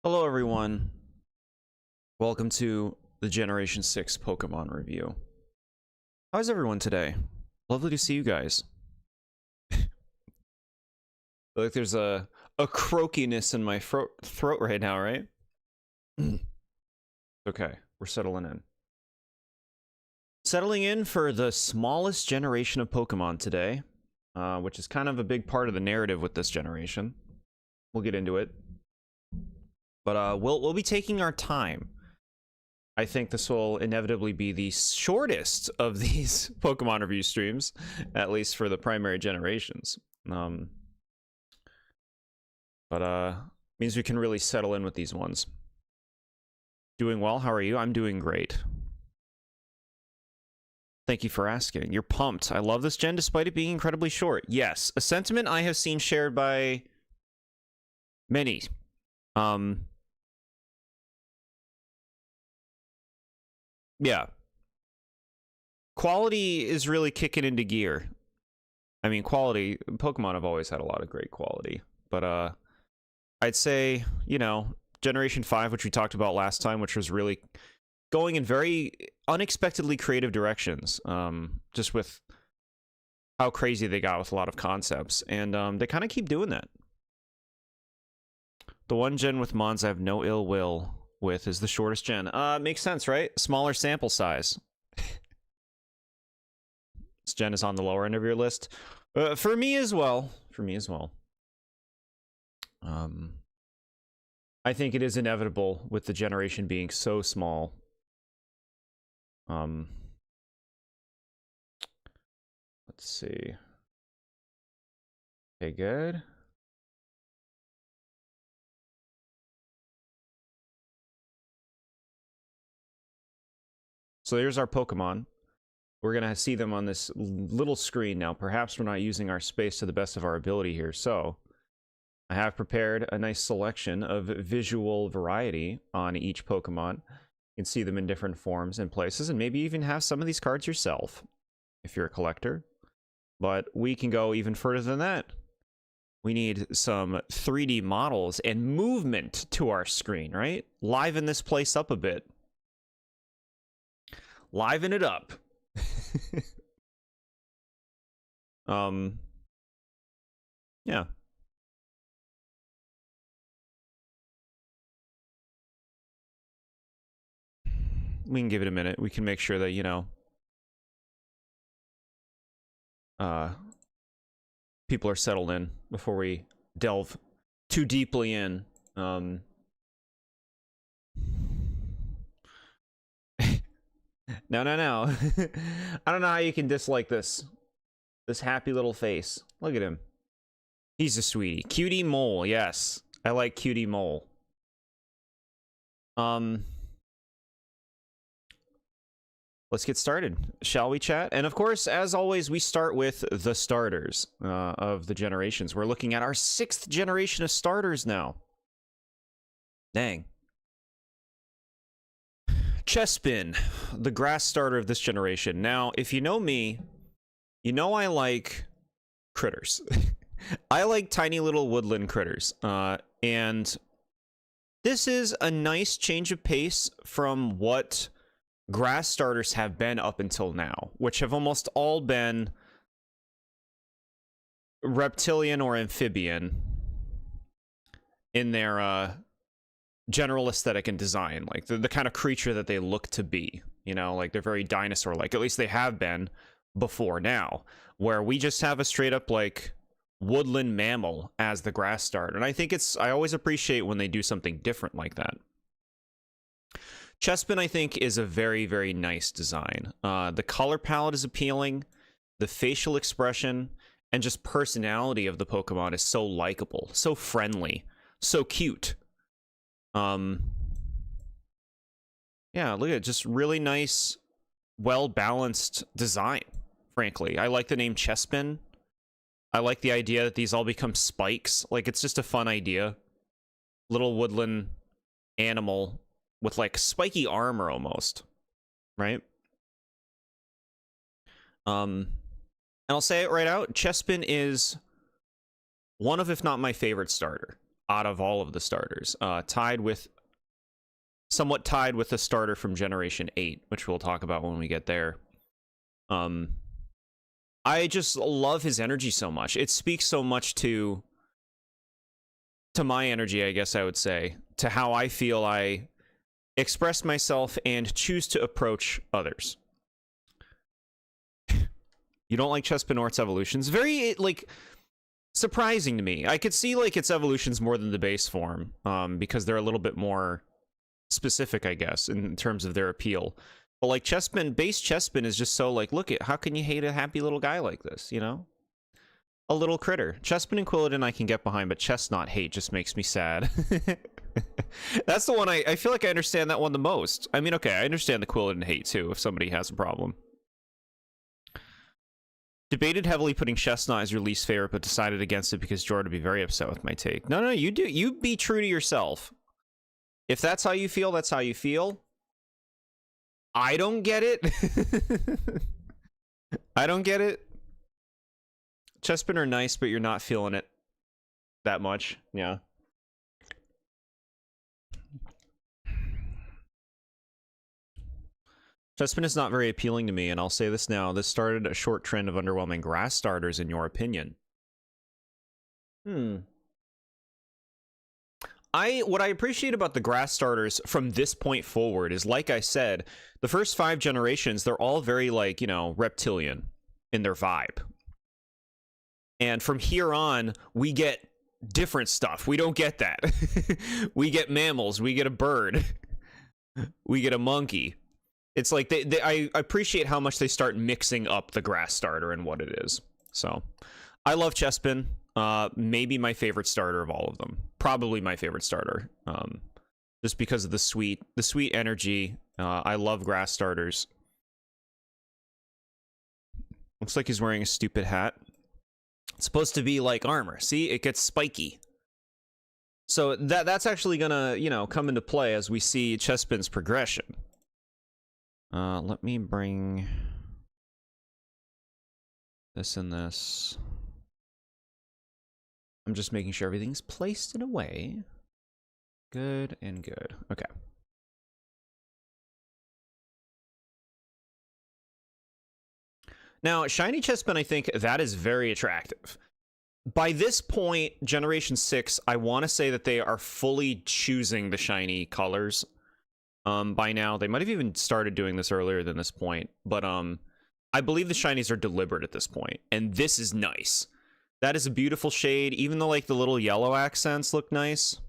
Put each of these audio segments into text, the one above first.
Hello everyone, welcome to the Generation 6 Pokemon review. How's everyone today? Lovely to see you guys. Like there's a croakiness in my throat right now, right? Okay, we're settling in. Settling in for the smallest generation of Pokemon today, which is kind of a big part of the narrative with this generation. We'll get into it. But we'll be taking our time. I think this will inevitably be the shortest of these Pokemon review streams, at least for the primary generations. Means we can really settle in with these ones. Doing well, how are you? I'm doing great. Thank you for asking. You're pumped. I love this gen despite it being incredibly short. Yes, a sentiment I have seen shared by many. Yeah. Quality is really kicking into gear. I mean, quality, Pokemon have always had a lot of great quality. But, I'd say, you know, Generation 5, which we talked about last time, which was really going in very unexpectedly creative directions. Just with how crazy they got with a lot of concepts. And they kind of keep doing that. The one gen with Mons I have no ill will with is the shortest gen. Makes sense, right? Smaller sample size. This gen is on the lower end of your list. For me as well. For me as well. I think it is inevitable with the generation being so small. Let's see. Okay, good. So here's our Pokemon. We're going to see them on this little screen now. Perhaps we're not using our space to the best of our ability here. So I have prepared a nice selection of visual variety on each Pokemon. You can see them in different forms and places, and maybe even have some of these cards yourself if you're a collector. But we can go even further than that. We need some 3D models and movement to our screen, right? Liven this place up a bit. Liven it up. Yeah. We can give it a minute. We can make sure that, you know, people are settled in before we delve too deeply in. No. I don't know how you can dislike this happy little face. Look at him. He's a sweetie. Cutie mole, yes. I like cutie mole. Let's get started, shall we, chat? And of course, as always, we start with the starters of the generations. We're looking at our 6th generation of starters now. Dang. Chespin, the grass starter of this generation. Now, if you know me, you know I like critters. I like tiny little woodland critters. And this is a nice change of pace from what grass starters have been up until now, which have almost all been reptilian or amphibian in their general aesthetic and design, like the kind of creature that they look to be, you know, like they're very dinosaur-like. At least they have been before now, where we just have a straight up like woodland mammal as the grass starter. And I think I always appreciate when they do something different like that. Chespin, I think, is a very, very nice design. The color palette is appealing. The facial expression and just personality of the Pokemon is so likable, so friendly, so cute. Yeah, look at it. Just really nice, well-balanced design, frankly. I like the name Chespin. I like the idea that these all become spikes. Like, it's just a fun idea. Little woodland animal with, like, spiky armor almost, right? And I'll say it right out, Chespin is one of, if not my favorite starter. out of all of the starters. Somewhat tied with the starter from Generation 8, which we'll talk about when we get there. I just love his energy so much. It speaks so much to my energy, I guess I would say, to how I feel I express myself and choose to approach others. You don't like Chespinort's evolutions? Very, like, surprising to me. I could see, like, its evolutions more than the base form, because they're a little bit more specific, I guess, in terms of their appeal. But, like, base Chespin is just so, like, look at, how can you hate a happy little guy like this, you know? A little critter. Chespin and Quilladin I can get behind, but Chestnut hate just makes me sad. That's the one I feel like I understand that one the most. I mean, okay, I understand the Quilladin hate, too, if somebody has a problem. Debated heavily putting Chestnut as your least favorite, but decided against it because Jord would be very upset with my take. No, you do. You be true to yourself. If that's how you feel, that's how you feel. I don't get it. I don't get it. Chespin are nice, but you're not feeling it that much. Yeah. Chespin is not very appealing to me, and I'll say this now. This started a short trend of underwhelming grass starters, in your opinion. What I appreciate about the grass starters from this point forward is, like I said, the first 5 generations, they're all very, like, you know, reptilian in their vibe. And from here on, we get different stuff. We don't get that. We get mammals. We get a bird. We get a monkey. It's like, I appreciate how much they start mixing up the grass starter and what it is. So, I love Chespin. Maybe my favorite starter of all of them. Probably my favorite starter. Just because of the sweet energy. I love grass starters. Looks like he's wearing a stupid hat. It's supposed to be like armor. See, it gets spiky. So that's actually gonna, you know, come into play as we see Chespin's progression. Let me bring this and this. I'm just making sure everything's placed in a way. Good and good. Okay. Now, Shiny Chespin, I think that is very attractive. By this point, Generation 6, I want to say that they are fully choosing the shiny colors. By now, they might have even started doing this earlier than this point, but I believe the shinies are deliberate at this point, and this is nice. That is a beautiful shade, even though, like, the little yellow accents look nice.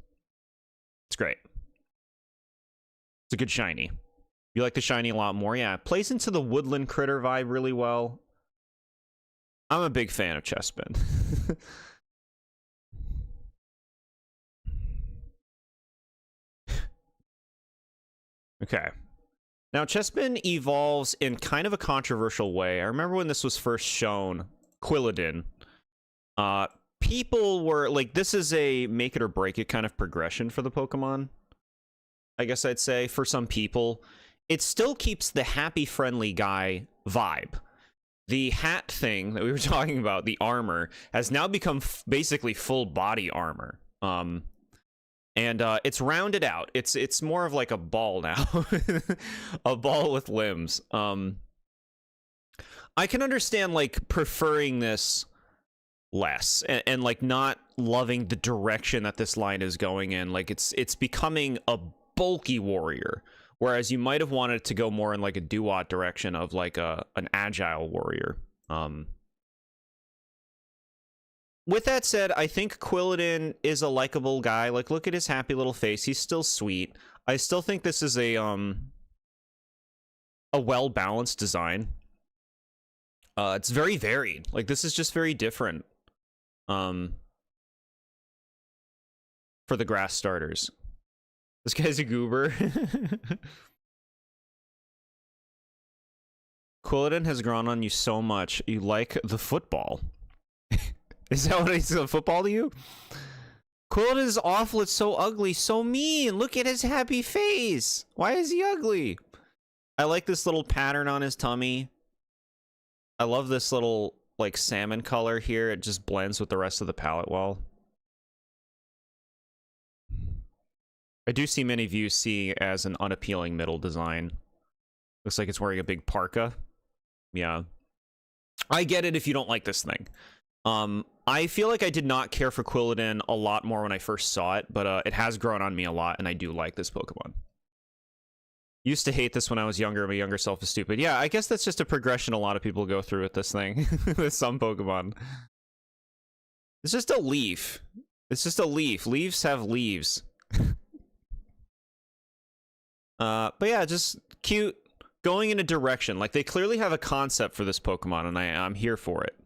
It's great. It's a good shiny. You like the shiny a lot more? Yeah, it plays into the woodland critter vibe really well. I'm a big fan of Chespin. Okay. Now, Chespin evolves in kind of a controversial way. I remember when this was first shown, Quilladin. People were like, this is a make it or break it kind of progression for the Pokemon. I guess I'd say, for some people. It still keeps the happy, friendly guy vibe. The hat thing that we were talking about, the armor, has now become basically full body armor. And it's rounded out. It's more of like a ball now. A ball with limbs. I can understand, like, preferring this less and like not loving the direction that this line is going in. Like, it's becoming a bulky warrior, whereas you might have wanted it to go more in like a Duat direction of like an agile warrior. With that said, I think Quilladin is a likable guy. Like, look at his happy little face. He's still sweet. I still think this is a well-balanced design. It's very varied. Like, this is just very different. For the grass starters. This guy's a goober. Quilladin has grown on you so much. You like the football. Is that what it's a football to you? Quilladin is awful. It's so ugly. So mean. Look at his happy face. Why is he ugly? I like this little pattern on his tummy. I love this little, like, salmon color here. It just blends with the rest of the palette well. I do see many views see it as an unappealing middle design. Looks like it's wearing a big parka. Yeah. I get it if you don't like this thing. I feel like I did not care for Quilladin a lot more when I first saw it, but it has grown on me a lot, and I do like this Pokemon. Used to hate this when I was younger. My younger self is stupid. Yeah, I guess that's just a progression a lot of people go through with this thing. With some Pokemon. It's just a leaf. It's just a leaf. Leaves have leaves. But yeah, just cute. Going in a direction. Like, they clearly have a concept for this Pokemon, and I'm here for it.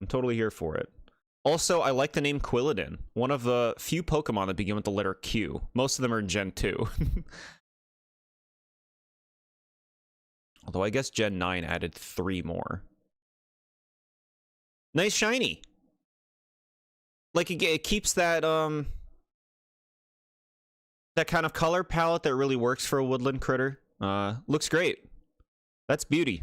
I'm totally here for it. Also, I like the name Quilladin. One of the few Pokemon that begin with the letter Q. Most of them are in Gen 2. Although I guess Gen 9 added 3 more. Nice shiny. Like, it keeps that, that kind of color palette that really works for a woodland critter. Looks great. That's beauty.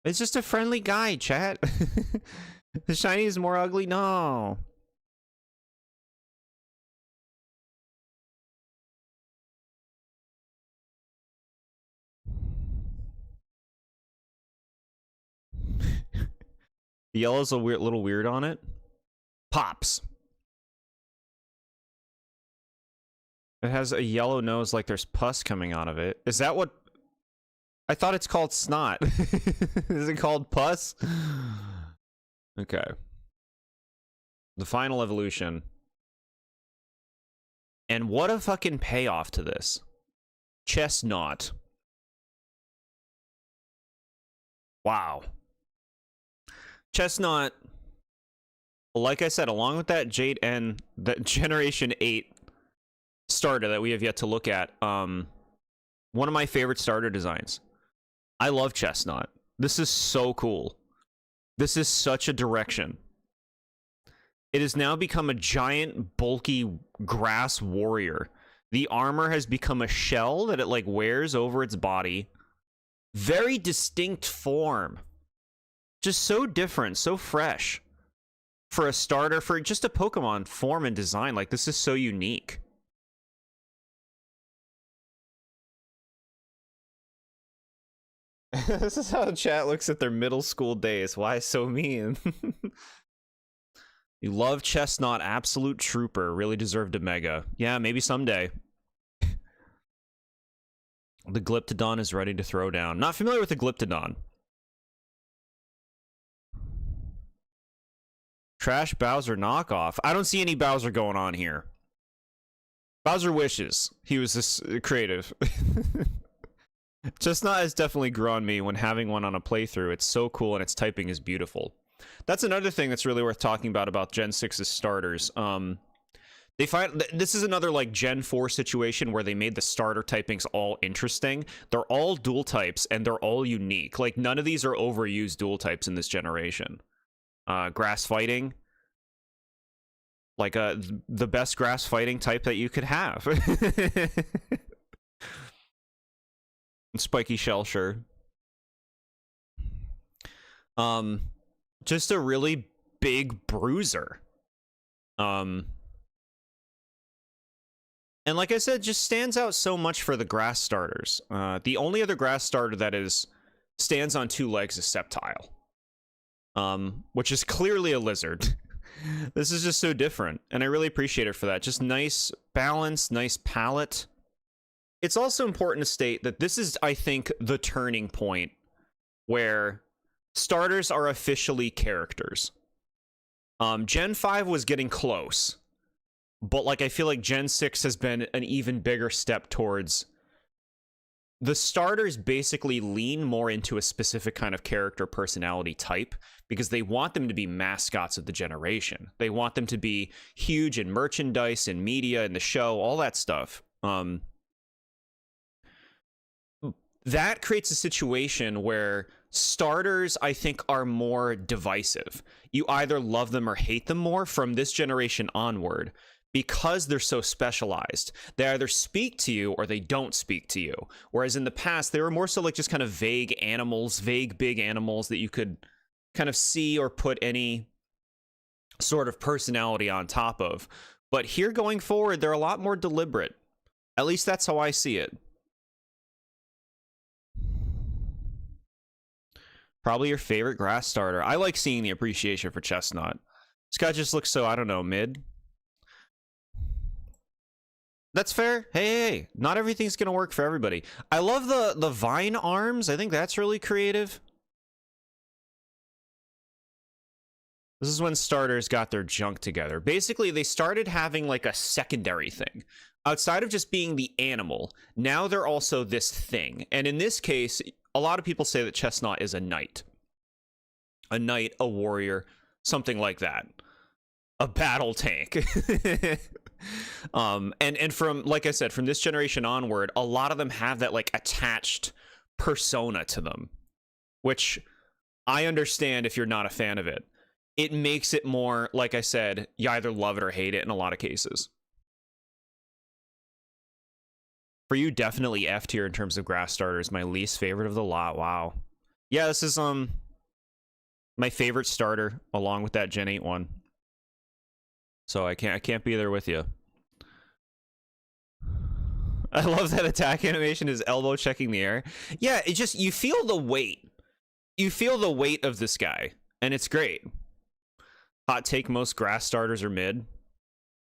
It's just a friendly guy, chat. The shiny is more ugly? No. The yellow's a little weird on it. Pops. It has a yellow nose like there's pus coming out of it. Is that what... I thought it's called snot. Is it called pus? Okay. The final evolution. And what a fucking payoff to this. Chestnut. Wow. Chestnut, like I said, along with that Jade and that Generation 8 starter that we have yet to look at, one of my favorite starter designs. I love Chestnut. This is so cool. This is such a direction. It has now become a giant, bulky grass warrior. The armor has become a shell that it, like, wears over its body. Very distinct form. Just so different, so fresh. For a starter, for just a Pokemon form and design, like, this is so unique. This is how chat looks at their middle school days. Why so mean? You love Chestnut, absolute trooper. Really deserved a Mega. Yeah, maybe someday. The Glyptodon is ready to throw down. Not familiar with the Glyptodon. Trash Bowser knockoff. I don't see any Bowser going on here. Bowser wishes he was this creative. Chestnut has definitely grown on me when having one on a playthrough. It's so cool and its typing is beautiful. That's another thing that's really worth talking about Gen 6's starters. They find this is another like Gen 4 situation where they made the starter typings all interesting. They're all dual types and they're all unique. Like, none of these are overused dual types in this generation. Grass fighting, like the best grass fighting type that you could have. Spiky shell, sure. Just a really big bruiser. And like I said, just stands out so much for the grass starters. The only other grass starter that stands on 2 legs is Sceptile. Which is clearly a lizard. This is just so different, and I really appreciate it for that. Just nice balance, nice palette. It's also important to state that this is, I think, the turning point where starters are officially characters. Gen 5 was getting close, but like I feel like Gen 6 has been an even bigger step towards the starters basically lean more into a specific kind of character personality type because they want them to be mascots of the generation. They want them to be huge in merchandise and media and the show, all that stuff. That creates a situation where starters, I think, are more divisive. You either love them or hate them more from this generation onward because they're so specialized. They either speak to you or they don't speak to you. Whereas in the past, they were more so like just kind of vague animals, vague big animals that you could kind of see or put any sort of personality on top of. But here going forward, they're a lot more deliberate. At least that's how I see it. Probably your favorite grass starter. I like seeing the appreciation for Chestnut. This guy just looks so, I don't know, mid. That's fair. Hey, not everything's gonna work for everybody. I love the vine arms. I think that's really creative. This is when starters got their junk together. Basically, they started having like a secondary thing. Outside of just being the animal, now they're also this thing. And in this case, a lot of people say that Chestnut is a knight. A knight, a warrior, something like that. A battle tank. And from, like I said, from this generation onward, a lot of them have that like attached persona to them, which I understand if you're not a fan of it. It makes it more, like I said, you either love it or hate it in a lot of cases. For you, definitely F tier in terms of grass starters. My least favorite of the lot. Wow. Yeah, this is my favorite starter along with that Gen 8 one. So I can't be there with you. I love that attack animation is elbow checking the air. Yeah, it just, you feel the weight. You feel the weight of this guy, and it's great. Hot take, most grass starters are mid.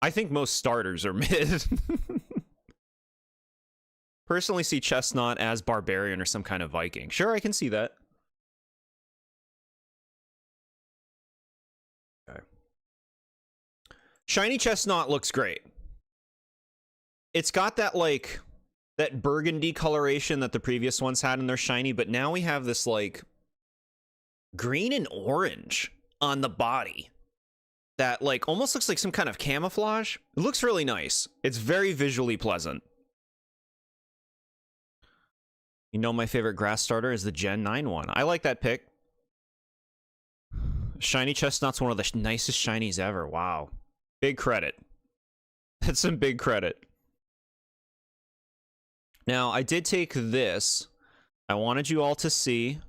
I think most starters are mid. Personally see Chestnut as barbarian or some kind of Viking. Sure, I can see that. Okay. Shiny Chestnut looks great. It's got that like that burgundy coloration that the previous ones had in their shiny, but now we have this like green and orange on the body that like almost looks like some kind of camouflage. It looks really nice. It's very visually pleasant. You know, my favorite grass starter is the Gen 9 one. I like that pick. Shiny Chestnut's one of the nicest shinies ever. Wow. Big credit. That's some big credit. Now, I did take this. I wanted you all to see.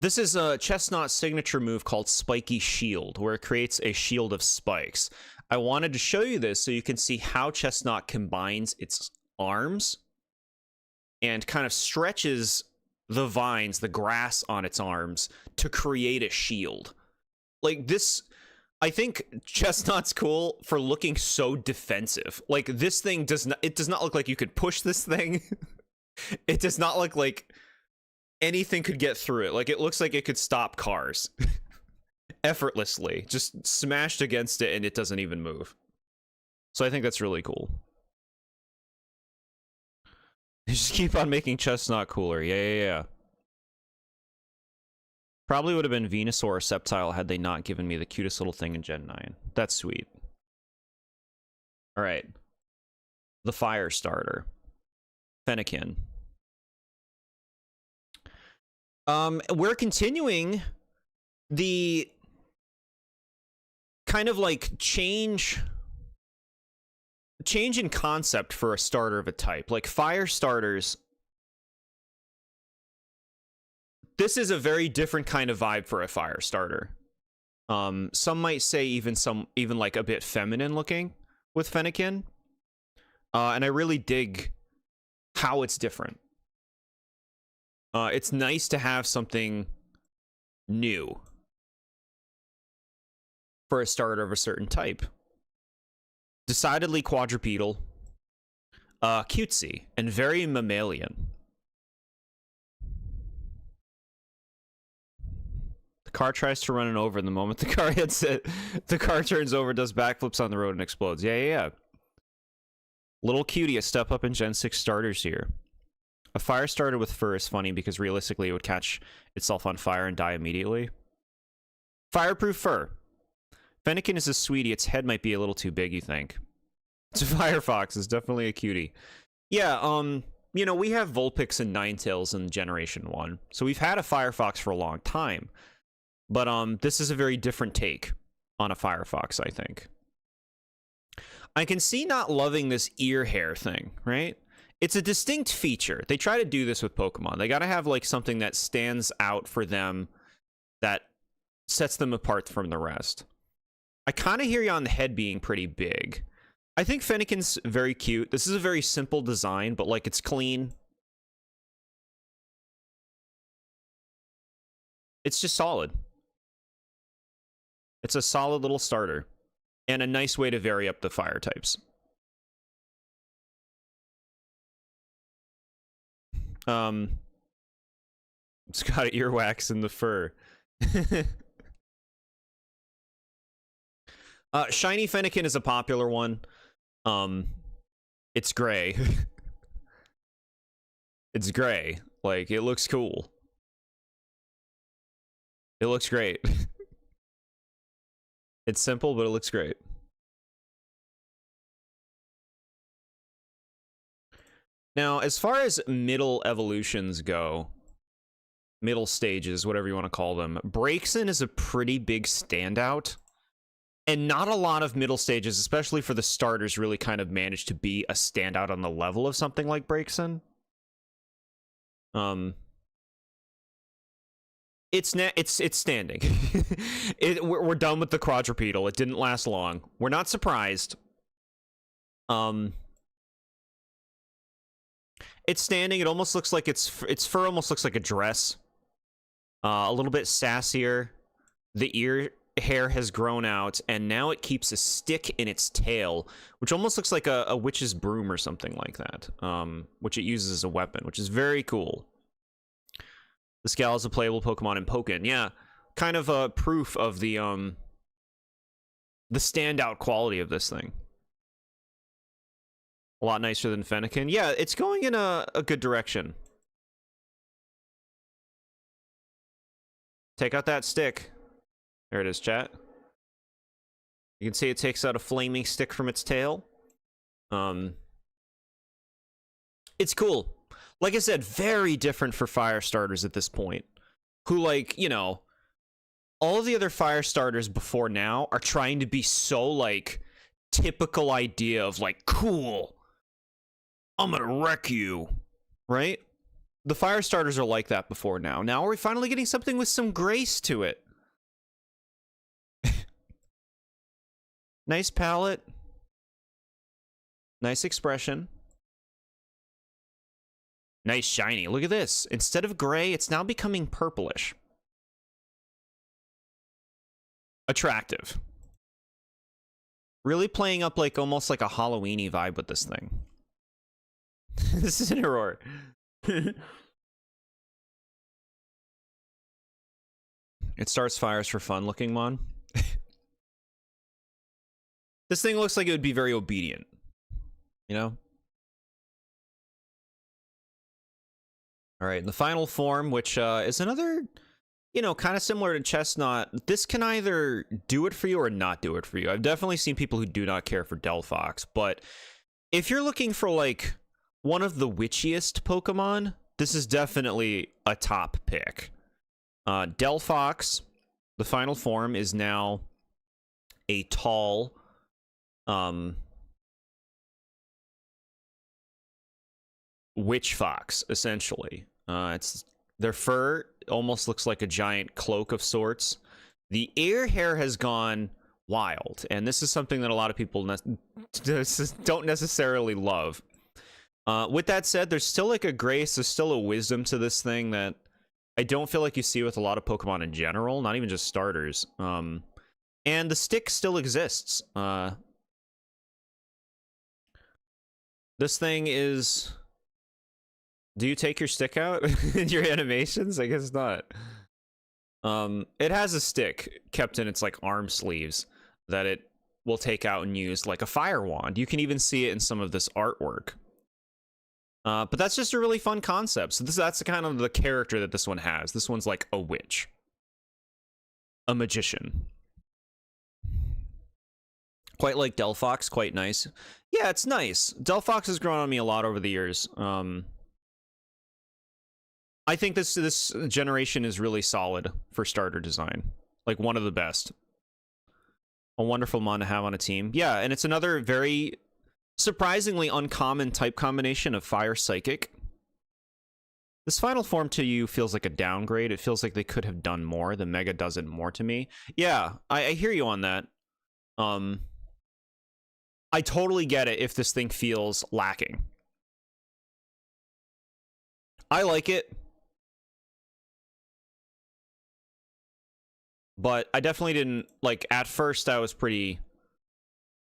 This is a Chestnut signature move called Spiky Shield, where it creates a shield of spikes. I wanted to show you this so you can see how Chestnut combines its arms and kind of stretches the vines, the grass on its arms, to create a shield. Like this, I think Chestnut's cool for looking so defensive. Like this thing does not look like you could push this thing. It does not look like anything could get through it. Like it looks like it could stop cars effortlessly, just smashed against it and it doesn't even move. So I think that's really cool. They just keep on making Chestnut cooler. Yeah. Probably would have been Venusaur or Sceptile had they not given me the cutest little thing in Gen 9. That's sweet. All right. The fire starter. Fennekin. We're continuing the kind of like change in concept for a starter of a type. Like fire starters, this is a very different kind of vibe for a fire starter. Some might say even like a bit feminine looking with Fennekin. And I really dig how it's different. It's nice to have something new for a starter of a certain type. Decidedly quadrupedal, cutesy, and very mammalian. The car tries to run it over, and the moment the car hits it, the car turns over, does backflips on the road, and explodes. Yeah. Little cutie, a step up in Gen 6 starters here. A fire starter with fur is funny because realistically it would catch itself on fire and die immediately. Fireproof fur. Fennekin is a sweetie. Its head might be a little too big, you think? It's a Firefox. It's definitely a cutie. Yeah, you know, we have Vulpix and Ninetales in Generation 1. So we've had a Firefox for a long time. But this is a very different take on a Firefox, I think. I can see not loving this ear hair thing, right? It's a distinct feature. They try to do this with Pokemon. They got to have like something that stands out for them, that sets them apart from the rest. I kind of hear you on the head being pretty big. I think Fennekin's very cute. This is a very simple design, but like it's clean. It's just solid. It's a solid little starter. And a nice way to vary up the fire types. It's got earwax in the fur. Shiny Fennekin is a popular one. It's gray. It's gray. Like, it looks cool. It looks great. It's simple, but it looks great. Now, as far as middle evolutions go, middle stages, whatever you want to call them, Braixen is a pretty big standout. And not a lot of middle stages, especially for the starters, really kind of manage to be a standout on the level of something like Braixen. It's standing. We're done with the quadrupedal. It didn't last long. We're not surprised. It's standing. It almost looks like its fur almost looks like a dress. A little bit sassier. The ear hair has grown out, and now it keeps a stick in its tail, which almost looks like a witch's broom or something like that, which it uses as a weapon, which is very cool. The Scowl is a playable Pokemon in Pokken. Yeah, kind of a proof of the standout quality of this thing. A lot nicer than Fennekin. Yeah, it's going in a good direction. Take out that stick. There it is, chat. You can see it takes out a flaming stick from its tail. It's cool. Like I said, very different for fire starters at this point. Who, like, you know, all of the other fire starters before now are trying to be so, like, typical idea of, like, cool, I'm gonna wreck you, right? The fire starters are like that before now. Now we're finally getting something with some grace to it. Nice palette. Nice expression. Nice shiny. Look at this. Instead of gray, it's now becoming purplish. Attractive. Really playing up like almost like a Halloween-y vibe with this thing. This is an error. It starts fires for fun looking, Mon. This thing looks like it would be very obedient. You know? Alright, in the final form, which is another, you know, kind of similar to Chestnut, this can either do it for you or not do it for you. I've definitely seen people who do not care for Delphox, but if you're looking for, like, one of the witchiest Pokemon, this is definitely a top pick. Delphox, the final form, is now a tall, witch fox, essentially. Their fur almost looks like a giant cloak of sorts. The ear hair has gone wild, and this is something that a lot of people don't necessarily love. With that said, there's still like a grace, there's still a wisdom to this thing that I don't feel like you see with a lot of Pokemon in general, not even just starters. And the stick still exists. This thing is... Do you take your stick out in your animations? I guess not. It has a stick kept in its, like, arm sleeves that it will take out and use like a fire wand. You can even see it in some of this artwork. But that's just a really fun concept. So that's kind of the character that this one has. This one's like a witch. A magician. Quite like Delphox, quite nice. Yeah, it's nice. Delphox has grown on me a lot over the years. I think this generation is really solid for starter design. Like, one of the best. A wonderful mon to have on a team. Yeah, and it's another very surprisingly uncommon type combination of Fire Psychic. This final form to you feels like a downgrade. It feels like they could have done more. The Mega does it more to me. Yeah, I hear you on that. I totally get it if this thing feels lacking. I like it. But I definitely didn't, like, at first I was pretty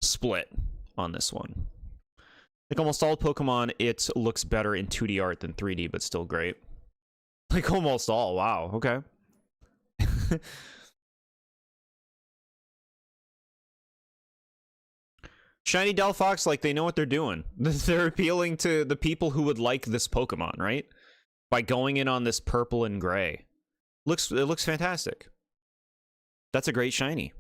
split on this one. Like almost all Pokemon, it looks better in 2D art than 3D, but still great. Like almost all, wow, okay. Shiny Delphox, like, they know what they're doing. They're appealing to the people who would like this Pokemon, right? By going in on this purple and gray. It looks fantastic. That's a great shiny.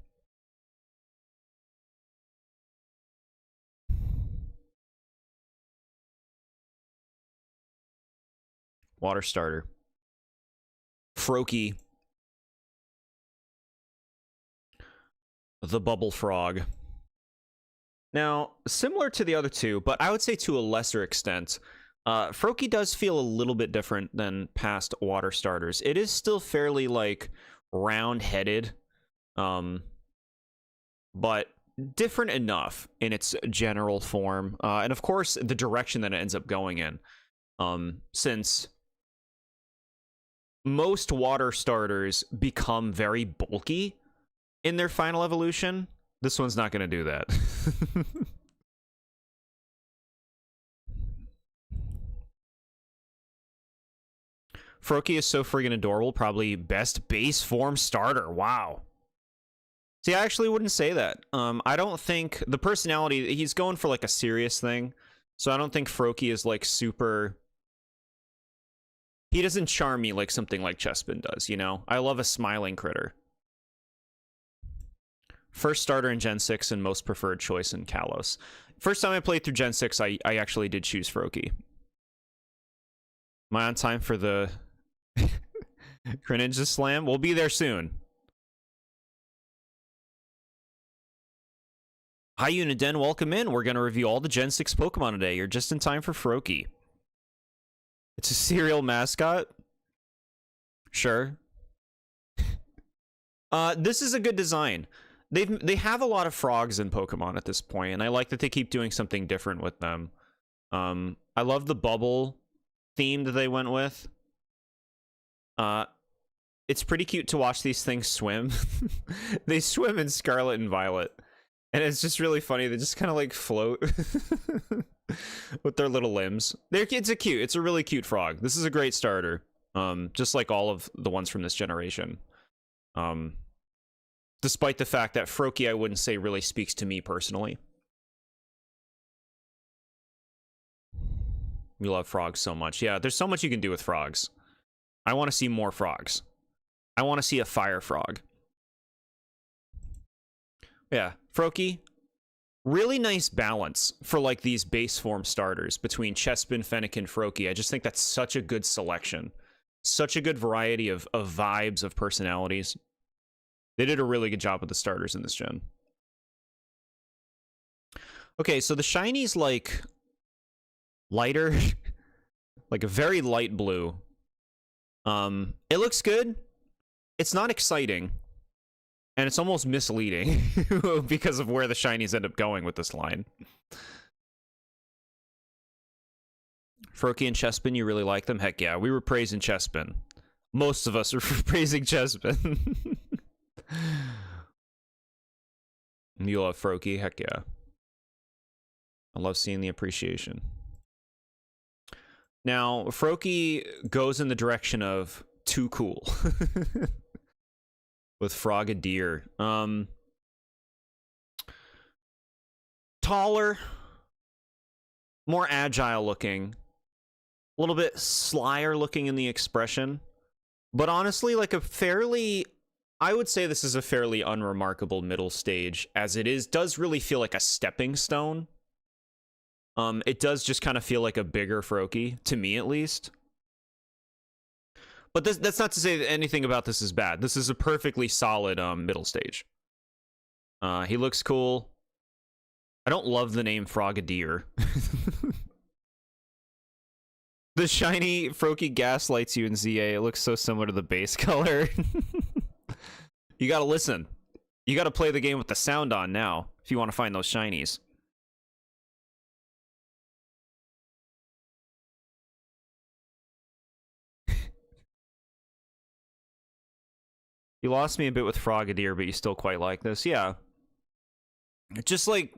Water starter. Froakie. The Bubble Frog. Now, similar to the other two, but I would say to a lesser extent, Froakie does feel a little bit different than past water starters. It is still fairly, like, round-headed, but different enough in its general form. And of course, the direction that it ends up going in. Since most water starters become very bulky in their final evolution, this one's not going to do that. Froakie is so friggin' adorable. Probably best base form starter. Wow. See, I actually wouldn't say that. I don't think the personality, he's going for like a serious thing. So I don't think Froakie is like super... He doesn't charm me like something like Chespin does, you know? I love a smiling critter. First starter in Gen 6 and most preferred choice in Kalos. First time I played through Gen 6, I actually did choose Froakie. Am I on time for the Greninja Slam? We'll be there soon. Hi Uniden, welcome in. We're going to review all the Gen 6 Pokemon today. You're just in time for Froakie. It's a cereal mascot? Sure. This is a good design. They have a lot of frogs in Pokemon at this point, and I like that they keep doing something different with them. I love the bubble theme that they went with. It's pretty cute to watch these things swim. They swim in Scarlet and Violet. And it's just really funny. They just kind of like float with their little limbs. It's a really cute frog. This is a great starter. Just like all of the ones from this generation. Despite the fact that Froakie, I wouldn't say really speaks to me personally. We love frogs so much. Yeah, there's so much you can do with frogs. I want to see more frogs. I want to see a fire frog. Yeah, Froakie, really nice balance for like these base form starters between Chespin, Fennekin, Froakie. I just think that's such a good selection. Such a good variety of vibes, of personalities. They did a really good job with the starters in this gen. Okay, so the shiny's like lighter, like a very light blue. It looks good. It's not exciting. And it's almost misleading because of where the shinies end up going with this line. Froakie and Chespin, you really like them? Heck yeah, we were praising Chespin. Most of us are praising Chespin. You love Froakie? Heck yeah. I love seeing the appreciation. Now, Froakie goes in the direction of too cool. With Frogadier. Taller, more agile looking, a little bit slyer looking in the expression, but honestly, like a fairly, I would say this is a fairly unremarkable middle stage, as it does really feel like a stepping stone. It does just kind of feel like a bigger Froakie, to me at least. But that's not to say that anything about this is bad. This is a perfectly solid middle stage. He looks cool. I don't love the name Frogadier. The shiny Froakie gaslights you in ZA. It looks so similar to the base color. You gotta listen. You gotta play the game with the sound on now if you want to find those shinies. You lost me a bit with Frogadier, but you still quite like this. Yeah. Just like,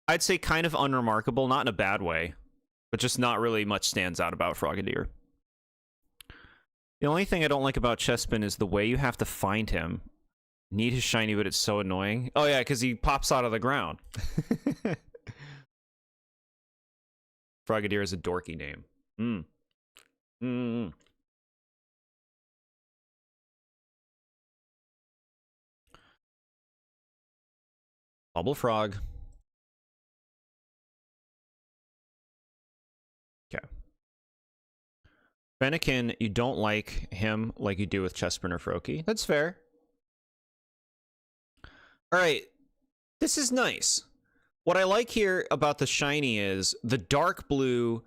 I'd say kind of unremarkable, not in a bad way, but just not really much stands out about Frogadier. The only thing I don't like about Chespin is the way you have to find him. Need his shiny, but it's so annoying. Oh yeah, because he pops out of the ground. Frogadier is a dorky name. Bubble Frog. Okay. Fennekin, you don't like him like you do with Chespin or Froakie. That's fair. Alright. This is nice. What I like here about the shiny is the dark blue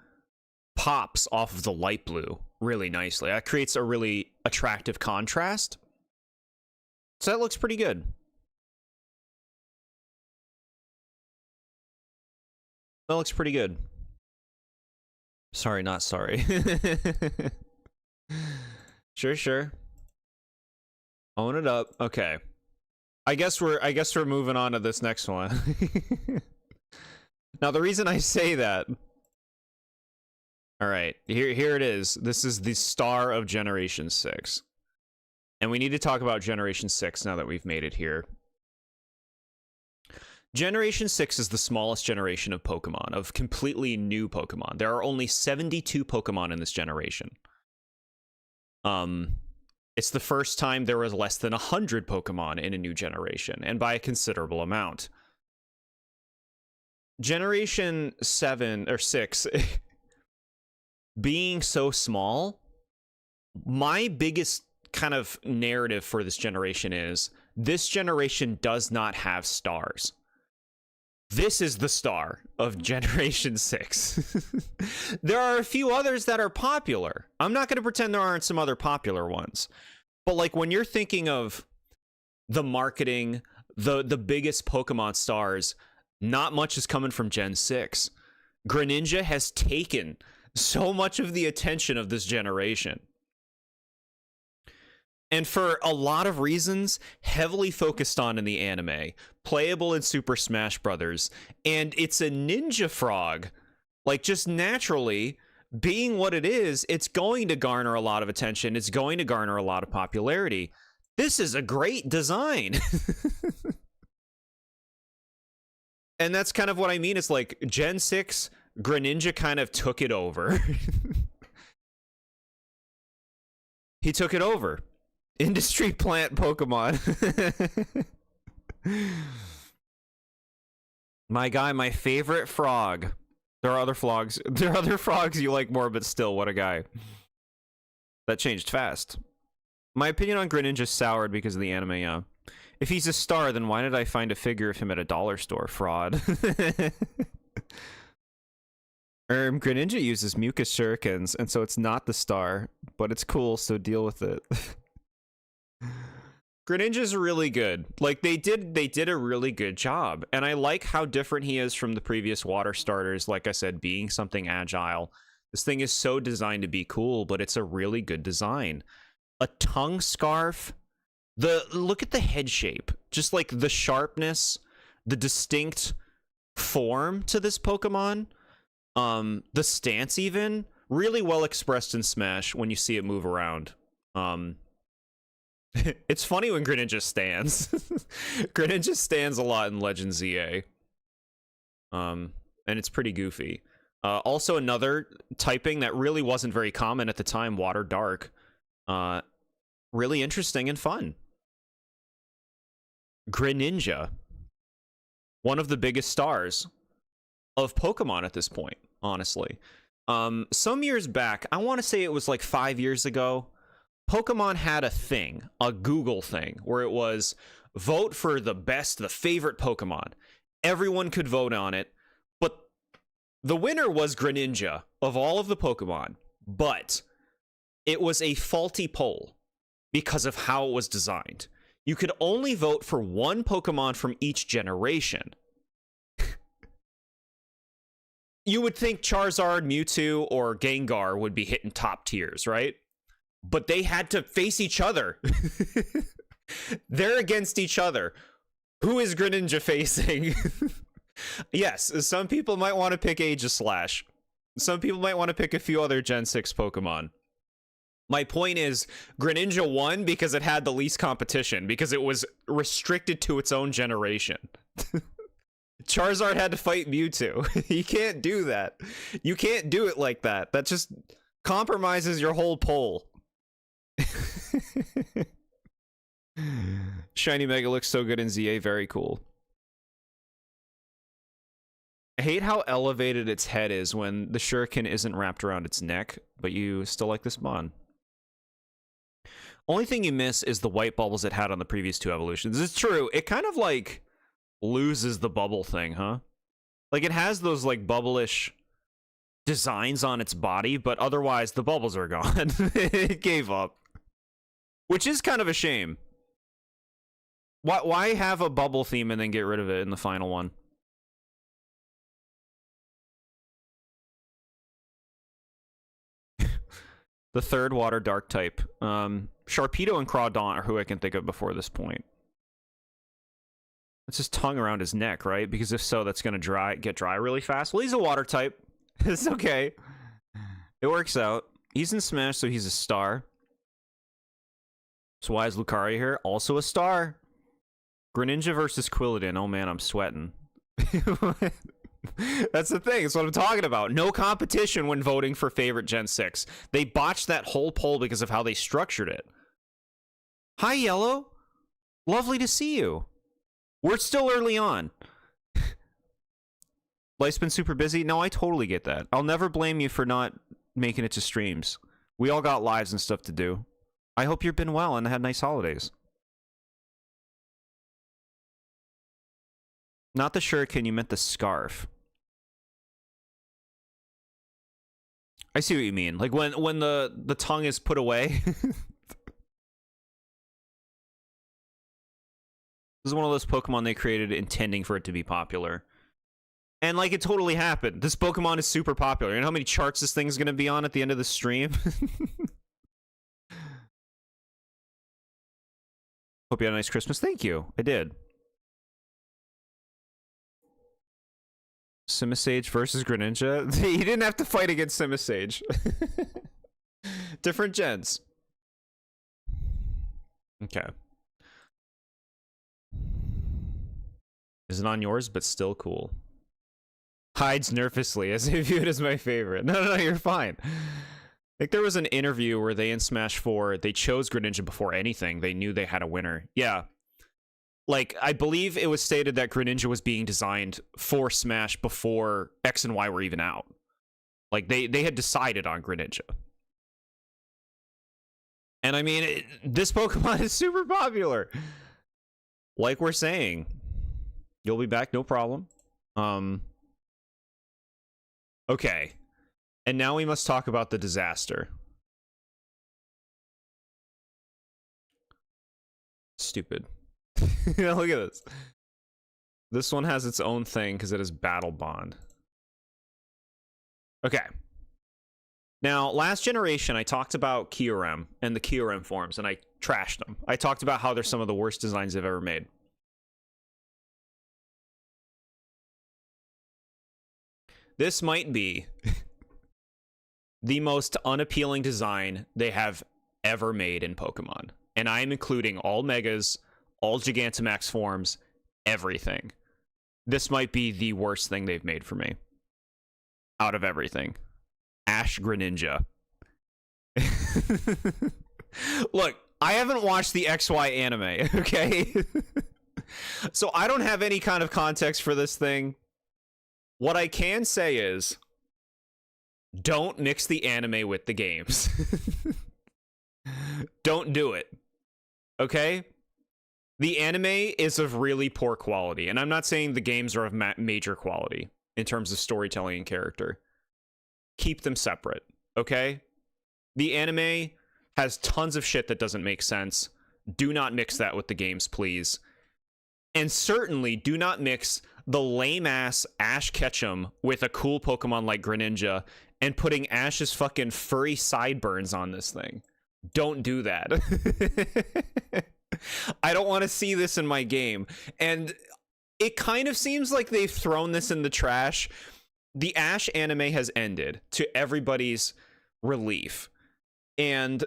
pops off of the light blue really nicely. That creates a really attractive contrast. So that looks pretty good. That looks pretty good. Sorry, not sorry. Sure. Own it up. Okay. I guess we're moving on to this next one. Now the reason I say that. All right, here it is. This is the star of Generation 6. And we need to talk about Generation 6 now that we've made it here. Generation 6 is the smallest generation of Pokemon, of completely new Pokemon. There are only 72 Pokemon in this generation. It's the first time there was less than 100 Pokemon in a new generation, and by a considerable amount. Generation 7 or 6 being so small, my biggest kind of narrative for this generation is this generation does not have stars. This is the star of Generation 6. There are a few others that are popular. I'm not going to pretend there aren't some other popular ones. But like when you're thinking of the marketing, the biggest Pokemon stars, not much is coming from Gen 6. Greninja has taken so much of the attention of this generation. And for a lot of reasons, heavily focused on in the anime, playable in Super Smash Brothers, and it's a ninja frog. Like, just naturally, being what it is, it's going to garner a lot of attention. It's going to garner a lot of popularity. This is a great design. And that's kind of what I mean. It's like, Gen 6, Greninja kind of took it over. He took it over. Industry plant Pokemon. My guy, my favorite frog. There are other frogs. There are other frogs you like more, but still, what a guy. That changed fast. My opinion on Greninja soured because of the anime, yeah. If he's a star, then why did I find a figure of him at a dollar store? Fraud. Greninja uses mucus shurikens, and so it's not the star, but it's cool, so deal with it. Greninja's really good. Like, they did a really good job, and I like how different he is from the previous water starters. Like I said, being something agile. This thing is so designed to be cool, but it's a really good design. A tongue scarf. Look at the head shape. Just like the sharpness, the distinct form to this Pokemon. The stance even really well expressed in Smash when you see it move around. It's funny when Greninja stands. Greninja stands a lot in Legend ZA. And it's pretty goofy. Also another typing that really wasn't very common at the time, Water Dark. Really interesting and fun. Greninja. One of the biggest stars of Pokemon at this point, honestly. Some years back, I want to say it was like 5 years ago, Pokemon had a thing, a Google thing, where it was vote for the favorite Pokemon. Everyone could vote on it, but the winner was Greninja of all of the Pokemon, but it was a faulty poll because of how it was designed. You could only vote for one Pokemon from each generation. You would think Charizard, Mewtwo, or Gengar would be hitting top tiers, right? But they had to face each other. They're against each other. Who is Greninja facing? Yes, some people might want to pick Aegislash. Some people might want to pick a few other Gen 6 Pokemon. My point is, Greninja won because it had the least competition, because it was restricted to its own generation. Charizard had to fight Mewtwo. You can't do that. You can't do it like that. That just compromises your whole poll. Shiny Mega looks so good in ZA. Very cool. I hate how elevated its head is when the shuriken isn't wrapped around its neck, but you still like this mon. Only thing you miss is the white bubbles it had on the previous two evolutions. It's true. It kind of like loses the bubble thing, huh? Like it has those like bubblish designs on its body, but otherwise the bubbles are gone. It gave up. Which is kind of a shame. Why have a bubble theme and then get rid of it in the final one? The third water dark type. Sharpedo and Crawdaunt are who I can think of before this point. It's his tongue around his neck, right? Because if so, that's going to get dry really fast. Well, he's a water type. It's okay. It works out. He's in Smash, so he's a star. So why is Lucario here? Also a star. Greninja versus Quilladin. Oh man, I'm sweating. That's the thing. That's what I'm talking about. No competition when voting for favorite Gen 6. They botched that whole poll because of how they structured it. Hi, Yellow. Lovely to see you. We're still early on. Life's been super busy. No, I totally get that. I'll never blame you for not making it to streams. We all got lives and stuff to do. I hope you've been well and had nice holidays. Not the shuriken, you meant the scarf. I see what you mean. Like when the tongue is put away. This is one of those Pokemon they created intending for it to be popular. And like it totally happened. This Pokemon is super popular. You know how many charts this thing's gonna be on at the end of the stream? Hope you had a nice Christmas. Thank you. I did. Simisage versus Greninja. He didn't have to fight against Simisage. Different gens. Okay. Is it on yours, but still cool? Hides nervously as if viewed as my favorite. No, you're fine. Like there was an interview where they in Smash 4, they chose Greninja before anything. They knew they had a winner. Yeah. Like, I believe it was stated that Greninja was being designed for Smash before X and Y were even out. Like, they had decided on Greninja. And I mean, this Pokemon is super popular. Like we're saying. You'll be back, no problem. Okay. And now we must talk about the disaster. Stupid. Look at this. This one has its own thing because it is Battle Bond. Okay. Now, last generation, I talked about Kyurem and the Kyurem forms, and I trashed them. I talked about how they're some of the worst designs they've ever made. This might be the most unappealing design they have ever made in Pokemon. And I am including all Megas, all Gigantamax forms, everything. This might be the worst thing they've made for me. Out of everything. Ash Greninja. Look, I haven't watched the XY anime, okay? So I don't have any kind of context for this thing. What I can say is, don't mix the anime with the games. Don't do it. Okay? The anime is of really poor quality, and I'm not saying the games are of major quality in terms of storytelling and character. keep them separate, okay? The anime has tons of shit that doesn't make sense. Do not mix that with the games, please. And certainly do not mix the lame-ass Ash Ketchum with a cool Pokemon like Greninja and putting Ash's fucking furry sideburns on this thing. Don't do that. I don't want to see this in my game. And it kind of seems like they've thrown this in the trash. The Ash anime has ended, to everybody's relief. And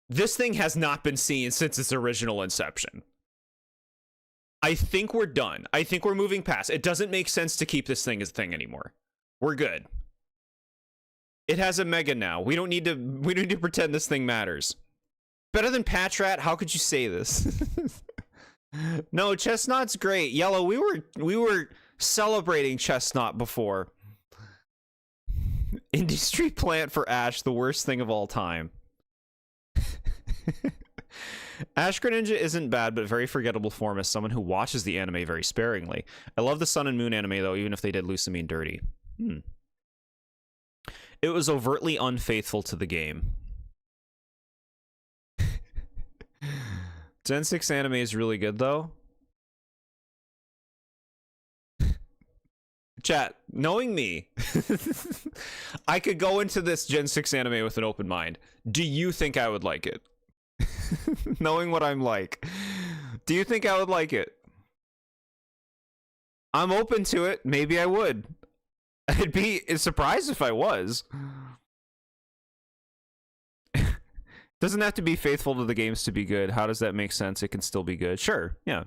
this thing has not been seen since its original inception. I think we're done. I think we're moving past. It doesn't make sense to keep this thing as a thing anymore. We're good. It has a mega now. We don't need to pretend this thing matters. Better than Patrat? How could you say this? No, Chestnut's great. Yellow, we were celebrating Chestnut before. Industry plant for Ash, the worst thing of all time. Ash Greninja isn't bad, but very forgettable form as someone who watches the anime very sparingly. I love the Sun and Moon anime, though, even if they did Lusamine dirty. It was overtly unfaithful to the game. Gen 6 anime is really good, though. Chat, knowing me, I could go into this Gen 6 anime with an open mind. Do you think I would like it? Knowing what I'm like, do you think I would like it? I'm open to it. Maybe I would. I'd be surprised if I was. Doesn't have to be faithful to the games to be good. How does that make sense? It can still be good. Sure, yeah.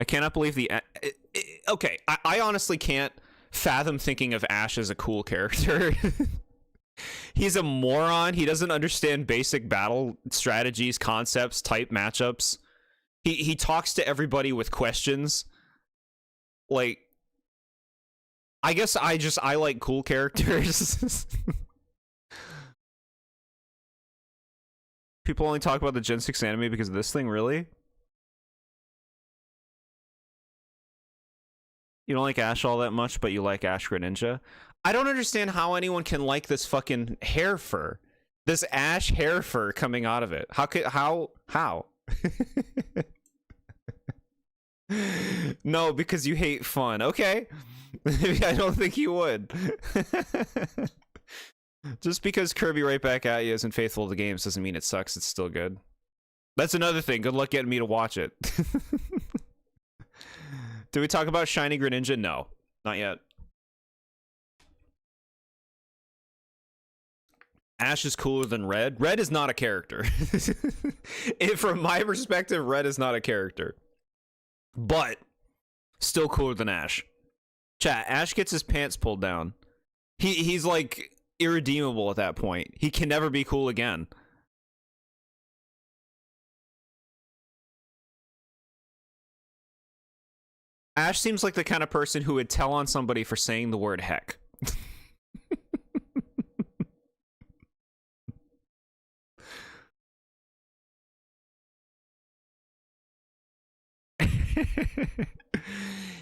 I cannot believe the... okay, I honestly can't fathom thinking of Ash as a cool character. He's a moron. He doesn't understand basic battle strategies, concepts, type matchups. He talks to everybody with questions. Like, I guess I like cool characters. People only talk about the Gen 6 anime because of this thing, really? You don't like Ash all that much, but you like Ash Greninja? I don't understand how anyone can like this fucking hair fur. This Ash hair fur coming out of it. How? No, because you hate fun. Okay. Maybe I don't think you would. Just because Kirby right back at you isn't faithful to the games doesn't mean it sucks. It's still good. That's another thing. Good luck getting me to watch it. Do we talk about Shiny Greninja? No, not yet. Ash is cooler than Red. Red is not a character. From my perspective, Red is not a character. But still cooler than Ash. Chat, Ash gets his pants pulled down. He's like irredeemable at that point. He can never be cool again. Ash seems like the kind of person who would tell on somebody for saying the word heck.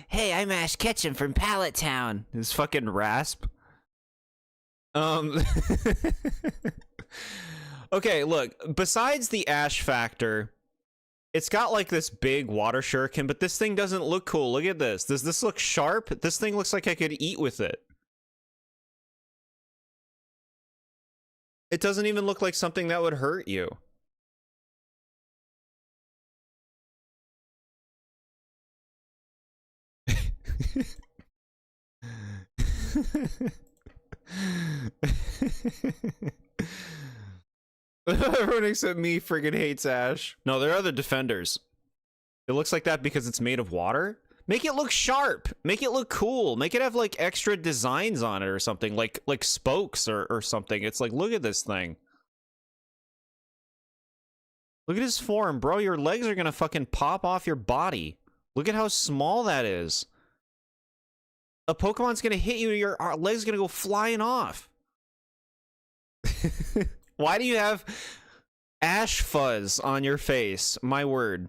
Hey, I'm Ash Ketchum from Pallet Town. His fucking rasp. Okay, look, besides the Ash factor, it's got like this big water shuriken, but this thing doesn't look cool. Look at this. Does this look sharp? This thing looks like I could eat with it. It doesn't even look like something that would hurt you. Everyone except me friggin' hates Ash. No, there are other defenders. It looks like that because it's made of water? Make it look sharp. Make it look cool. Make it have like extra designs on it or something, like spokes or something. It's like, look at this thing. Look at his form, bro. Your legs are gonna fucking pop off your body. Look at how small that is. A Pokemon's gonna hit you, your leg's gonna go flying off. Why do you have Ash fuzz on your face? My word.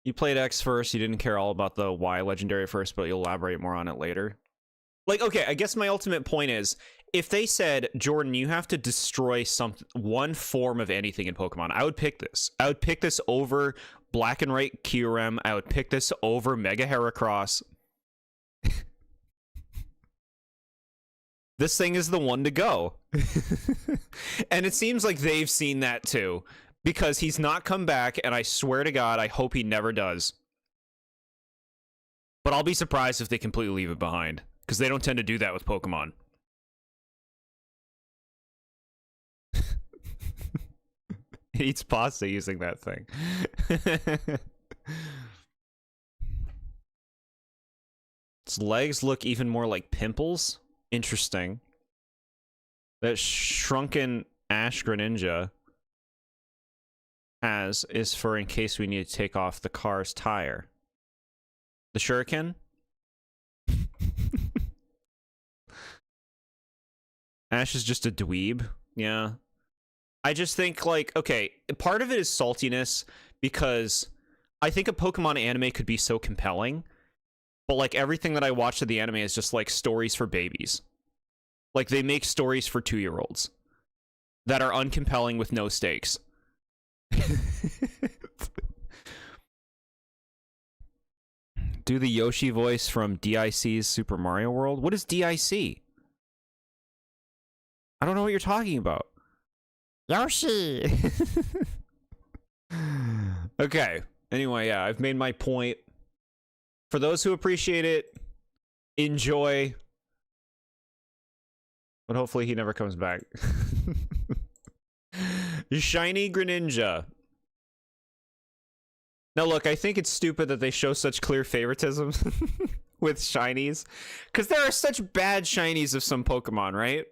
You played X first, you didn't care all about the Y legendary first, but you'll elaborate more on it later. Like, okay, I guess my ultimate point is, if they said, Jordan, you have to destroy one form of anything in Pokemon, I would pick this. I would pick this over Black and White Kyurem. I would pick this over Mega Heracross. This thing is the one to go. And it seems like they've seen that too, because he's not come back, and I swear to God, I hope he never does. But I'll be surprised if they completely leave it behind, because they don't tend to do that with Pokemon. It eats pasta using that thing. Its legs look even more like pimples. Interesting. That shrunken Ash Greninja is for in case we need to take off the car's tire. The shuriken? Ash is just a dweeb. Yeah. I just think, like, okay, part of it is saltiness, because I think a Pokemon anime could be so compelling, but, like, everything that I watch of the anime is just, like, stories for babies. Like, they make stories for 2-year-olds that are uncompelling with no stakes. Do the Yoshi voice from DIC's Super Mario World? What is DIC? I don't know what you're talking about. Yoshi! Okay. Anyway, yeah, I've made my point. For those who appreciate it, enjoy. But hopefully he never comes back. Shiny Greninja. Now look, I think it's stupid that they show such clear favoritism with shinies, because there are such bad shinies of some Pokemon, right?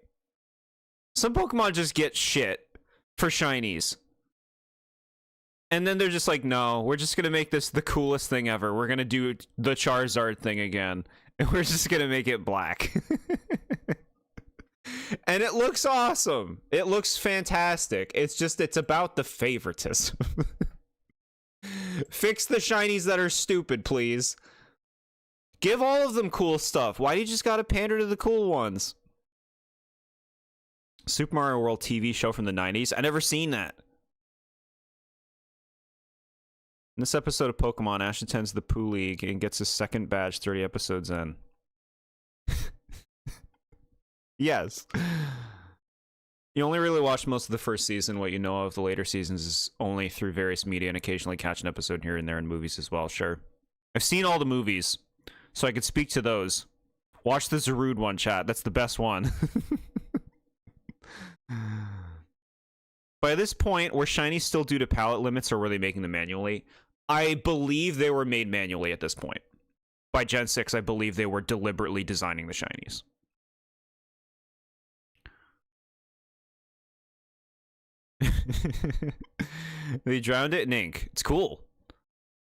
Some Pokemon just get shit for shinies. And then they're just like, no, we're just gonna make this the coolest thing ever. We're gonna do the Charizard thing again, and we're just gonna make it black. And it looks awesome. It looks fantastic. It's just, it's about the favoritism. Fix the shinies that are stupid, please. Give all of them cool stuff. Why do you just gotta pander to the cool ones? Super Mario World TV show from the 90s? I never seen that. In this episode of Pokemon, Ash attends the Pooh League and gets his second badge 30 episodes in. Yes. You only really watched most of the first season. What you know of the later seasons is only through various media and occasionally catch an episode here and there in movies as well. Sure. I've seen all the movies, so I could speak to those. Watch the Zarude one, chat. That's the best one. By this point, were shinies still due to palette limits, or were they making them manually? I believe they were made manually at this point. By Gen 6, I believe they were deliberately designing the shinies. They drowned it in ink. It's cool.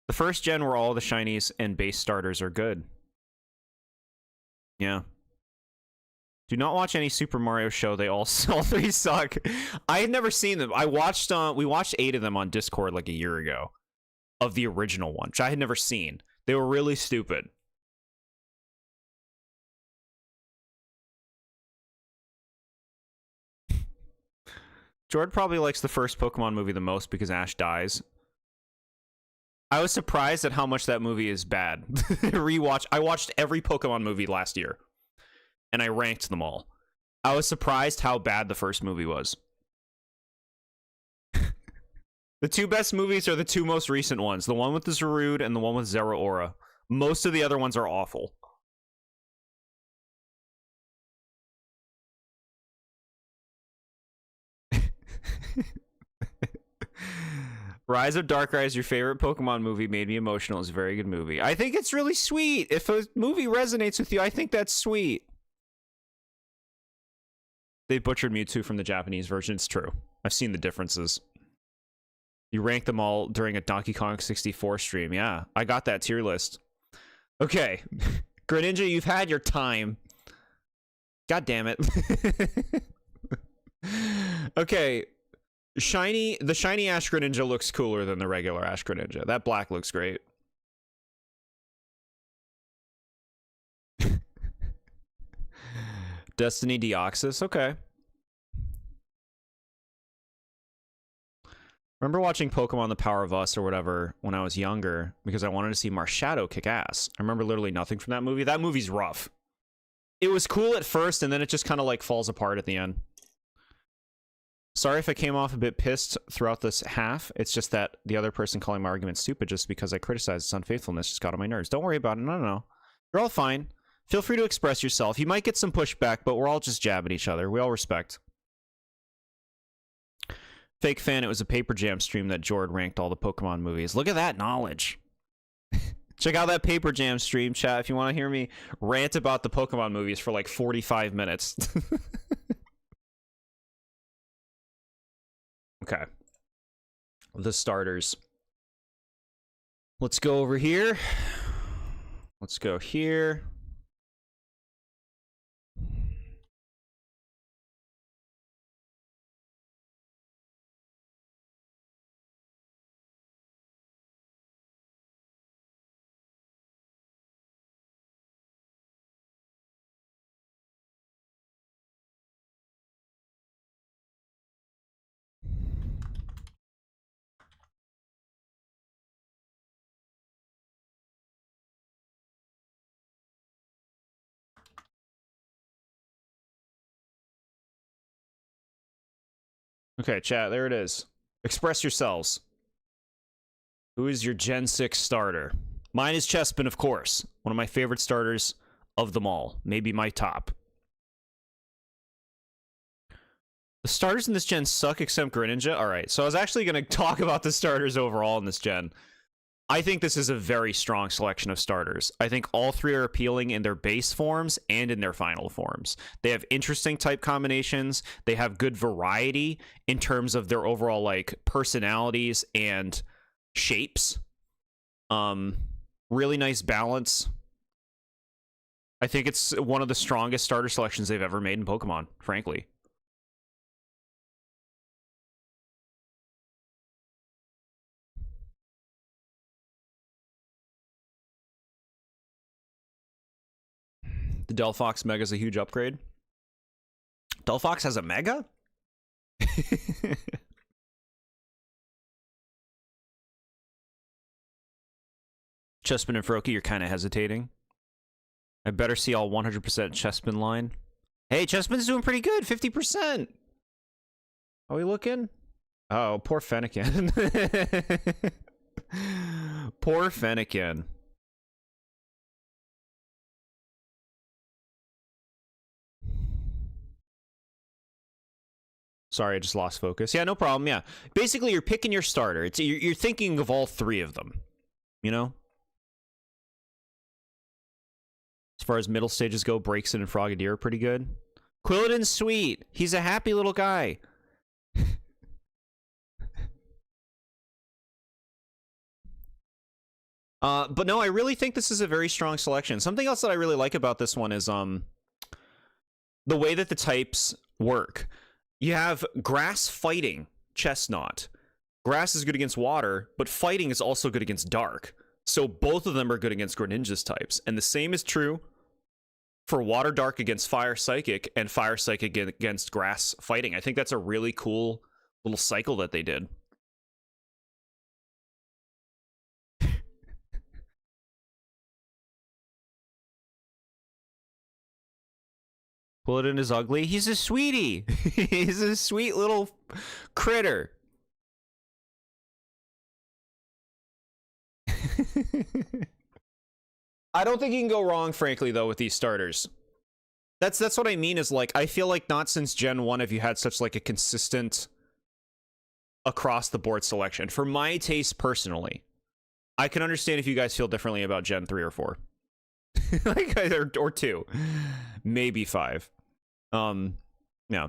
The first gen where all the shinies and base starters are good. Yeah. Do not watch any Super Mario show. They all three suck. I had never seen them. I watched we watched 8 of them on Discord like a year ago, of the original one, which I had never seen. They were really stupid. Jord probably likes the first Pokemon movie the most because Ash dies. I was surprised at how much that movie is bad. I watched every Pokemon movie last year, and I ranked them all. I was surprised how bad the first movie was. The 2 best movies are the 2 most recent ones. The one with the Zarude and the one with Zeraora. Most of the other ones are awful. Rise of Darkrai is your favorite Pokemon movie. Made me emotional. It's a very good movie. I think it's really sweet. If a movie resonates with you, I think that's sweet. They butchered Mewtwo from the Japanese version. It's true. I've seen the differences. You rank them all during a Donkey Kong 64 stream. Yeah, I got that tier list. Okay. Greninja, you've had your time. God damn it. Okay. The shiny Ash Greninja looks cooler than the regular Ash Greninja. That black looks great. Destiny Deoxys, okay. Remember watching Pokemon The Power of Us or whatever when I was younger because I wanted to see Marshadow kick ass. I remember literally nothing from that movie. That movie's rough. It was cool at first, and then it just kind of like falls apart at the end. Sorry if I came off a bit pissed throughout this half. It's just that the other person calling my argument stupid just because I criticized its unfaithfulness just got on my nerves. Don't worry about it. No. You're all fine. Feel free to express yourself. You might get some pushback, but we're all just jabbing each other. We all respect. Fake fan, it was a Paper Jam stream that Jord ranked all the Pokemon movies. Look at that knowledge. Check out that Paper Jam stream, chat, if you want to hear me rant about the Pokemon movies for like 45 minutes. Okay. The starters. Let's go over here. Let's go here. Okay, chat, there it is. Express yourselves. Who is your Gen 6 starter? Mine is Chespin, of course. One of my favorite starters of them all. Maybe my top. The starters in this gen suck except Greninja? Alright, so I was actually going to talk about the starters overall in this gen. I think this is a very strong selection of starters. I think all three are appealing in their base forms and in their final forms. They have interesting type combinations. They have good variety in terms of their overall like personalities and shapes. Really nice balance. I think it's one of the strongest starter selections they've ever made in Pokemon, frankly. The Delphox Mega is a huge upgrade. Delphox has a Mega? Chespin and Froakie, you're kind of hesitating. I better see all 100% Chespin line. Hey, Chespin's doing pretty good, 50%. Are we looking? Oh, poor Fennekin. Poor Fennekin. Sorry, I just lost focus. Yeah, no problem. Yeah, basically, you're picking your starter. It's you're thinking of all three of them. You know. As far as middle stages go, Braixen and Frogadier are pretty good. Quilladin's sweet. He's a happy little guy. But no, I really think this is a very strong selection. Something else that I really like about this one is the way that the types work. You have grass fighting Chestnut. Grass is good against water, but fighting is also good against dark. So both of them are good against Greninja's types. And the same is true for Water Dark against Fire Psychic and Fire Psychic against Grass fighting. I think that's a really cool little cycle that they did. Quilladin is ugly. He's a sweetie. He's a sweet little critter. I don't think you can go wrong, frankly, though, with these starters. That's what I mean is, like, I feel like not since Gen 1 have you had such, like, a consistent across-the-board selection. For my taste, personally, I can understand if you guys feel differently about Gen 3 or 4. Like, or 2. Maybe 5. Yeah.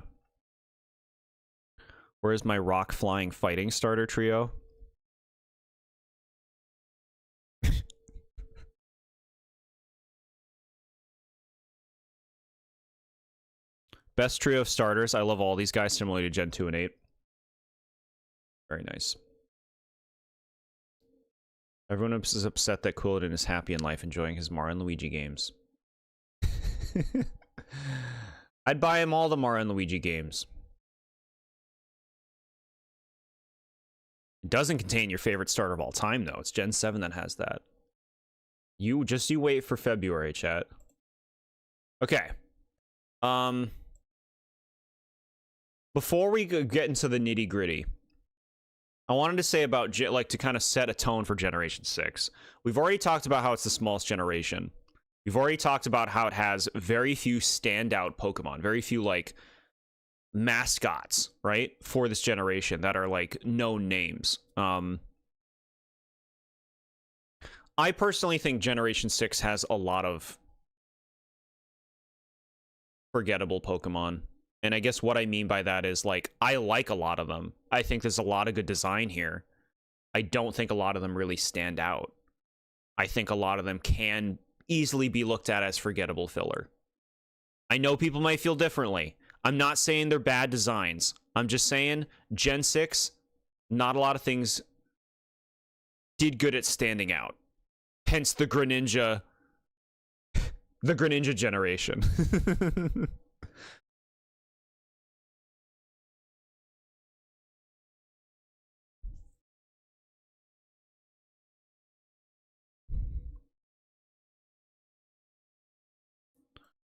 Where's my rock-flying fighting starter trio? Best trio of starters. I love all these guys similarly to Gen 2 and 8. Very nice. Everyone is upset that Quilladin is happy in life enjoying his Mario and Luigi games. I'd buy him all the Mario and Luigi games. It doesn't contain your favorite starter of all time, though. It's Gen 7 that has that. You wait for February, chat. Okay. Before we get into the nitty-gritty, I wanted to say about, like, to kind of set a tone for Generation 6. We've already talked about how it's the smallest generation. We've already talked about how it has very few standout Pokemon, very few, like, mascots, right, for this generation that are, like, known names. I personally think Generation 6 has a lot of forgettable Pokemon. And I guess what I mean by that is, like, I like a lot of them. I think there's a lot of good design here. I don't think a lot of them really stand out. I think a lot of them can easily be looked at as forgettable filler. I know people might feel differently. I'm not saying they're bad designs. I'm just saying Gen 6, not a lot of things did good at standing out. Hence the Greninja generation.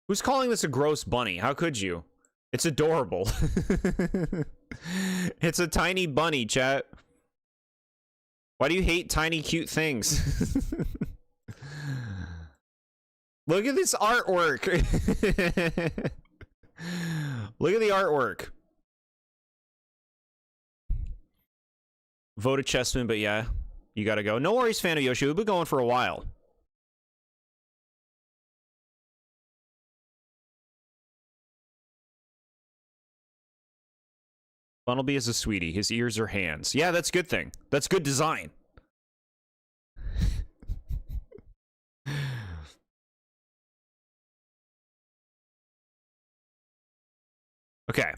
Who's calling this a gross bunny? How could you? It's adorable. It's a tiny bunny, chat. Why do you hate tiny, cute things? Look at this artwork. Look at the artwork. Voted Chessman, but yeah, you gotta go. No worries, fan of Yoshi. We've been going for a while. Funnelby is a sweetie. His ears are hands. Yeah, that's a good thing. That's good design. Okay.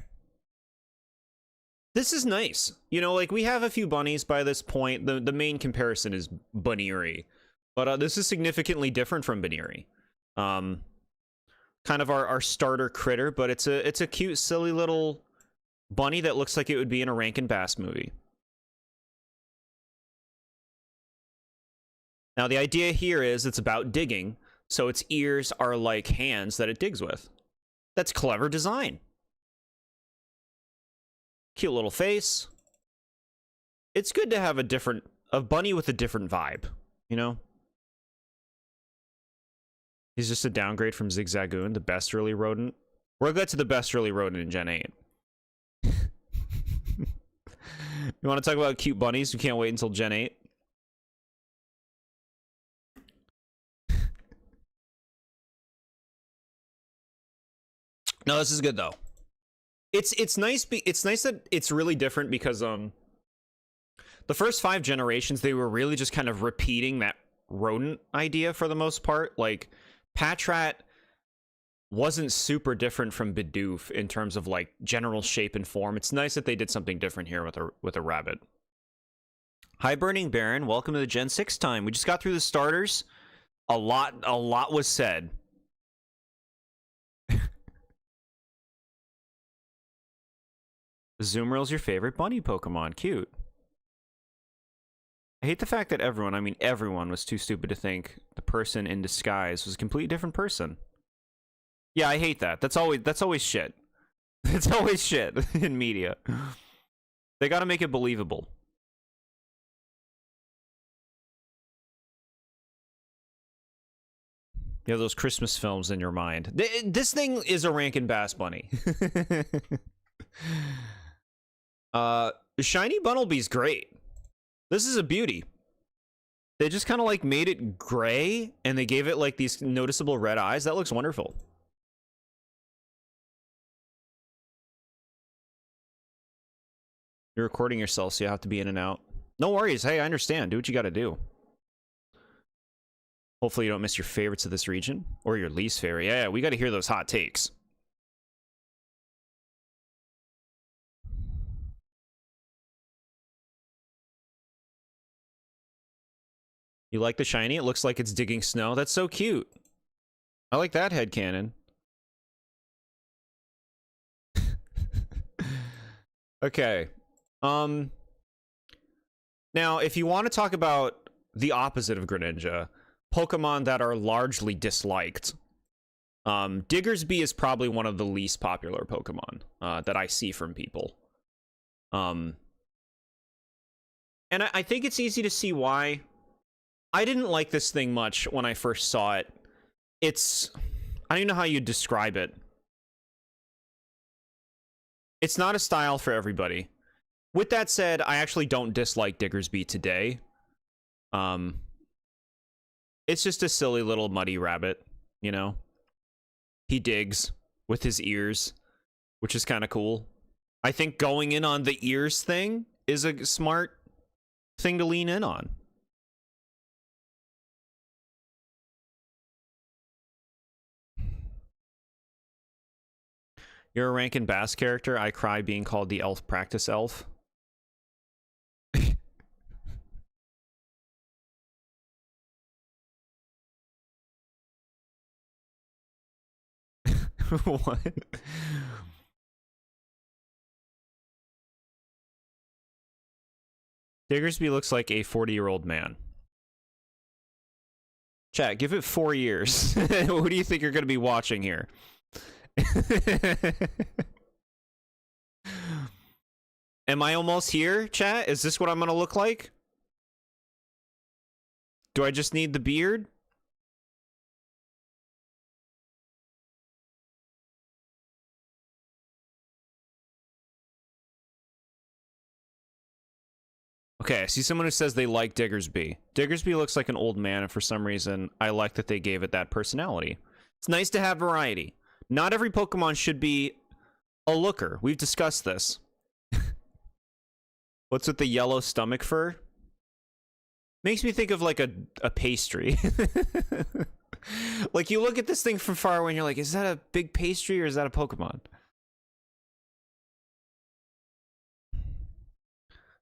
This is nice. You know, like, we have a few bunnies by this point. The main comparison is Bunnery. But this is significantly different from Bunnery. Kind of our starter critter, but it's a cute, silly little bunny that looks like it would be in a Rankin Bass movie. Now, the idea here is it's about digging, so its ears are like hands that it digs with. That's clever design. Cute little face. It's good to have a bunny with a different vibe, you know? He's just a downgrade from Zigzagoon, the best early rodent. We'll get to the best early rodent in Gen 8. You want to talk about cute bunnies? We can't wait until Gen 8. No, this is good though. It's nice. It's nice that it's really different because the first 5 generations, they were really just kind of repeating that rodent idea for the most part. Like, Patrat wasn't super different from Bidoof in terms of, like, general shape and form. It's nice that they did something different here with a rabbit. Hi, Burning Baron. Welcome to the Gen 6 time. We just got through the starters. A lot was said. Zoomeril's your favorite bunny Pokemon. Cute. I hate the fact that everyone was too stupid to think the person in disguise was a completely different person. Yeah, I hate that. That's always shit. It's always shit in media. They gotta make it believable. You have those Christmas films in your mind. This thing is a Rankin Bass bunny. Shiny Bunnelby's great. This is a beauty. They just kind of, like, made it gray, and they gave it, like, these noticeable red eyes. That looks wonderful. You're recording yourself, so you have to be in and out. No worries. Hey, I understand. Do what you gotta do. Hopefully you don't miss your favorites of this region. Or your least favorite. Yeah, we gotta hear those hot takes. You like the shiny? It looks like it's digging snow. That's so cute. I like that headcanon. Okay. Now, if you want to talk about the opposite of Greninja, Pokemon that are largely disliked, Diggersby is probably one of the least popular Pokemon that I see from people. And I think it's easy to see why. I didn't like this thing much when I first saw it. It's... I don't even know how you'd describe it. It's not a style for everybody. With that said, I actually don't dislike Diggersby today. It's just a silly little muddy rabbit, you know? He digs with his ears, which is kind of cool. I think going in on the ears thing is a smart thing to lean in on. You're a Rankin Bass character. I cry being called the elf practice elf. What? Diggersby looks like a 40-year-old man. Chat, give it 4 years. Who do you think you're going to be watching here? Am I almost here, chat? Is this what I'm going to look like? Do I just need the beard? Okay, I see someone who says they like Diggersby. Diggersby looks like an old man, and for some reason, I like that they gave it that personality. It's nice to have variety. Not every Pokemon should be a looker. We've discussed this. What's with the yellow stomach fur? Makes me think of like a pastry. Like you look at this thing from far away and you're like, is that a big pastry or is that a Pokemon?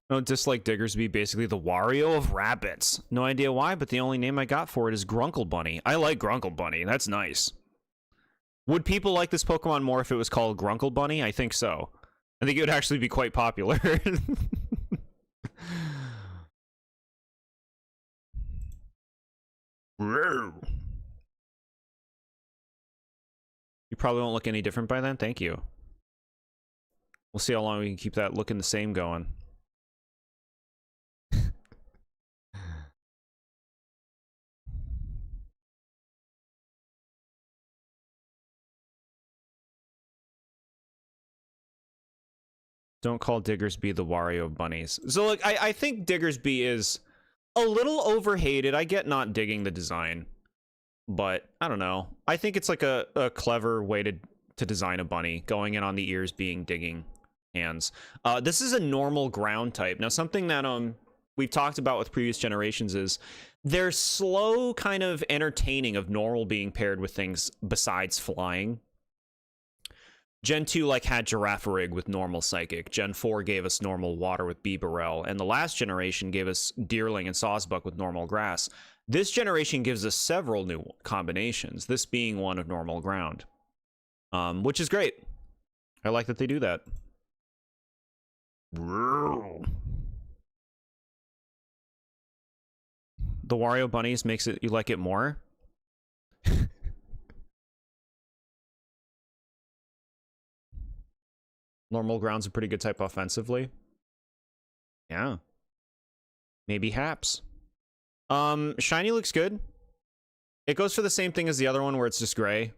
No, dislike Diggersby, basically the Wario of rabbits. No idea why, but the only name I got for it is Grunkle Bunny. I like Grunkle Bunny. That's nice. Would people like this Pokemon more if it was called Grunkle Bunny? I think so. I think it would actually be quite popular. You probably won't look any different by then. Thank you. We'll see how long we can keep that looking the same going. Don't call Diggersby the Wario of bunnies. So, look, I think Diggersby is a little overhated. I get not digging the design, but I don't know. I think it's like a clever way to design a bunny, going in on the ears being digging hands. This is a normal ground type. Now, something that we've talked about with previous generations is their slow kind of entertaining of normal being paired with things besides flying. Gen 2 like had Girafarig with normal Psychic. Gen 4 gave us normal Water with Bibarel. And the last generation gave us Deerling and Sawsbuck with normal Grass. This generation gives us several new combinations, this being one of normal ground. Which is great. I like that they do that. The Wario bunnies makes it you like it more? Normal ground's a pretty good type offensively. Yeah. Maybe Haps. Shiny looks good. It goes for the same thing as the other one where it's just gray.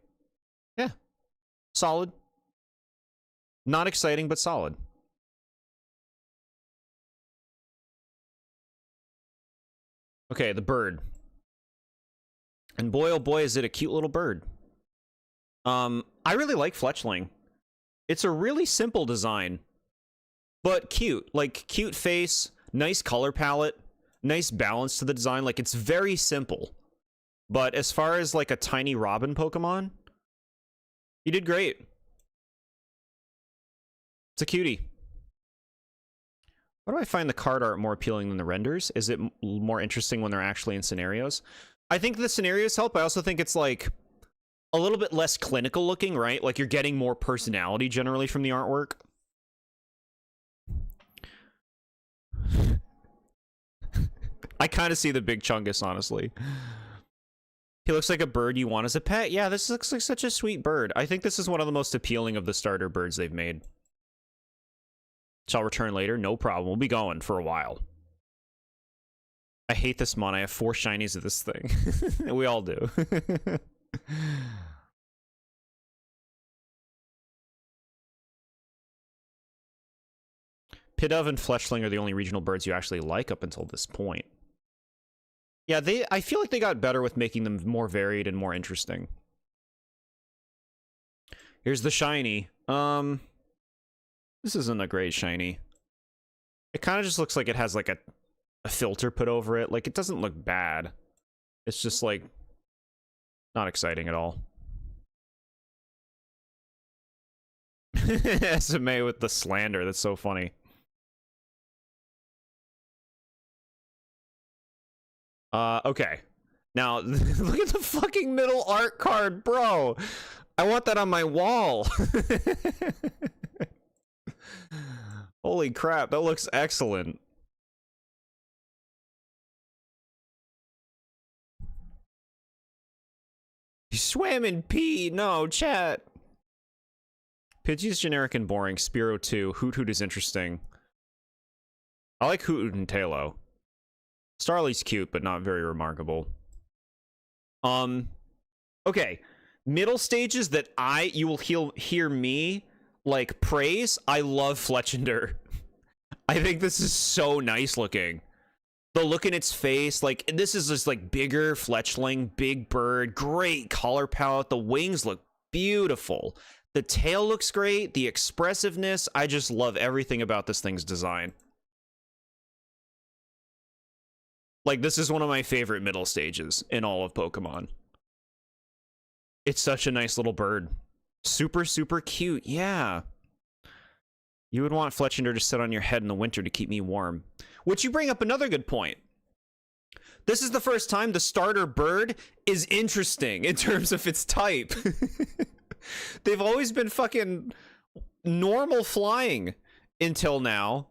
Yeah. Solid. Not exciting, but solid. Okay, the bird. And boy, oh boy, is it a cute little bird. I really like Fletchling. It's a really simple design, but cute. Like, cute face, nice color palette, nice balance to the design. Like, it's very simple. But as far as, like, a tiny Robin Pokemon, you did great. It's a cutie. Why do I find the card art more appealing than the renders? Is it more interesting when they're actually in scenarios? I think the scenarios help. I also think it's like a little bit less clinical looking, right? Like you're getting more personality generally from the artwork. I kind of see the big Chungus, honestly. He looks like a bird you want as a pet. Yeah, this looks like such a sweet bird. I think this is one of the most appealing of the starter birds they've made. Shall return later. No problem. We'll be going for a while. I hate this mon. I have 4 shinies of this thing. We all do. Pidove and Fletchling are the only regional birds you actually like up until this point. Yeah, I feel like they got better with making them more varied and more interesting. Here's the shiny. This isn't a great shiny. It kind of just looks like it has like a filter put over it. Like, it doesn't look bad. It's just like not exciting at all. SMA with the slander. That's so funny. Okay. Now, look at the fucking middle art card, bro. I want that on my wall. Holy crap, that looks excellent. He swam in pee. No, chat. Pidgey's generic and boring. Spearow 2. Hoot Hoot is interesting. I like Hoot Hoot and Tailo. Starly's cute, but not very remarkable. Okay. Middle stages that you will hear me, like, praise. I love Fletchender. I think this is so nice looking. The look in its face, like, this is just, like, bigger Fletchling, big bird, great color palette. The wings look beautiful. The tail looks great. The expressiveness, I just love everything about this thing's design. Like, this is one of my favorite middle stages in all of Pokemon. It's such a nice little bird. Super, super cute. Yeah. You would want Fletchender to sit on your head in the winter to keep me warm. Which you bring up another good point. This is the first time the starter bird is interesting in terms of its type. They've always been fucking normal flying until now.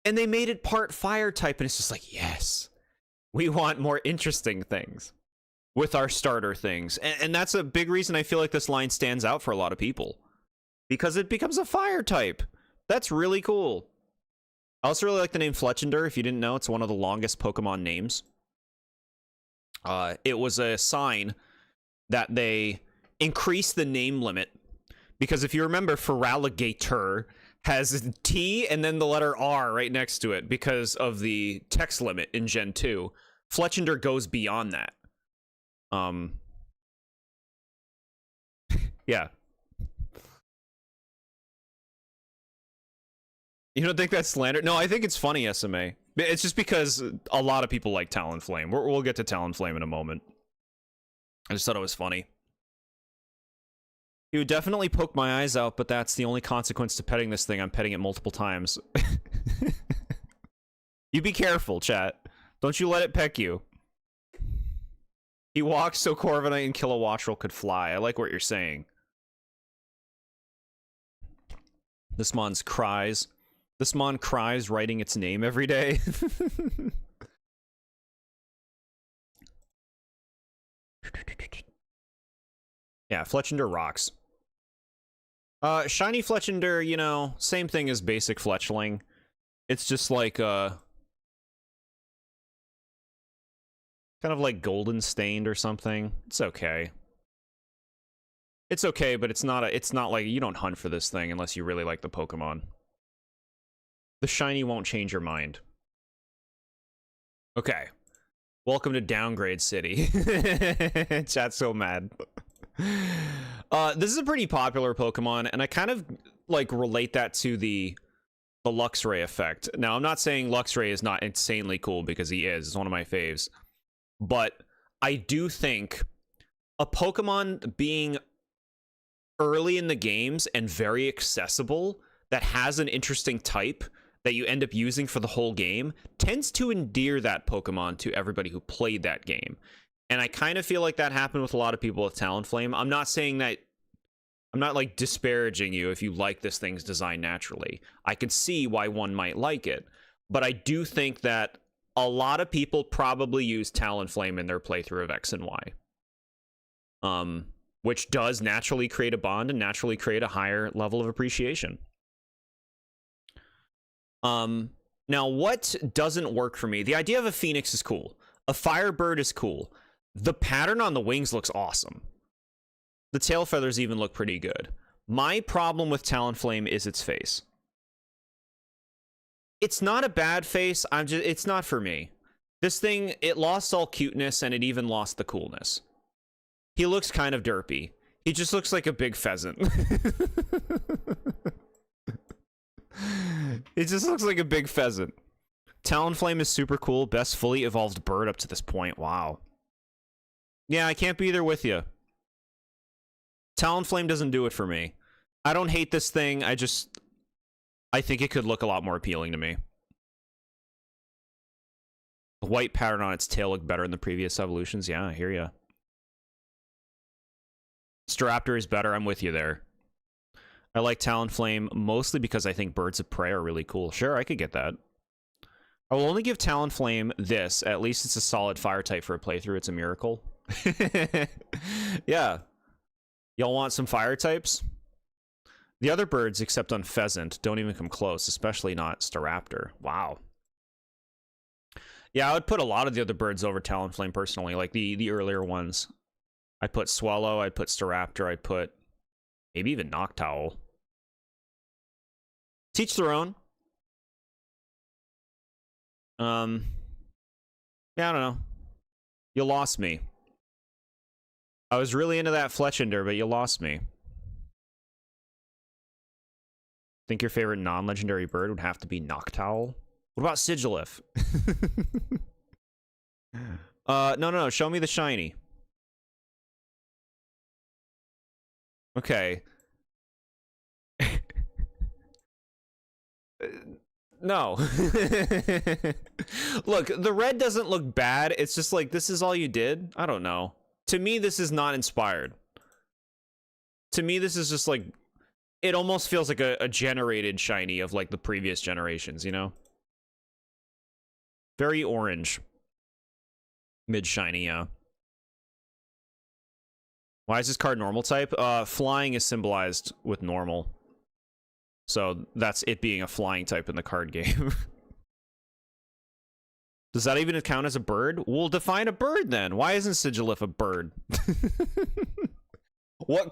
And they made it part fire type, and it's just like, yes, we want more interesting things with our starter things. And that's a big reason I feel like this line stands out for a lot of people. Because it becomes a fire type. That's really cool. I also really like the name Fletchender. If you didn't know, it's one of the longest Pokemon names. It was a sign that they increased the name limit. Because if you remember, Feraligatr has T and then the letter R right next to it because of the text limit in Gen 2. Fletchender goes beyond that. Yeah. You don't think that's slander? No, I think it's funny, SMA. It's just because a lot of people like Talonflame. We'll get to Talonflame in a moment. I just thought it was funny. He would definitely poke my eyes out, but that's the only consequence to petting this thing. I'm petting it multiple times. You be careful, chat. Don't you let it peck you. He walks so Corviknight and Kilowattrel could fly. I like what you're saying. This mon's cries. This mon cries writing its name every day. Yeah, Fletchender rocks. Shiny Fletchender, you know, same thing as basic Fletchling. It's just like, kind of like golden stained or something. It's okay. It's okay, but it's not like, you don't hunt for this thing unless you really like the Pokemon. The shiny won't change your mind. Okay. Welcome to Downgrade City. Chat's so mad. This is a pretty popular Pokemon, and I kind of like relate that to the Luxray effect. Now, I'm not saying Luxray is not insanely cool, because he is. It's one of my faves. But I do think a Pokemon being early in the games and very accessible that has an interesting type that you end up using for the whole game tends to endear that Pokemon to everybody who played that game. And I kind of feel like that happened with a lot of people with Talonflame. I'm not saying that, I'm not like disparaging you if you like this thing's design naturally. I can see why one might like it, but I do think that a lot of people probably use Talonflame in their playthrough of X and Y. Which does naturally create a bond and naturally create a higher level of appreciation. Now, what doesn't work for me? The idea of a phoenix is cool. A firebird is cool. The pattern on the wings looks awesome. The tail feathers even look pretty good. My problem with Talonflame is its face. It's not a bad face. It's not for me. This thing, it lost all cuteness and it even lost the coolness. He looks kind of derpy. He just looks like a big pheasant. It just looks like a big pheasant. Talonflame is super cool. Best fully evolved bird up to this point. Wow. Yeah, I can't be there with you. Talonflame doesn't do it for me. I don't hate this thing. I think it could look a lot more appealing to me. The white pattern on its tail looked better in the previous evolutions. Yeah, I hear ya. Staraptor is better. I'm with you there. I like Talonflame mostly because I think birds of prey are really cool. Sure, I could get that. I will only give Talonflame this. At least it's a solid fire type for a playthrough. It's a miracle. Yeah. Y'all want some fire types? The other birds, except on Pheasant, don't even come close, especially not Staraptor. Wow. Yeah, I would put a lot of the other birds over Talonflame personally, like the earlier ones. I'd put Swallow, I'd put Staraptor, I'd put maybe even Noctowl. Teach their own. Yeah, I don't know. You lost me. I was really into that Fletchinder, but you lost me. Think your favorite non-legendary bird would have to be Noctowl? What about Sigilif? No. Show me the shiny. Okay. No. Look, the red doesn't look bad. It's just like, this is all you did? I don't know. To me, this is not inspired. To me, this is just like, it almost feels like a generated shiny of like the previous generations, you know? Very orange. Mid-shiny, yeah. Why is this card normal type? Flying is symbolized with normal. So that's it being a flying type in the card game. Does that even count as a bird? We'll define a bird then. Why isn't Sigilif a bird? What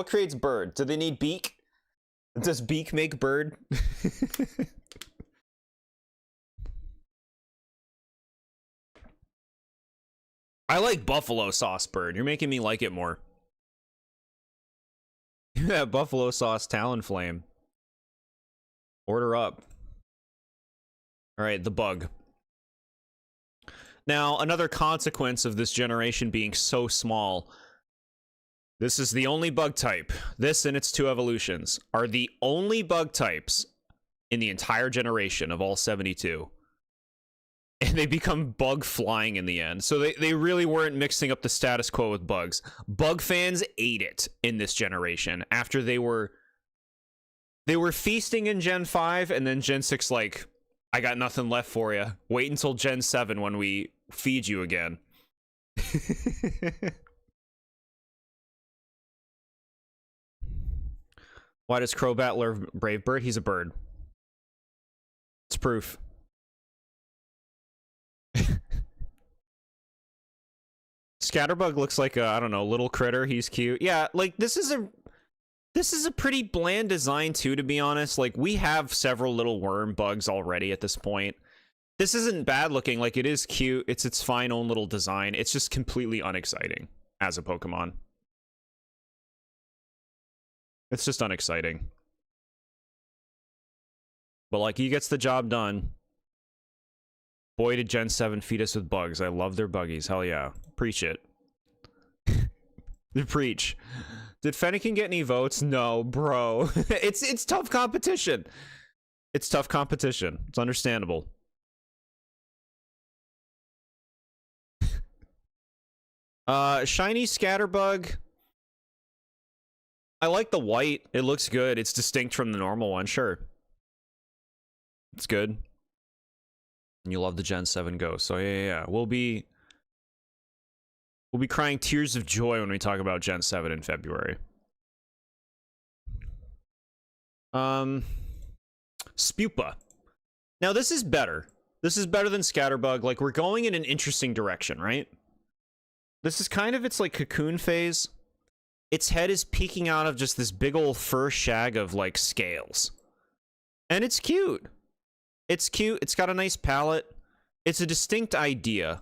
creates bird? Do they need beak? Does beak make bird? I like buffalo sauce bird. You're making me like it more. Yeah, buffalo sauce Talonflame. Order up. All right, the bug. Now, another consequence of this generation being so small, this is the only bug type. This and its two evolutions are the only bug types in the entire generation of all 72. And they become bug flying in the end. So they really weren't mixing up the status quo with bugs. Bug fans ate it in this generation after they were feasting in Gen 5, and then Gen 6 like, I got nothing left for you. Wait until Gen 7 when we feed you again. Why does Crobat love Brave Bird? He's a bird. It's proof. Scatterbug looks like a, I don't know, little critter. He's cute. Yeah, like this is a pretty bland design too, to be honest. Like, we have several little worm bugs already at this point. This isn't bad looking. Like, it is cute. It's its fine own little design. It's just completely unexciting as a Pokemon. It's just unexciting. But, like, he gets the job done. Boy, did Gen 7 feed us with bugs. I love their buggies. Hell yeah. Preach it. Preach. Did Fennekin get any votes? No, bro. It's tough competition. It's tough competition. It's understandable. Shiny Scatterbug. I like the white. It looks good. It's distinct from the normal one, sure. It's good. And you love the Gen 7 Ghost. So yeah. We'll be crying tears of joy when we talk about Gen 7 in February. Spupa. Now this is better. This is better than Scatterbug. Like, we're going in an interesting direction, right? This is kind of its like cocoon phase. Its head is peeking out of just this big old fur shag of like scales. And it's cute. It's cute. It's got a nice palette. It's a distinct idea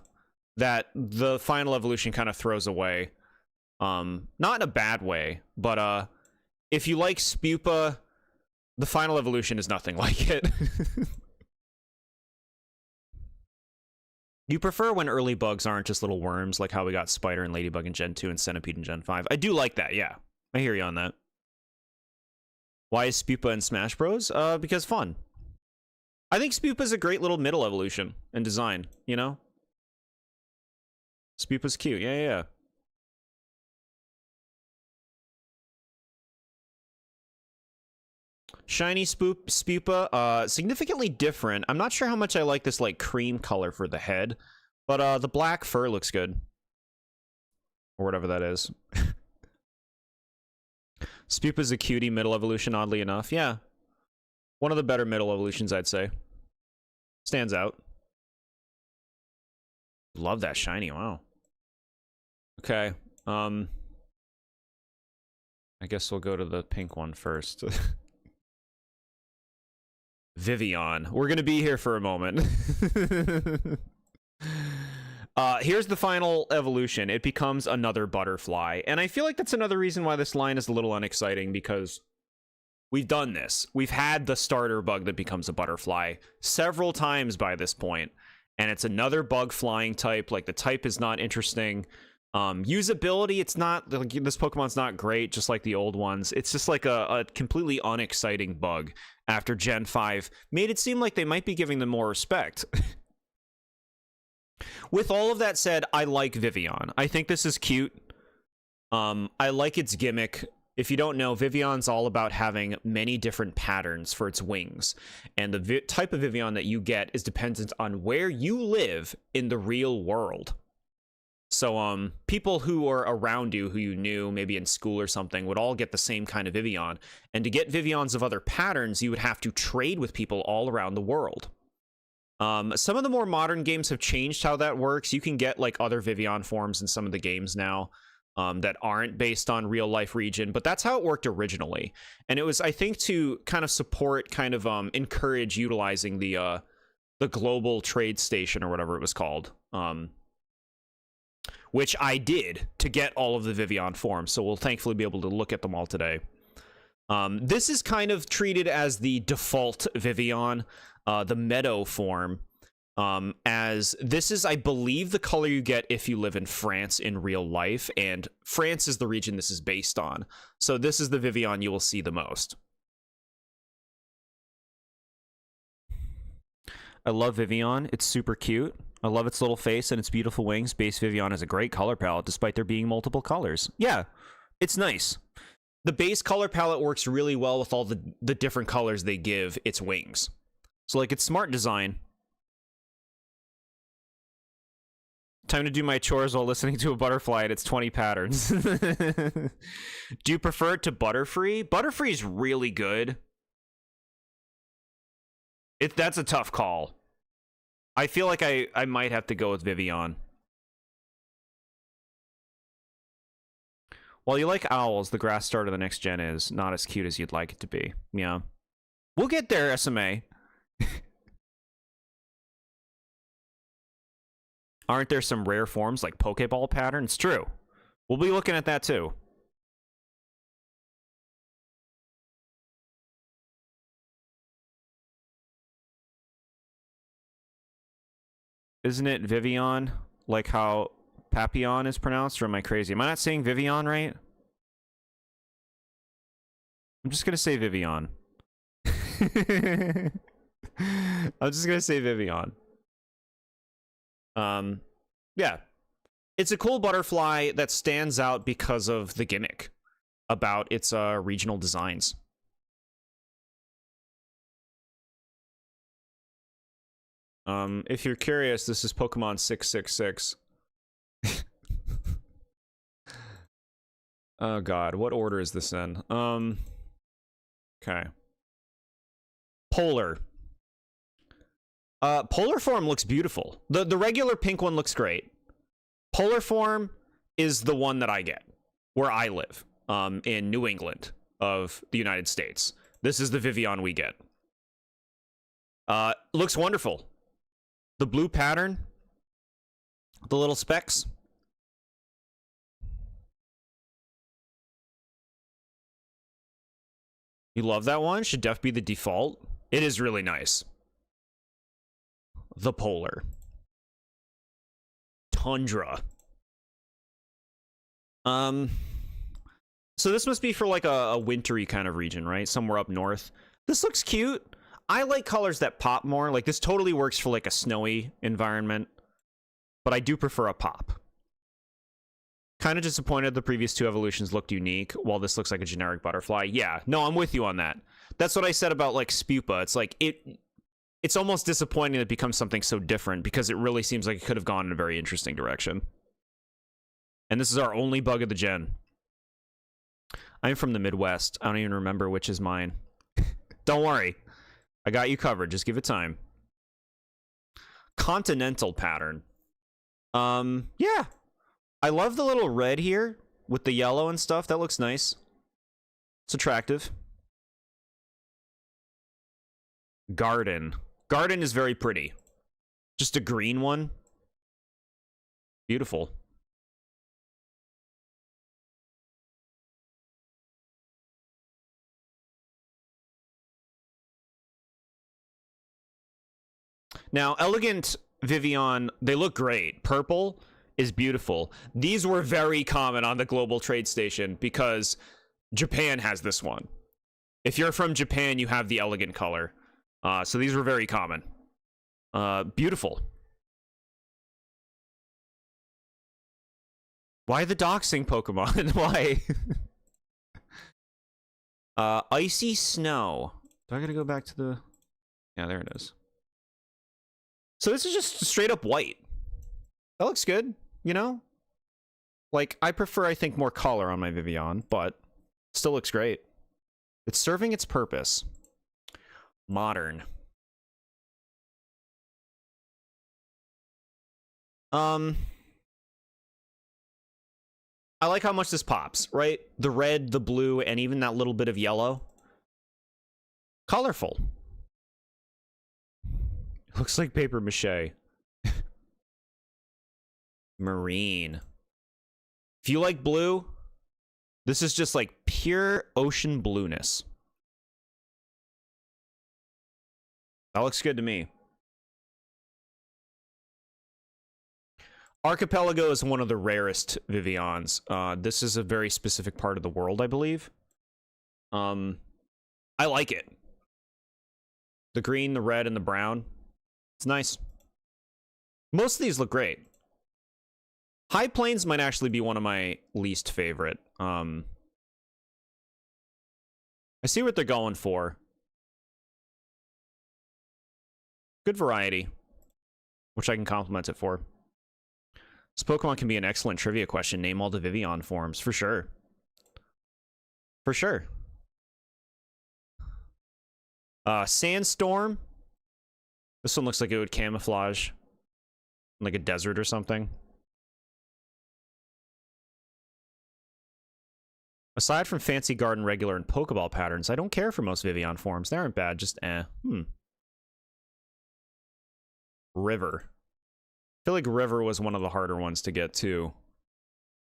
that the final evolution kind of throws away. Not in a bad way, but if you like Spupa, the final evolution is nothing like it. You prefer when early bugs aren't just little worms, like how we got Spider and Ladybug in Gen 2 and Centipede in Gen 5. I do like that, yeah. I hear you on that. Why is Spupa in Smash Bros? Because fun. I think Spupa's a great little middle evolution and design, you know? Spupa's cute, yeah. Shiny Spupa, significantly different. I'm not sure how much I like this like cream color for the head, but the black fur looks good. Or whatever that is. Spupa's a cutie middle evolution, oddly enough. Yeah. One of the better middle evolutions, I'd say. Stands out. Love that shiny, wow. Okay, I guess we'll go to the pink one first. Vivian. We're gonna be here for a moment. Here's the final evolution. It becomes another butterfly. And I feel like that's another reason why this line is a little unexciting, because we've done this. We've had the starter bug that becomes a butterfly several times by this point. And it's another bug flying type. Like, the type is not interesting. Usability, it's not, like, this Pokemon's not great, just like the old ones. It's just like a completely unexciting bug after Gen 5 made it seem like they might be giving them more respect. With all of that said, I like Vivian. I think this is cute. I like its gimmick. If you don't know, Vivian's all about having many different patterns for its wings. And the type of Vivian that you get is dependent on where you live in the real world. So, people who are around you, who you knew, maybe in school or something, would all get the same kind of Vivian. And to get Vivians of other patterns, you would have to trade with people all around the world. Some of the more modern games have changed how that works. You can get, like, other Vivian forms in some of the games now, that aren't based on real-life region, but that's how it worked originally. And it was, I think, to kind of support, kind of, encourage utilizing the global trade station, or whatever it was called. Which I did to get all of the Vivian forms, so we'll thankfully be able to look at them all today. This is kind of treated as the default Vivian, the Meadow form, as this is, I believe, the color you get if you live in France in real life, and France is the region this is based on. So this is the Vivian you will see the most. I love Vivian. It's super cute. I love its little face and its beautiful wings. Base Vivian has a great color palette, despite there being multiple colors. Yeah, it's nice. The base color palette works really well with all the different colors they give its wings. So, like, it's smart design. Time to do my chores while listening to a butterfly and its 20 patterns. Do you prefer it to Butterfree? Butterfree is really good. That's a tough call. I feel like I might have to go with Vivian. While you like owls, the grass star to the next gen is not as cute as you'd like it to be. Yeah. We'll get there, SMA. Aren't there some rare forms like Pokeball patterns? True. We'll be looking at that too. Isn't it Vivian? Like how Papillon is pronounced? Or am I crazy? Am I not saying Vivian right? I'm just gonna say Vivian. I'm just gonna say Vivian. Yeah. It's a cool butterfly that stands out because of the gimmick about its regional designs. If you're curious, this is Pokemon 666. Oh god, what order is this in? Okay. Polar. Polar form looks beautiful. The regular pink one looks great. Polar form is the one that I get, where I live, in New England of the United States. This is the Vivian we get. Looks wonderful. The blue pattern, the little specks. You love that one? Should def be the default. It is really nice. The Polar. Tundra. So this must be for like a wintry kind of region, right? Somewhere up north. This looks cute. I like colors that pop more. Like, this totally works for like a snowy environment, but I do prefer a pop. Kind of disappointed the previous two evolutions looked unique, while this looks like a generic butterfly. Yeah, no, I'm with you on that. That's what I said about like Spupa. It's like it's almost disappointing it becomes something so different, because it really seems like it could have gone in a very interesting direction. And this is our only bug of the gen. I'm from the Midwest. I don't even remember which is mine. Don't worry. I got you covered. Just give it time. Continental pattern. Yeah. I love the little red here with the yellow and stuff. That looks nice. It's attractive. Garden. Garden is very pretty. Just a green one. Beautiful. Now, Elegant Vivian, they look great. Purple is beautiful. These were very common on the global trade station because Japan has this one. If you're from Japan, you have the elegant color. So these were very common. Beautiful. Why the doxing Pokemon? Why? Icy Snow. Do I gotta go back to the... Yeah, there it is. So this is just straight up white. That looks good, you know? Like, I prefer, I think, more color on my Vivian, but still looks great. It's serving its purpose. Modern. I like how much this pops, right? The red, the blue, and even that little bit of yellow. Colorful. Looks like paper mache. Marine. If you like blue, this is just like pure ocean blueness. That looks good to me. Archipelago is one of the rarest Vivians. This is a very specific part of the world, I believe. I like it. The green, the red, and the brown. It's nice. Most of these look great. High Plains might actually be one of my least favorite. I see what they're going for. Good variety, which I can compliment it for. This Pokemon can be an excellent trivia question. Name all the Vivian forms, for sure. For sure. Sandstorm. This one looks like it would camouflage in like a desert or something. Aside from Fancy Garden, Regular, and Pokeball patterns, I don't care for most Vivian forms. They aren't bad, just eh. River. I feel like River was one of the harder ones to get, too.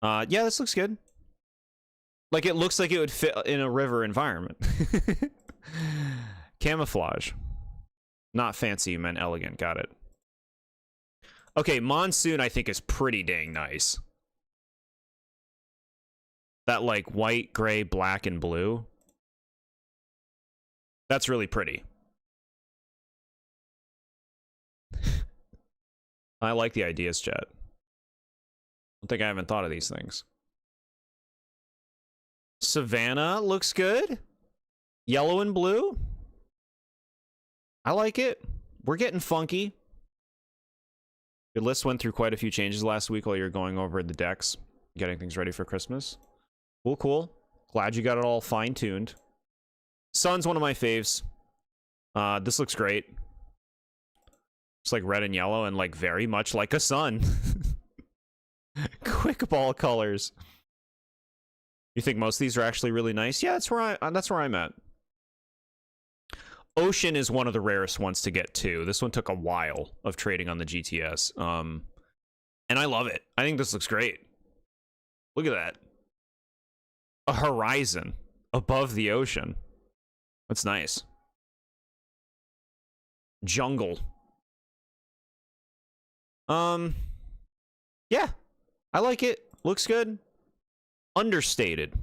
Yeah, this looks good. Like, it looks like it would fit in a river environment. Camouflage. Not fancy, you meant elegant. Got it. Okay, Monsoon, I think, is pretty dang nice. That, like, white, gray, black, and blue. That's really pretty. I like the ideas, chat. I think I haven't thought of these things. Savannah looks good. Yellow and blue. I like it. We're getting funky. Your list went through quite a few changes last week while you were going over the decks, getting things ready for Christmas. Cool, cool. Glad you got it all fine-tuned. Sun's one of my faves. This looks great. It's like red and yellow and like very much like a sun. Quick ball colors. You think most of these are actually really nice? Yeah, that's where I'm at. Ocean is one of the rarest ones to get too. This one took a while of trading on the GTS. And I love it. I think this looks great. Look at that. A horizon above the ocean. That's nice. Jungle. Yeah. I like it. Looks good. Understated.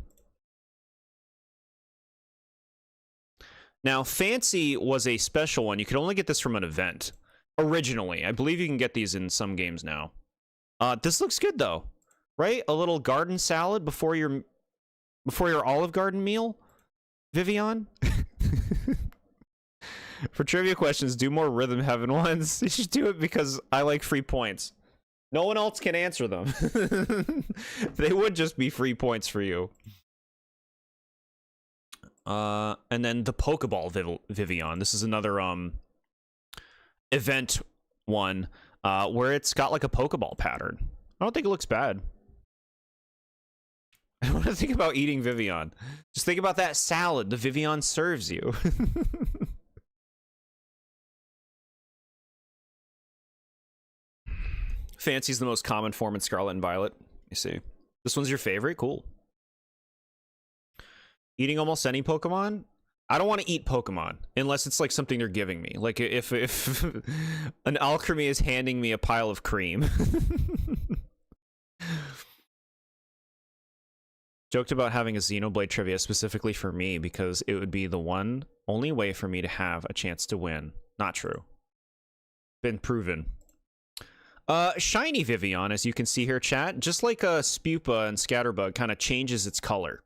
Now, Fancy was a special one. You could only get this from an event. Originally. I believe you can get these in some games now. This looks good, though. Right? A little garden salad before your Olive Garden meal? Vivian? For trivia questions, do more Rhythm Heaven ones. You should do it because I like free points. No one else can answer them. They would just be free points for you. And then the Pokeball Vivian. This is another event one where it's got like a Pokeball pattern. I don't think it looks bad. I don't want to think about eating Vivian. Just think about that salad the Vivian serves you. Fancy's the most common form in Scarlet and Violet. You see. This one's your favorite? Cool. Eating almost any Pokemon? I don't want to eat Pokemon unless it's like something they're giving me. Like if an alchemy is handing me a pile of cream. Joked about having a Xenoblade trivia specifically for me because it would be the only way for me to have a chance to win. Not true. Been proven. Shiny Vivian, as you can see here, chat, just like a Spupa and Scatterbug kind of changes its color.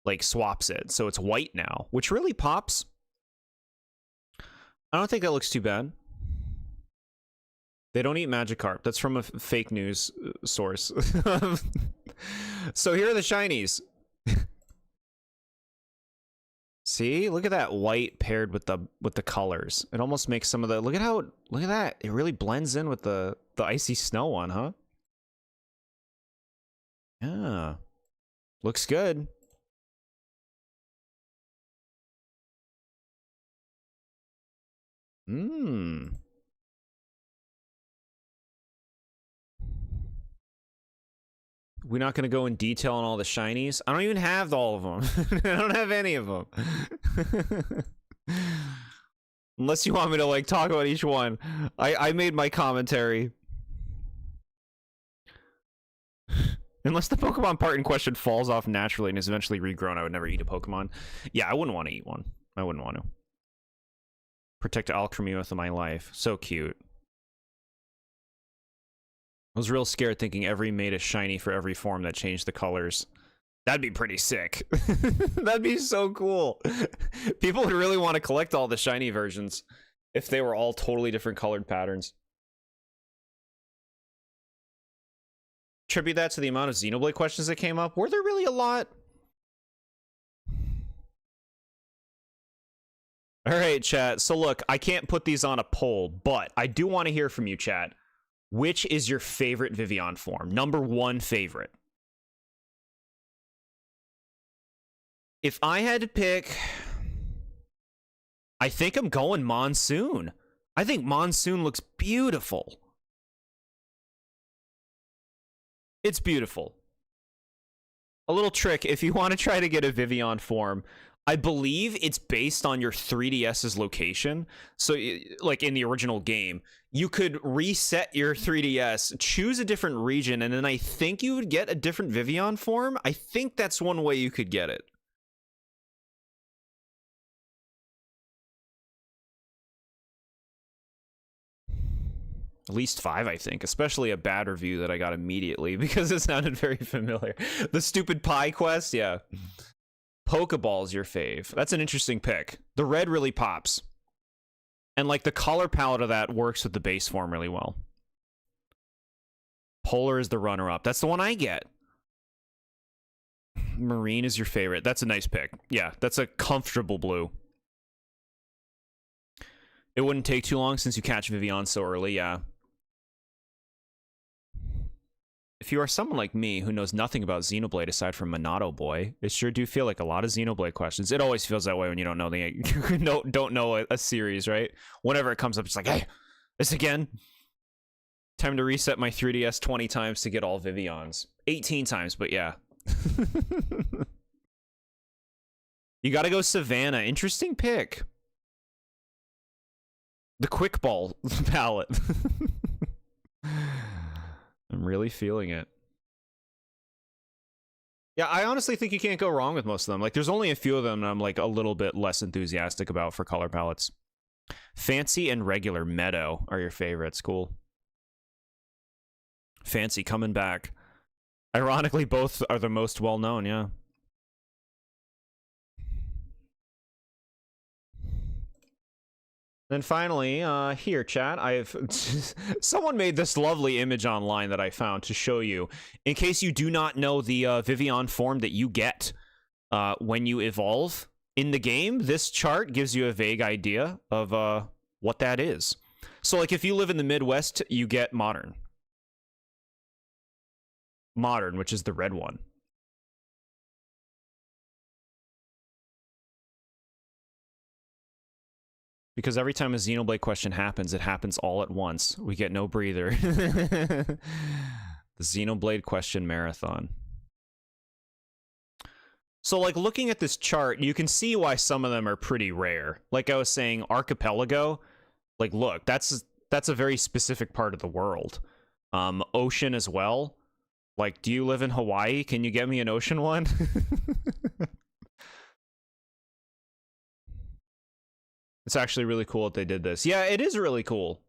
Like swaps it. So it's white now, which really pops. I don't think that looks too bad. They don't eat Magikarp. That's from a fake news source. So here are the shinies. See, look at that white paired with the colors. It almost makes some of the look at that. It really blends in with the icy snow one, huh? Yeah. Looks good. We're not going to go in detail on all the shinies. I don't even have all of them. I don't have any of them. Unless you want me to like talk about each one. I made my commentary. Unless the Pokemon part in question falls off naturally and is eventually regrown, I would never eat a Pokemon. Yeah, I wouldn't want to eat one. I wouldn't want to. Protect alchemy with my life. So cute. I was real scared thinking every made a shiny for every form that changed the colors. That'd be pretty sick. That'd be so cool. People would really want to collect all the shiny versions if they were all totally different colored patterns. Attribute that to the amount of Xenoblade questions that came up. Were there really a lot? All right, chat. So look, I can't put these on a poll, but I do want to hear from you, chat. Which is your favorite Vivian form? Number one favorite. If I had to pick, I think I'm going Monsoon. I think Monsoon looks beautiful. It's beautiful. A little trick, if you want to try to get a Vivian form, I believe it's based on your 3DS's location. So, like in the original game, you could reset your 3DS, choose a different region, and then I think you would get a different Vivian form. I think that's one way you could get it. At least 5, I think. Especially a bad review that I got immediately because it sounded very familiar. The stupid pie quest, yeah. Pokeball's your fave. That's an interesting pick. The red really pops. And like the color palette of that works with the base form really well. Polar is the runner-up. That's the one I get. Marine is your favorite. That's a nice pick. Yeah, that's a comfortable blue. It wouldn't take too long since you catch Vivian so early, yeah. If you are someone like me who knows nothing about Xenoblade aside from Monado Boy, it sure do feel like a lot of Xenoblade questions. It always feels that way when you don't know don't know a series, right? Whenever it comes up, it's like, hey, this again? Time to reset my 3DS 20 times to get all Vivians. 18 times, but yeah. You gotta go Savannah. Interesting pick. The quick ball palette. I'm really feeling it. Yeah, I honestly think you can't go wrong with most of them. Like, there's only a few of them that I'm like a little bit less enthusiastic about for color palettes. Fancy and regular Meadow are your favorites. Cool. Fancy coming back. Ironically, both are the most well-known, yeah. Then finally, here, chat, I've... someone made this lovely image online that I found to show you. In case you do not know the Vivian form that you get when you evolve in the game, this chart gives you a vague idea of what that is. So, like, if you live in the Midwest, you get Modern. Modern, which is the red one. Because every time a Xenoblade question happens, it happens all at once. We get no breather. The Xenoblade question marathon. So, like, looking at this chart, you can see why some of them are pretty rare. Like I was saying, Archipelago. Like, look, that's a very specific part of the world. Ocean as well. Like, do you live in Hawaii? Can you get me an ocean one? It's actually really cool that they did this. Yeah, it is really cool.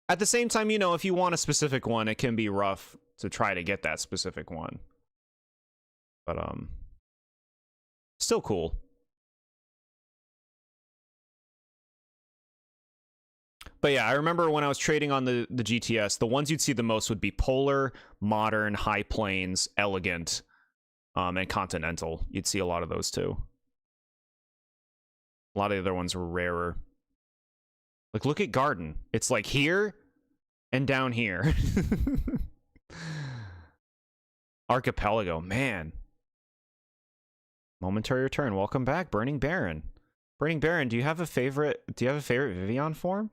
At the same time, you know, if you want a specific one, it can be rough to try to get that specific one. But, still cool. But yeah, I remember when I was trading on the GTS, the ones you'd see the most would be Polar, Modern, High Plains, Elegant, and Continental. You'd see a lot of those too. A lot of the other ones were rarer. Like, look at Garden. It's like here and down here. Archipelago, man. Momentary return. Welcome back, Burning Baron. Burning Baron, do you have a favorite Vivian form?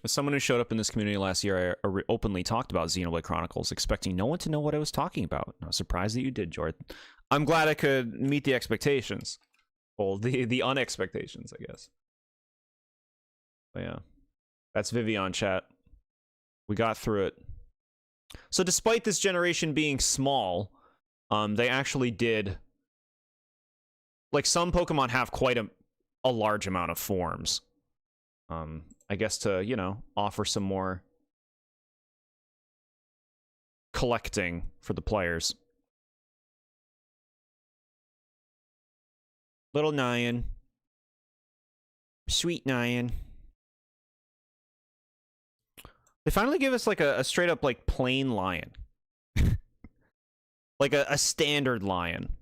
As someone who showed up in this community last year, I openly talked about Xenoblade Chronicles, expecting no one to know what I was talking about. I was surprised that you did, Jordan. I'm glad I could meet the expectations. Well, the unexpectations, I guess. But yeah. That's Vivian, chat. We got through it. So despite this generation being small, they actually did... Like, some Pokemon have quite a large amount of forms. I guess to, you know, offer some more collecting for the players. Little Nyan. Sweet Nyan. They finally give us like a straight up like plain lion. Like a standard lion.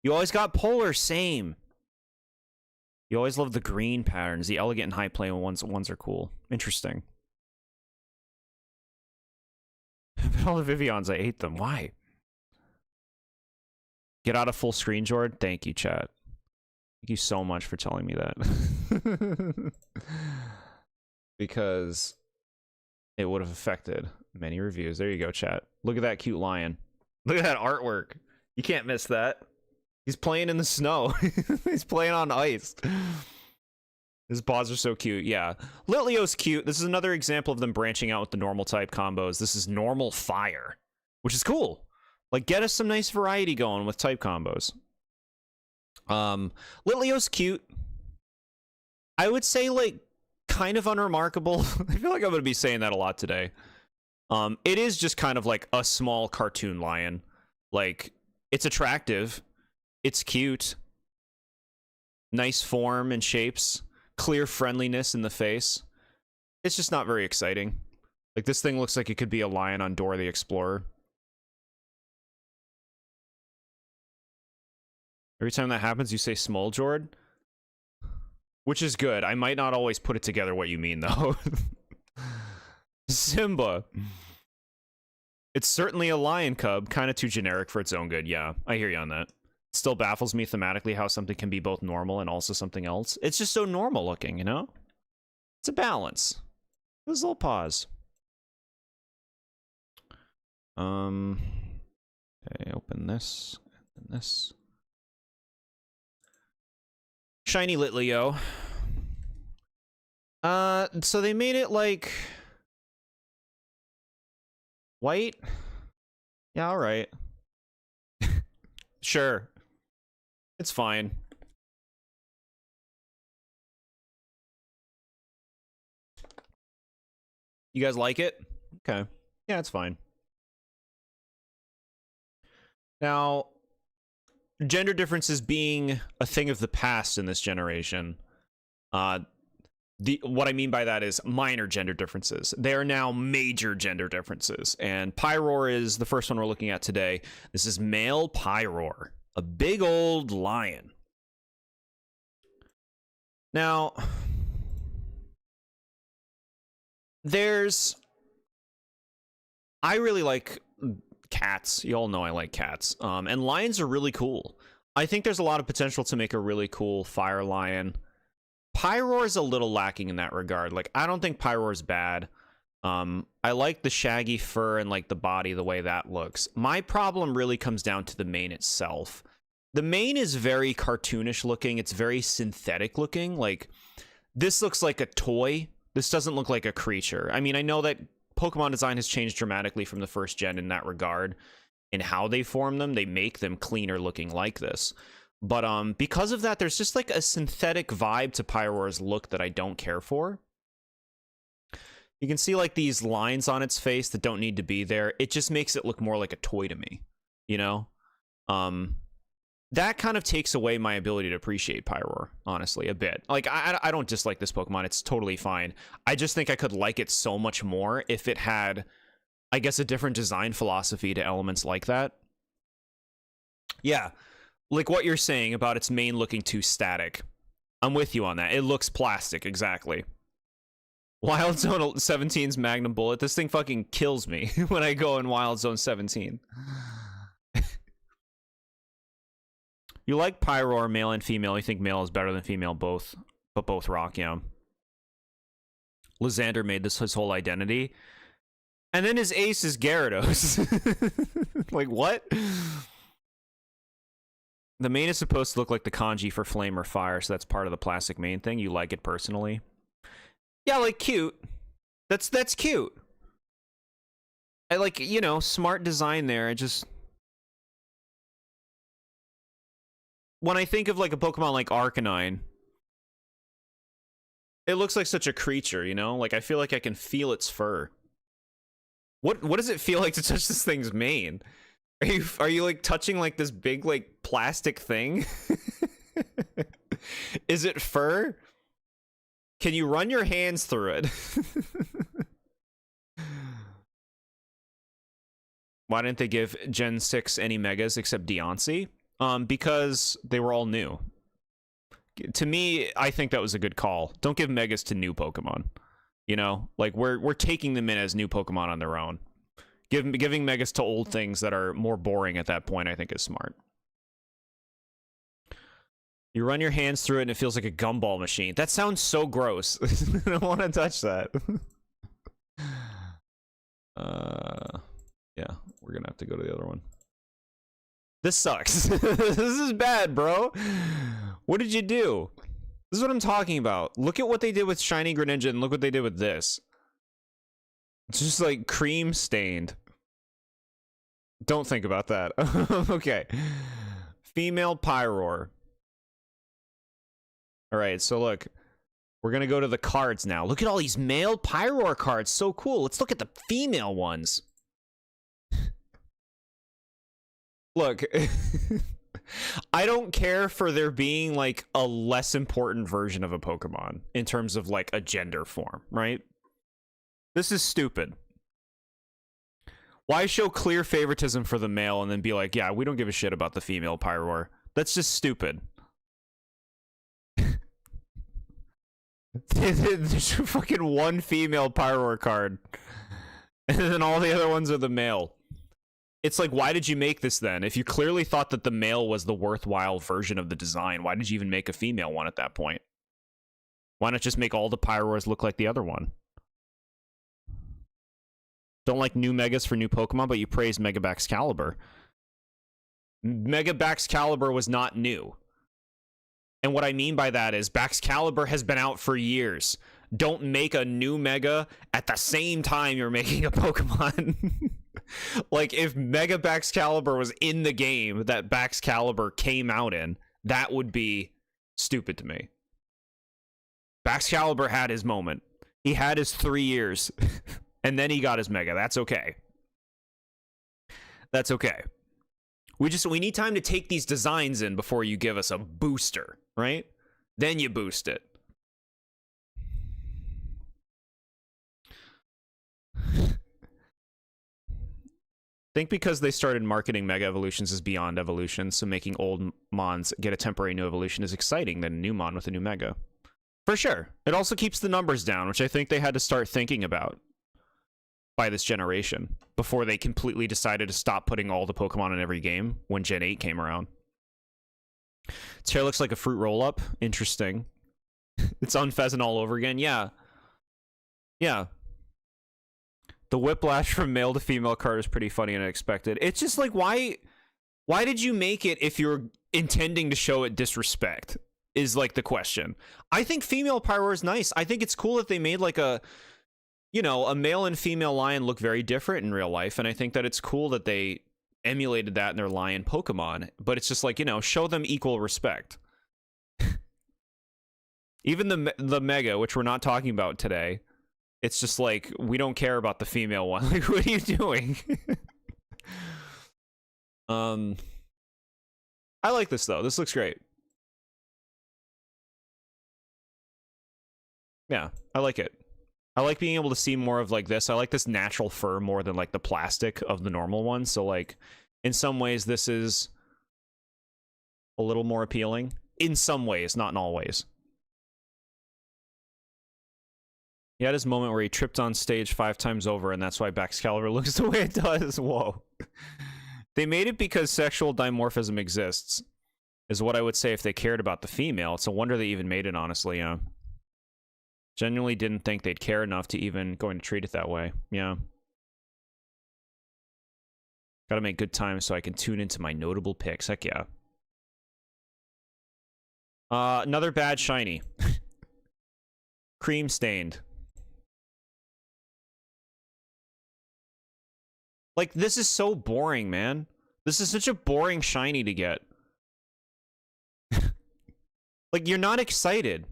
You always got Polar, same. You always love the green patterns. The Elegant and High Plain ones are cool. Interesting. But all the Vivians, I hate them. Why? Get out of full screen, Jord. Thank you, chat. Thank you so much for telling me that. Because it would have affected many reviews. There you go, chat. Look at that cute lion. Look at that artwork. You can't miss that. He's playing in the snow. He's playing on ice. His paws are so cute. Yeah. Litlio's cute. This is another example of them branching out with the normal type combos. This is normal fire, which is cool. Like, get us some nice variety going with type combos. Litlio's cute. I would say, like, kind of unremarkable. I feel like I'm going to be saying that a lot today. It is just kind of like a small cartoon lion. Like, it's attractive. It's cute. Nice form and shapes. Clear friendliness in the face. It's just not very exciting. Like, this thing looks like it could be a lion on Dora the Explorer. Every time that happens, you say small Jord. Which is good. I might not always put it together what you mean, though. Simba. It's certainly a lion cub. Kind of too generic for its own good. Yeah, I hear you on that. It still baffles me thematically how something can be both normal and also something else. It's just so normal looking, you know? It's a balance. There's a little pause. Okay, open this. And this. Shiny Litleo. So they made it like white? Yeah, alright. Sure. It's fine. You guys like it? Okay. Yeah, it's fine. Now, gender differences being a thing of the past in this generation, what I mean by that is minor gender differences. They are now major gender differences, and Pyroar is the first one we're looking at today. This is male Pyroar, a big old lion. Now, I really like cats. You all know I like cats. And lions are really cool. I think there's a lot of potential to make a really cool fire lion. Pyroar is a little lacking in that regard. Like, I don't think Pyroar's bad. I like the shaggy fur and like the body, the way that looks. My problem really comes down to the mane itself. The mane is very cartoonish looking. It's very synthetic looking. Like, this looks like a toy. This doesn't look like a creature. I mean, I know that Pokemon design has changed dramatically from the first gen in that regard. In how they form them, they make them cleaner looking like this. But because of that, there's just like a synthetic vibe to Pyroar's look that I don't care for. You can see like these lines on its face that don't need to be there. It just makes it look more like a toy to me, you know? That kind of takes away my ability to appreciate Pyroar, honestly, a bit. Like, I don't dislike this Pokemon. It's totally fine. I just think I could like it so much more if it had, I guess, a different design philosophy to elements like that. Yeah, like what you're saying about its mane looking too static. I'm with you on that. It looks plastic, exactly. Wild Zone 17's Magnum Bullet. This thing fucking kills me when I go in Wild Zone 17. You like Pyroar, male and female. You think male is better than female, both, but both rock, yeah. Lysander made this his whole identity. And then his ace is Gyarados. Like, what? The mane is supposed to look like the kanji for flame or fire, so that's part of the plastic mane thing. You like it personally? Yeah, like, cute. That's cute. I like, you know, smart design there. I just... When I think of like a Pokemon like Arcanine, it looks like such a creature, you know? Like, I feel like I can feel its fur. What does it feel like to touch this thing's mane? Are you like touching like this big like plastic thing? Is it fur? Can you run your hands through it? Why didn't they give Gen 6 any Megas except Deontay? Because they were all new. To me, I think that was a good call. Don't give Megas to new Pokemon. You know, like we're taking them in as new Pokemon on their own. Giving Megas to old things that are more boring at that point, I think, is smart. You run your hands through it and it feels like a gumball machine. That sounds so gross. I don't want to touch that. Yeah, we're gonna have to go to the other one. This sucks. This is bad, bro. What did you do? This is what I'm talking about. Look at what they did with Shiny Greninja and look what they did with this. It's just like cream stained. Don't think about that. Okay. Female Pyroar. All right, so look, we're going to go to the cards now. Look at all these male Pyroar cards. So cool. Let's look at the female ones. Look, I don't care for there being like a less important version of a Pokemon in terms of like a gender form, right? This is stupid. Why show clear favoritism for the male and then be like, yeah, we don't give a shit about the female Pyroar? That's just stupid. There's fucking one female Pyroar card. And then all the other ones are the male. It's like, why did you make this then? If you clearly thought that the male was the worthwhile version of the design, why did you even make a female one at that point? Why not just make all the Pyroars look like the other one? Don't like new Megas for new Pokemon, but you praise Mega Baxcalibur. Mega Baxcalibur was not new. And what I mean by that is Baxcalibur has been out for years. Don't make a new Mega at the same time you're making a Pokemon. Like, if Mega Baxcalibur was in the game that Baxcalibur came out in, that would be stupid to me. Baxcalibur had his moment. He had his 3 years, and then he got his Mega. That's okay. That's okay. We need time to take these designs in before you give us a booster, right? Then you boost it. I think because they started marketing Mega Evolutions as Beyond Evolution, so making old Mons get a temporary new evolution is exciting than a new Mon with a new Mega. For sure. It also keeps the numbers down, which I think they had to start thinking about by this generation, before they completely decided to stop putting all the Pokemon in every game when Gen 8 came around. Its hair looks like a fruit roll-up. Interesting. It's Unfezant all over again. Yeah. Yeah. The whiplash from male to female card is pretty funny and unexpected. It's just like, why did you make it if you're intending to show it disrespect? Is like the question. I think female Pyroar is nice. I think it's cool that they made like a, you know, a male and female lion look very different in real life, and I think that it's cool that they emulated that in their lion Pokemon, but it's just like, you know, show them equal respect. Even the Mega, which we're not talking about today, it's just like, we don't care about the female one. Like, what are you doing? I like this, though. This looks great. Yeah, I like it. I like being able to see more of like this. I like this natural fur more than like the plastic of the normal one. So like, in some ways, this is a little more appealing. In some ways, not in all ways. He had his moment where he tripped on stage 5 times over, and that's why Baxcalibur looks the way it does. Whoa. They made it because sexual dimorphism exists, is what I would say if they cared about the female. It's a wonder they even made it, honestly, yeah. Genuinely didn't think they'd care enough to even going to treat it that way. Yeah. Gotta make good time so I can tune into my notable picks. Heck yeah. Another bad shiny. Cream stained. Like, this is so boring, man. This is such a boring shiny to get. Like, you're not excited.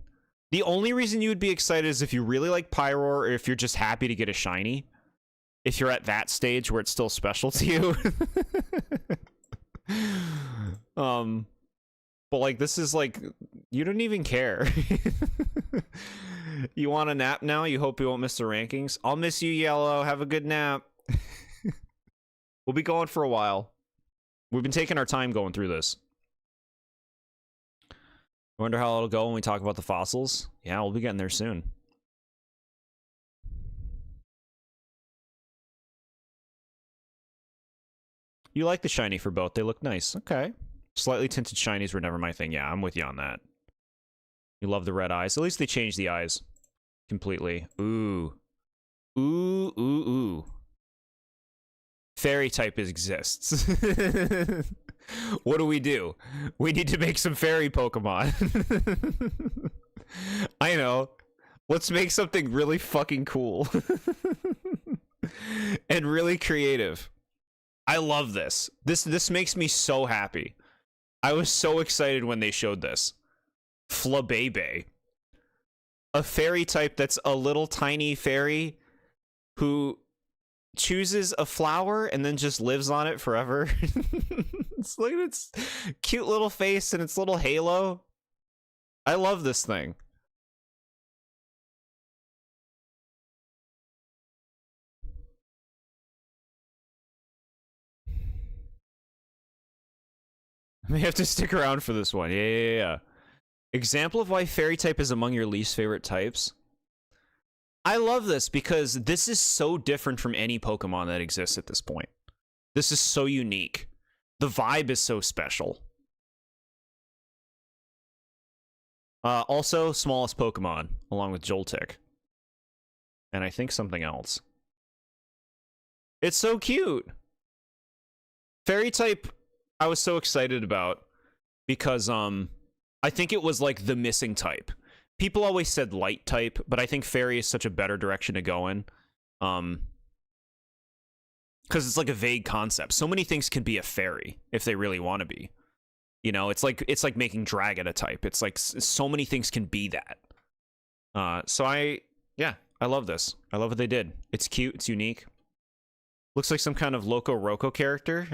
The only reason you would be excited is if you really like Pyroar, or if you're just happy to get a shiny. If you're at that stage where it's still special to you. But like, this is like, you don't even care. You want a nap now? You hope you won't miss the rankings? I'll miss you, Yellow. Have a good nap. We'll be going for a while. We've been taking our time going through this. Wonder how it'll go when we talk about the fossils. Yeah, we'll be getting there soon. You like the shiny for both. They look nice. Okay. Slightly tinted shinies were never my thing. Yeah, I'm with you on that. You love the red eyes. At least they changed the eyes completely. Ooh. Ooh, ooh, ooh. Fairy type exists. What do? We need to make some fairy Pokemon. I know. Let's make something really fucking cool. And really creative. I love this. This makes me so happy. I was so excited when they showed this. Flabebe. A fairy type that's a little tiny fairy who chooses a flower and then just lives on it forever. It's like its cute little face and its little halo. I love this thing. I may have to stick around for this one. Yeah. Example of why fairy type is among your least favorite types. I love this because this is so different from any Pokemon that exists at this point. This is so unique. The vibe is so special. Also, smallest Pokemon, along with Joltik. And I think something else. It's so cute. Fairy type, I was so excited about because I think it was like the missing type. People always said light type, but I think fairy is such a better direction to go in. Because it's like a vague concept. So many things can be a fairy if they really want to be. You know, it's like making dragon a type. It's like so many things can be that. So I love this. I love what they did. It's cute. It's unique. Looks like some kind of Loco Roco character.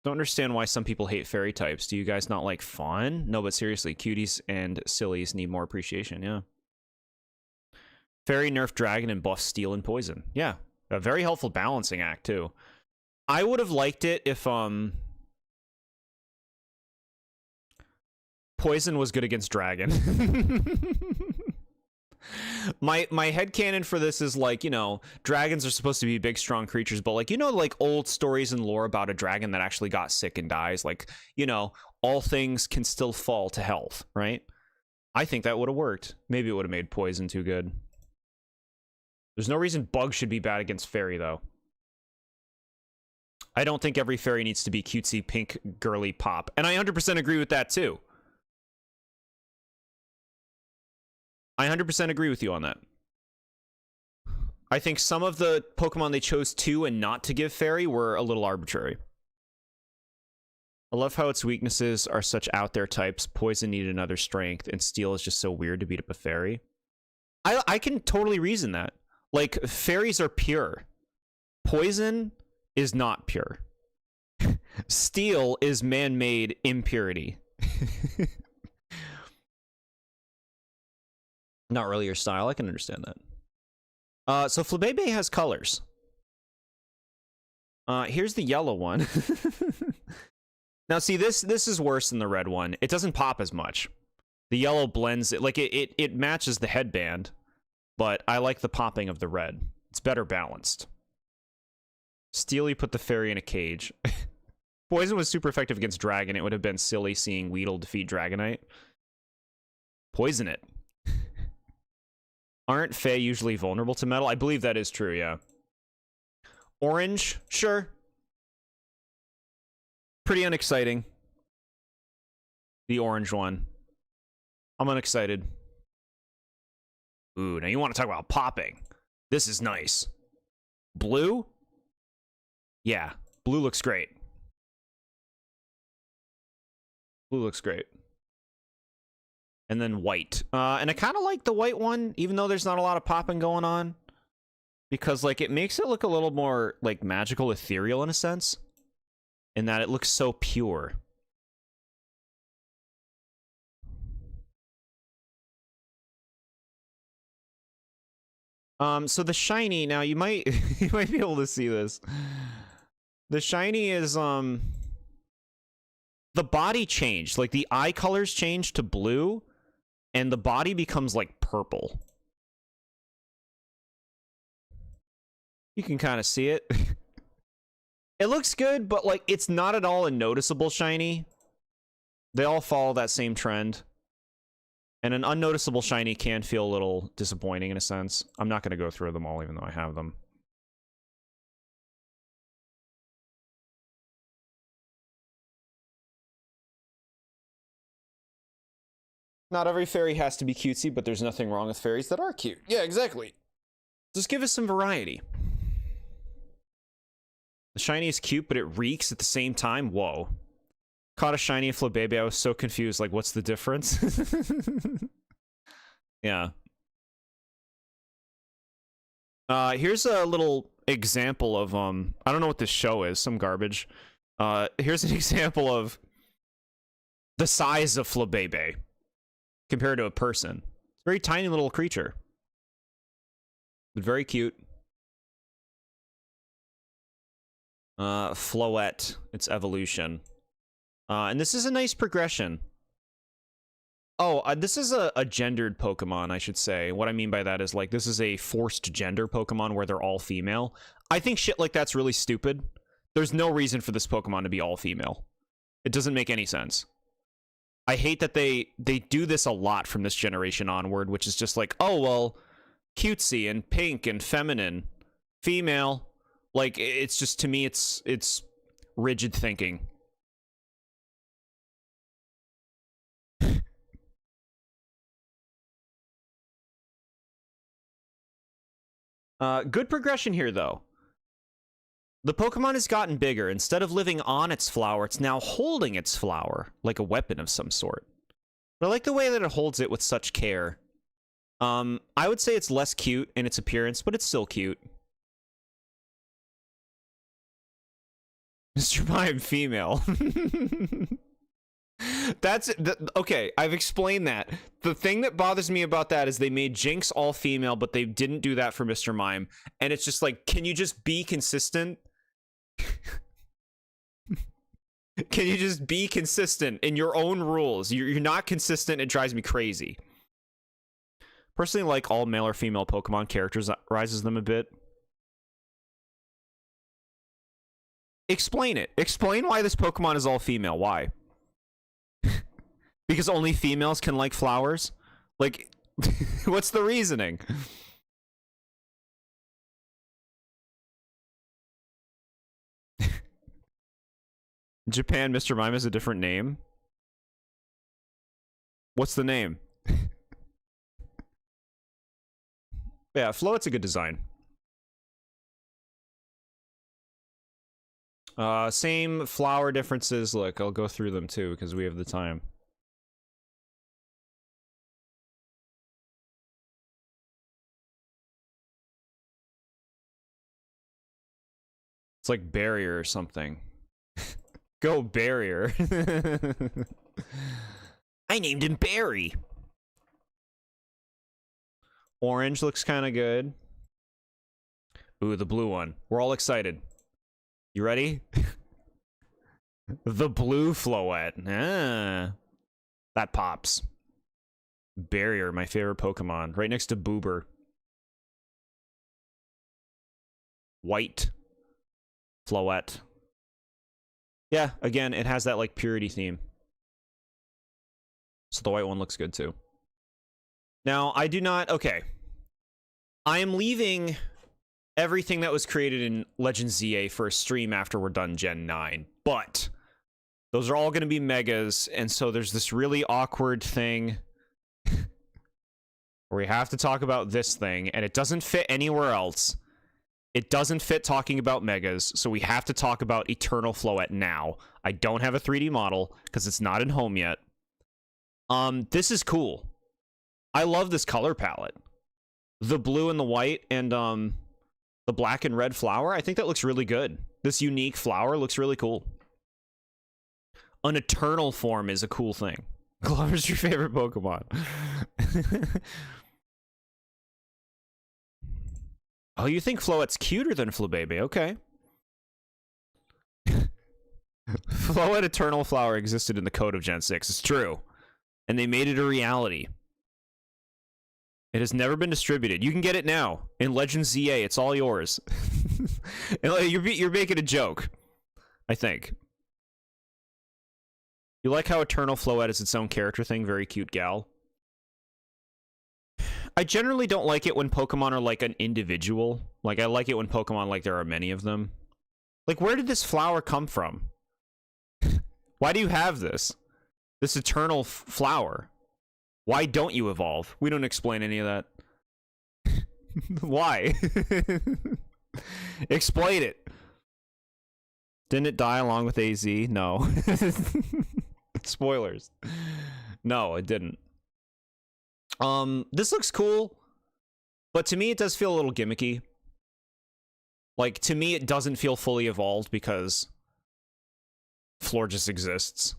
Don't understand why some people hate fairy types. Do you guys not like fun? No, but seriously, cuties and sillies need more appreciation, yeah. Fairy nerf dragon and buff steel and poison. Yeah, a very helpful balancing act, too. I would have liked it if, poison was good against dragon. My headcanon for this is like, you know, dragons are supposed to be big, strong creatures, but like, you know, like old stories and lore about a dragon that actually got sick and dies. Like, you know, all things can still fall to health, right? I think that would have worked. Maybe it would have made poison too good. There's no reason bug should be bad against fairy, though. I don't think every fairy needs to be cutesy, pink, girly pop. And I 100% agree with that, too. I 100% agree with you on that. I think some of the Pokemon they chose to and not to give fairy were a little arbitrary. I love how its weaknesses are such out there types. Poison needed another strength, and steel is just so weird to beat up a fairy. I can totally reason that. Like, fairies are pure. Poison is not pure. Steel is man-made impurity. Not really your style. I can understand that. So Flabebe has colors. Here's the yellow one. Now, see, this is worse than the red one. It doesn't pop as much. The yellow blends it. Like, it matches the headband, but I like the popping of the red. It's better balanced. Steely put the fairy in a cage. Poison was super effective against dragon. It would have been silly seeing Weedle defeat Dragonite. Poison it. Aren't Fae usually vulnerable to metal? I believe that is true, yeah. Orange, sure. Pretty unexciting. The orange one. I'm unexcited. Ooh, now you want to talk about popping. This is nice. Blue? Yeah, blue looks great. Blue looks great. And then white. And I kind of like the white one, even though there's not a lot of popping going on. Because, like, it makes it look a little more, like, magical, ethereal in a sense. In that it looks so pure. So the shiny, now you might you might be able to see this. The shiny is the body changed. Like the eye colors changed to blue, and the body becomes like purple. You can kind of see it. It looks good, but like it's not at all a noticeable shiny. They all follow that same trend. And an unnoticeable shiny can feel a little disappointing in a sense. I'm not going to go through them all, even though I have them. Not every fairy has to be cutesy, but there's nothing wrong with fairies that are cute. Yeah, exactly. Just give us some variety. The shiny is cute, but it reeks at the same time. Whoa. Caught a shiny Flabébé. I was so confused. Like, what's the difference? Yeah. Here's a little example of, I don't know what this show is. Some garbage. Here's an example of the size of Flabébé compared to a person. It's a very tiny little creature. But very cute. Floette, its evolution. And this is a nice progression. Oh, this is a gendered Pokemon, I should say. What I mean by that is, like, this is a forced gender Pokemon where they're all female. I think shit like that's really stupid. There's no reason for this Pokemon to be all female. It doesn't make any sense. I hate that they do this a lot from this generation onward, which is just like, oh, well, cutesy and pink and feminine. Female. Like, it's just, to me, it's rigid thinking. Good progression here, though. The Pokemon has gotten bigger. Instead of living on its flower, it's now holding its flower, like a weapon of some sort. But I like the way that it holds it with such care. I would say it's less cute in its appearance, but it's still cute. Mr. Mime, female. That's okay, I've explained that. The thing that bothers me about that is they made Jinx all female, but they didn't do that for Mr. Mime. And it's just like, can you just be consistent? Can you just be consistent in your own rules? You're not consistent. It drives me crazy. Personally, like all male or female Pokemon characters, rises them a bit. Explain it. Explain why this Pokemon is all female. Why? Because only females can like flowers? Like, what's the reasoning? In Japan, Mr. Mime is a different name. What's the name? Yeah, Floette's a good design. Same flower differences. Look, I'll go through them too, because we have the time. It's like Barrier or something. Go Barrier. I named him Barry. Orange looks kind of good. Ooh, the blue one. We're all excited. You ready? The blue Floette. Ah, that pops. Barrier, my favorite Pokemon. Right next to Boober. White Floette. Yeah, again, it has that, like, purity theme. So the white one looks good, too. Now, I do not... Okay. I am leaving everything that was created in Legends ZA for a stream after we're done Gen 9. But those are all going to be megas, and so there's this really awkward thing where we have to talk about this thing, and it doesn't fit anywhere else. It doesn't fit talking about megas, so we have to talk about Eternal Floette now. I don't have a 3D model, because it's not in home yet. This is cool. I love this color palette. The blue and the white, and, the black and red flower, I think that looks really good. This unique flower looks really cool. An eternal form is a cool thing. Glover's your favorite Pokemon. Oh, you think Floette's cuter than Flabébé? Okay. Floette Eternal Flower existed in the code of Gen 6. It's true. And they made it a reality. It has never been distributed. You can get it now. In Legends ZA, it's all yours. You're making a joke, I think. You like how Eternal Floette is its own character thing? Very cute gal. I generally don't like it when Pokemon are like an individual. Like, I like it when Pokemon, like, there are many of them. Like, where did this flower come from? Why do you have this? This eternal flower? Why don't you evolve? We don't explain any of that. Why? Explain it. Didn't it die along with AZ? No. Spoilers. No, it didn't. This looks cool, but to me it does feel a little gimmicky. Like, to me it doesn't feel fully evolved because Floor just exists.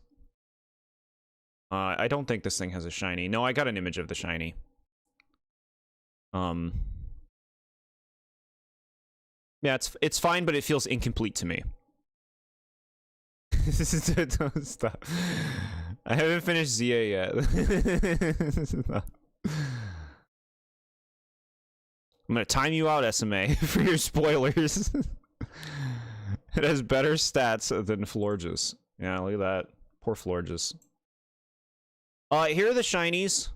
I don't think this thing has a shiny. No, I got an image of the shiny. Yeah, it's fine, but it feels incomplete to me. Don't stop. I haven't finished ZA yet. I'm gonna time you out, SMA, for your spoilers. It has better stats than Florges. Yeah, look at that. Poor Florges. Here are the shinies.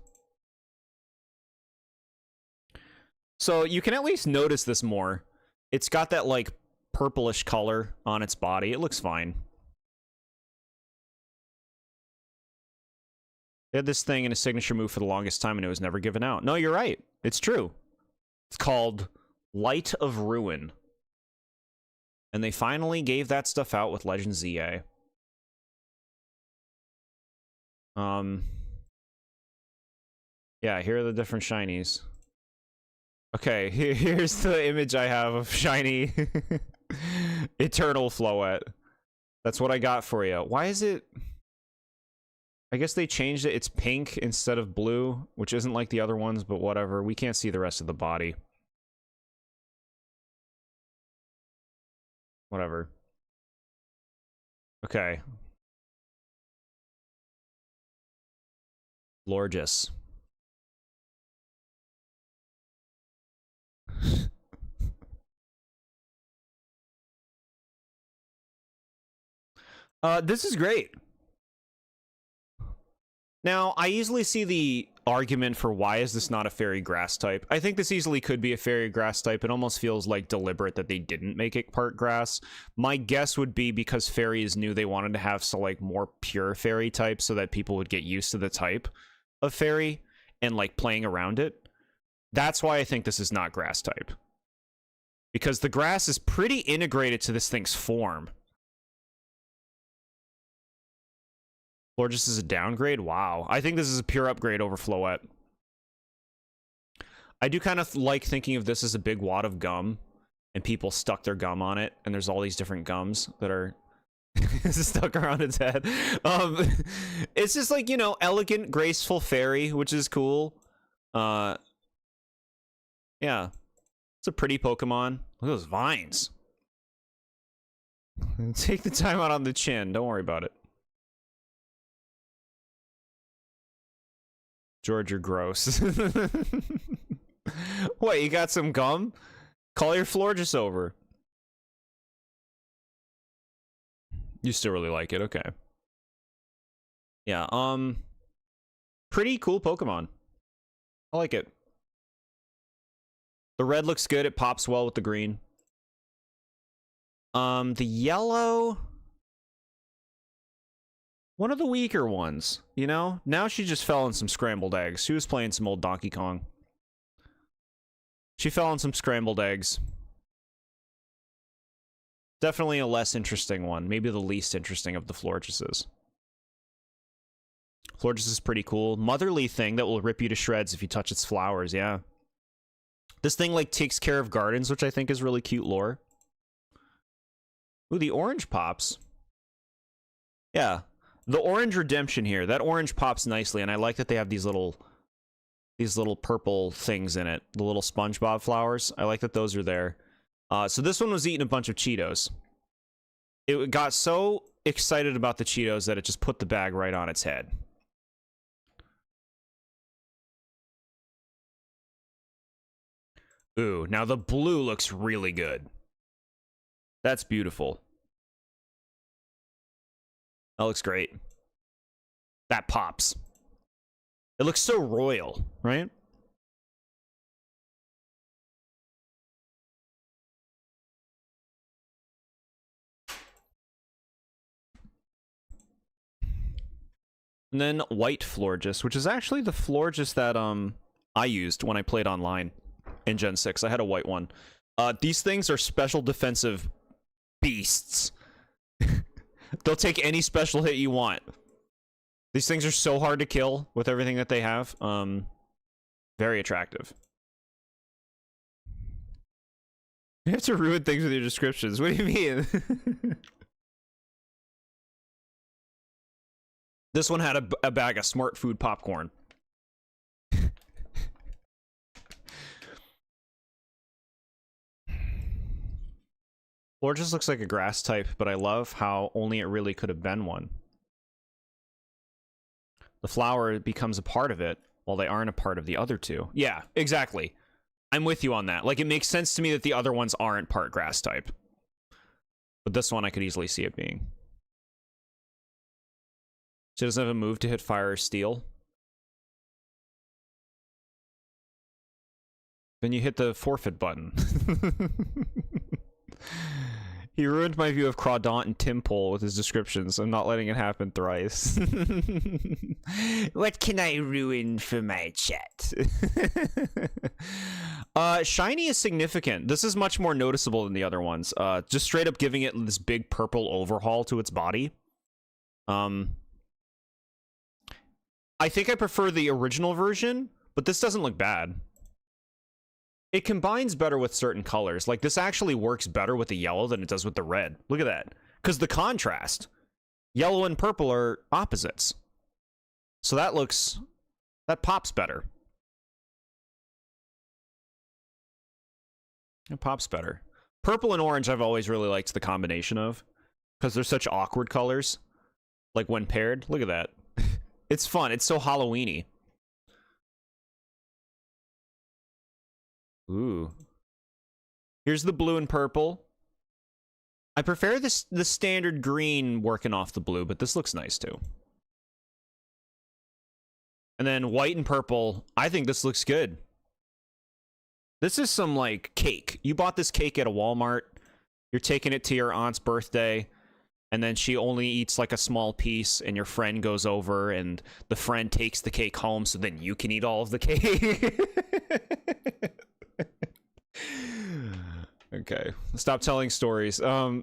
So you can at least notice this more. It's got that, like, purplish color on its body. It looks fine. They had this thing in a signature move for the longest time and it was never given out. No, you're right. It's true. It's called Light of Ruin. And they finally gave that stuff out with Legend ZA. Yeah, here are the different shinies. Okay, here's the image I have of shiny Eternal Floette. That's what I got for you. Why is it... I guess they changed it. It's pink instead of blue, which isn't like the other ones, but whatever. We can't see the rest of the body. Whatever. Okay. Lorgus. This is great. Now, I easily see the argument for why is this not a fairy grass type. I think this easily could be a fairy grass type. It almost feels like deliberate that they didn't make it part grass. My guess would be because fairies knew they wanted to have some, like, more pure fairy types so that people would get used to the type of fairy and, like, playing around it. That's why I think this is not grass type. Because the grass is pretty integrated to this thing's form. Florges is a downgrade? Wow. I think this is a pure upgrade over Floette. I do kind of like thinking of this as a big wad of gum, and people stuck their gum on it, and there's all these different gums that are stuck around its head. It's just like, you know, elegant, graceful fairy, which is cool. Yeah. It's a pretty Pokemon. Look at those vines. Take the time out on the chin. Don't worry about it. George, you're gross. What, you got some gum? Call your Florges over. You still really like it, okay. Yeah, pretty cool Pokemon. I like it. The red looks good, it pops well with the green. The yellow... one of the weaker ones, you know? Now she just fell in some scrambled eggs. She was playing some old Donkey Kong. She fell in some scrambled eggs. Definitely a less interesting one. Maybe the least interesting of the Florgeses. Florges is pretty cool. Motherly thing that will rip you to shreds if you touch its flowers, yeah. This thing, like, takes care of gardens, which I think is really cute lore. Ooh, the orange pops. Yeah. The orange redemption here, that orange pops nicely, and I like that they have these little purple things in it, the little SpongeBob flowers. I like that those are there. So this one was eating a bunch of Cheetos. It got so excited about the Cheetos that it just put the bag right on its head. Ooh, now the blue looks really good. That's beautiful. That looks great. That pops. It looks so royal, right? And then white Florges, which is actually the Florges that I used when I played online in Gen 6. I had a white one. These things are special defensive beasts. They'll take any special hit you want. These things are so hard to kill with everything that they have. Very attractive. You have to ruin things with your descriptions. What do you mean? This one had a bag of smart food popcorn. Floor just looks like a grass type, but I love how only it really could have been one. The flower becomes a part of it, while they aren't a part of the other two. Yeah, exactly. I'm with you on that. Like, it makes sense to me that the other ones aren't part grass type. But this one, I could easily see it being. She doesn't have a move to hit fire or steel. Then you hit the forfeit button. He ruined my view of Crawdaunt and Timpole with his descriptions. I'm not letting it happen thrice. What can I ruin for my chat? Shiny is significant. This is much more noticeable than the other ones. Just straight up giving it this big purple overhaul to its body. I think I prefer the original version, but this doesn't look bad. It combines better with certain colors. Like, this actually works better with the yellow than it does with the red. Look at that. Because the contrast. Yellow and purple are opposites. So that pops better. It pops better. Purple and orange I've always really liked the combination of. Because they're such awkward colors. Like, when paired. Look at that. It's fun. It's so Halloween-y. Ooh. Here's the blue and purple. I prefer the standard green working off the blue, but this looks nice too. And then white and purple. I think this looks good. This is some, like, cake. You bought this cake at a Walmart. You're taking it to your aunt's birthday. And then she only eats, like, a small piece, and your friend goes over, and the friend takes the cake home, so then you can eat all of the cake. Okay, stop telling stories. Yeah,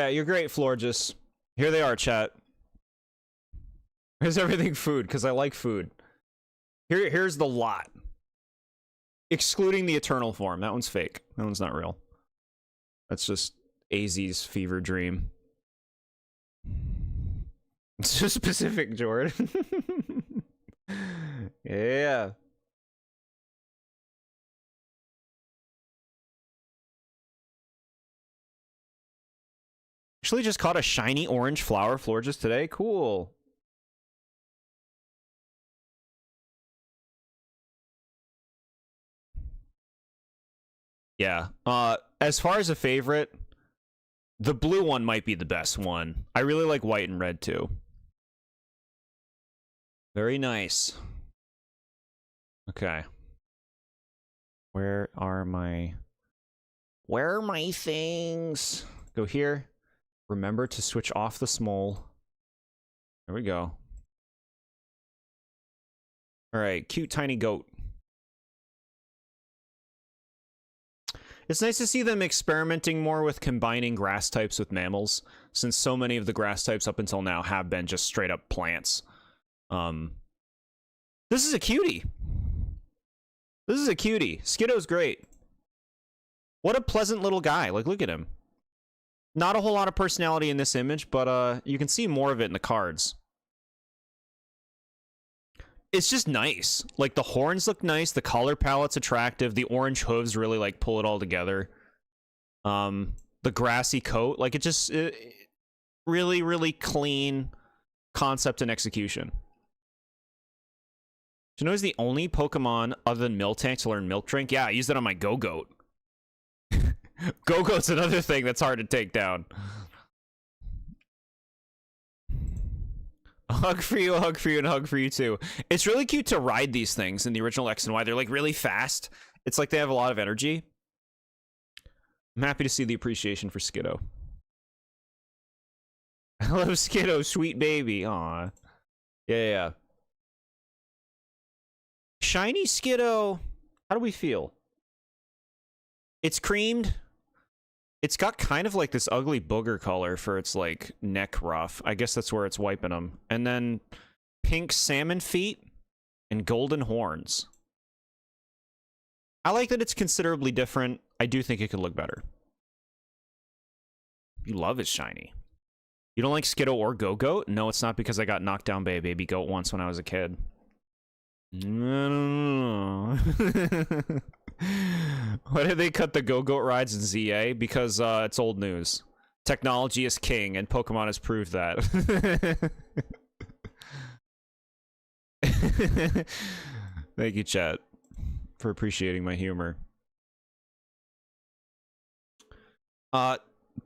you're great, Florges. Here they are, chat. Here's everything food, because I like food. Here's the lot. Excluding the eternal form. That one's fake. That one's not real. That's just AZ's fever dream. It's so specific, Jord. Yeah. Actually just caught a shiny orange flower Florges today. Cool. Yeah. As far as a favorite, the blue one might be the best one. I really like white and red too. Very nice. Okay. Where are my things? Go here. Remember to switch off the smole. There we go. All right, cute tiny goat. It's nice to see them experimenting more with combining grass types with mammals, since so many of the grass types up until now have been just straight up plants. This is a cutie. This is a cutie. Skiddo's great. What a pleasant little guy. Like, look at him. Not a whole lot of personality in this image, but you can see more of it in the cards. It's just nice. Like, the horns look nice, the color palette's attractive, the orange hooves really, like, pull it all together. The grassy coat, like, really, really clean concept and execution. Do you know he's the only Pokemon other than Miltank to learn Milk Drink? Yeah, I used it on my Go-Goat. Go-Goat's another thing that's hard to take down. A hug for you, and a hug for you too. It's really cute to ride these things in the original X and Y. They're, like, really fast. It's like they have a lot of energy. I'm happy to see the appreciation for Skiddo. I love Skiddo, sweet baby. Aw. Yeah. Shiny Skiddo. How do we feel? It's creamed. It's got kind of like this ugly booger color for its like neck ruff. I guess that's where it's wiping them. And then pink salmon feet and golden horns. I like that it's considerably different. I do think it could look better. You love his shiny. You don't like Skiddo or Go-Goat? No, it's not because I got knocked down by a baby goat once when I was a kid. No. Why did they cut the Go-Goat rides in ZA? Because it's old news. Technology is king, and Pokemon has proved that. Thank you, chat, for appreciating my humor.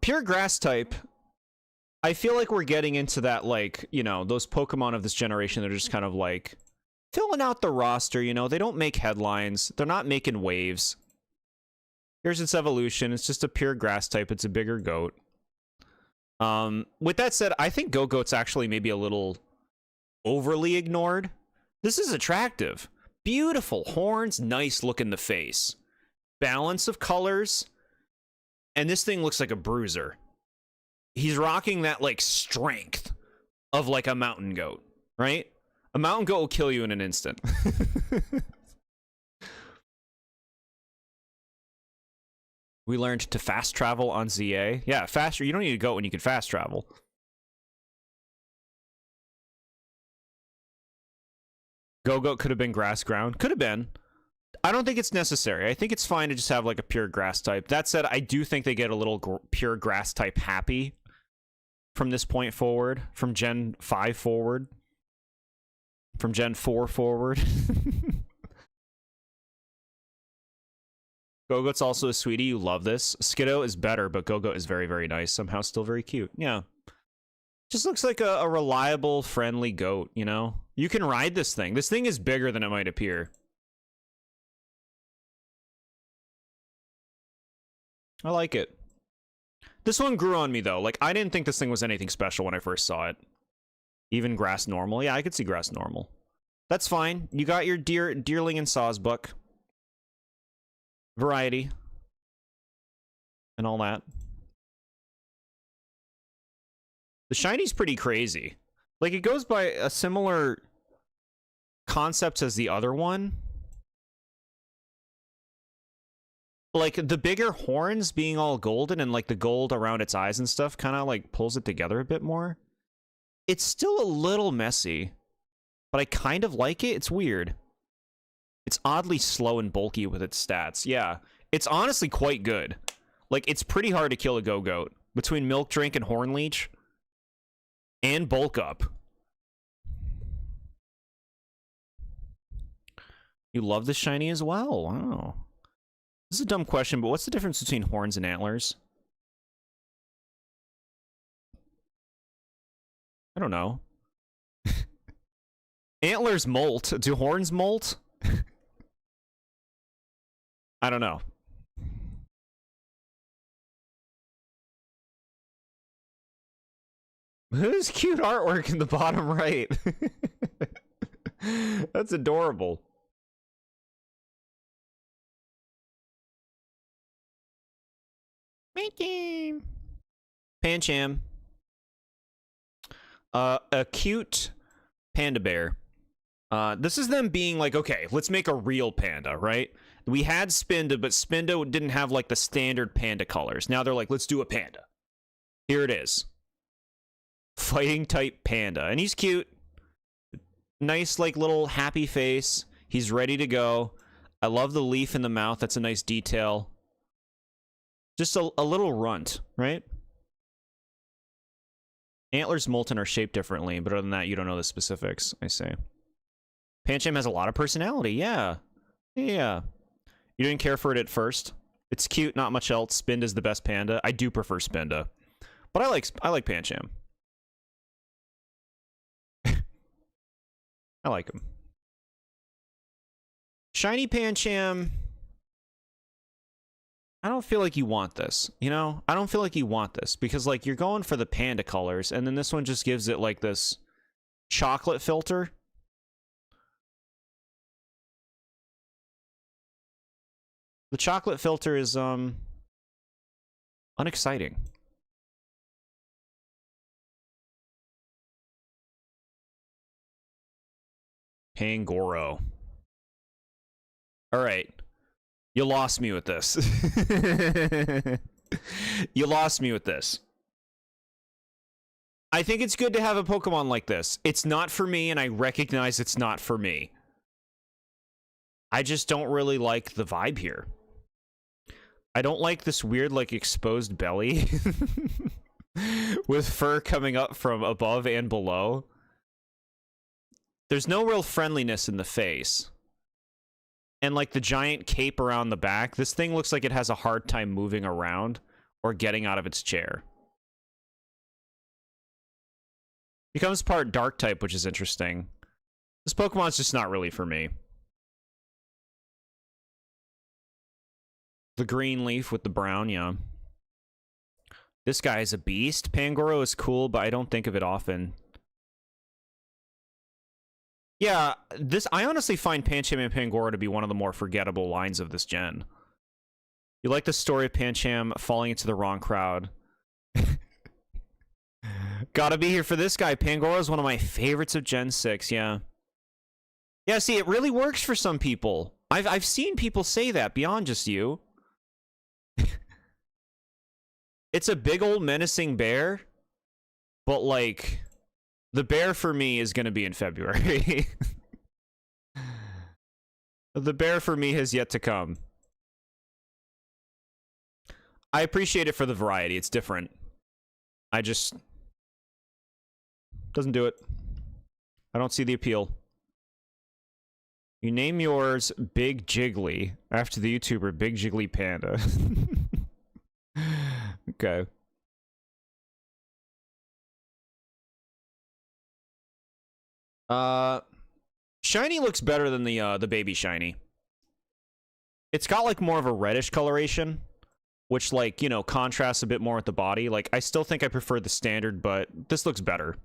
Pure grass type. I feel like we're getting into that, like, you know, those Pokemon of this generation that are just kind of like filling out the roster, you know. They don't make headlines. They're not making waves. Here's its evolution. It's just a pure grass type. It's a bigger goat. With that said, I think Go-Goat's actually maybe a little overly ignored. This is attractive. Beautiful horns, nice look in the face. Balance of colors. And this thing looks like a bruiser. He's rocking that, like, strength of, like, a mountain goat, right? A mountain goat will kill you in an instant. We learned to fast travel on ZA. Yeah, faster. You don't need to go when you can fast travel. Go-Goat could have been grass ground. Could have been. I don't think it's necessary. I think it's fine to just have, like, a pure grass type. That said, I do think they get a little pure grass type happy from this point forward. From Gen 5 forward. From Gen 4 forward. Go-Goat's also a sweetie. You love this. Skiddo is better, but Go-Goat is very, very nice. Somehow still very cute. Yeah. Just looks like a reliable, friendly goat, you know? You can ride this thing. This thing is bigger than it might appear. I like it. This one grew on me, though. Like, I didn't think this thing was anything special when I first saw it. Even grass normal. Yeah, I could see grass normal. That's fine. You got your deerling and sawsbuck. Variety. And all that. The shiny's pretty crazy. Like, it goes by a similar concept as the other one. Like, the bigger horns being all golden and, like, the gold around its eyes and stuff kind of, like, pulls it together a bit more. It's still a little messy, but I kind of like it. It's weird. It's oddly slow and bulky with its stats. Yeah, it's honestly quite good. Like, it's pretty hard to kill a Go-Goat. Between Milk Drink and Horn Leech. And Bulk Up. You love the shiny as well. Wow. This is a dumb question, but what's the difference between horns and antlers? I don't know. Antlers molt. Do horns molt? I don't know. Who's cute artwork in the bottom right? That's adorable. Mickey. Pancham. A cute panda bear. This is them being like, okay, let's make a real panda, right? We had Spinda, but Spinda didn't have, like, the standard panda colors. Now they're like, let's do a panda. Here it is. Fighting type panda. And he's cute. Nice, like, little happy face. He's ready to go. I love the leaf in the mouth. That's a nice detail. Just a little runt, right? Antlers molten are shaped differently, but other than that, you don't know the specifics, I say. Pancham has a lot of personality, yeah. Yeah. You didn't care for it at first. It's cute, not much else. Spinda's the best panda. I do prefer Spinda. But I like Pancham. I like him. Shiny Pancham. I don't feel like you want this, you know? I don't feel like you want this because, like, you're going for the panda colors, and then this one just gives it, like, this chocolate filter. The chocolate filter is, Unexciting. Pangoro. All right. You lost me with this. You lost me with this. I think it's good to have a Pokemon like this. It's not for me, and I recognize it's not for me. I just don't really like the vibe here. I don't like this weird, like, exposed belly with fur coming up from above and below. There's no real friendliness in the face. And, like, the giant cape around the back, this thing looks like it has a hard time moving around or getting out of its chair. Becomes part dark type, which is interesting. This Pokemon's just not really for me. The green leaf with the brown, yeah. This guy is a beast. Pangoro is cool, but I don't think of it often. Yeah, I honestly find Pancham and Pangoro to be one of the more forgettable lines of this gen. You like the story of Pancham falling into the wrong crowd. Gotta be here for this guy. Pangoro is one of my favorites of Gen 6, yeah. Yeah, see, it really works for some people. I've seen people say that beyond just you. It's a big old menacing bear, but, like, the bear for me is gonna be in February. The bear for me has yet to come. I appreciate it for the variety. It's different. I just... doesn't do it. I don't see the appeal. You name yours Big Jiggly after the YouTuber Big Jiggly Panda. Okay. Shiny looks better than the baby shiny. It's got, like, more of a reddish coloration, which, like, you know, contrasts a bit more with the body. Like, I still think I prefer the standard, but this looks better.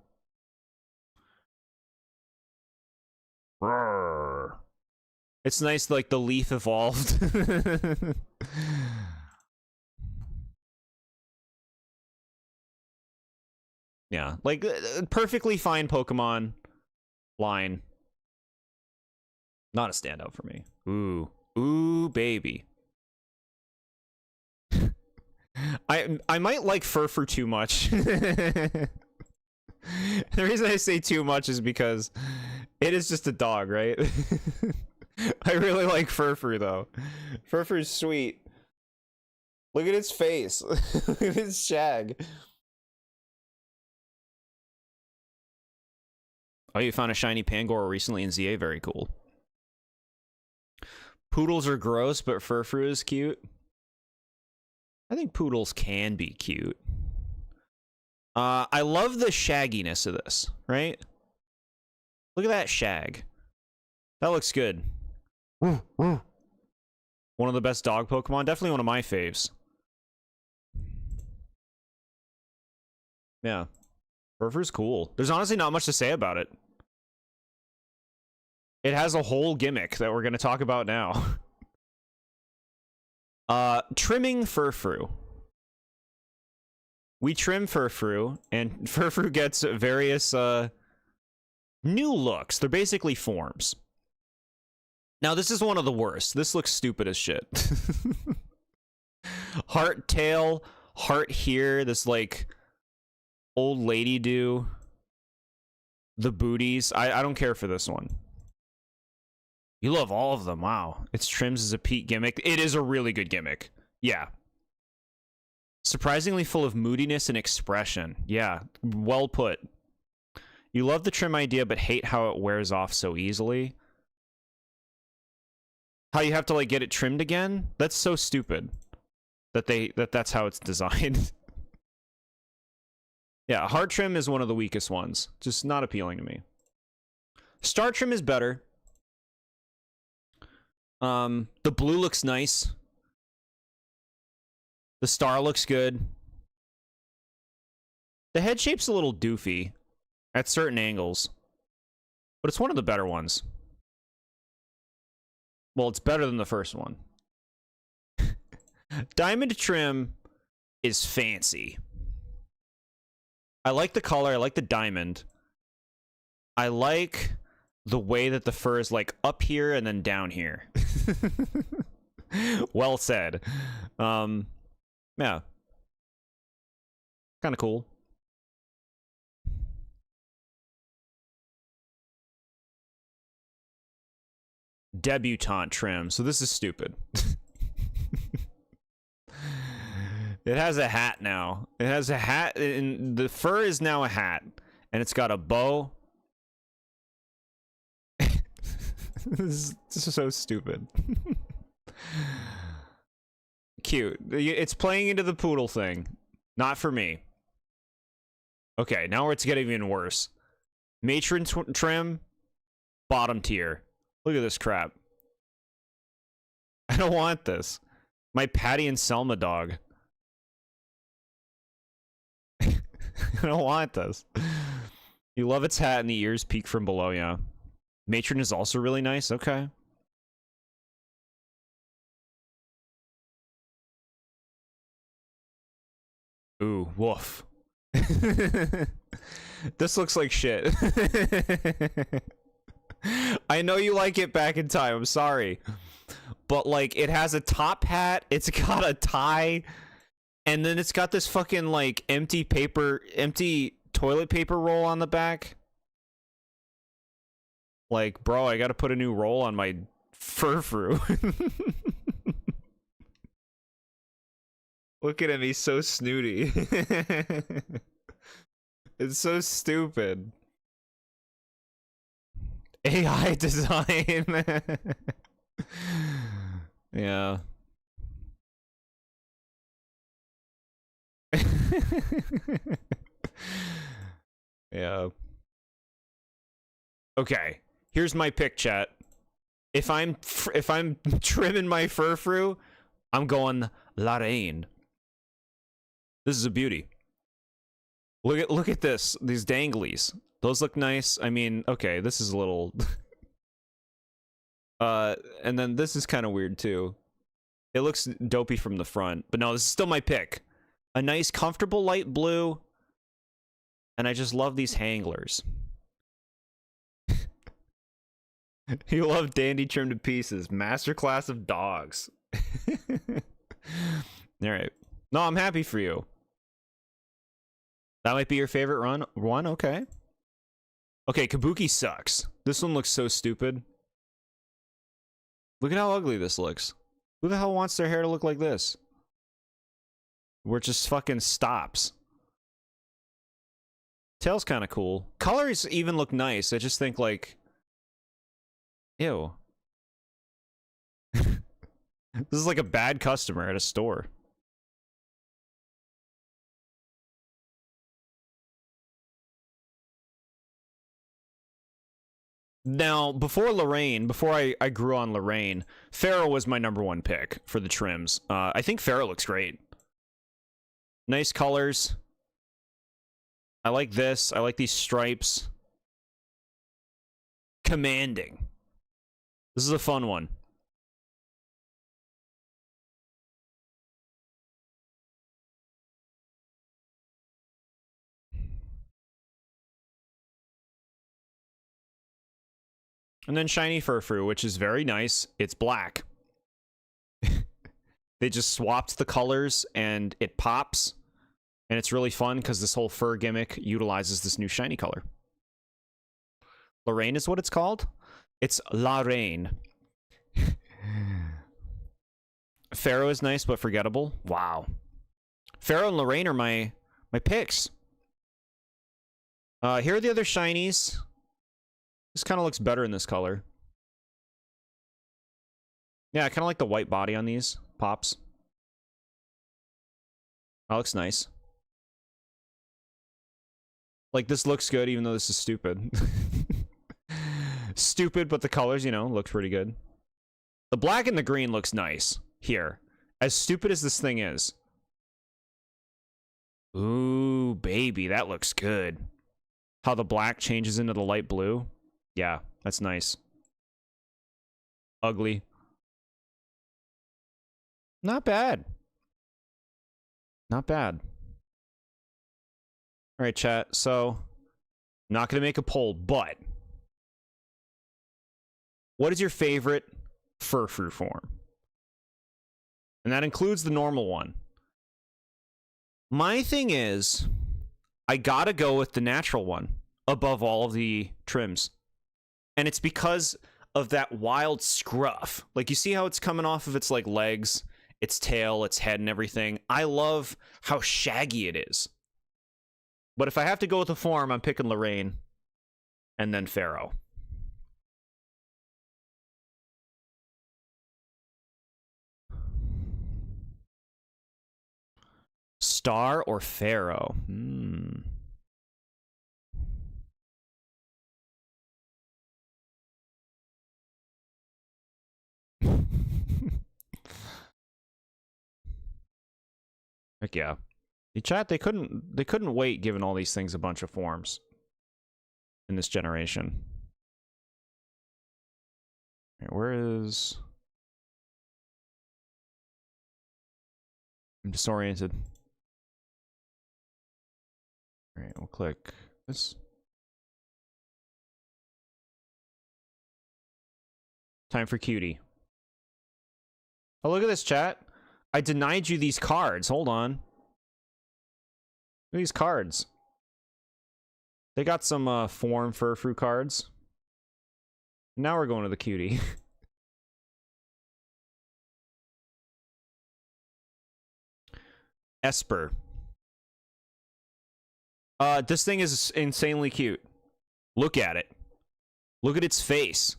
Roar. It's nice, like, the leaf evolved. Yeah, like, perfectly fine Pokemon line. Not a standout for me. Ooh. Ooh, baby. I might like Furfur too much. The reason I say too much is because it is just a dog, right? I really like Furfur, though. Furfur's sweet. Look at its face. Look at its shag. Oh, you found a shiny Pangoro recently in ZA. Very cool. Poodles are gross, but Furfur is cute. I think poodles can be cute. I love the shagginess of this, right? Look at that shag. That looks good. One of the best dog Pokemon. Definitely one of my faves. Yeah. Furfur's cool. There's honestly not much to say about it. It has a whole gimmick that we're going to talk about now. Trimming Furfur. We trim Furfur, and Furfur gets various new looks. They're basically forms. Now, this is one of the worst. This looks stupid as shit. Heart tail, heart here, this, like, old lady do. The booties. I don't care for this one. You love all of them. Wow. It's Trims as a Pete gimmick. It is a really good gimmick. Yeah. Surprisingly full of moodiness and expression. Yeah. Well put. You love the trim idea, but hate how it wears off so easily. How you have to, like, get it trimmed again? That's so stupid. That's how it's designed. Yeah, heart trim is one of the weakest ones. Just not appealing to me. Star trim is better. The blue looks nice. The star looks good. The head shape's a little doofy at certain angles, but it's one of the better ones. Well, it's better than the first one. Diamond trim is fancy. I like the color. I like the diamond. I like the way that the fur is like up here and then down here. Well said. Yeah. Kind of cool. Debutante trim. So this is stupid. It has a hat now. It has a hat, and the fur is now a hat, and it's got a bow. This is so stupid. Cute. It's playing into the poodle thing. Not for me. Okay, now it's getting even worse. Matron trim, bottom tier. Look at this crap. I don't want this. My Patty and Selma dog. I don't want this. You love its hat and the ears peek from below, yeah. Matron is also really nice, okay. Ooh, woof. This looks like shit. I know you like it back in time, I'm sorry. But, like, it has a top hat, it's got a tie, and then it's got this fucking, like, empty toilet paper roll on the back. Like, bro, I gotta put a new roll on my fur-frou. Look at him, he's so snooty. It's so stupid. AI design. Yeah. Yeah. Okay. Here's my pick, chat. If I'm trimming my fur-frou, I'm going Lorraine. This is a beauty. Look at this. These danglies. Those look nice. I mean, okay, this is a little and then this is kind of weird too. It looks dopey from the front, but no, this is still my pick. A nice comfortable light blue. And I just love these hanglers. You love dandy trimmed to pieces. Masterclass of dogs. Alright. No, I'm happy for you. That might be your favorite one? Okay. Okay, Kabuki sucks. This one looks so stupid. Look at how ugly this looks. Who the hell wants their hair to look like this? Where it just fucking stops. Tail's kind of cool. Colors even look nice. I just think, like... Ew. This is like a bad customer at a store. Now, before Lorraine, before I grew on Lorraine, Pharaoh was my #1 pick for the trims. I think Pharaoh looks great. Nice colors. I like this. I like these stripes. Commanding. This is a fun one. And then Shiny Furfrou, which is very nice. It's black. They just swapped the colors and it pops. And it's really fun because this whole fur gimmick utilizes this new shiny color. Lorraine is what it's called? It's Lorraine. Pharaoh is nice but forgettable. Wow. Pharaoh and Lorraine are my picks. Here are the other shinies. This kind of looks better in this color. Yeah, I kind of like the white body on these pops. That looks nice. Like, this looks good even though this is stupid. Stupid, but the colors, you know, look pretty good. The black and the green looks nice here. As stupid as this thing is. Ooh, baby, that looks good. How the black changes into the light blue. Yeah, that's nice. Ugly. Not bad. Not bad. All right, chat. So, not going to make a poll, but what is your favorite furfru form? And that includes the normal one. My thing is, I gotta go with the natural one above all of the trims. And it's because of that wild scruff. Like, you see how it's coming off of its, like, legs, its tail, its head, and everything? I love how shaggy it is. But if I have to go with the form, I'm picking Lorraine and then Pharaoh. Star or Pharaoh? Heck yeah. The chat, they couldn't wait giving all these things a bunch of forms in this generation. Right, where is... I'm disoriented. Alright, we'll click this. Time for cutie. Oh, look at this, chat. I denied you these cards. Hold on. Look at these cards. They got some form furfru cards. Now we're going to the cutie. Esper. This thing is insanely cute. Look at it. Look at its face.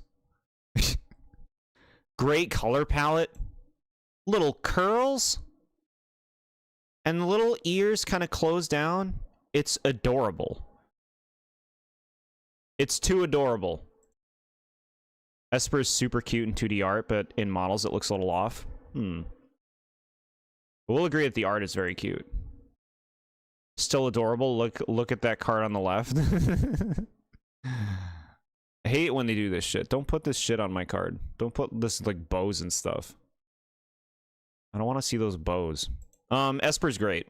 Great color palette. Little curls. And the little ears kind of close down. It's adorable. It's too adorable. Esper is super cute in 2D art, but in models it looks a little off. We'll agree that the art is very cute. Still adorable. Look at that card on the left. I hate when they do this shit. Don't put this shit on my card. Don't put this, like, bows and stuff. I don't want to see those bows. Esper's great.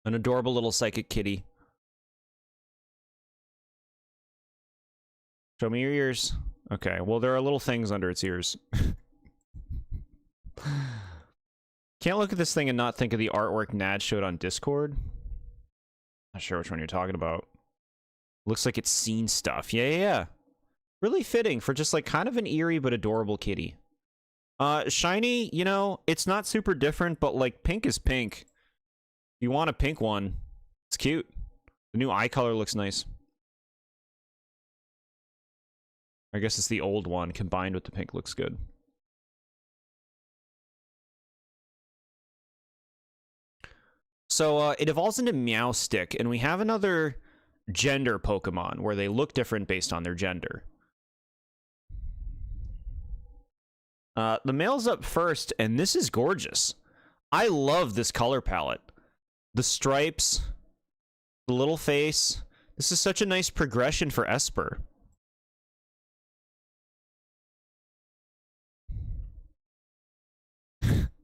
An adorable little psychic kitty. Show me your ears. Okay, well, there are little things under its ears. Can't look at this thing and not think of the artwork Nad showed on Discord. Not sure which one you're talking about. Looks like it's seen stuff. Yeah. Really fitting for just, like, kind of an eerie but adorable kitty. Shiny, you know, it's not super different, but, like, pink is pink. If you want a pink one, it's cute. The new eye color looks nice. I guess it's the old one combined with the pink looks good. So, it evolves into Meowstick, and we have another gender Pokemon where they look different based on their gender. The male's up first, and this is gorgeous. I love this color palette. The stripes, the little face. This is such a nice progression for Esper.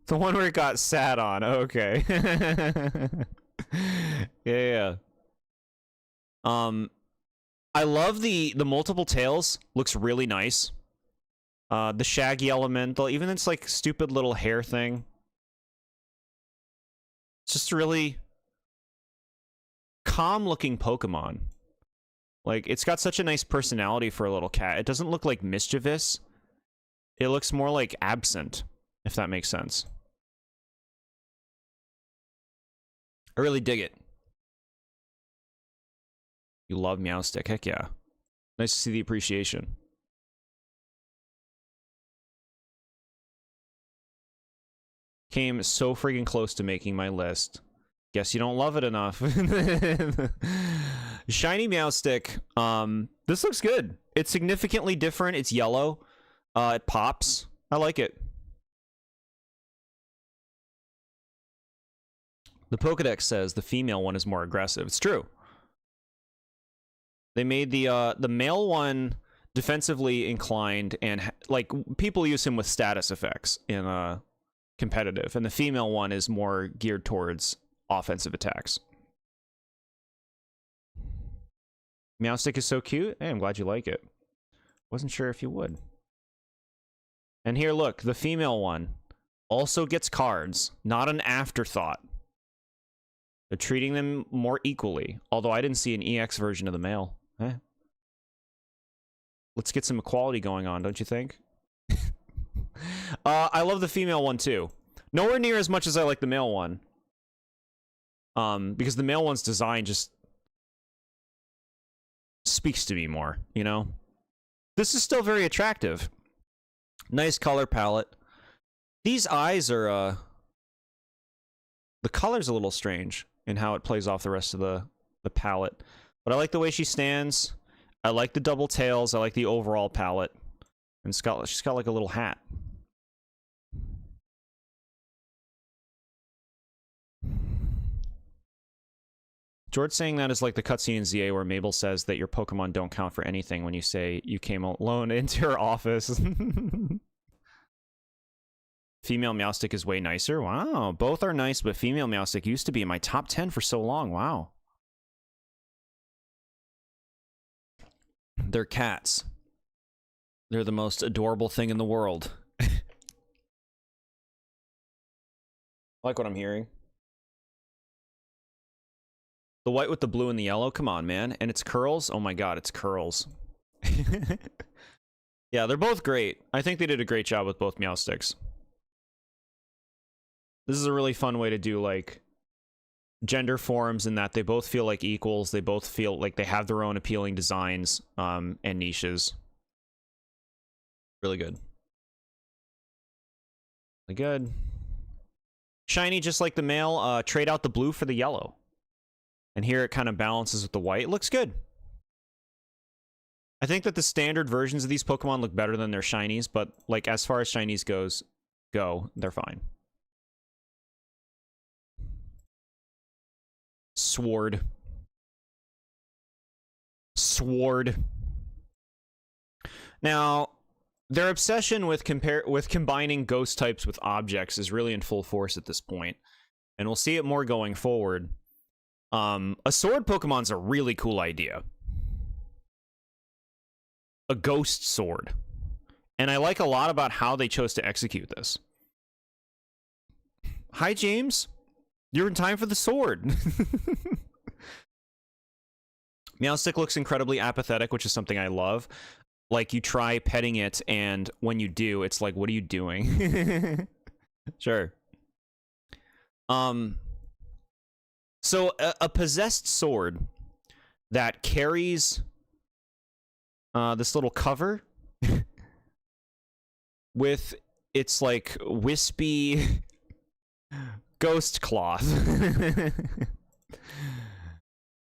The one where it got sat on. Okay. Yeah. I love the multiple tails. Looks really nice. The shaggy elemental, even its, like, stupid little hair thing. It's just a really calm-looking Pokemon. Like, it's got such a nice personality for a little cat. It doesn't look, like, mischievous. It looks more like absent, if that makes sense. I really dig it. You love Meowstick. Heck yeah. Nice to see the appreciation. Came so freaking close to making my list. Guess you don't love it enough. Shiny Meowstick. This looks good. It's significantly different. It's yellow. It pops. I like it. The Pokedex says the female one is more aggressive. It's true. They made the male one defensively inclined, and like people use him with status effects in competitive, and the female one is more geared towards offensive attacks. Meowstic is so cute. Hey, I'm glad you like it. Wasn't sure if you would. And here, look, the female one also gets cards, not an afterthought. They're treating them more equally, although I didn't see an EX version of the male. Eh? Let's get some equality going on, don't you think? I love the female one, too. Nowhere near as much as I like the male one. Because the male one's design just speaks to me more, you know? This is still very attractive. Nice color palette. These eyes are, the color's a little strange in how it plays off the rest of the palette. But I like the way she stands. I like the double tails. I like the overall palette. And she's got like a little hat. George saying that is like the cutscene in ZA where Mabel says that your Pokemon don't count for anything when you say you came alone into her office. Female Meowstic is way nicer. Wow, both are nice, but female Meowstic used to be in my top 10 for so long. Wow. They're cats. They're the most adorable thing in the world. I like what I'm hearing. The white with the blue and the yellow, come on, man. And it's curls? Oh my god, it's curls. Yeah, they're both great. I think they did a great job with both Meowsticks. This is a really fun way to do, like, gender forms in that they both feel like equals. They both feel like they have their own appealing designs and niches. Really good. Really good. Shiny, just like the male. Trade out the blue for the yellow. And here it kind of balances with the white. It looks good. I think that the standard versions of these Pokemon look better than their shinies, but like as far as shinies go, they're fine. Sword. Now, their obsession with combining ghost types with objects is really in full force at this point, and we'll see it more going forward. A sword Pokemon's a really cool idea. A ghost sword. And I like a lot about how they chose to execute this. Hi, James. You're in time for the sword. Meowstic looks incredibly apathetic, which is something I love. Like, you try petting it, and when you do, it's like, what are you doing? Sure. So, a possessed sword that carries this little cover with its, like, wispy ghost cloth.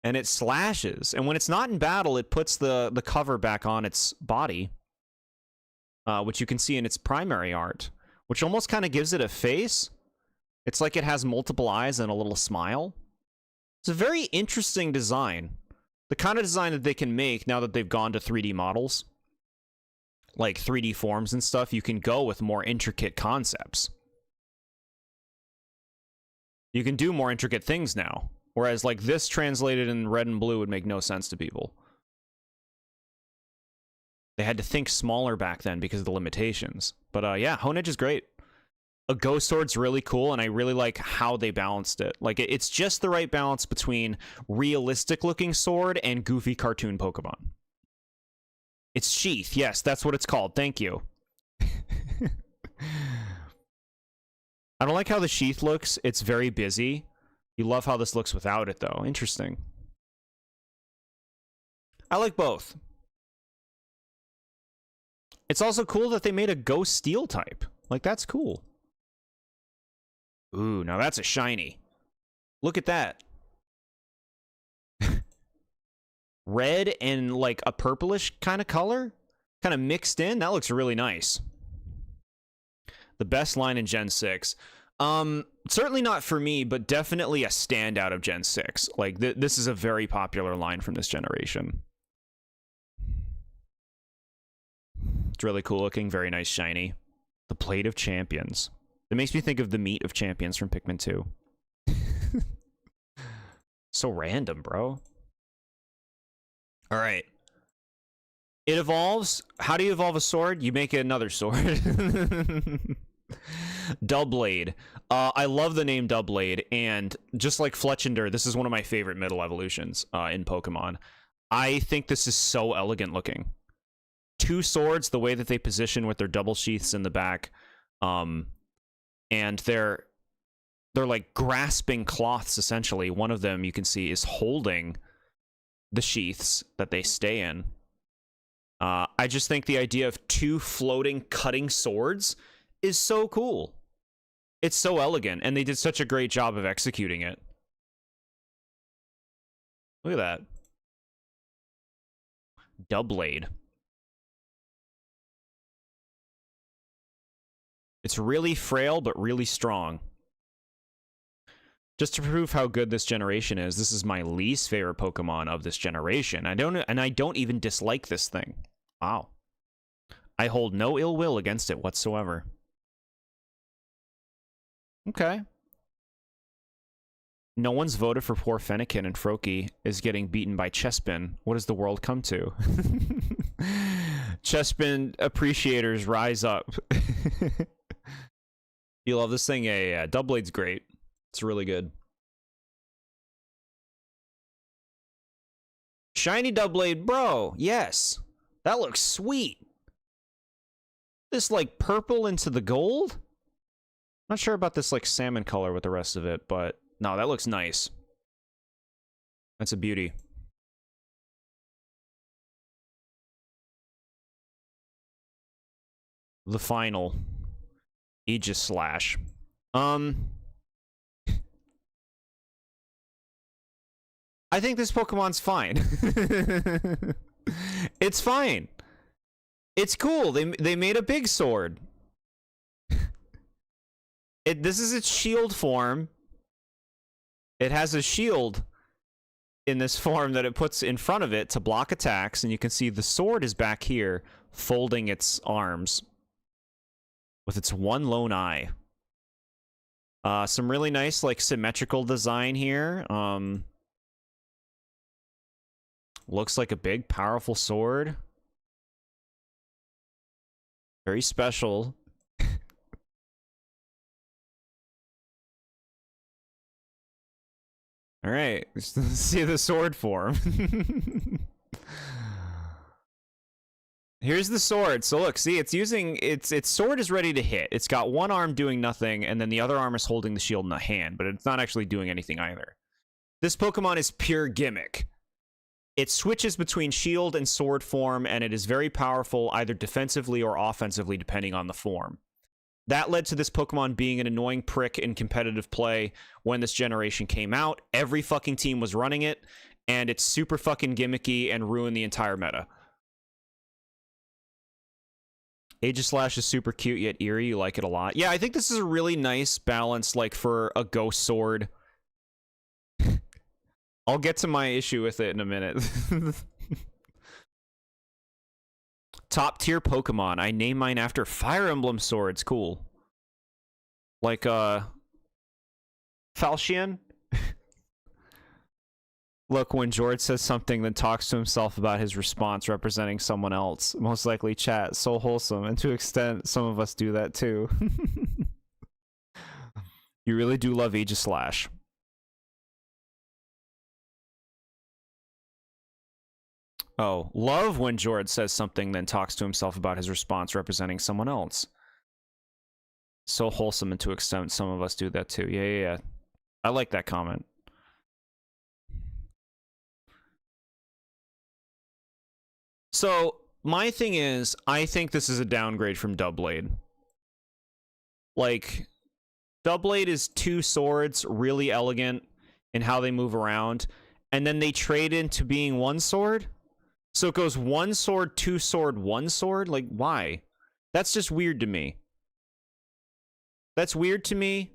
And it slashes. And when it's not in battle, it puts the cover back on its body, which you can see in its primary art, which almost kind of gives it a face. It's like it has multiple eyes and a little smile. It's a very interesting design. The kind of design that they can make now that they've gone to 3D models, like 3D forms and stuff. You can go with more intricate concepts. You can do more intricate things now. Whereas, like, this translated in red and blue would make no sense to people. They had to think smaller back then because of the limitations. But, yeah, Honedge is great. A ghost sword's really cool, and I really like how they balanced it. Like, it's just the right balance between realistic-looking sword and goofy cartoon Pokemon. It's Sheath. Yes, that's what it's called. Thank you. I don't like how the Sheath looks. It's very busy. You love how this looks without it, though. Interesting. I like both. It's also cool that they made a ghost steel type. Like, that's cool. Ooh, now that's a shiny. Look at that. Red and, like, a purplish kind of color? Kind of mixed in? That looks really nice. The best line in Gen 6. Certainly not for me, but definitely a standout of Gen 6. Like, this is a very popular line from this generation. It's really cool looking, very nice shiny. The Plate of Champions. It makes me think of the meat of champions from Pikmin 2. So random, bro. All right. It evolves. How do you evolve a sword? You make it another sword. Doublade. I love the name Doublade, and just like Fletchinder, this is one of my favorite middle evolutions in Pokemon. I think this is so elegant looking. Two swords, the way that they position with their double sheaths in the back, and they're like grasping cloths, essentially. One of them, you can see, is holding the sheaths that they stay in. I just think the idea of two floating, cutting swords is so cool. It's so elegant, and they did such a great job of executing it. Look at that. Doublade. It's really frail, but really strong. Just to prove how good this generation is, this is my least favorite Pokemon of this generation. I don't even dislike this thing. Wow. I hold no ill will against it whatsoever. Okay. No one's voted for poor Fennekin, and Froakie is getting beaten by Chespin. What does the world come to? Chespin appreciators rise up. You love this thing? Yeah. Doublade's great. It's really good. Shiny Doublade, bro. Yes. That looks sweet. This, like, purple into the gold? Not sure about this, like, salmon color with the rest of it, but no, that looks nice. That's a beauty. The final. Aegislash. I think this Pokemon's fine. It's fine. It's cool. They made a big sword. This is its shield form. It has a shield in this form that it puts in front of it to block attacks, and you can see the sword is back here, folding its arms with its one lone eye. Some really nice, like, symmetrical design here. Looks like a big, powerful sword. Very special. All right, let's see the sword form. Here's the sword. So look, see, it's using its sword is ready to hit. It's got one arm doing nothing, and then the other arm is holding the shield in the hand, but it's not actually doing anything either. This Pokemon is pure gimmick. It switches between shield and sword form, and it is very powerful either defensively or offensively, depending on the form. That led to this Pokemon being an annoying prick in competitive play when this generation came out. Every fucking team was running it, and it's super fucking gimmicky and ruined the entire meta. Aegislash is super cute yet eerie. You like it a lot. Yeah, I think this is a really nice balance, like, for a ghost sword. I'll get to my issue with it in a minute. Top tier Pokemon. I name mine after Fire Emblem swords. Cool. Like, Falchion? Look, when Jord says something, then talks to himself about his response representing someone else. Most likely chat. So wholesome. And to an extent, some of us do that too. You really do love Aegislash. Oh, love when Jord says something, then talks to himself about his response representing someone else. So wholesome, and to an extent, some of us do that too. Yeah. I like that comment. So, my thing is, I think this is a downgrade from Doublade. Like, Doublade is two swords, really elegant in how they move around, and then they trade into being one sword? So it goes one sword, two sword, one sword? Like, why? That's just weird to me. That's weird to me.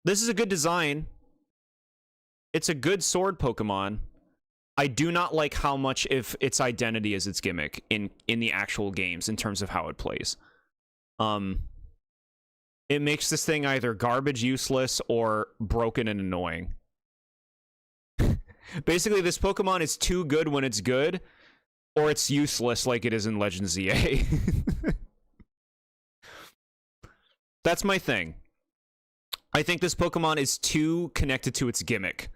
This is a good design. It's a good sword Pokemon. I do not like how much if its identity is its gimmick in the actual games in terms of how it plays. it makes this thing either garbage, useless, or broken and annoying. Basically, this Pokemon is too good when it's good, or it's useless like it is in Legends ZA. That's my thing. I think this Pokemon is too connected to its gimmick,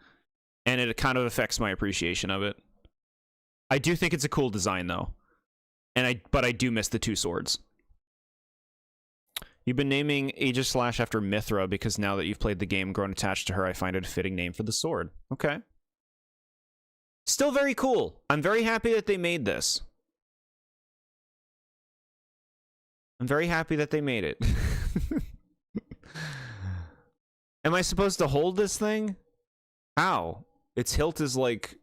and it kind of affects my appreciation of it. I do think it's a cool design, though. But I do miss the 2 swords. You've been naming Aegislash after Mithra because now that you've played the game, grown attached to her, I find it a fitting name for the sword. Okay. Still very cool. I'm very happy that they made this. I'm very happy that they made it. Am I supposed to hold this thing? How? Its hilt is like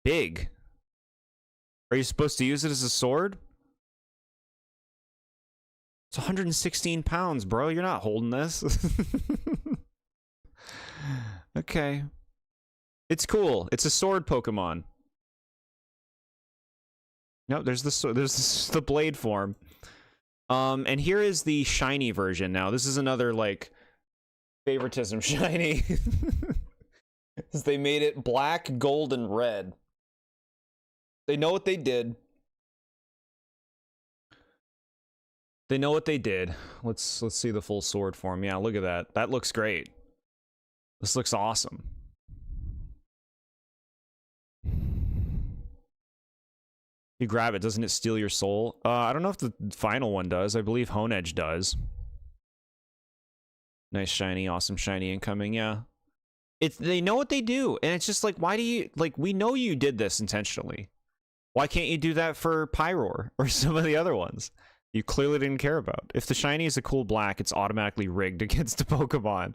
big. Are you supposed to use it as a sword? It's 116 pounds, bro. You're not holding this. Okay. It's cool. It's a sword Pokemon. No, there's the blade form. And here is the shiny version now. This is another, like, favoritism shiny. They made it black, gold, and red. They know what they did. They know what they did. Let's see the full sword form. Yeah, look at that. That looks great. This looks awesome. You grab it, doesn't it steal your soul? I don't know if the final one does. I believe Honedge does. Nice shiny, awesome shiny incoming, yeah. They know what they do, and it's just like, why do you, like, we know you did this intentionally. Why can't you do that for Pyroar or some of the other ones you clearly didn't care about? If the shiny is a cool black, it's automatically rigged against the Pokemon.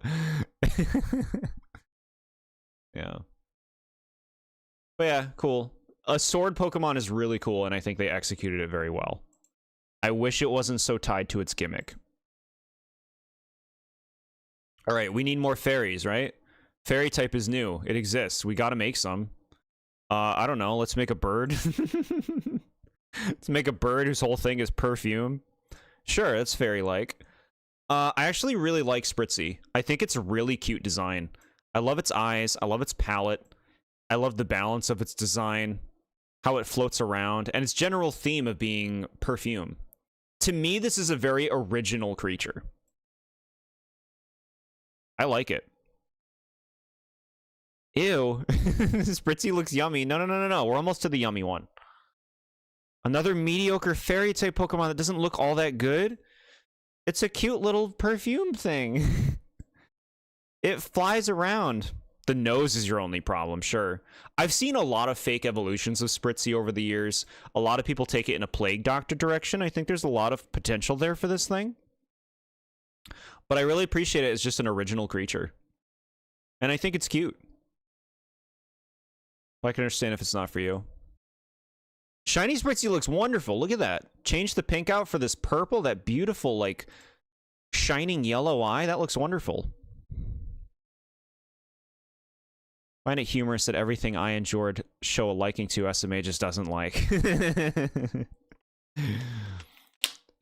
Yeah. But yeah, cool. A sword Pokemon is really cool, and I think they executed it very well. I wish it wasn't so tied to its gimmick. Alright, we need more fairies, right? Fairy type is new. It exists. We gotta make some. I don't know. Let's make a bird. Let's make a bird whose whole thing is perfume. Sure, that's fairy-like. I actually really like Spritzy. I think it's a really cute design. I love its eyes. I love its palette. I love the balance of its design. How it floats around. And its general theme of being perfume. To me, this is a very original creature. I like it. Ew. Spritzy looks yummy. No. We're almost to the yummy one. Another mediocre fairy type Pokemon that doesn't look all that good. It's a cute little perfume thing. It flies around. The nose is your only problem, sure. I've seen a lot of fake evolutions of Spritzy over the years. A lot of people take it in a Plague Doctor direction. I think there's a lot of potential there for this thing. But I really appreciate it as just an original creature. And I think it's cute. I can understand if it's not for you. Shiny Spritzy looks wonderful. Look at that. Change the pink out for this purple. That beautiful, like, shining yellow eye. That looks wonderful. I find it humorous that everything I and Jord show a liking to, SMA just doesn't like.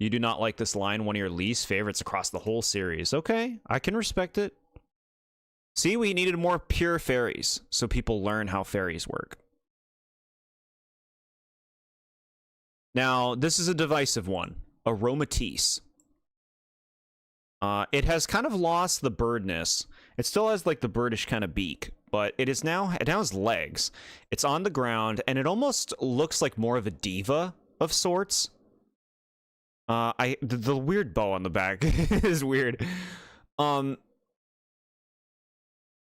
You do not like this line, one of your least favorites across the whole series. Okay, I can respect it. See, we needed more pure fairies, so people learn how fairies work. Now, this is a divisive one. Aromatisse. It has kind of lost the birdness. It still has, like, the birdish kind of beak, but it now has legs. It's on the ground, and it almost looks like more of a diva of sorts. The weird bow on the back is weird.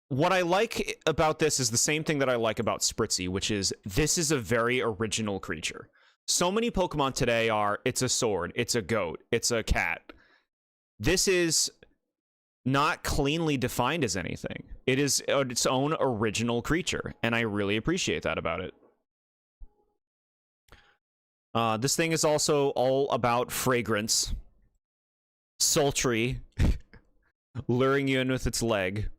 What I like about this is the same thing that I like about Spritzy, which is this is a very original creature. So many Pokemon today are, it's a sword, it's a goat, it's a cat. This is not cleanly defined as anything. It is its own original creature, and I really appreciate that about it. This thing is also all about fragrance. Sultry. Luring you in with its leg.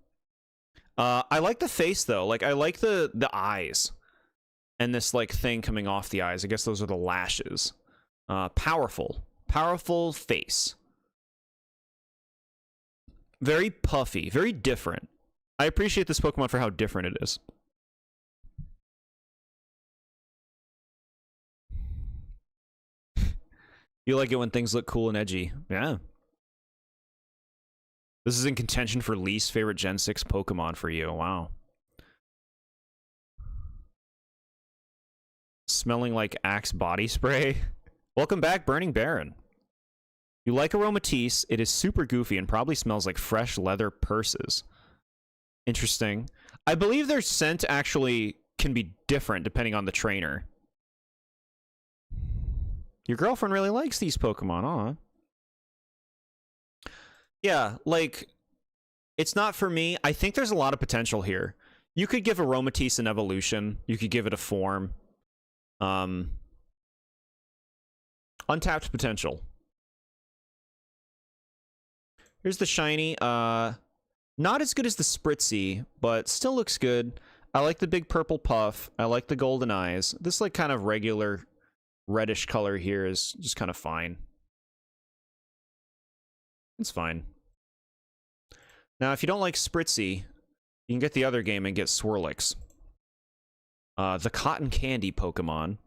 I like the face, though. Like, I like the eyes. And this, like, thing coming off the eyes. I guess those are the lashes. Powerful. Powerful face. Very puffy, very different. I appreciate this Pokemon for how different it is. You like it when things look cool and edgy. Yeah. This is in contention for least favorite Gen 6 Pokemon for you. Wow. Smelling like Axe body spray. Welcome back, Burning Baron. You like Aromatisse. It is super goofy and probably smells like fresh leather purses. Interesting. I believe their scent actually can be different depending on the trainer. Your girlfriend really likes these Pokemon, huh? Yeah, like, it's not for me. I think there's a lot of potential here. You could give Aromatisse an evolution. You could give it a form. Untapped potential. Here's the shiny. Not as good as the Spritzy, but still looks good. I like the big purple puff. I like the golden eyes. This, like, kind of regular reddish color here is just kind of fine. It's fine. Now, if you don't like Spritzy, you can get the other game and get Swirlix. The Cotton Candy Pokemon,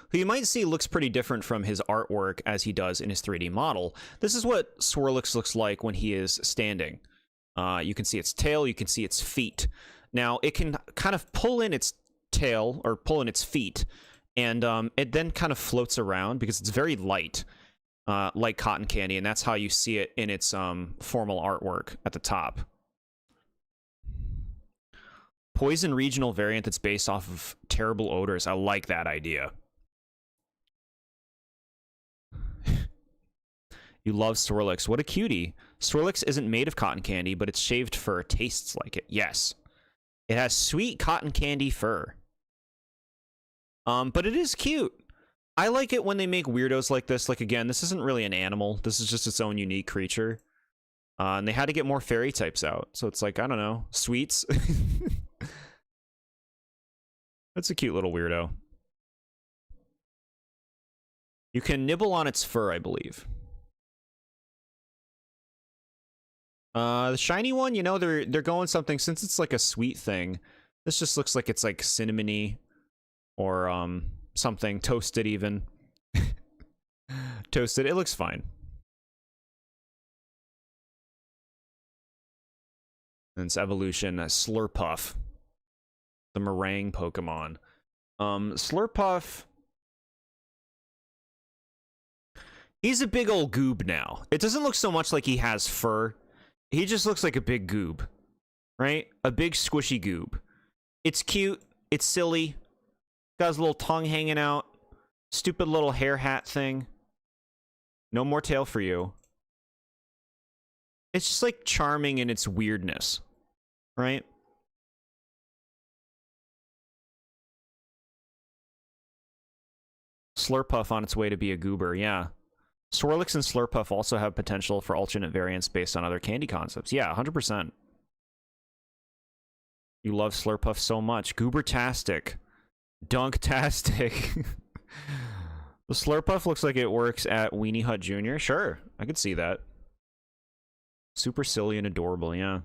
who you might see looks pretty different from his artwork as he does in his 3D model. This is what Swirlix looks like when he is standing. You can see its tail, you can see its feet. Now, it can kind of pull in its tail, or pull in its feet, and it then kind of floats around because it's very light, like cotton candy, and that's how you see it in its formal artwork at the top. Poison regional variant that's based off of terrible odors. I like that idea. You love Swirlix. What a cutie. Swirlix isn't made of cotton candy, but its shaved fur tastes like it. Yes. It has sweet cotton candy fur. But it is cute. I like it when they make weirdos like this. Like, again, this isn't really an animal. This is just its own unique creature. And they had to get more fairy types out. So it's like, I don't know, sweets. That's a cute little weirdo. You can nibble on its fur, I believe. The shiny one, you know, they're going something, since it's like a sweet thing. This just looks like it's like cinnamony or something toasted even. Toasted. It looks fine. And its evolution, Slurpuff, the meringue Pokemon. Slurpuff, he's a big old goob now. It doesn't look so much like he has fur. He just looks like a big goob, right? A big squishy goob. It's cute. It's silly. Got his little tongue hanging out. Stupid little hair hat thing. No more tail for you. It's just like charming in its weirdness, right? Slurpuff on its way to be a goober, yeah. Swirlix and Slurpuff also have potential for alternate variants based on other candy concepts. Yeah, 100%. You love Slurpuff so much. Goobertastic. Dunktastic. The Slurpuff looks like it works at Weenie Hut Jr. Sure, I could see that. Super silly and adorable, yeah.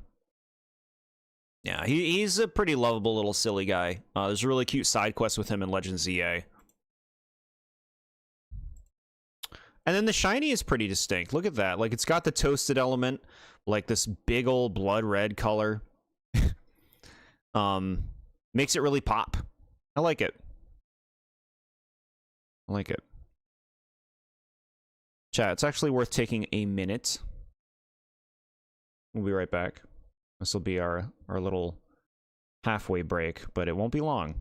Yeah, he's a pretty lovable little silly guy. There's a really cute side quest with him in Legends ZA. And then the shiny is pretty distinct. Look at that. Like, it's got the toasted element, like this big old blood red color. Makes it really pop. I like it. I like it. Chat, it's actually worth taking a minute. We'll be right back. This will be our little halfway break, but it won't be long.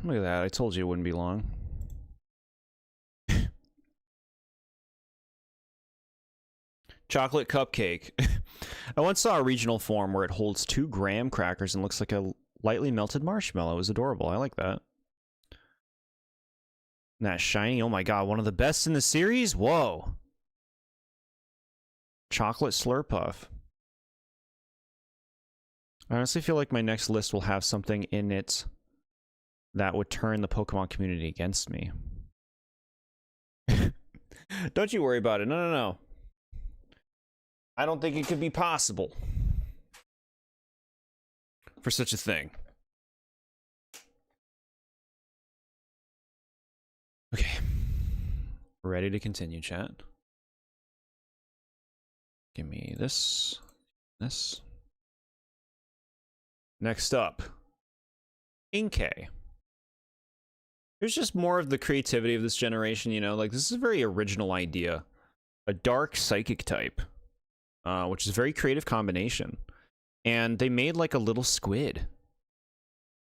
Look at that. I told you it wouldn't be long. Chocolate cupcake. I once saw a regional form where it holds 2 graham crackers and looks like a lightly melted marshmallow. It was adorable. I like that. And that shiny. Oh my god, one of the best in the series? Whoa. Chocolate Slurpuff. I honestly feel like my next list will have something in it that would turn the Pokemon community against me. Don't you worry about it. No, no, no. I don't think it could be possible for such a thing. Okay. Ready to continue, chat. Give me this. This. Next up. Inkay. There's just more of the creativity of this generation, you know? Like, this is a very original idea. A dark psychic type. Which is a very creative combination. And they made like a little squid.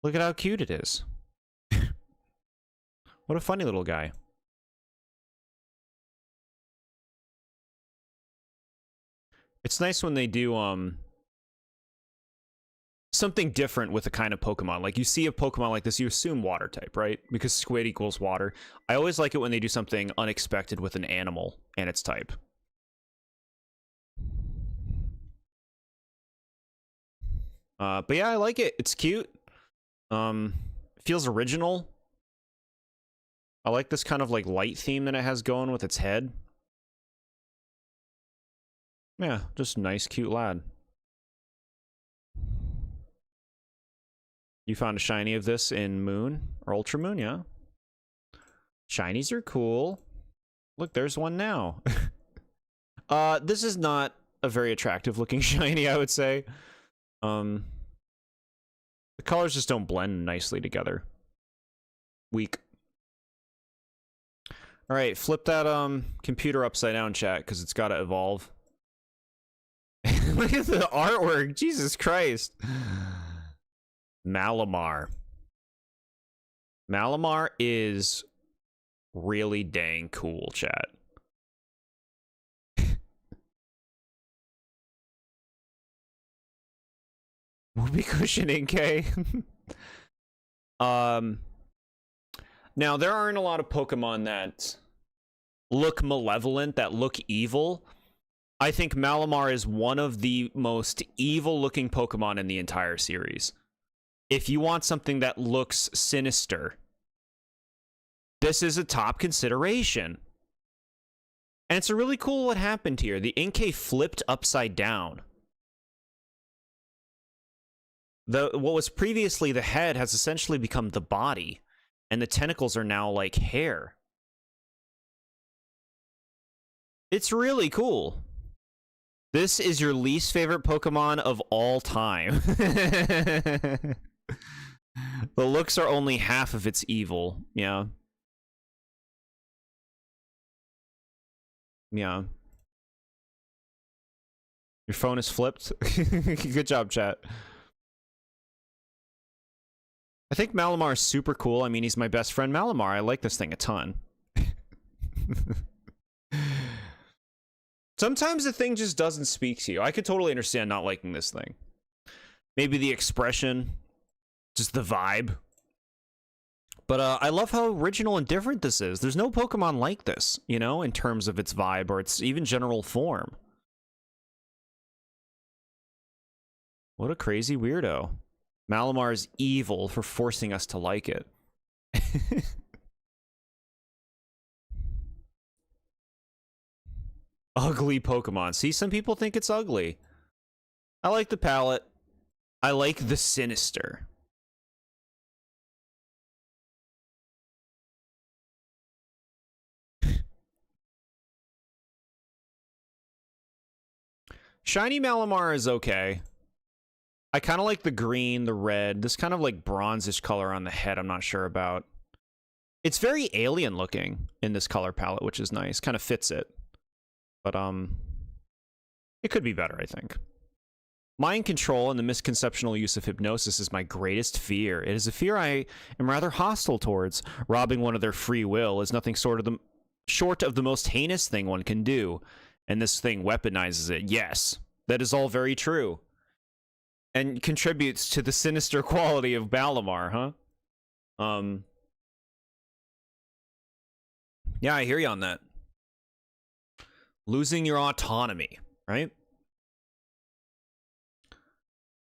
Look at how cute it is. What a funny little guy. It's nice when they do something different with a kind of Pokemon. Like, you see a Pokemon like this, you assume water type, right? Because squid equals water. I always like it when they do something unexpected with an animal and its type. But yeah, I like it. It's cute. It feels original. I like this kind of like light theme that it has going with its head. Yeah, just nice, cute lad. You found a shiny of this in Moon or Ultra Moon, yeah? Shinies are cool. Look, there's one now. This is not a very attractive looking shiny, I would say. The colors just don't blend nicely together. Weak. All right, flip that computer upside down, chat, because it's got to evolve. Look at the artwork. Jesus Christ. Malamar. Malamar is really dang cool, chat. Whoopee cushion Inkay. Now there aren't a lot of Pokemon that look malevolent, that look evil. I think Malamar is one of the most evil looking Pokemon in the entire series. If you want something that looks sinister, this is a top consideration. And it's a really cool what happened here. The Inkay flipped upside down. What was previously the head has essentially become the body, and the tentacles are now like hair. It's really cool. This is your least favorite Pokemon of all time. The looks are only half of its evil. Yeah. Yeah. Your phone is flipped. Good job, chat. I think Malamar is super cool. I mean, he's my best friend, Malamar. I like this thing a ton. Sometimes the thing just doesn't speak to you. I could totally understand not liking this thing. Maybe the expression, just the vibe. But I love how original and different this is. There's no Pokemon like this, you know, in terms of its vibe or its even general form. What a crazy weirdo. Malamar is evil for forcing us to like it. Ugly Pokemon. See, some people think it's ugly. I like the palette. I like the sinister. Shiny Malamar is okay. I kind of like the green, the red, this kind of like bronzish color on the head I'm not sure about. It's very alien looking in this color palette, which is nice. Kind of fits it. But, it could be better, I think. Mind control and the misconceptional use of hypnosis is my greatest fear. It is a fear I am rather hostile towards. Robbing one of their free will is nothing short of the most heinous thing one can do. And this thing weaponizes it. Yes, that is all very true. And contributes to the sinister quality of Balamar, huh? Yeah, I hear you on that. Losing your autonomy, right?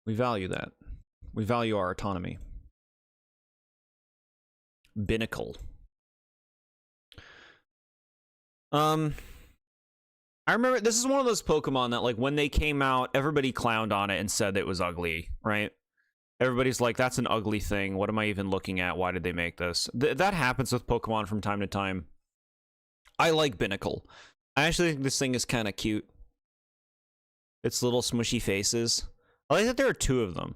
We value that. We value our autonomy. Binnacle. I remember this is one of those Pokemon that, like, when they came out, everybody clowned on it and said it was ugly, right? Everybody's like, that's an ugly thing. What am I even looking at? Why did they make this? That happens with Pokemon from time to time. I like Binnacle. I actually think this thing is kind of cute. Its little smushy faces. I like that there are two of them.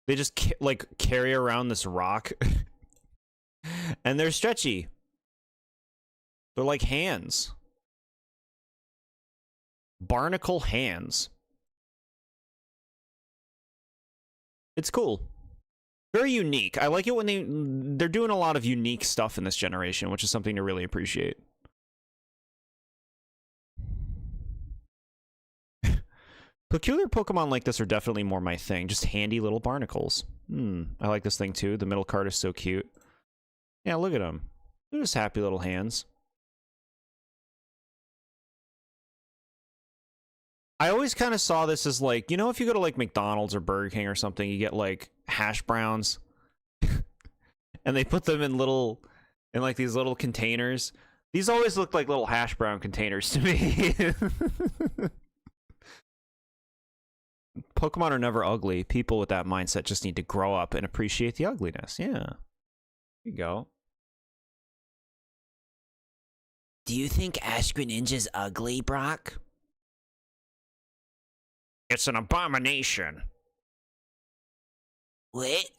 They just like carry around this rock. And they're stretchy. They're like hands. Barnacle hands. It's cool. Very unique. I like it when they're doing a lot of unique stuff in this generation, which is something to really appreciate. Peculiar Pokemon like this are definitely more my thing. Just handy little barnacles. I like this thing too. The middle card is so cute. Yeah, look at them. They're just happy little hands. I always kind of saw this as like, you know, if you go to like McDonald's or Burger King or something, you get like hash browns. And they put them in like these little containers. These always look like little hash brown containers to me. Pokemon are never ugly. People with that mindset just need to grow up and appreciate the ugliness. Yeah. There you go. Do you think Ash Greninja's ugly, Brock? It's an abomination. What?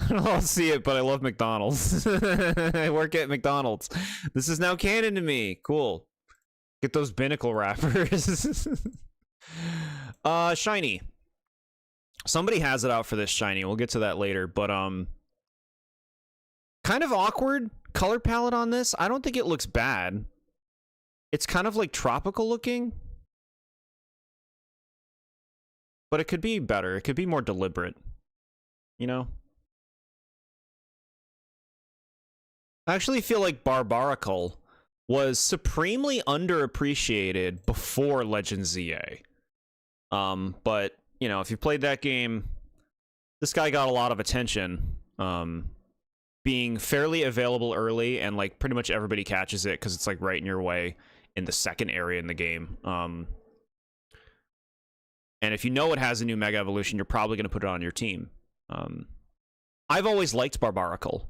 I don't see it, but I love McDonald's. I work at McDonald's. This is now canon to me. Cool. Get those Binnacle wrappers. Shiny. Somebody has it out for this shiny. We'll get to that later, but kind of awkward color palette on this. I don't think it looks bad. It's kind of like tropical looking. But it could be better. It could be more deliberate. You know? I actually feel like Barbaracle was supremely underappreciated before Legend ZA. But, you know, if you played that game, this guy got a lot of attention. Being fairly available early, and like pretty much everybody catches it because it's like right in your way in the second area in the game. And if you know it has a new Mega Evolution, you're probably going to put it on your team. I've always liked Barbaracle.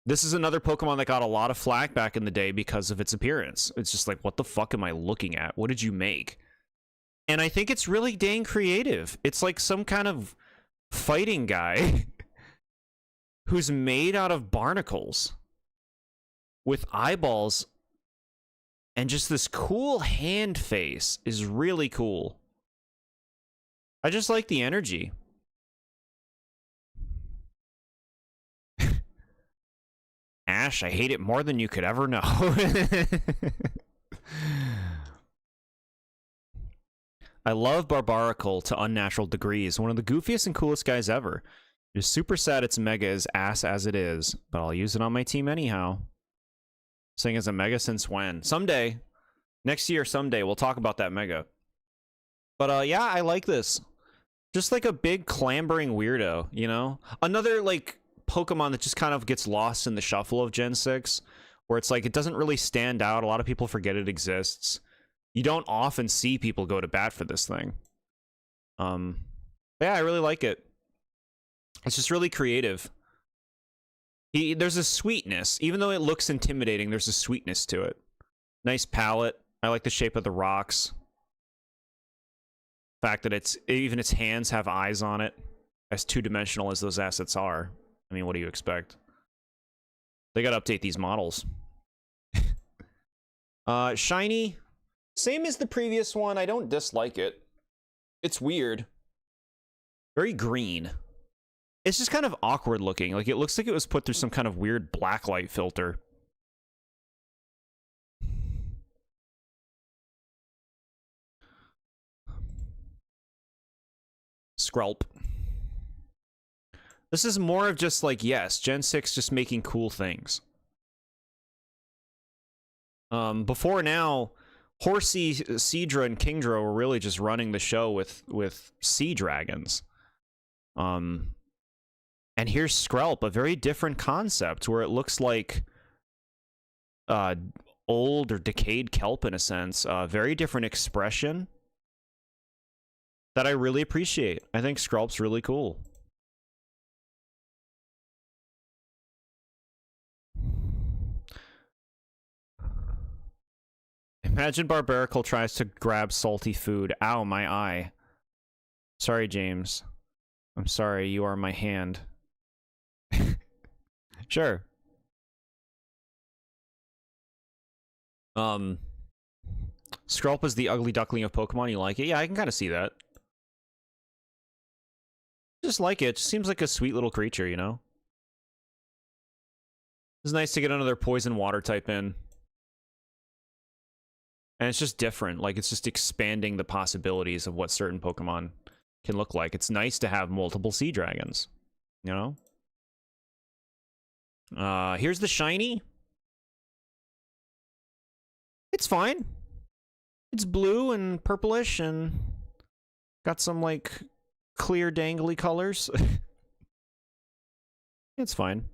This is another Pokemon that got a lot of flack back in the day because of its appearance. It's just like, what the fuck am I looking at? What did you make? And I think it's really dang creative. It's like some kind of fighting guy who's made out of barnacles with eyeballs, and just this cool hand face is really cool. I just like the energy. Ash, I hate it more than you could ever know. I love Barbaracle to unnatural degrees. One of the goofiest and coolest guys ever. It is super sad its Mega is ass as it is, but I'll use it on my team anyhow. Saying as a Mega since when? Someday. Next year, someday, we'll talk about that Mega. But yeah, I like this. Just like a big clambering weirdo, you know? Another, like, Pokemon that just kind of gets lost in the shuffle of Gen 6, where it's like, it doesn't really stand out. A lot of people forget it exists. You don't often see people go to bat for this thing. Yeah, I really like it. It's just really creative. There's a sweetness. Even though it looks intimidating, there's a sweetness to it. Nice palette. I like the shape of the rocks. The fact that even its hands have eyes on it. As two-dimensional as those assets are. I mean, what do you expect? They gotta update these models. Shiny. Same as the previous one. I don't dislike it. It's weird. Very green. It's just kind of awkward looking. Like, it looks like it was put through some kind of weird blacklight filter. Skrulp. This is more of just like, yes, Gen 6 just making cool things. Before now, Horsey, Seadra, and Kingdra were really just running the show with sea dragons. And here's Skrulp, a very different concept, where it looks like old or decayed kelp in a sense. Very different expression that I really appreciate. I think Skrulp's really cool. Imagine Barbaracle tries to grab salty food. Ow, my eye. Sorry, James. I'm sorry, you are my hand. Sure. Skrulp is the ugly duckling of Pokemon. You like it? Yeah, I can kind of see that. Just like it. Just seems like a sweet little creature, you know? It's nice to get another poison water type in. And it's just different. Like, it's just expanding the possibilities of what certain Pokemon can look like. It's nice to have multiple sea dragons, you know? Here's the shiny. It's fine. It's blue and purplish and got some, like, clear dangly colors. It's fine.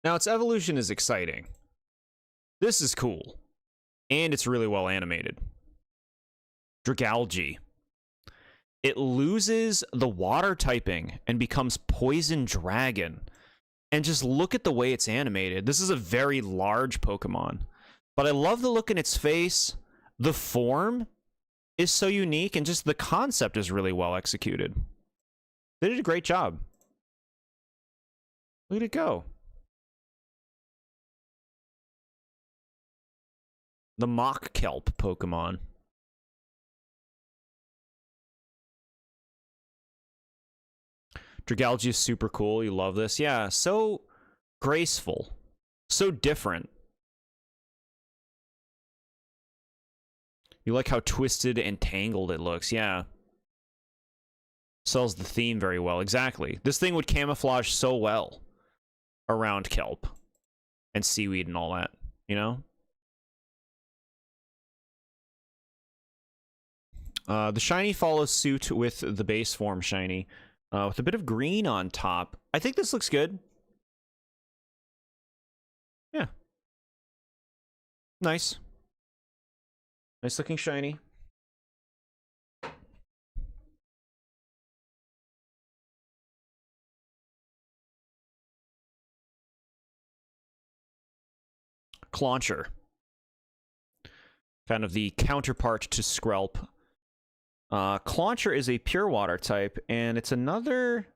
Now, its evolution is exciting. This is cool. And it's really well animated. Dragalge. It loses the water typing and becomes Poison Dragon. And just look at the way it's animated. This is a very large Pokemon. But I love the look in its face. The form is so unique, and just the concept is really well executed. They did a great job. Look at it go. The Mock Kelp Pokemon. Dragalge is super cool. You love this. Yeah, so graceful. So different. You like how twisted and tangled it looks. Yeah. Sells the theme very well. Exactly. This thing would camouflage so well around kelp and seaweed and all that, you know? The shiny follows suit with the base form shiny, with a bit of green on top. I think this looks good. Yeah. Nice. Nice looking shiny. Clauncher. Kind of the counterpart to Skrulp. Clauncher is a pure water type, and it's another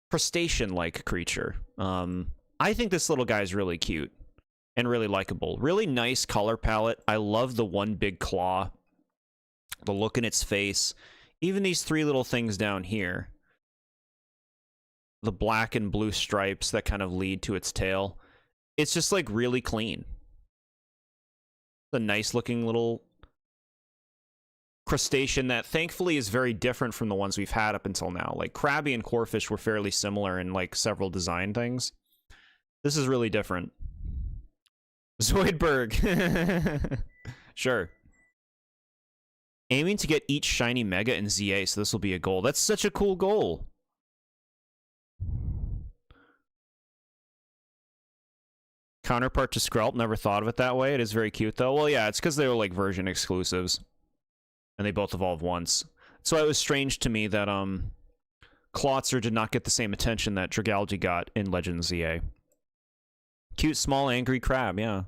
crustacean-like creature. I think this little guy is really cute and really likable. Really nice color palette. I love the one big claw, the look in its face, even these three little things down here. The black and blue stripes that kind of lead to its tail. It's just like really clean. It's a nice looking little crustacean that thankfully is very different from the ones we've had up until now. Like Krabby and Corfish were fairly similar in like several design things. This is really different. Zoidberg. Sure. Aiming to get each shiny mega in ZA, so this will be a goal. That's such a cool goal. Counterpart to Skrulp, never thought of it that way. It is very cute though. Well, yeah, it's because they were like version exclusives. And they both evolved once. So it was strange to me that Clawitzer did not get the same attention that Dragalge got in Legend ZA. Cute, small, angry crab, yeah.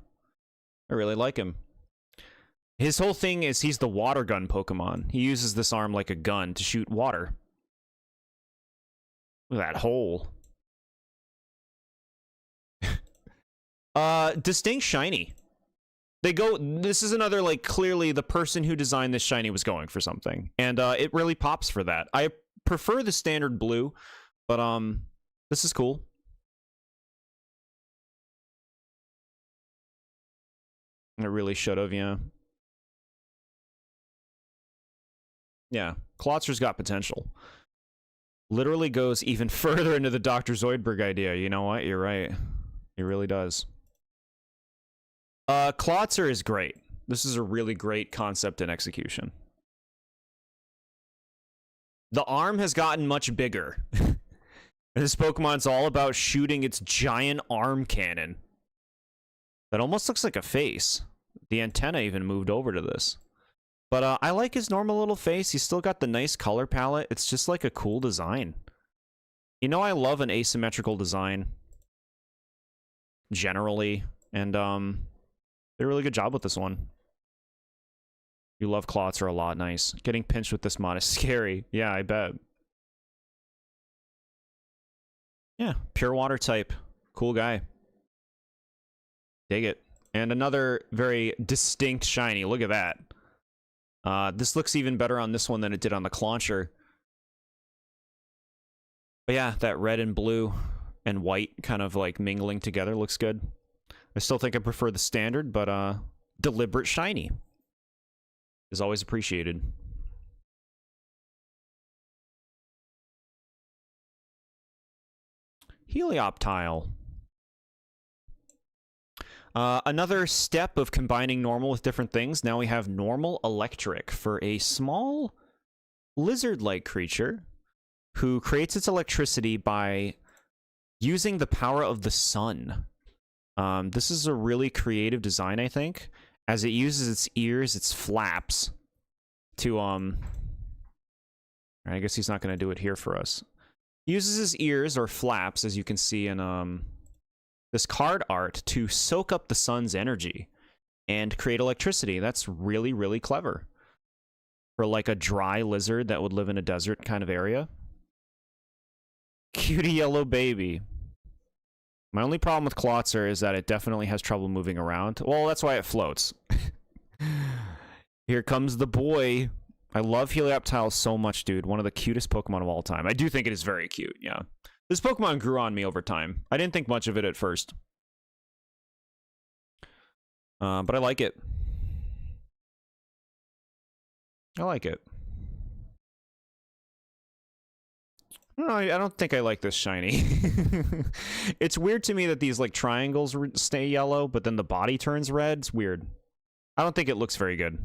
I really like him. His whole thing is he's the water gun Pokemon. He uses this arm like a gun to shoot water. Look at that hole. Distinct shiny. They go, this is another, like, clearly the person who designed this shiny was going for something. And it really pops for that. I prefer the standard blue, but this is cool. It really should have, yeah. Yeah, Klotzer's got potential. Literally goes even further into the Dr. Zoidberg idea. You know what? You're right. He really does. Klotzer is great. This is a really great concept and execution. The arm has gotten much bigger. This Pokemon's all about shooting its giant arm cannon. That almost looks like a face. The antenna even moved over to this. But I like his normal little face. He's still got the nice color palette. It's just like a cool design. You know, I love an asymmetrical design. Generally. And did a really good job with this one. You love Klotzer a lot. Nice. Getting pinched with this mod is scary. Yeah, I bet. Yeah, pure water type. Cool guy. Dig it. And another very distinct shiny. Look at that. This looks even better on this one than it did on the Clauncher. But yeah, that red and blue and white kind of like mingling together looks good. I still think I prefer the standard, but deliberate shiny is always appreciated. Helioptile. Another step of combining normal with different things. Now we have normal electric for a small lizard-like creature who creates its electricity by using the power of the sun. This is a really creative design, I think, as it uses its ears, its flaps, to, I guess he's not going to do it here for us. He uses his ears, or flaps, as you can see in, this card art, to soak up the sun's energy and create electricity. That's really, really clever. For, like, a dry lizard that would live in a desert kind of area. Cutie yellow baby. My only problem with Klotzer is that it definitely has trouble moving around. Well, that's why it floats. Here comes the boy. I love Helioptile so much, dude. One of the cutest Pokemon of all time. I do think it is very cute, yeah. This Pokemon grew on me over time. I didn't think much of it at first. But I like it. I like it. I don't think I like this shiny. It's weird to me that these, like, triangles stay yellow, but then the body turns red. It's weird. I don't think it looks very good.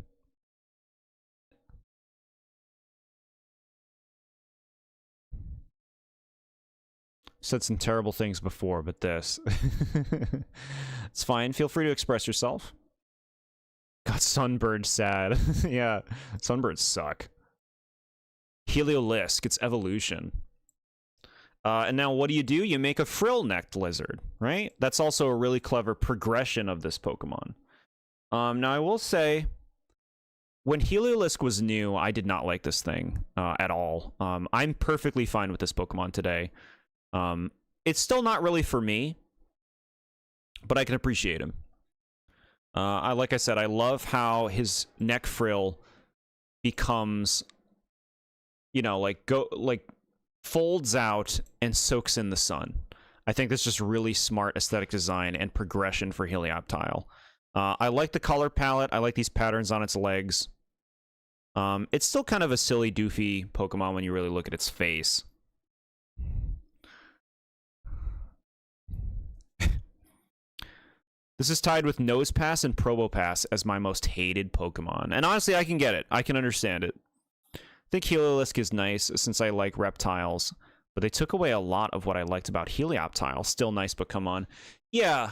Said some terrible things before, but this. It's fine. Feel free to express yourself. Got Sunbird sad. Yeah, Sunbirds suck. Heliolisk, it's evolution. And now what do? You make a frill-necked lizard, right? That's also a really clever progression of this Pokemon. Now I will say, when Heliolisk was new, I did not like this thing at all. I'm perfectly fine with this Pokemon today. It's still not really for me, but I can appreciate him. Like I said, I love how his neck frill becomes, you know, like folds out and soaks in the sun. I think that's just really smart aesthetic design and progression for Helioptile. I like the color palette. I like these patterns on its legs. It's still kind of a silly, doofy Pokemon when you really look at its face. This is tied with Nosepass and Probopass as my most hated Pokemon. And honestly, I can get it. I can understand it. I think Heliolisk is nice since I like reptiles, but they took away a lot of what I liked about Helioptile. Still nice, but come on. Yeah.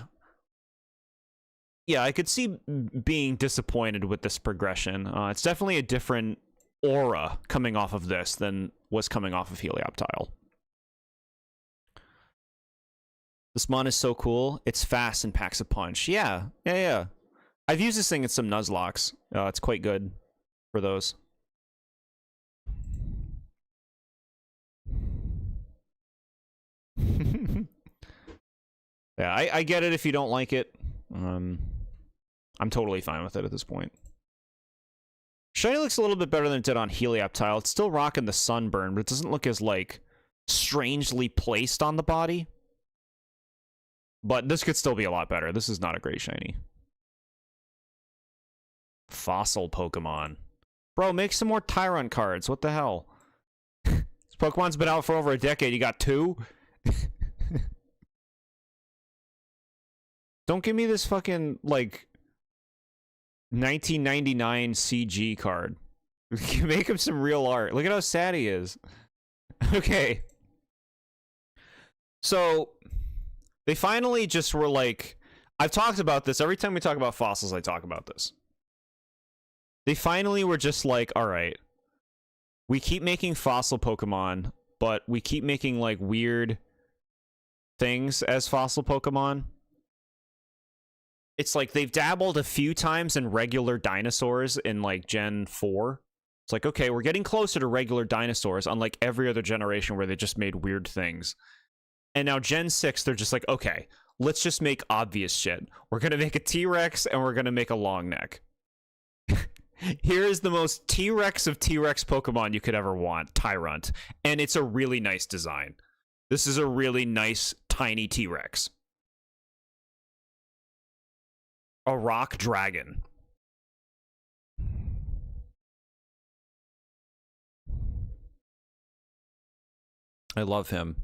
Yeah, I could see being disappointed with this progression. It's definitely a different aura coming off of this than was coming off of Helioptile. This mon is so cool. It's fast and packs a punch. Yeah. I've used this thing in some Nuzlockes. It's quite good for those. Yeah, I get it if you don't like it. I'm totally fine with it at this point. Shiny looks a little bit better than it did on Helioptile. It's still rocking the sunburn, but it doesn't look as, like, strangely placed on the body. But this could still be a lot better. This is not a great shiny. Fossil Pokemon. Bro, make some more Tyrant cards. What the hell? This Pokemon's been out for over a decade. You got 2? Don't give me this fucking, like, 1999 CG card. Make him some real art. Look at how sad he is. Okay. So, they finally just were like... I've talked about this. Every time we talk about fossils, I talk about this. They finally were just like, alright. We keep making fossil Pokemon, but we keep making, like, weird things as fossil Pokemon. It's like they've dabbled a few times in regular dinosaurs in, like, Gen 4. It's like, okay, we're getting closer to regular dinosaurs, unlike every other generation where they just made weird things. And now Gen 6, they're just like, okay, let's just make obvious shit. We're going to make a T-Rex, and we're going to make a long neck. Here is the most T-Rex of T-Rex Pokemon you could ever want, Tyrant. And it's a really nice design. This is a really nice, tiny T-Rex. A rock dragon. I love him.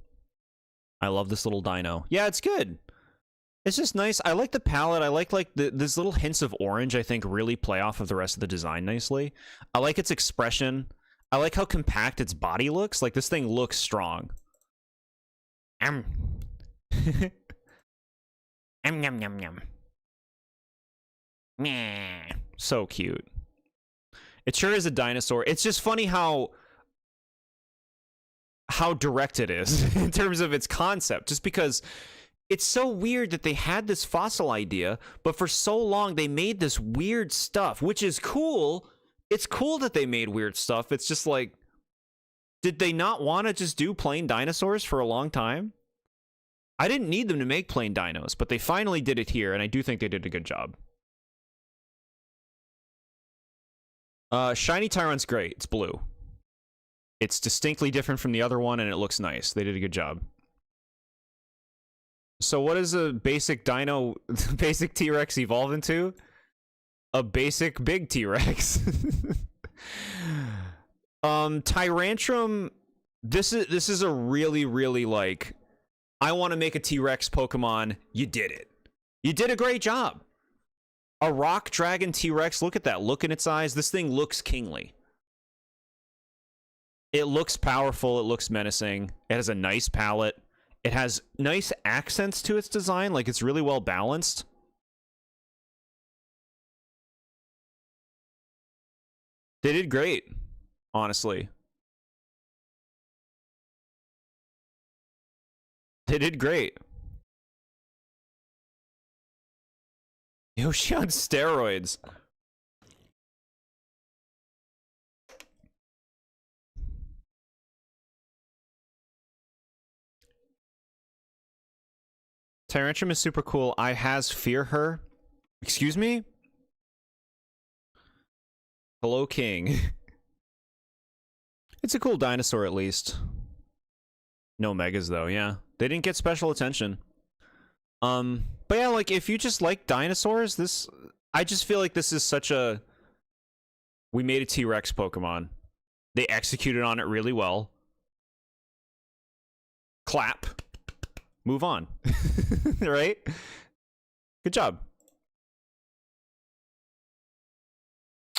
I love this little dino. Yeah, it's good. It's just nice. I like the palette. I like these little hints of orange, I think, really play off of the rest of the design nicely. I like its expression. I like how compact its body looks. Like, this thing looks strong. Yum, yum, yum, yum. Meh. So cute. It sure is a dinosaur. It's just funny how direct it is in terms of its concept, just because it's so weird that they had this fossil idea, but for so long they made this weird stuff, which is cool. It's cool that they made weird stuff. It's just like, did they not want to just do plain dinosaurs for a long time? I didn't need them to make plain dinos, but they finally did it here, and I do think they did a good job. Shiny Tyrant's great. It's blue. It's distinctly different from the other one, and it looks nice. They did a good job. So what does a basic dino, basic T-Rex evolve into? A basic big T-Rex. Tyrantrum, this is a really, really, like, I want to make a T-Rex Pokemon. You did it. You did a great job. A rock dragon T-Rex, look at that look in its eyes. This thing looks kingly. It looks powerful. It looks menacing. It has a nice palette. It has nice accents to its design. Like, it's really well balanced. They did great, honestly. They did great. Yoshi on steroids. Tyrantrum is super cool. I has fear her. Excuse me? Hello, King. It's a cool dinosaur, at least. No megas, though, yeah. They didn't get special attention. But yeah, like, if you just like dinosaurs, this... I just feel like this is such a... We made a T-Rex Pokemon. They executed on it really well. Clap. Move on. Right? Good job.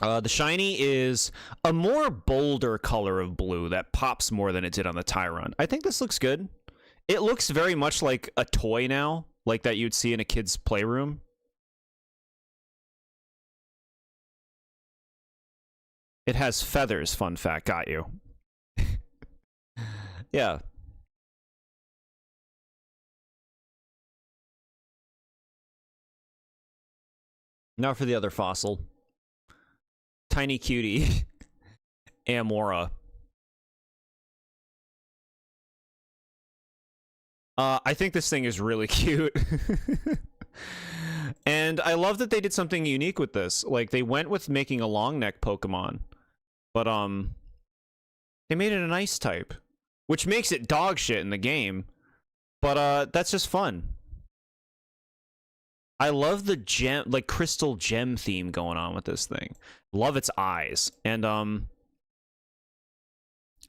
The shiny is a more bolder color of blue that pops more than it did on the Tyrant. I think this looks good. It looks very much like a toy now, like that you'd see in a kid's playroom. It has feathers, fun fact, got you. Yeah. Now for the other fossil. Tiny cutie. Amora. I think this thing is really cute. And I love that they did something unique with this. Like, they went with making a long neck Pokemon, but they made it an ice type, which makes it dog shit in the game, but that's just fun. I love the gem, like crystal gem theme going on with this thing. Love its eyes, and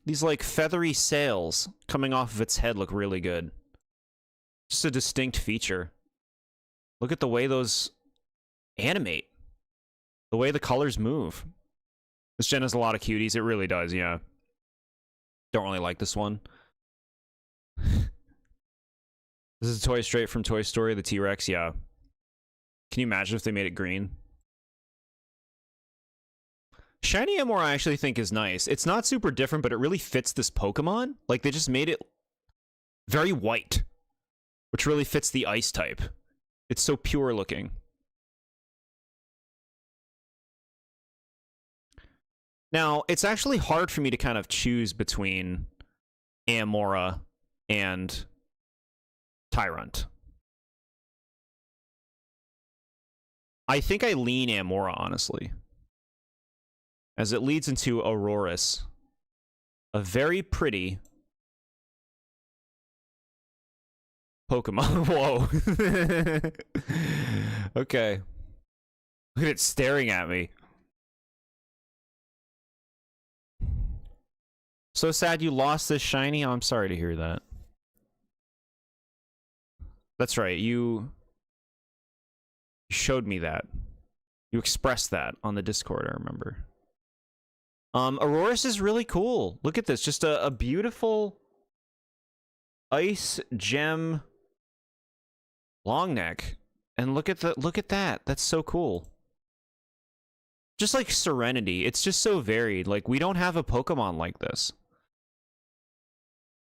these like feathery sails coming off of its head look really good. Just a distinct feature. Look at the way those animate. The way the colors move. This gen has a lot of cuties. It really does, yeah. Don't really like this one. This is a toy straight from Toy Story, the T-Rex, yeah. Can you imagine if they made it green? Shiny Amora I actually think is nice. It's not super different, but it really fits this Pokemon. Like, they just made it very white, which really fits the ice type. It's so pure looking. Now, it's actually hard for me to kind of choose between Amora and Tyrant. I think I lean Amora, honestly, as it leads into Aurorus, a very pretty Pokemon. Whoa. Okay. Look at it staring at me. So sad you lost this shiny. Oh, I'm sorry to hear that. That's right. You showed me that. You expressed that on the Discord, I remember. Aurorus is really cool. Look at this. Just a beautiful ice gem long neck. And look at that. That's so cool. Just like Serenity. It's just so varied. Like, we don't have a Pokemon like this.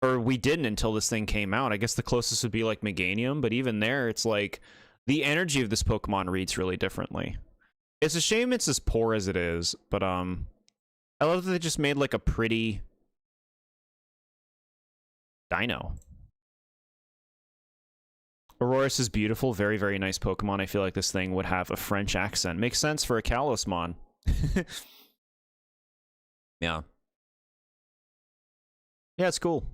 Or we didn't until this thing came out. I guess the closest would be like Meganium, but even there, it's like the energy of this Pokemon reads really differently. It's a shame it's as poor as it is, but I love that they just made like a pretty dino. Aurorus is beautiful, very, very nice Pokemon. I feel like this thing would have a French accent. Makes sense for a Kalos-mon. Yeah. Yeah, it's cool.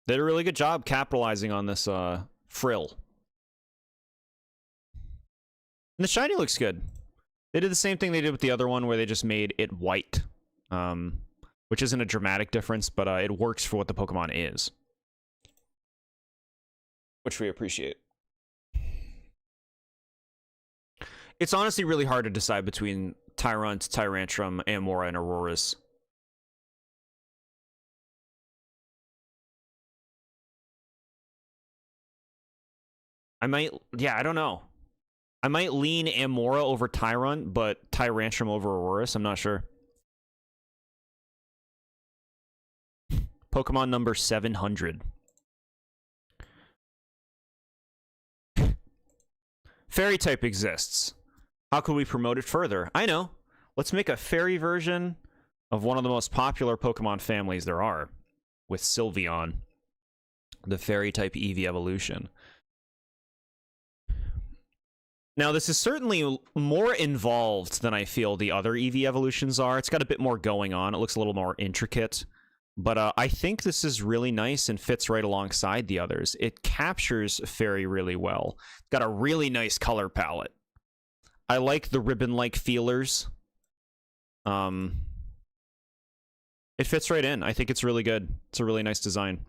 They did a really good job capitalizing on this frill. And the shiny looks good. They did the same thing they did with the other one, where they just made it white. Which isn't a dramatic difference, but it works for what the Pokemon is. Which we appreciate. It's honestly really hard to decide between Tyrant, Tyrantrum, Amora, and Aurorus. I don't know. I might lean Amora over Tyrant, but Tyrantrum over Aurorus, I'm not sure. Pokemon number 700. Fairy type exists. How could we promote it further? I know. Let's make a fairy version of one of the most popular Pokemon families there are, with Sylveon, the fairy type Eevee evolution. Now, this is certainly more involved than I feel the other Eevee evolutions are. It's got a bit more going on. It looks a little more intricate. But I think this is really nice and fits right alongside the others. It captures Fairy really well. It's got a really nice color palette. I like the ribbon-like feelers. It fits right in. I think it's really good. It's a really nice design.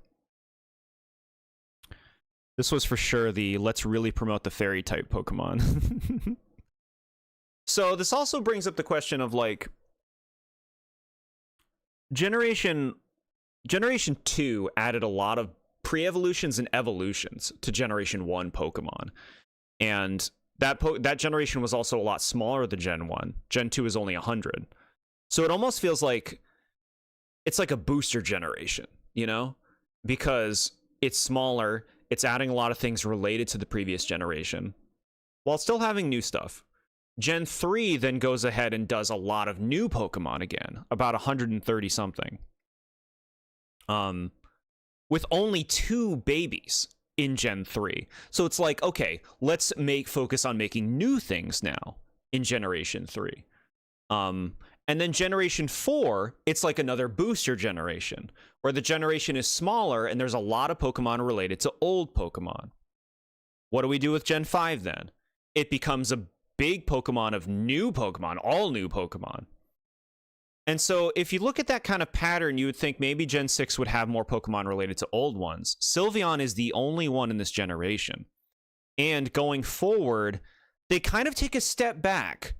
This was for sure the let's really promote the fairy type Pokemon. So this also brings up the question of like Generation 2 added a lot of pre-evolutions and evolutions to Generation 1 Pokemon. And that generation was also a lot smaller than Gen 1. Gen 2 is only 100. So it almost feels like it's like a booster generation, you know? Because it's smaller, it's adding a lot of things related to the previous generation, while still having new stuff. Gen 3 then goes ahead and does a lot of new Pokemon again, about 130 something. with only 2 babies in Gen 3. So it's like, okay, let's focus on making new things now in Generation 3. And then Generation 4, it's like another booster generation, where the generation is smaller and there's a lot of Pokemon related to old Pokemon. What do we do with Gen 5 then? It becomes a big Pokemon of new Pokemon, all new Pokemon. And so if you look at that kind of pattern, you would think maybe Gen 6 would have more Pokemon related to old ones. Sylveon is the only one in this generation. And going forward, they kind of take a step back,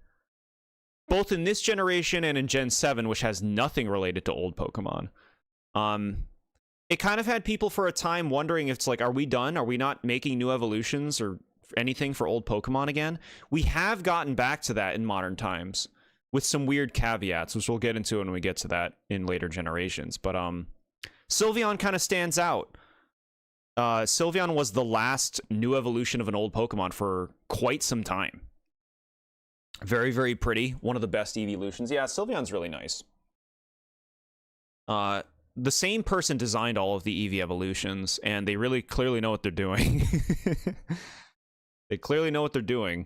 both in this generation and in Gen 7, which has nothing related to old Pokemon. It kind of had people for a time wondering if it's like, are we done? Are we not making new evolutions or anything for old Pokemon again? We have gotten back to that in modern times, with some weird caveats, which we'll get into when we get to that in later generations. But Sylveon kind of stands out. Sylveon was the last new evolution of an old Pokemon for quite some time. Very, very pretty. One of the best evolutions. Yeah, Sylveon's really nice. The same person designed all of the Eevee evolutions, and they really clearly know what they're doing. They clearly know what they're doing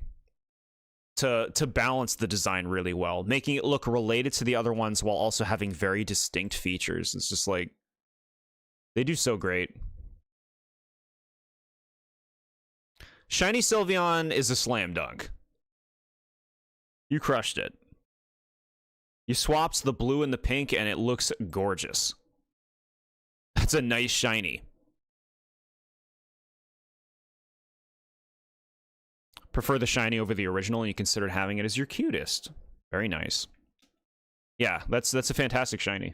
to balance the design really well, making it look related to the other ones while also having very distinct features. It's just like, they do so great. Shiny Sylveon is a slam dunk. You crushed it. You swapped the blue and the pink, and it looks gorgeous. That's a nice shiny. Prefer the shiny over the original, and you considered having it as your cutest. Very nice. Yeah, that's a fantastic shiny.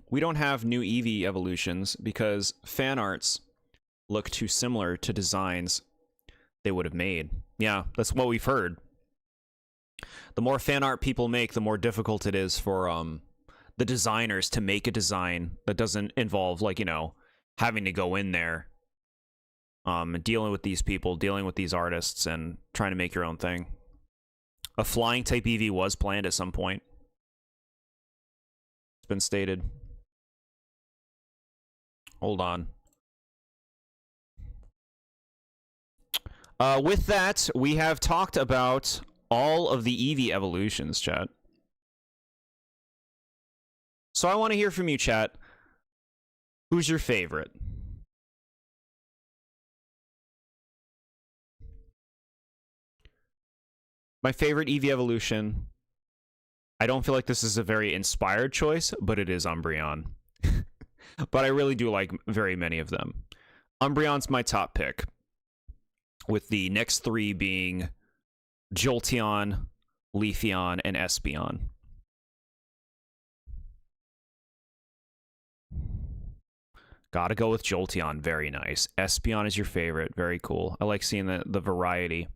We don't have new Eevee evolutions because fan arts look too similar to designs they would have made. Yeah, that's what we've heard. The more fan art people make, the more difficult it is for the designers to make a design that doesn't involve, like, you know, having to go in there, dealing with these people, dealing with these artists, and trying to make your own thing. A flying type Eevee was planned at some point. It's been stated. Hold on. With that, we have talked about all of the Eevee evolutions, chat. So I want to hear from you, chat. Who's your favorite? My favorite Eevee evolution, I don't feel like this is a very inspired choice, but it is Umbreon. But I really do like very many of them. Umbreon's my top pick, with the next 3 being Jolteon, Leafeon, and Espeon. Gotta go with Jolteon. Very nice. Espeon is your favorite. Very cool. I like seeing the variety.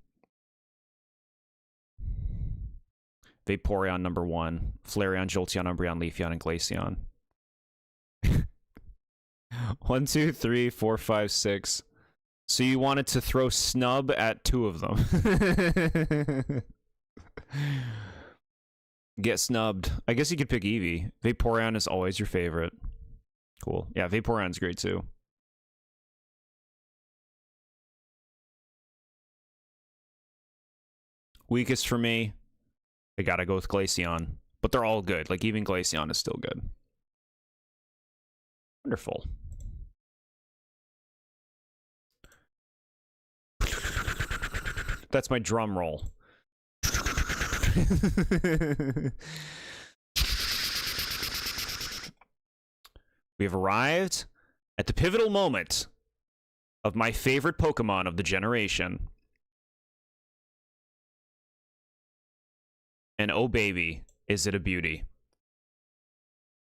Vaporeon number 1. Flareon, Jolteon, Umbreon, Leafeon, and Glaceon. 1, 2, 3, 4, 5, 6. So you wanted to throw snub at 2 of them. Get snubbed. I guess you could pick Eevee. Vaporeon is always your favorite. Cool. Yeah, Vaporeon's great too. Weakest for me, I gotta go with Glaceon. But they're all good. Like, even Glaceon is still good. Wonderful. That's my drum roll. We have arrived at the pivotal moment of my favorite Pokemon of the generation. And oh baby, is it a beauty.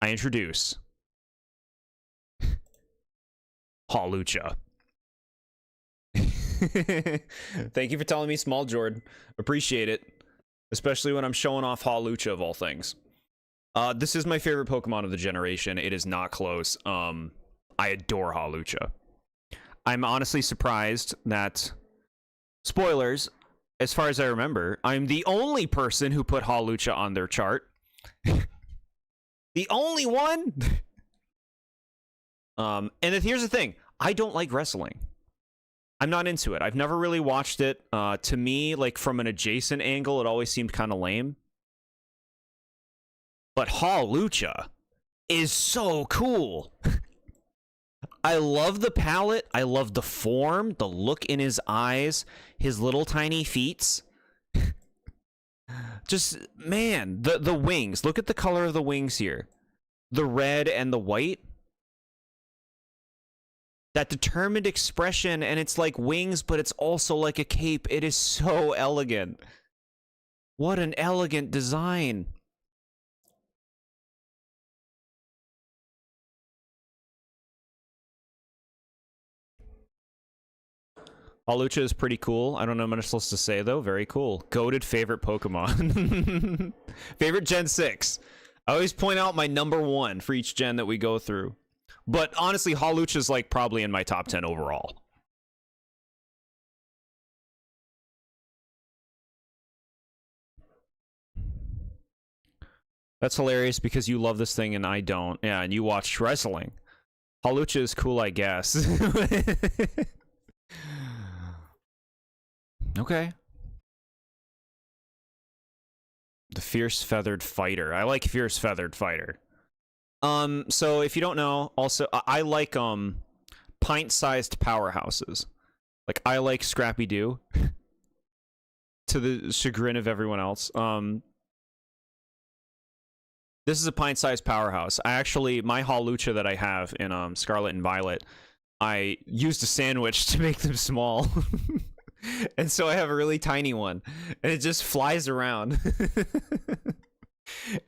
I introduce Hawlucha. Thank you for telling me, Small Jord. Appreciate it. Especially when I'm showing off Hawlucha of all things. This is my favorite Pokemon of the generation. It is not close. I adore Hawlucha. I'm honestly surprised that, spoilers, as far as I remember, I'm the only person who put Hawlucha on their chart. The only one. And then here's the thing: I don't like wrestling. I'm not into it. I've never really watched it. To me, like from an adjacent angle, it always seemed kind of lame. But Hawlucha is so cool. I love the palette. I love the form, the look in his eyes, his little tiny feet. Just, man, the wings. Look at the color of the wings here. The red and the white. That determined expression, and it's like wings, but it's also like a cape. It is so elegant. What an elegant design. Hawlucha is pretty cool. I don't know what I'm supposed to say, though. Very cool. Goated favorite Pokemon. Favorite Gen 6. I always point out my number 1 for each gen that we go through. But honestly, Hawlucha is like probably in my top 10 overall. That's hilarious because you love this thing and I don't. Yeah, and you watch wrestling. Hawlucha is cool, I guess. Okay. The Fierce Feathered Fighter. I like Fierce Feathered Fighter. So if you don't know, also I like pint-sized powerhouses. Like I like Scrappy Doo. To the chagrin of everyone else. This is a pint-sized powerhouse. My Hawlucha that I have in Scarlet and Violet, I used a sandwich to make them small. And so I have a really tiny one, and it just flies around.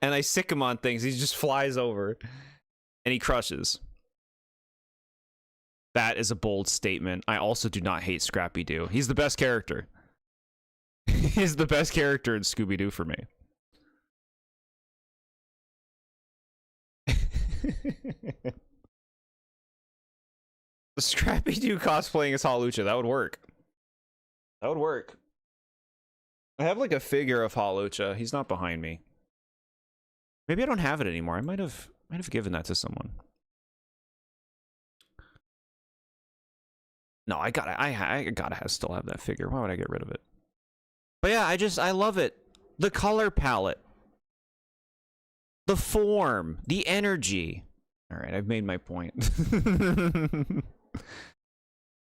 And I sick him on things. He just flies over, and he crushes. That is a bold statement. I also do not hate Scrappy Doo. He's the best character. He's the best character in Scooby-Doo for me. Scrappy Doo cosplaying as Hawlucha. That would work. That would work. I have like a figure of Hawlucha. He's not behind me. Maybe I don't have it anymore. I might have given that to someone. No, I gotta still have that figure. Why would I get rid of it? But yeah, I love it. The color palette. The form. The energy. Alright, I've made my point.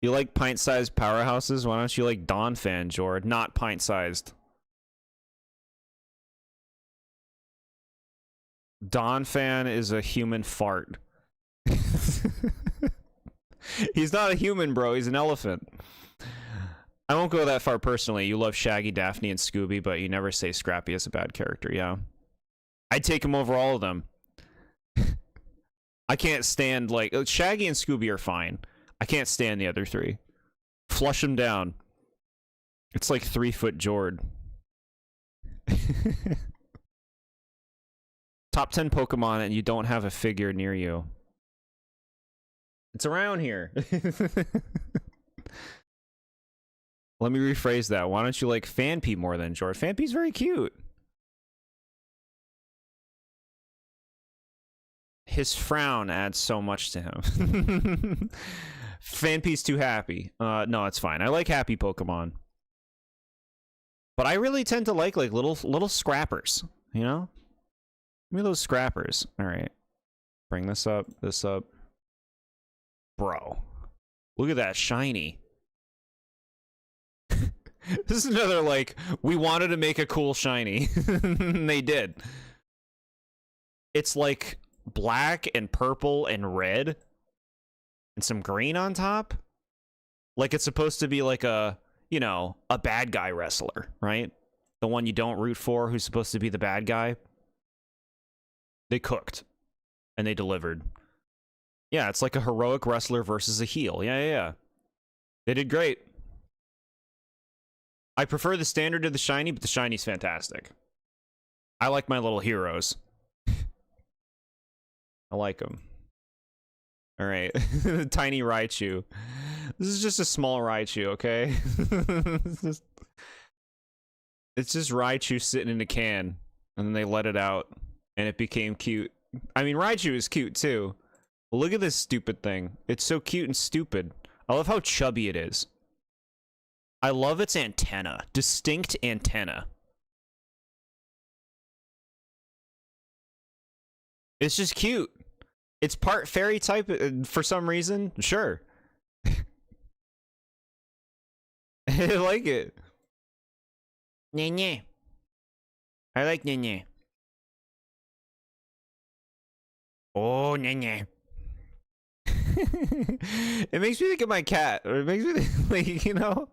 You like pint-sized powerhouses? Why don't you like TheBoredJord? Not pint-sized. Donphan is a human fart. He's not a human, bro. He's an elephant. I won't go that far personally. You love Shaggy, Daphne, and Scooby, but you never say Scrappy is a bad character, yeah. I'd take him over all of them. I can't stand, like... Shaggy and Scooby are fine. I can't stand the other 3. Flush them down. It's like 3-foot Jord. Top 10 Pokemon and you don't have a figure near you. It's around here. Let me rephrase that. Why don't you like Phanpy more than Jord? Phanpy's very cute. His frown adds so much to him. Phanpy's too happy. No, it's fine. I like happy Pokemon. But I really tend to like little scrappers, you know? Give me those scrappers. Alright. Bring this up. Bro. Look at that shiny. This is another, like, we wanted to make a cool shiny. They did. It's like black and purple and red. And some green on top. Like it's supposed to be like a, you know, a bad guy wrestler, right? The one you don't root for, who's supposed to be the bad guy. They cooked. And they delivered. Yeah, it's like a heroic wrestler versus a heel. Yeah. They did great. I prefer the standard to the shiny, but the shiny's fantastic. I like my little heroes. I like them. Alright. Tiny Raichu. This is just a small Raichu, okay? It's just Raichu sitting in a can, and then they let it out, and it became cute. I mean, Raichu is cute, too. Look at this stupid thing. It's so cute and stupid. I love how chubby it is. I love its antenna. Distinct antenna. It's just cute. It's part fairy type for some reason. Sure. I like it. Nye. I like Nye. Oh, Nye. It makes me think of my cat, or it makes me think, like, you know.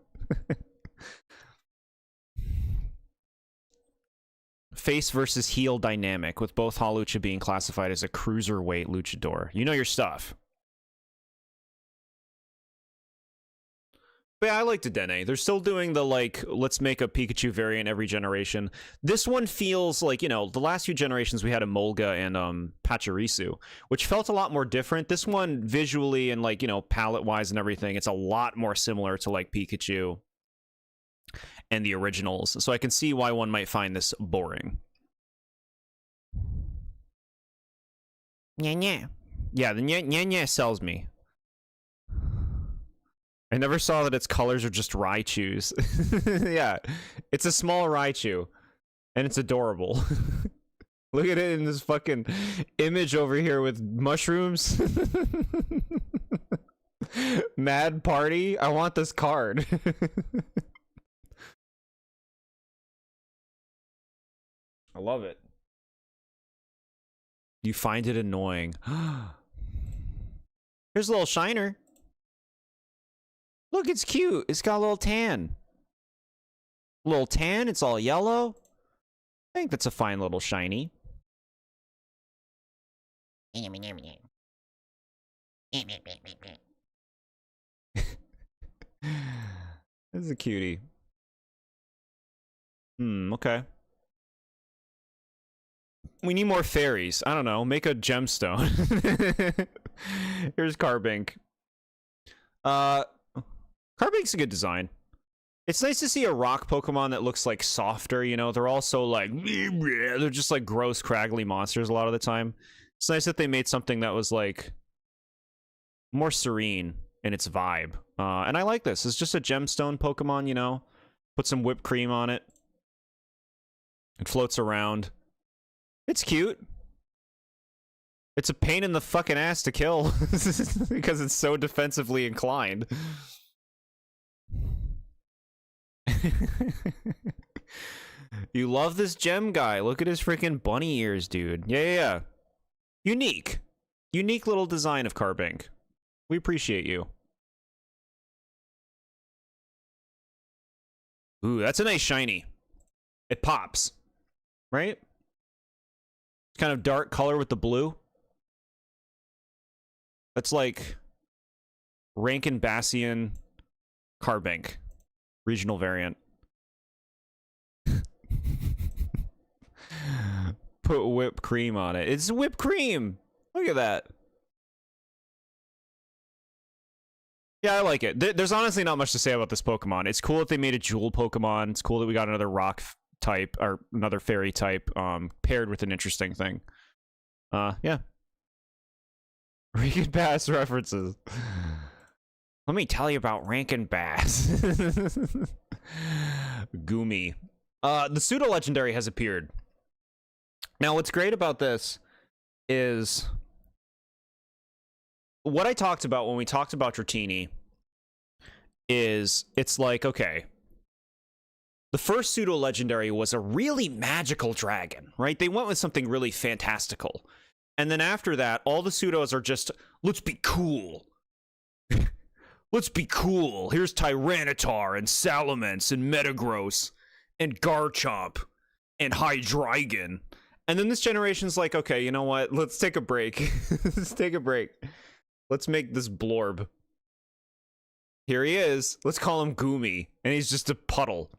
Face versus heel dynamic, with both Hawlucha being classified as a cruiserweight luchador. You know your stuff. But yeah, I like Dedenne. They're still doing the, like, let's make a Pikachu variant every generation. This one feels like, you know, the last few generations we had Emolga and Pachirisu, which felt a lot more different. This one, visually and, like, you know, palette-wise and everything, it's a lot more similar to, like, Pikachu and the originals. So I can see why one might find this boring. Nya. Yeah, the nya sells me. I never saw that its colors are just Raichus. Yeah, it's a small Raichu, and it's adorable. Look at it in this fucking image over here with mushrooms. Mad party. I want this card. I love it. You find it annoying. Here's a little shiner. Look, it's cute. It's got a little tan. Little tan, it's all yellow. I think that's a fine little shiny. This is a cutie. Okay. We need more fairies. I don't know. Make a gemstone. Here's Carbink. Carbink's a good design. It's nice to see a rock Pokemon that looks like softer, you know? They're also like, they're just like gross, craggly monsters a lot of the time. It's nice that they made something that was like more serene in its vibe. And I like this. It's just a gemstone Pokemon, you know? Put some whipped cream on it. It floats around. It's cute. It's a pain in the fucking ass to kill because it's so defensively inclined. You love this gem guy. Look at his freaking bunny ears, dude. Yeah. Unique. Unique little design of Carbink. We appreciate you. Ooh, that's a nice shiny. It pops. Right? Kind of dark color with the blue. That's like Rankin Bassian Carbink. Regional variant. Put whipped cream on it. It's whipped cream! Look at that. Yeah, I like it. There's honestly not much to say about this Pokemon. It's cool that they made a Jewel Pokemon. It's cool that we got another rock type, or another fairy type, paired with an interesting thing. Yeah. Rankin Bass references. Let me tell you about Rankin Bass. Goomy. The pseudo-legendary has appeared. Now, what's great about this is what I talked about when we talked about Dratini is it's like, okay, the first pseudo-legendary was a really magical dragon, right? They went with something really fantastical. And then after that, all the pseudos are just, let's be cool. Let's be cool. Here's Tyranitar and Salamence and Metagross and Garchomp and Hydreigon. And then this generation's like, okay, you know what? Let's take a break. Let's take a break. Let's make this Blorb. Here he is. Let's call him Goomy. And he's just a puddle.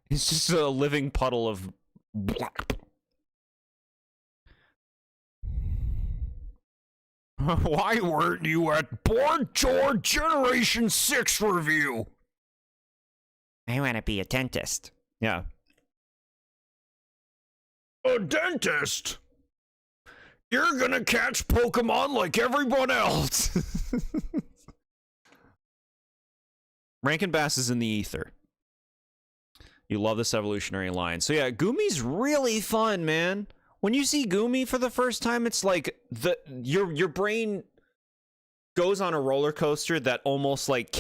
He's just a living puddle of black. Why weren't you at TheBoredJord Generation 6 review? I want to be a dentist. Yeah. A dentist? You're gonna catch Pokemon like everyone else. Rankin Bass is in the ether. You love this evolutionary line. So yeah, Gumi's really fun, man. When you see Gumi for the first time, it's like your brain goes on a roller coaster that almost like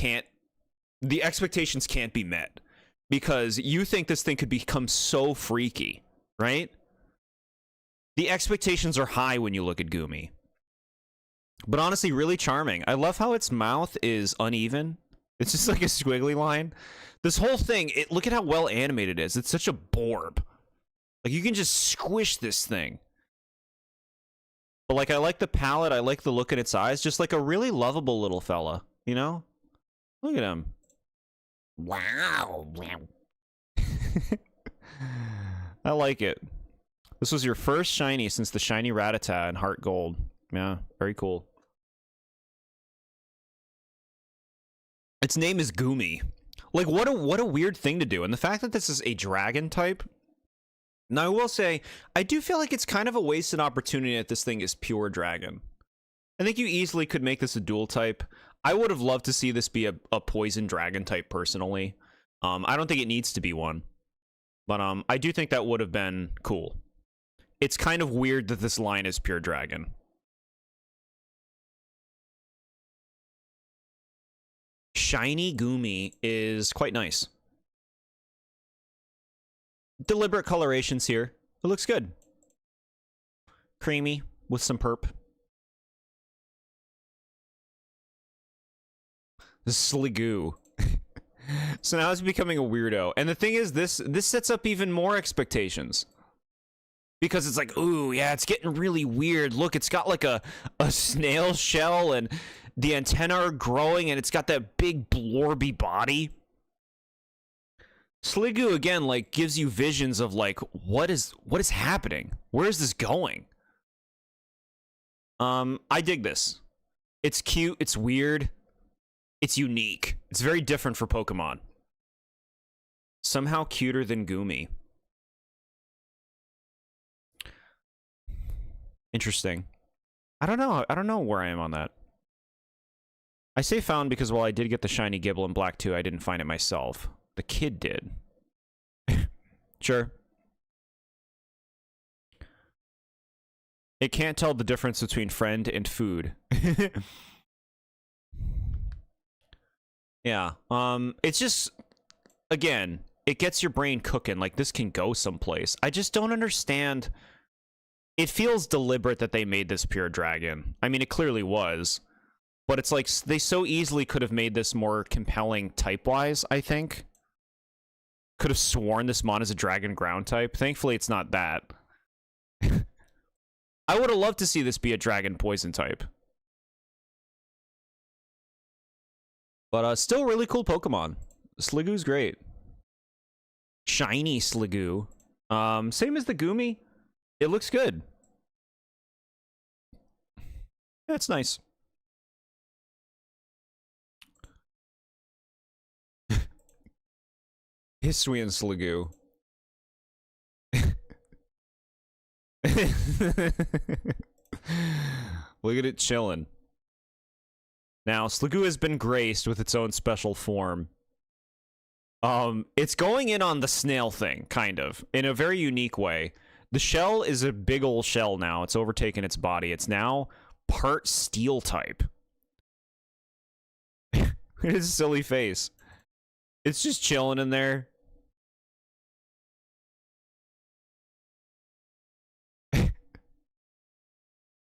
the expectations can't be met because you think this thing could become so freaky, right? The expectations are high when you look at Gumi. But honestly, really charming. I love how its mouth is uneven. It's just like a squiggly line. This whole thing, look at how well animated it is. It's such a borb. Like, you can just squish this thing. But, like, I like the palette. I like the look in its eyes. Just like a really lovable little fella, you know? Look at him. Wow. I like it. This was your first shiny since the shiny Rattata and Heart Gold. Yeah, very cool. Its name is Gumi. Like, what a weird thing to do. And the fact that this is a dragon type. Now, I will say, I do feel like it's kind of a wasted opportunity that this thing is pure dragon. I think you easily could make this a dual type. I would have loved to see this be a poison dragon type, personally. I don't think it needs to be one. But I do think that would have been cool. It's kind of weird that this line is pure dragon. Shiny Gumi is quite nice. Deliberate colorations here. It looks good. Creamy with some perp. Sliggoo. So now it's becoming a weirdo. And the thing is, this sets up even more expectations. Because it's like, ooh, yeah, it's getting really weird. Look, it's got like a snail shell and the antennae are growing and it's got that big blorby body. Sliggoo, again, like, gives you visions of, like, what is happening? Where is this going? I dig this. It's cute, it's weird, it's unique. It's very different for Pokemon. Somehow cuter than Gumi. Interesting. I don't know where I am on that. I say found because while I did get the shiny Gibble in Black 2, I didn't find it myself. The kid did. Sure. It can't tell the difference between friend and food. Yeah. It's just, again, it gets your brain cooking. Like, this can go someplace. I just don't understand. It feels deliberate that they made this pure dragon. I mean, it clearly was. But it's like, they so easily could have made this more compelling type-wise, I think. Could have sworn this mon is a dragon ground type. Thankfully, it's not that. I would have loved to see this be a dragon poison type. But still really cool Pokemon. Sliggoo's great. Shiny Sliggoo. Same as the Gumi. It looks good. That's nice. Hisuian Sliggoo. Look at it chilling. Now, Sliggoo has been graced with its own special form. It's going in on the snail thing, kind of, in a very unique way. The shell is a big ol' shell now. It's overtaken its body. It's now part steel type. His silly face. It's just chilling in there.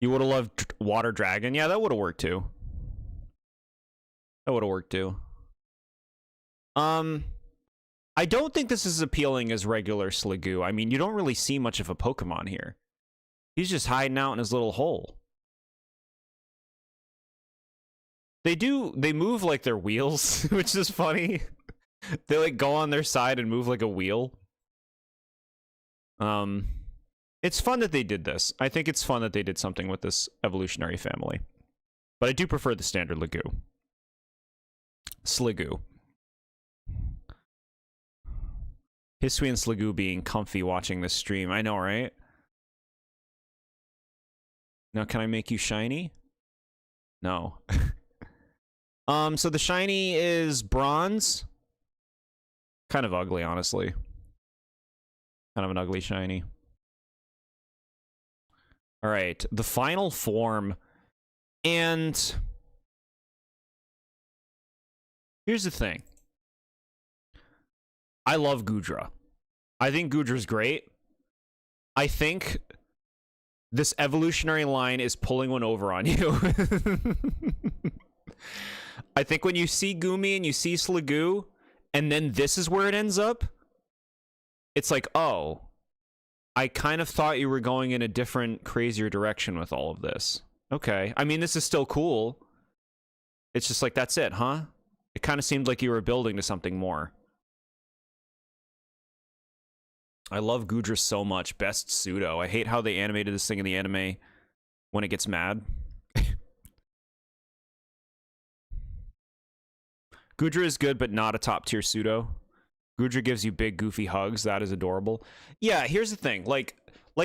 You would have loved Water Dragon? Yeah, that would have worked too. That would have worked too. I don't think this is appealing as regular Sliggoo. I mean, you don't really see much of a Pokemon here. He's just hiding out in his little hole. They move like they're wheels, which is funny. They like go on their side and move like a wheel. It's fun that they did this. I think it's fun that they did something with this evolutionary family. But I do prefer the standard Sliggoo. Hisuian Sliggoo being comfy watching this stream. I know, right? Now, can I make you shiny? No. So the shiny is bronze. Kind of ugly, honestly. Kind of an ugly shiny. All right, the final form. And here's the thing. I love Goodra. I think Goodra's great. I think this evolutionary line is pulling one over on you. I think when you see Goomy and you see Sliggoo, and then this is where it ends up, it's like, oh, I kind of thought you were going in a different, crazier direction with all of this. Okay. I mean, this is still cool. It's just like, that's it, huh? It kind of seemed like you were building to something more. I love Goodra so much. Best pseudo. I hate how they animated this thing in the anime when it gets mad. Goodra is good, but not a top tier pseudo. Goodra gives you big, goofy hugs. That is adorable. Yeah, here's the thing. Like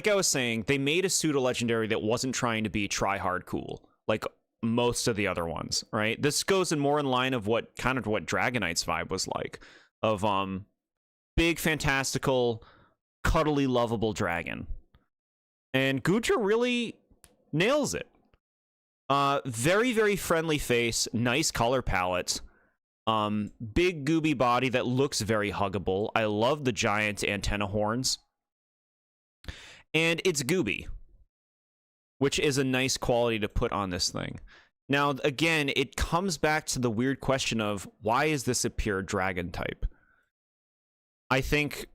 I was saying, they made a pseudo legendary that wasn't trying to be try-hard cool, like most of the other ones, right? This goes in more in line of what Dragonite's vibe was like, of big, fantastical, cuddly, lovable dragon. And Goodra really nails it. Very, very friendly face, nice color palette. Big gooby body that looks very huggable. I love the giant antenna horns. And it's gooby, which is a nice quality to put on this thing. Now, again, it comes back to the weird question of, why is this a pure dragon type? I think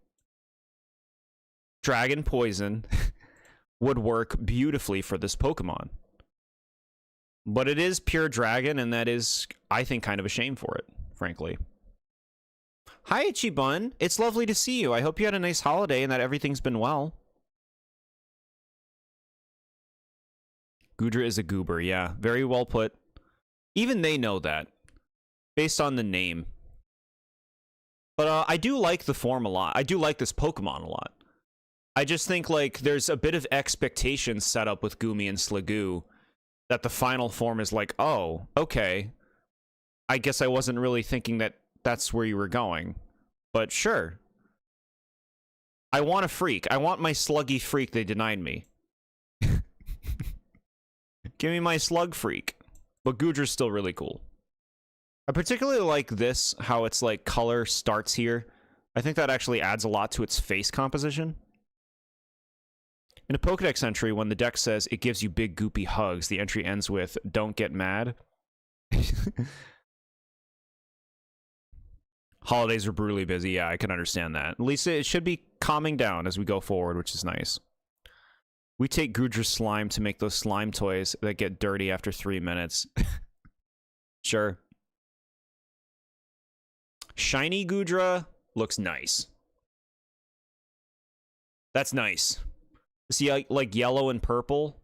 dragon poison would work beautifully for this Pokemon. But it is pure dragon, and that is, I think, kind of a shame for it, frankly. Hi, Ichibun. It's lovely to see you. I hope you had a nice holiday and that everything's been well. Goodra is a goober, yeah. Very well put. Even they know that, based on the name. But I do like the form a lot. I do like this Pokemon a lot. I just think, like, there's a bit of expectation set up with Goomy and Sliggoo that the final form is like, oh, okay. I guess I wasn't really thinking that that's where you were going. But sure. I want a freak. I want my sluggy freak they denied me. Give me my slug freak. But Goodra's still really cool. I particularly like this, how it's like color starts here. I think that actually adds a lot to its face composition. In a Pokedex entry, when the deck says it gives you big goopy hugs, the entry ends with, don't get mad. Holidays are brutally busy. Yeah, I can understand that. At least it should be calming down as we go forward, which is nice. We take Goodra's slime to make those slime toys that get dirty after 3 minutes. Sure. Shiny Goodra looks nice. That's nice. See, like yellow and purple.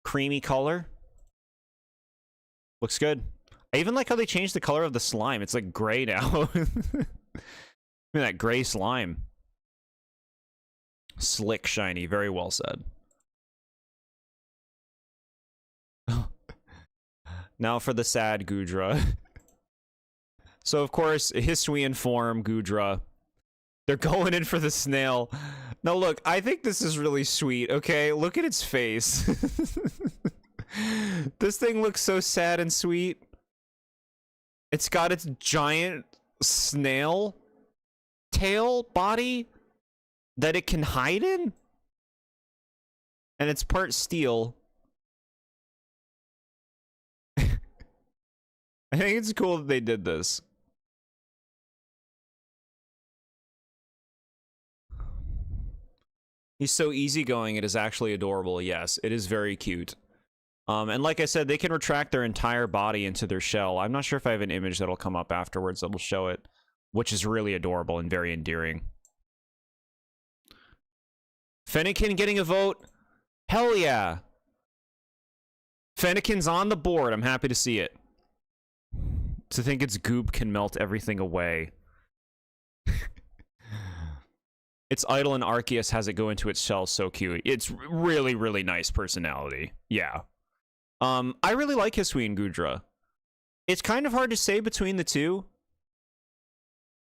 Creamy color. Looks good. I even like how they changed the color of the slime. It's like gray now. Look at that gray slime. Slick, shiny. Very well said. Now for the sad Goodra. So, of course, Hisuian form Goodra. They're going in for the snail. Now, look, I think this is really sweet, okay? Look at its face. This thing looks so sad and sweet. It's got its giant snail tail body that it can hide in. And it's part steel. I think it's cool that they did this. He's so easygoing, it is actually adorable. Yes, it is very cute. And like I said, they can retract their entire body into their shell. I'm not sure if I have an image that'll come up afterwards that'll show it, which is really adorable and very endearing. Fennekin getting a vote? Hell yeah! Fennekin's on the board. I'm happy to see it. To think its goop can melt everything away. Its idol and Arceus has it go into its shell. So cute. It's really, really nice personality. Yeah. I really like Hisuian Gudra. It's kind of hard to say between the two.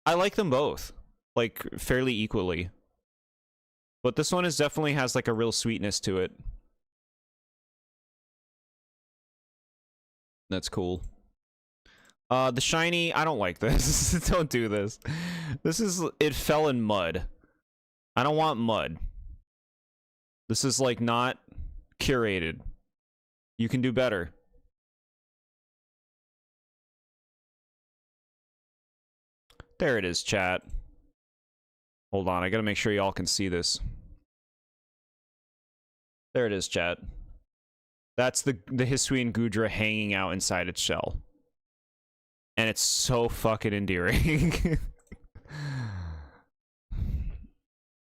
I like them both, like, fairly equally. But this one definitely has, like, a real sweetness to it. That's cool. The shiny, I don't like this. Don't do this. It fell in mud. I don't want mud. This is, like, not curated. You can do better. There it is, chat. Hold on, I gotta make sure y'all can see this. There it is, chat. That's the Hisuian Gudra hanging out inside its shell. And it's so fucking endearing.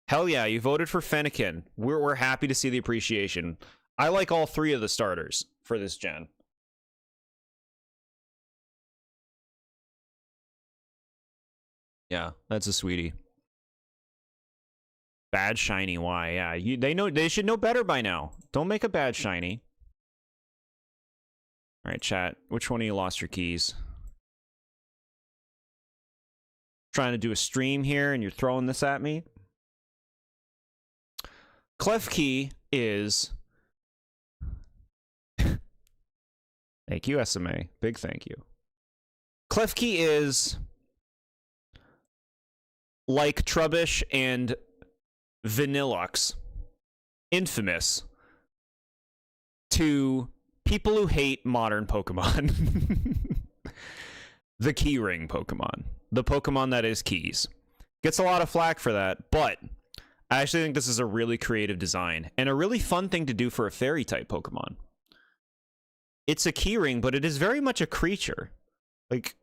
Hell yeah, you voted for Fennekin. We're happy to see the appreciation. I like all three of the starters for this gen. Yeah, that's a sweetie. Bad shiny, why? Yeah, they should know better by now. Don't make a bad shiny. All right, chat. Which one of you lost your keys? Trying to do a stream here, and you're throwing this at me. Klefki is. Thank you, SMA. Big thank you. Klefki is like Trubbish and Vanillux, infamous to people who hate modern Pokemon. The Keyring Pokemon. The Pokemon that is keys. Gets a lot of flack for that, but I actually think this is a really creative design and a really fun thing to do for a fairy-type Pokemon. It's a keyring, but it is very much a creature. Like,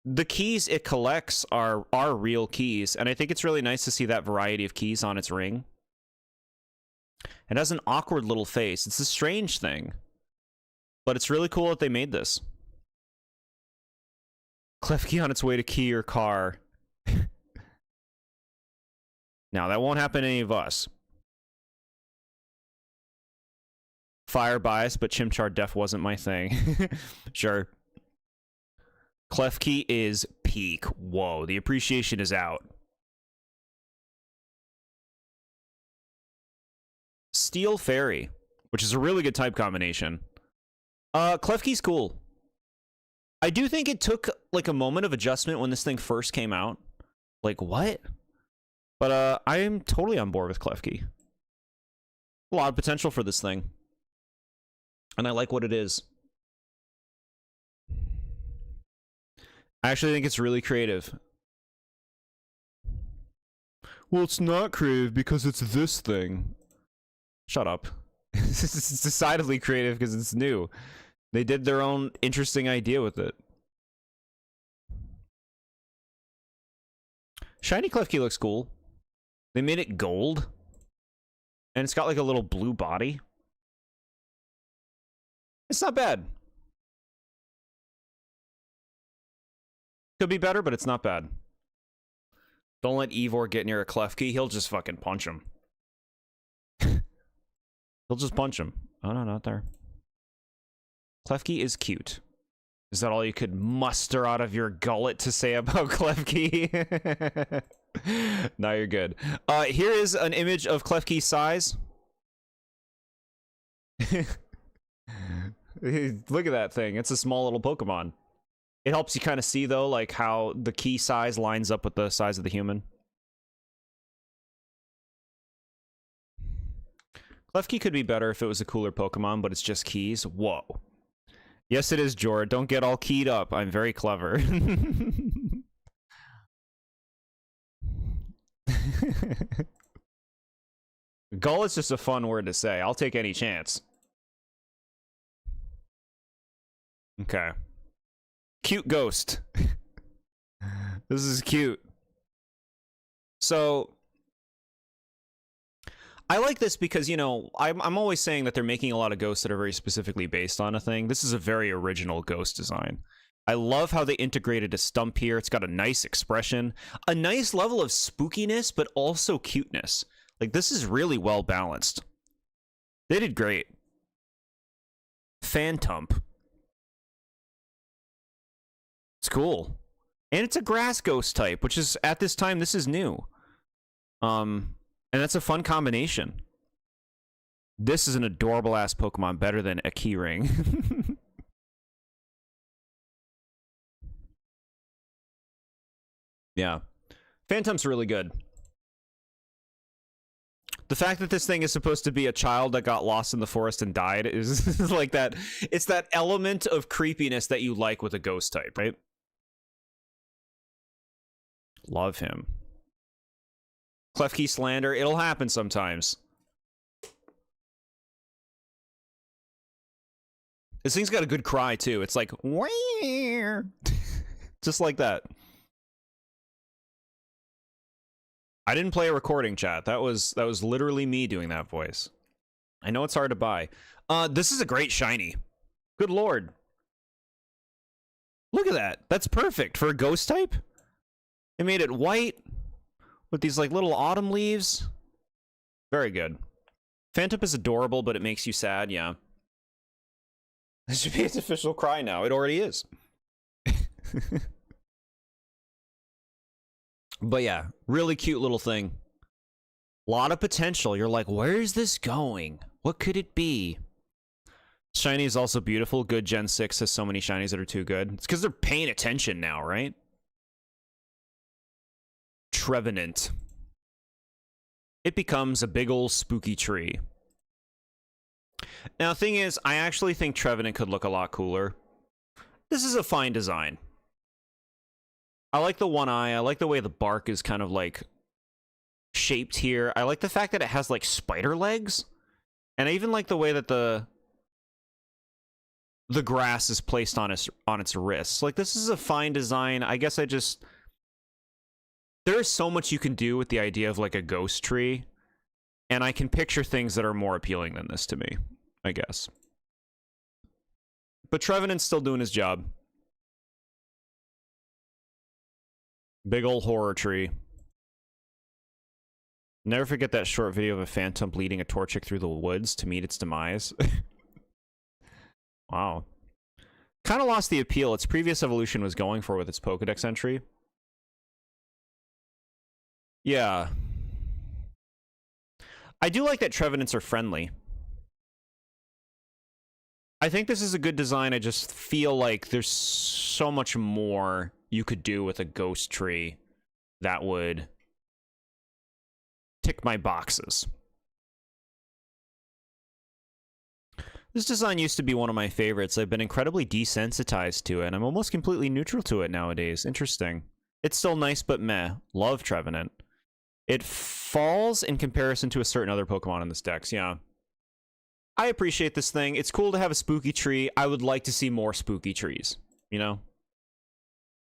the keys it collects are real keys, and I think it's really nice to see that variety of keys on its ring. It has an awkward little face. It's a strange thing, but it's really cool that they made this. Klefki on its way to key your car. Now, that won't happen to any of us. Fire bias, but Chimchar Def wasn't my thing. Sure. Klefki is peak. Whoa, the appreciation is out. Steel Fairy, which is a really good type combination. Klefki's cool. I do think it took, like, a moment of adjustment when this thing first came out. Like, what? But, I am totally on board with Klefki. A lot of potential for this thing. And I like what it is. I actually think it's really creative. Well, it's not creative because it's this thing. Shut up. It's decidedly creative because it's new. They did their own interesting idea with it. Shiny Klefki looks cool. They made it gold. And it's got like a little blue body. It's not bad. Could be better, but it's not bad. Don't let Ivor get near a Klefki. He'll just fucking punch him. He'll just punch him. Oh, no, not there. Klefki is cute. Is that all you could muster out of your gullet to say about Klefki? No, you're good. Here is an image of Klefki's size. Look at that thing. It's a small little Pokemon. It helps you kind of see, though, like how the key size lines up with the size of the human. Klefki could be better if it was a cooler Pokemon, but it's just keys. Whoa. Yes, it is, Jord. Don't get all keyed up. I'm very clever. Gull is just a fun word to say. I'll take any chance. Okay. Cute ghost. This is cute. So I like this because, you know, I'm always saying that they're making a lot of ghosts that are very specifically based on a thing. This is a very original ghost design. I love how they integrated a stump here. It's got a nice expression, a nice level of spookiness, but also cuteness. Like, this is really well balanced. They did great. Phantump. It's cool. And it's a grass ghost type, which is, at this time, this is new. And that's a fun combination. This is an adorable-ass Pokemon, better than a keyring. Yeah. Phantom's really good. The fact that this thing is supposed to be a child that got lost in the forest and died is like that. It's that element of creepiness that you like with a ghost type, right? Love him. Klefki slander. It'll happen sometimes. This thing's got a good cry, too. It's like, where? Just like that. I didn't play a recording, chat. That was literally me doing that voice. I know it's hard to buy. This is a great shiny. Good lord. Look at that. That's perfect for a ghost type. They made it white with these like little autumn leaves. Very good. Phantom is adorable, but it makes you sad, yeah. This should be its official cry now. It already is. But yeah, really cute little thing. A lot of potential. You're like, where's this going? What could it be? Shiny is also beautiful. Good Gen 6 has so many shinies that are too good. It's because they're paying attention now, right? Trevenant. It becomes a big old spooky tree. Now, the thing is, I actually think Trevenant could look a lot cooler. This is a fine design. I like the one eye. I like the way the bark is kind of like shaped here. I like the fact that it has like spider legs. And I even like the way that the grass is placed on its wrists. Like, this is a fine design. I guess there is so much you can do with the idea of like a ghost tree. And I can picture things that are more appealing than this to me, I guess. But Trevenant's still doing his job. Big ol' horror tree. Never forget that short video of a phantom leading a Torchic through the woods to meet its demise. Wow. Kind of lost the appeal its previous evolution was going for with its Pokedex entry. Yeah. I do like that Trevenants are friendly. I think this is a good design. I just feel like there's so much more you could do with a ghost tree that would tick my boxes. This design used to be one of my favorites. I've been incredibly desensitized to it, and I'm almost completely neutral to it nowadays. Interesting. It's still nice, but meh. Love Trevenant. It falls in comparison to a certain other Pokemon in this dex, yeah. I appreciate this thing. It's cool to have a spooky tree. I would like to see more spooky trees, you know?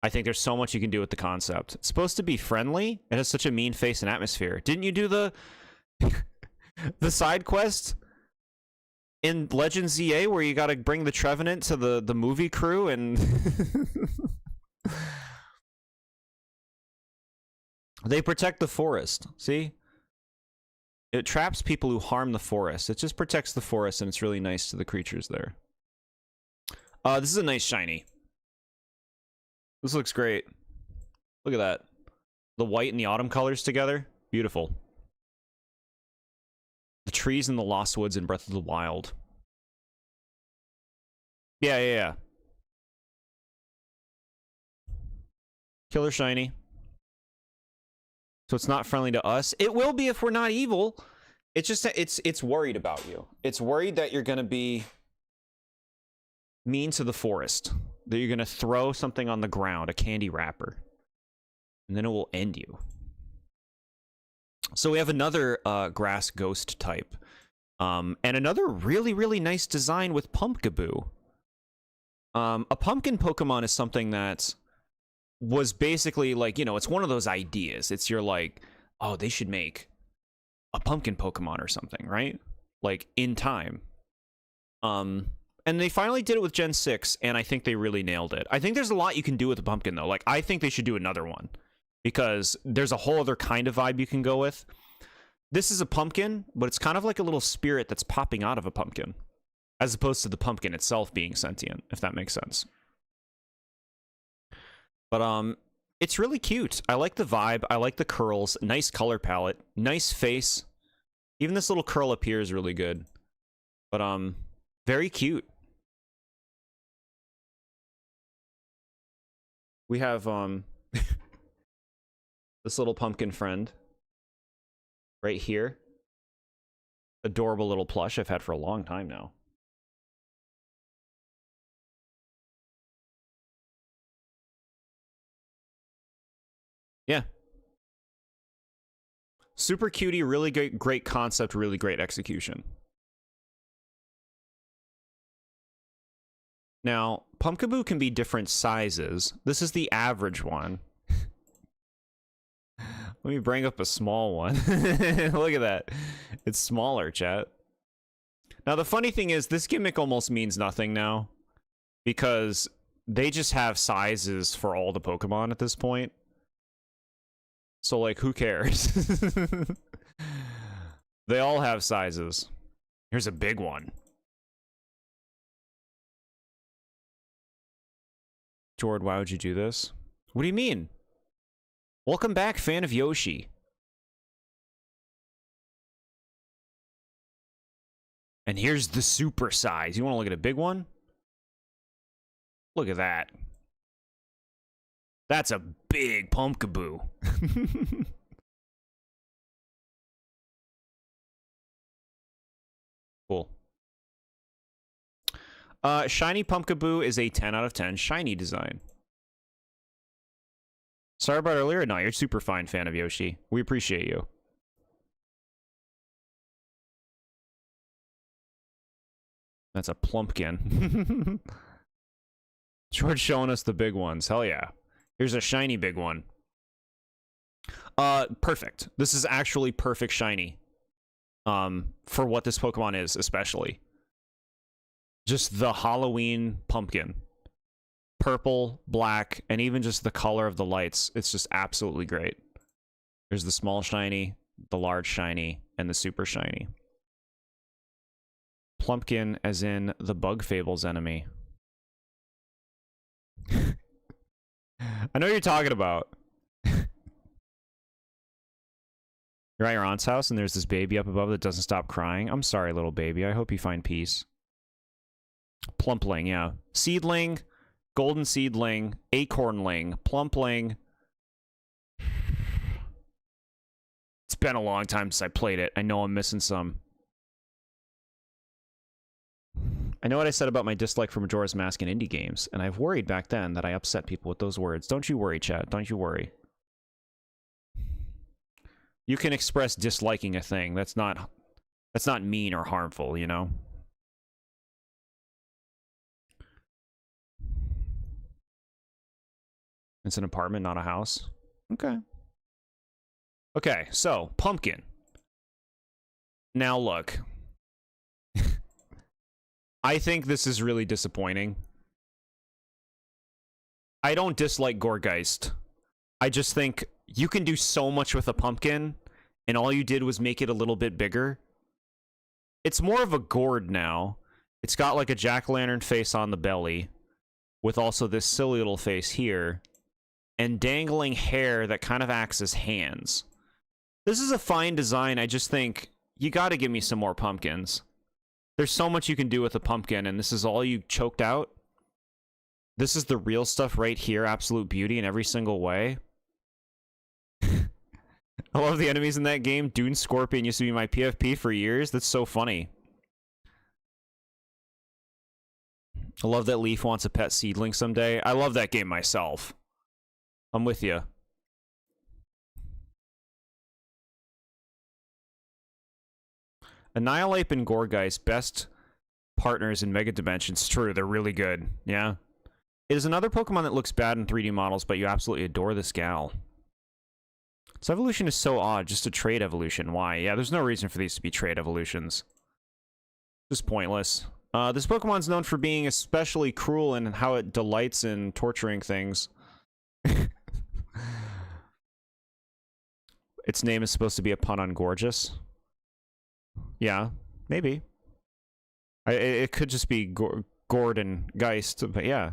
I think there's so much you can do with the concept. It's supposed to be friendly. It has such a mean face and atmosphere. Didn't you do the the side quest in Legend ZA where you got to bring the Trevenant to the movie crew and they protect the forest. See? It traps people who harm the forest. It just protects the forest, and it's really nice to the creatures there. This is a nice shiny. This looks great. Look at that. The white and the autumn colors together. Beautiful. The trees in the Lost Woods in Breath of the Wild. Yeah. Killer shiny. So it's not friendly to us. It will be if we're not evil. It's just that it's worried about you. It's worried that you're going to be mean to the forest. That you're going to throw something on the ground, a candy wrapper. And then it will end you. So we have another grass ghost type. And another really, really nice design with Pumpkaboo. A pumpkin Pokemon is something that was basically like, you know, it's one of those ideas. It's you're like, oh, they should make a pumpkin Pokemon or something, right? Like in time. And And they finally did it with Gen 6, and I think they really nailed it. I think there's a lot you can do with a pumpkin, though. Like, I think they should do another one, because there's a whole other kind of vibe you can go with. This is a pumpkin, but it's kind of like a little spirit that's popping out of a pumpkin, as opposed to the pumpkin itself being sentient, if that makes sense. But, it's really cute. I like the vibe. I like the curls. Nice color palette. Nice face. Even this little curl up here is really good. But, very cute. We have, this little pumpkin friend right here. Adorable little plush I've had for a long time now. Yeah. Super cutie, really great concept, really great execution. Now, Pumpkaboo can be different sizes. This is the average one. Let me bring up a small one. Look at that. It's smaller, chat. Now, the funny thing is, this gimmick almost means nothing now, because they just have sizes for all the Pokemon at this point. So, like, who cares? They all have sizes. Here's a big one. Jord, why would you do this? What do you mean? Welcome back, fan of Yoshi. And here's the super size. You want to look at a big one? Look at that. That's a big Pumpkaboo. Cool. Shiny Pumpkaboo is a 10 out of 10 shiny design. Sorry about earlier. No, you're super fine, fan of Yoshi. We appreciate you. That's a plumpkin. George showing us the big ones. Hell yeah. Here's a shiny big one. Perfect. This is actually perfect shiny. For what this Pokemon is, especially. Just the Halloween pumpkin. Purple, black, and even just the color of the lights. It's just absolutely great. There's the small shiny, the large shiny, and the super shiny. Plumpkin as in the Bug Fables enemy. I know what you're talking about. You're at your aunt's house and there's this baby up above that doesn't stop crying. I'm sorry, little baby. I hope you find peace. Plumpling, yeah. Seedling, golden seedling, acornling, plumpling. It's been a long time since I played it. I know I'm missing some. I know what I said about my dislike for Majora's Mask in indie games, and I've worried back then that I upset people with those words. Don't you worry, chat. Don't you worry. You can express disliking a thing. That's not mean or harmful, you know? It's an apartment, not a house. Okay. Okay, so, pumpkin. Now look. I think this is really disappointing. I don't dislike Gourgeist. I just think you can do so much with a pumpkin, and all you did was make it a little bit bigger. It's more of a gourd now. It's got like a jack-o'-lantern face on the belly, with also this silly little face here, and dangling hair that kind of acts as hands. This is a fine design. I just think you gotta give me some more pumpkins. There's so much you can do with a pumpkin, and this is all you choked out. This is the real stuff right here. Absolute beauty in every single way. I love the enemies in that game. Dune Scorpion used to be my PFP for years. That's so funny. I love that Leaf wants a pet seedling someday. I love that game myself. I'm with you. Annihilate and Gourgeist, best partners in Mega Dimensions. True, they're really good. Yeah. It is another Pokemon that looks bad in 3D models, but you absolutely adore this gal. This evolution is so odd, just a trait evolution. Why? Yeah, there's no reason for these to be trait evolutions. Just pointless. This Pokemon's known for being especially cruel in how it delights in torturing things. Its name is supposed to be a pun on gorgeous. Yeah, maybe. It could just be Gordon Geist, but yeah.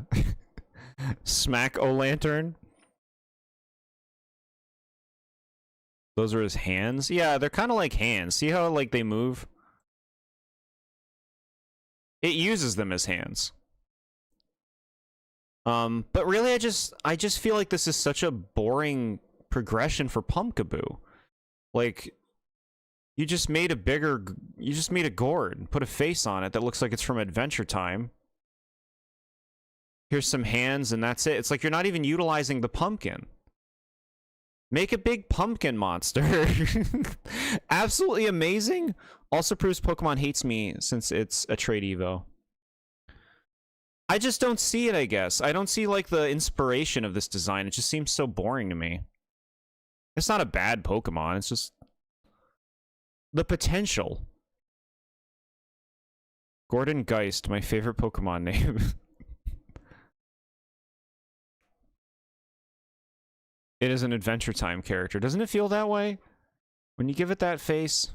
Smack-O-Lantern. Those are his hands? Yeah, they're kind of like hands. See how, like, they move? It uses them as hands. But really, I just feel like this is such a boring progression for Pumpkaboo. Like, you just made a gourd and put a face on it that looks like it's from Adventure Time. Here's some hands and that's it. It's like you're not even utilizing the pumpkin. Make a big pumpkin monster. Absolutely amazing. Also proves Pokemon hates me since it's a trade Evo. I just don't see it, I guess. I don't see, like, the inspiration of this design. It just seems so boring to me. It's not a bad Pokemon. It's just the potential. Gordon Geist, my favorite Pokemon name. It is an Adventure Time character. Doesn't it feel that way? When you give it that face?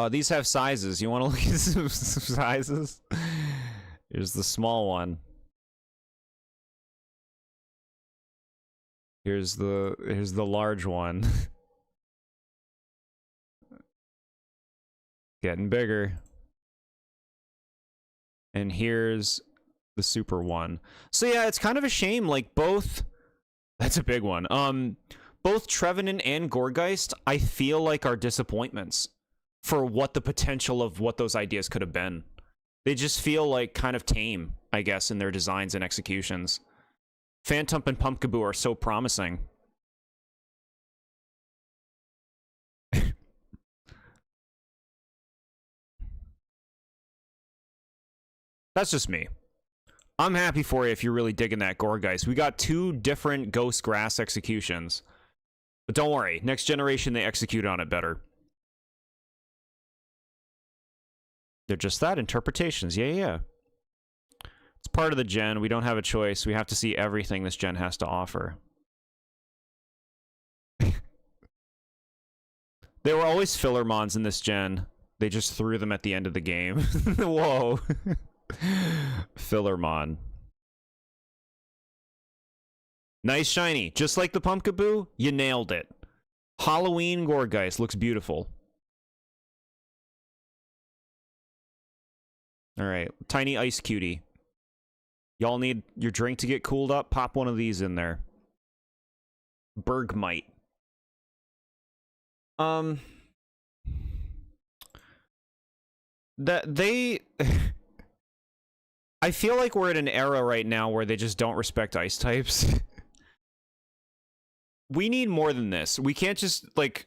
These have sizes. You want to look at some sizes? Here's the small one. Here's the large one. Getting bigger. And here's the super one. So yeah, it's kind of a shame, like both... That's a big one. Both Trevenant and Gourgeist, I feel like are disappointments for what the potential of what those ideas could have been. They just feel like kind of tame, I guess, in their designs and executions. Phantump and Pumpkaboo are so promising. That's just me. I'm happy for you if you're really digging that Gourgeist. We got 2 different Ghost Grass executions. But don't worry, next generation they execute on it better. They're just that, interpretations. Yeah. It's part of the gen. We don't have a choice. We have to see everything this gen has to offer. There were always filler mons in this gen. They just threw them at the end of the game. Whoa. Fillermon. Nice shiny. Just like the Pumpkaboo, you nailed it. Halloween Gourgeist looks beautiful. Alright, tiny ice cutie. Y'all need your drink to get cooled up? Pop one of these in there. Bergmite. I feel like we're in an era right now where they just don't respect ice types. We need more than this. We can't just, like...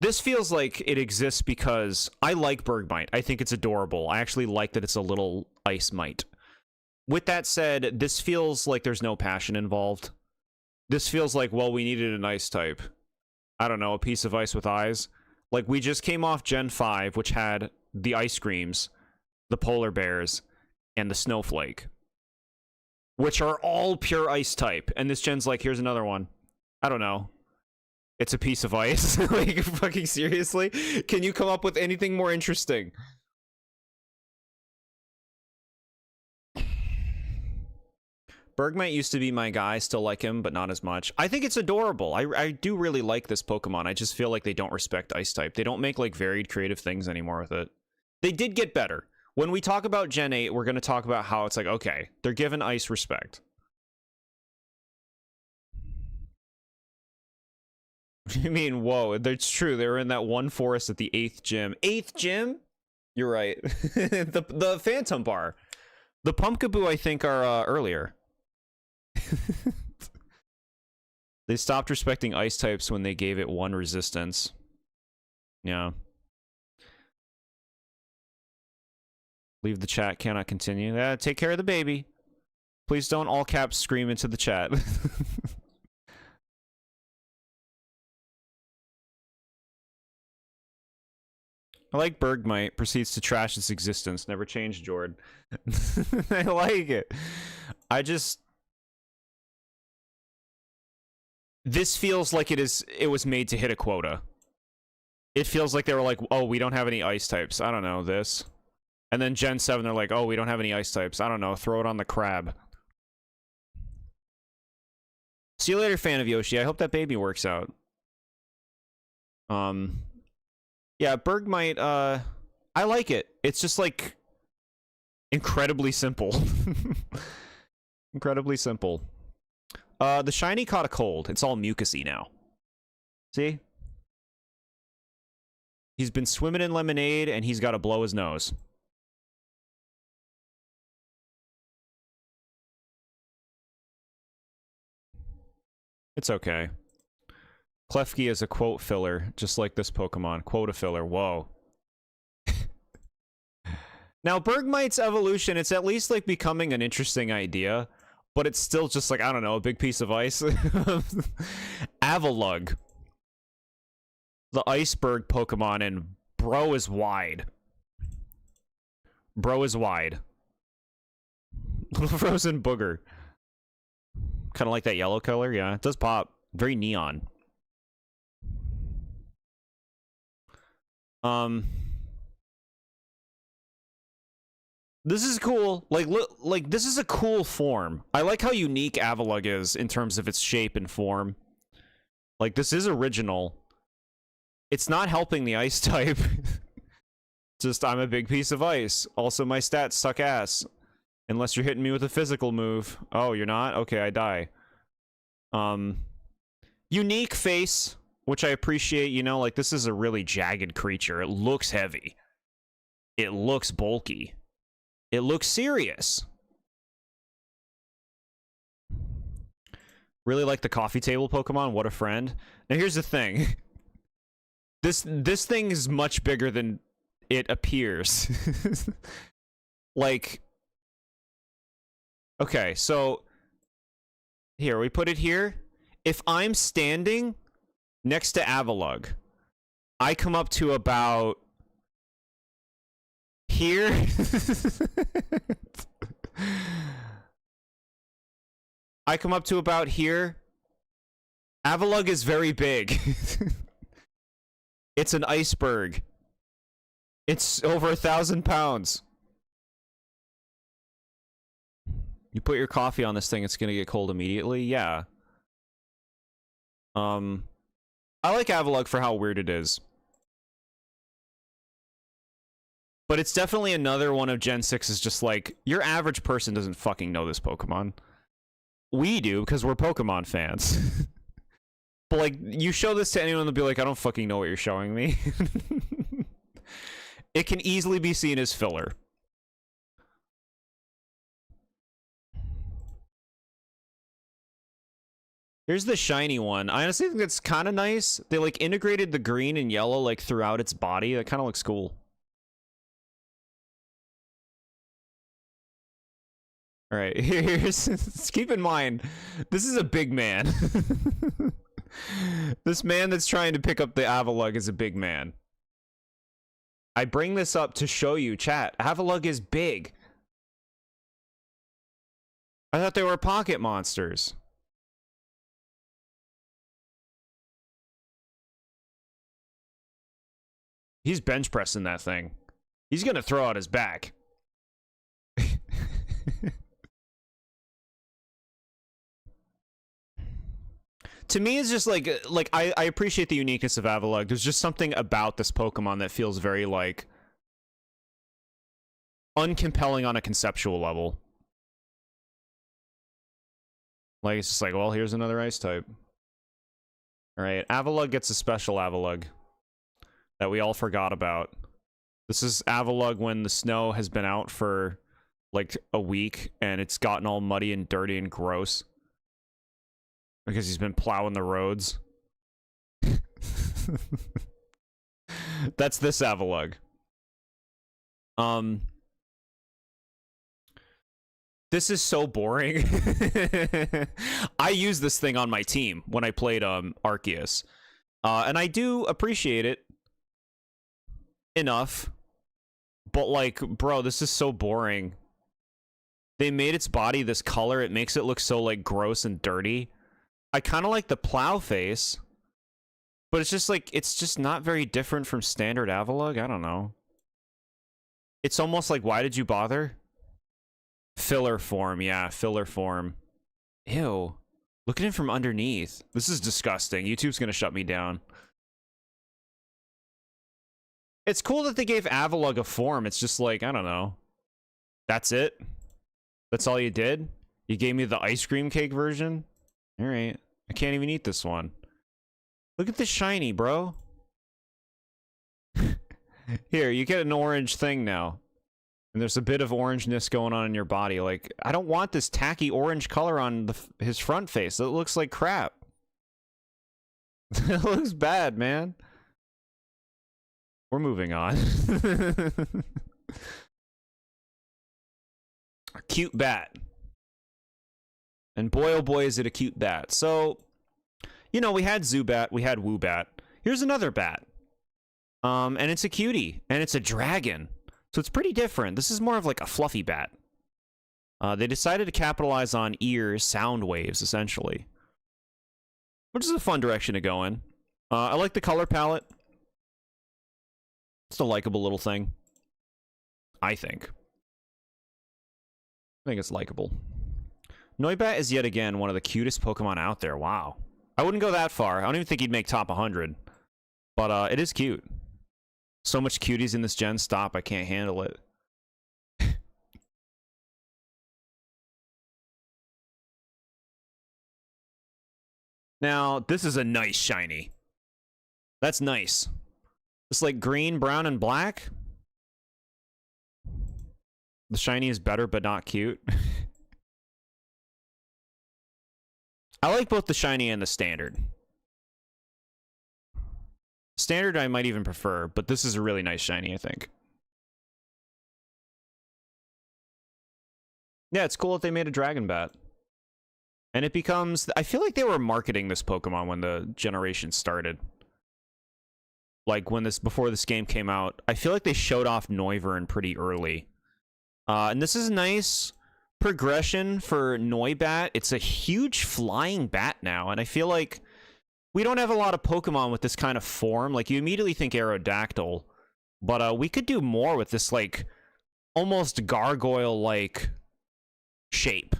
This feels like it exists because I like Bergmite. I think it's adorable. I actually like that it's a little ice mite. With that said, this feels like there's no passion involved. This feels like, well, we needed an ice type. I don't know, a piece of ice with eyes. Like, we just came off Gen 5, which had the ice creams, the polar bears, and the snowflake, which are all pure ice type. And this gen's like, here's another one. I don't know. It's a piece of ice. Like, fucking seriously? Can you come up with anything more interesting? Bergmite used to be my guy. Still like him, but not as much. I think it's adorable. I do really like this Pokemon. I just feel like they don't respect ice type. They don't make, like, varied creative things anymore with it. They did get better. When we talk about Gen 8, we're going to talk about how it's like, okay, they're given ice respect. What do you mean, whoa? That's true. They were in that one forest at the 8th gym. 8th gym? You're right. the Phantom Bar. The Pumpkaboo, I think, are earlier. They stopped respecting ice types when they gave it 1 resistance. Yeah. Leave the chat, cannot continue. Take care of the baby. Please don't all caps scream into the chat. I like Bergmite. Proceeds to trash its existence. Never changed, Jord. I like it. I just... This feels like it was made to hit a quota. It feels like they were like, oh, we don't have any ice types. I don't know, this. And then Gen 7, they're like, oh, we don't have any ice types. I don't know, throw it on the crab. See you later, fan of Yoshi. I hope that baby works out. Yeah, Bergmite, I like it. It's just, like, incredibly simple. Incredibly simple. The shiny caught a cold. It's all mucusy now. See? He's been swimming in lemonade, and he's got to blow his nose. It's okay. Klefki is a quote filler, just like this Pokemon. Quota filler. Whoa. Now, Bergmite's evolution, it's at least, like, becoming an interesting idea, but it's still just, like, I don't know, a big piece of ice. Avalugg. The iceberg Pokemon, and bro is wide. Bro is wide. Little frozen booger. Kind of like that yellow color, yeah. It does pop. Very neon. This is cool. Like, look, like, this is a cool form. I like how unique Avalugg is in terms of its shape and form. Like, this is original. It's not helping the ice type. Just, I'm a big piece of ice. Also, my stats suck ass. Unless you're hitting me with a physical move. Oh, you're not? Okay, I die. Unique face, which I appreciate, you know, like, this is a really jagged creature. It looks heavy. It looks bulky. It looks serious. Really like the coffee table Pokemon. What a friend. Now, here's the thing. This thing is much bigger than it appears. Like... Okay, so... Here, we put it here. If I'm standing next to Avalugg, I come up to about... Here? I come up to about here. Avalugg is very big. It's an iceberg. It's over 1,000 pounds. You put your coffee on this thing, it's gonna get cold immediately? Yeah. I like Avalugg for how weird it is. But it's definitely another one of Gen 6 is just like, your average person doesn't fucking know this Pokemon. We do, because we're Pokemon fans. But, like, you show this to anyone, they'll be like, I don't fucking know what you're showing me. It can easily be seen as filler. Here's the shiny one. I honestly think that's kind of nice. They, like, integrated the green and yellow, like, throughout its body. That kind of looks cool. All right, here's... keep in mind, this is a big man. This man that's trying to pick up the Avalugg is a big man. I bring this up to show you, chat. Avalugg is big. I thought they were pocket monsters. He's bench pressing that thing. He's gonna throw out his back. To me, it's just like I appreciate the uniqueness of Avalugg. There's just something about this Pokemon that feels very, like, uncompelling on a conceptual level. Like, it's just like, well, here's another ice type. Alright, Avalugg gets a special Avalugg that we all forgot about. This is Avalugg when the snow has been out for, like, a week, and it's gotten all muddy and dirty and gross. Because he's been plowing the roads. That's this Avalugg. This is so boring. I use this thing on my team when I played Arceus. And I do appreciate it. enough. But like, bro, this is so boring. They made its body this color. It makes it look so like gross and dirty. I kind of like the plow face, but it's just like, it's just not very different from standard Avalugg. I don't know. It's almost like, why did you bother? Filler form, yeah, filler form. Ew. Look at him from underneath. This is disgusting. YouTube's gonna shut me down. It's cool that they gave Avalugg a form. It's just like, I don't know. That's it? That's all you did? You gave me the ice cream cake version? Alright. I can't even eat this one. Look at this shiny, bro. Here, you get an orange thing now. And there's a bit of orangeness going on in your body. Like, I don't want this tacky orange color on his front face. It looks like crap. It looks bad, man. We're moving on. A cute bat. And boy, oh boy, is it a cute bat. So, you know, we had Zubat, we had Woobat. Here's another bat. And it's a cutie. And it's a dragon. So it's pretty different. This is more of like a fluffy bat. They decided to capitalize on ears, sound waves, essentially. Which is a fun direction to go in. I like the color palette. It's a likable little thing. I think it's likable. Noibat is yet again one of the cutest Pokemon out there. Wow. I wouldn't go that far. I don't even think he'd make top 100. But it is cute. So much cuties in this gen. Stop. I can't handle it. Now, this is a nice shiny. That's nice. It's like green, brown, and black. The shiny is better, but not cute. I like both the shiny and the standard. Standard I might even prefer, but this is a really nice shiny, I think. Yeah, it's cool that they made a dragon bat. And it becomes... I feel like they were marketing this Pokemon when the generation started. Like, when before this game came out. I feel like they showed off Noivern pretty early. And this is nice progression for Noibat. It's a huge flying bat now, and I feel like we don't have a lot of Pokemon with this kind of form. Like, you immediately think Aerodactyl, but we could do more with this, like, almost gargoyle-like shape.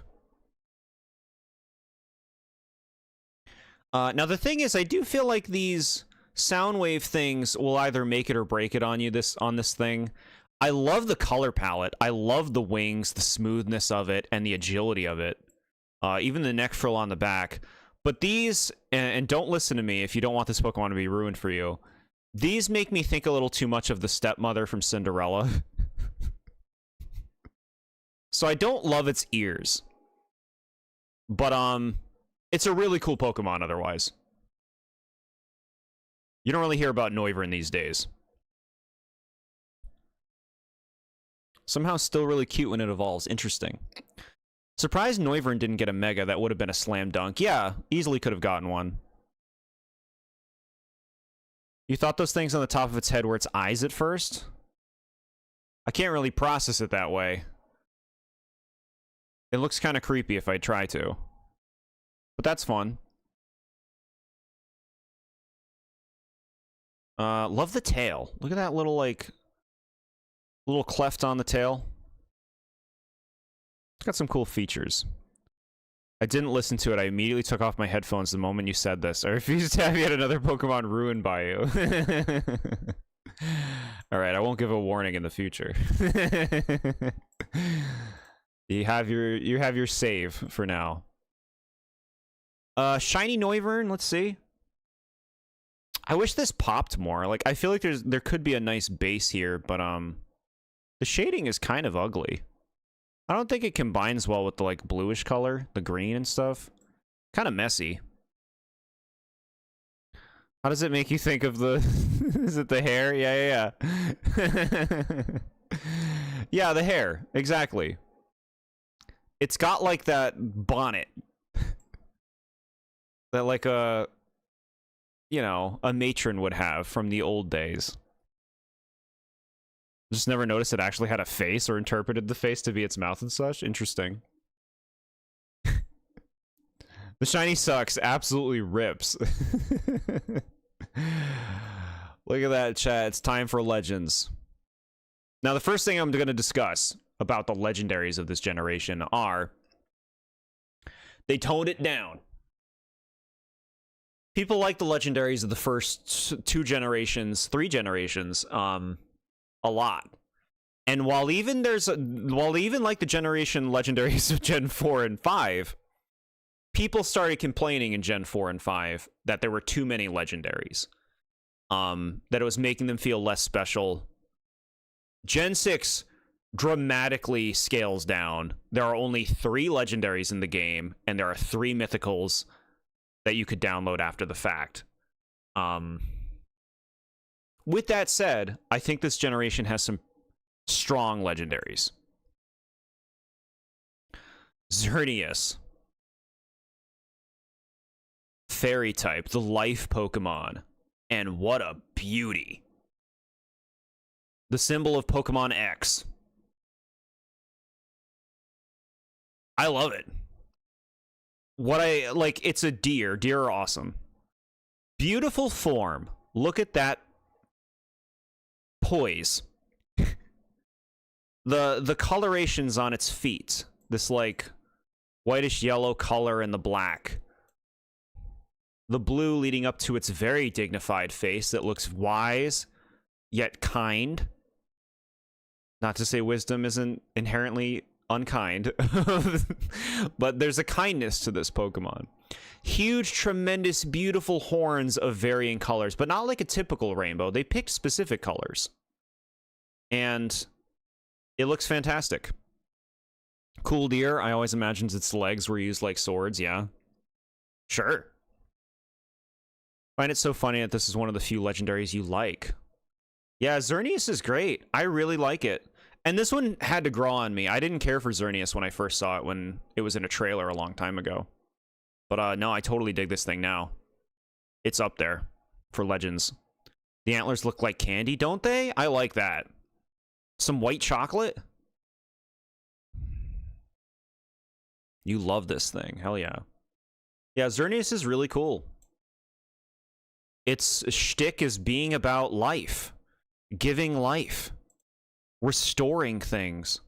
Now, the thing is, I do feel like these Soundwave things will either make it or break it on you on this thing. I love the color palette. I love the wings, the smoothness of it, and the agility of it. Even the neck frill on the back. But these, and don't listen to me if you don't want this Pokemon to be ruined for you, these make me think a little too much of the stepmother from Cinderella. So I don't love its ears. But, it's a really cool Pokemon otherwise. You don't really hear about Noivern these days. Somehow still really cute when it evolves. Interesting. Surprised Noivern didn't get a Mega. That would have been a slam dunk. Yeah, easily could have gotten one. You thought those things on the top of its head were its eyes at first? I can't really process it that way. It looks kind of creepy if I try to. But that's fun. Love the tail. Look at that little, like... little cleft on the tail. It's got some cool features. I didn't listen to it. I immediately took off my headphones the moment you said this. I refuse to have yet another Pokemon ruined by you. Alright, I won't give a warning in the future. You have your save for now. Shiny Noivern, let's see. I wish this popped more. Like, I feel like there could be a nice base here, but the shading is kind of ugly. I don't think it combines well with the, like, bluish color, the green and stuff. Kind of messy. How does it make you think of the... Is it the hair? Yeah. Yeah, the hair. Exactly. It's got, like, that bonnet. That, like, you know, a matron would have from the old days. Just never noticed it actually had a face or interpreted the face to be its mouth and such. Interesting. The shiny sucks. Absolutely rips. Look at that, chat. It's time for legends. Now, the first thing I'm going to discuss about the legendaries of this generation are they toned it down. People like the legendaries of the first 2 generations, 3 generations, a lot. And while even like the generation legendaries of Gen 4 and 5, people started complaining in Gen 4 and 5 that there were too many legendaries. That it was making them feel less special. Gen 6 dramatically scales down. There are only 3 legendaries in the game, and there are 3 mythicals that you could download after the fact. With that said, I think this generation has some strong legendaries. Xerneas. Fairy type, the life Pokemon. And what a beauty. The symbol of Pokemon X. I love it. It's a deer. Deer are awesome. Beautiful form. Look at that poise. The colorations on its feet. This like whitish yellow color and the black. The blue leading up to its very dignified face that looks wise yet kind. Not to say wisdom isn't inherently unkind, but there's a kindness to this Pokemon. Huge, tremendous, beautiful horns of varying colors, but not like a typical rainbow. They picked specific colors. And it looks fantastic. Cool deer. I always imagined its legs were used like swords, yeah. Sure. I find it so funny that this is one of the few legendaries you like. Yeah, Xerneas is great. I really like it. And this one had to grow on me. I didn't care for Xerneas when I first saw it when it was in a trailer a long time ago. But no, I totally dig this thing now. It's up there for legends. The antlers look like candy, don't they? I like that. Some white chocolate? You love this thing. Hell yeah. Yeah, Xerneas is really cool. Its shtick is being about life. Giving life. Restoring things.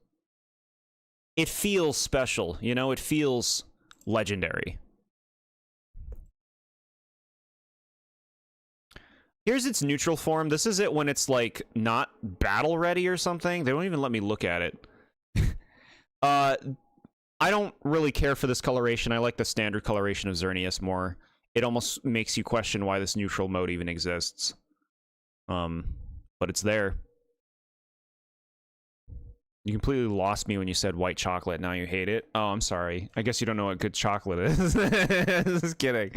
It feels special, you know? It feels legendary. Here's its neutral form. This is it when it's, like, not battle ready or something. They don't even let me look at it. I don't really care for this coloration. I like the standard coloration of Xerneas more. It almost makes you question why this neutral mode even exists. But it's there. You completely lost me when you said white chocolate. Now you hate it. Oh, I'm sorry. I guess you don't know what good chocolate is. Just kidding.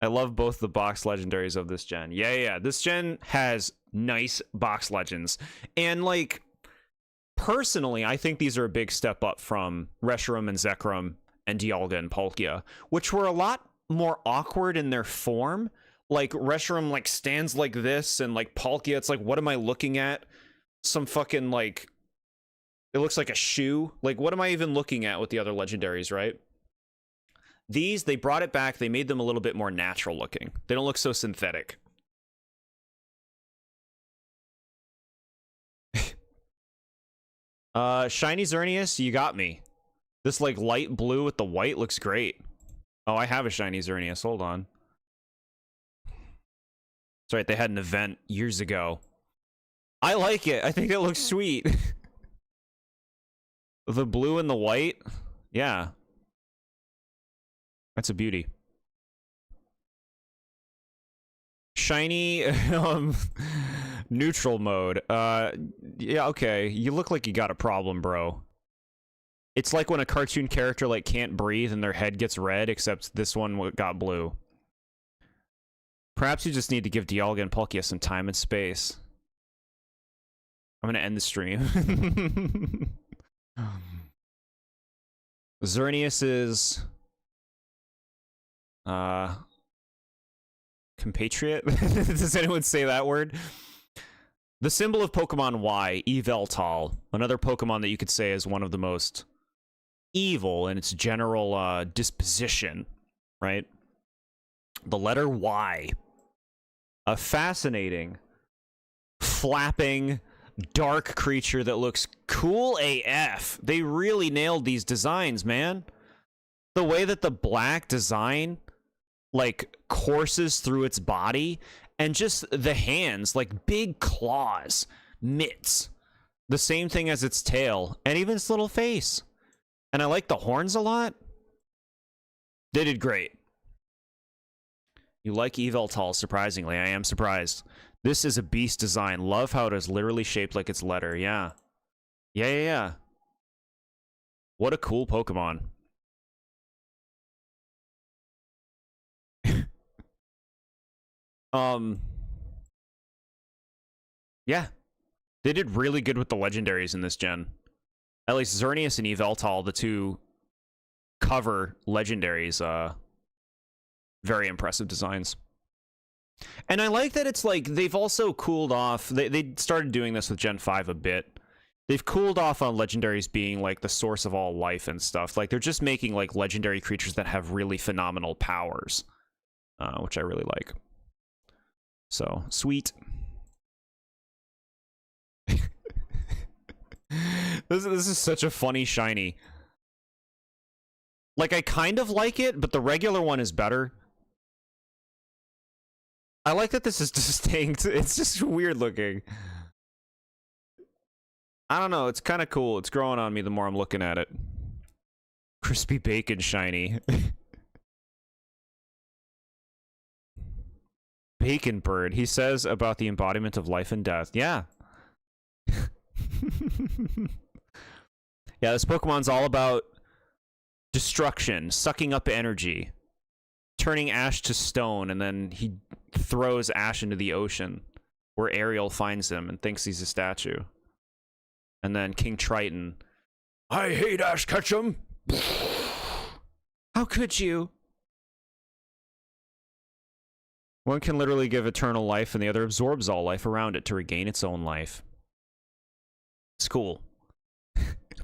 I love both the box legendaries of this gen. Yeah. This gen has nice box legends. And, like, personally, I think these are a big step up from Reshiram and Zekrom and Dialga and Palkia, which were a lot more awkward in their form. Like, Reshiram, like, stands like this, and, like, Palkia, it's like, what am I looking at? Some fucking, like, it looks like a shoe. Like, what am I even looking at with the other legendaries, right? These, they brought it back. They made them a little bit more natural looking. They don't look so synthetic. Shiny Xerneas, you got me. This, like, light blue with the white looks great. Oh, I have a shiny Xerneas. Hold on. That's right, they had an event years ago. I like it. I think it looks sweet. The blue and the white. Yeah. That's a beauty. Shiny neutral mode. Yeah, okay. You look like you got a problem, bro. It's like when a cartoon character like can't breathe and their head gets red, except this one got blue. Perhaps you just need to give Dialga and Palkia some time and space. I'm gonna end the stream. Xerneas is compatriot? Does anyone say that word? The symbol of Pokemon Y, Yveltal, another Pokemon that you could say is one of the most evil in its general disposition, right? The letter Y. A fascinating, flapping, dark creature that looks cool AF. They really nailed these designs, man. The way that the black design, like, courses through its body, and just the hands, like big claws, mitts. The same thing as its tail, and even its little face. And I like the horns a lot. They did great. You like Yveltal, surprisingly. I am surprised. This is a beast design. Love how it is literally shaped like its letter. Yeah. Yeah. What a cool Pokemon. Yeah. They did really good with the legendaries in this gen. At least Xerneas and Yveltal, the two cover legendaries, very impressive designs. And I like that it's like they've also cooled off. They started doing this with Gen 5 a bit. They've cooled off on legendaries being like the source of all life and stuff. Like they're just making like legendary creatures that have really phenomenal powers, which I really like. So sweet. This is such a funny shiny. Like, I kind of like it, but the regular one is better. I like that this is distinct. It's just weird looking. I don't know. It's kind of cool. It's growing on me the more I'm looking at it. Crispy bacon shiny. Bacon bird. He says about the embodiment of life and death. Yeah. Yeah, this Pokemon's all about destruction, sucking up energy, turning ash to stone, and then he throws ash into the ocean, where Ariel finds him and thinks he's a statue. And then King Triton, I hate Ash Ketchum! How could you? One can literally give eternal life, and the other absorbs all life around it to regain its own life. It's cool.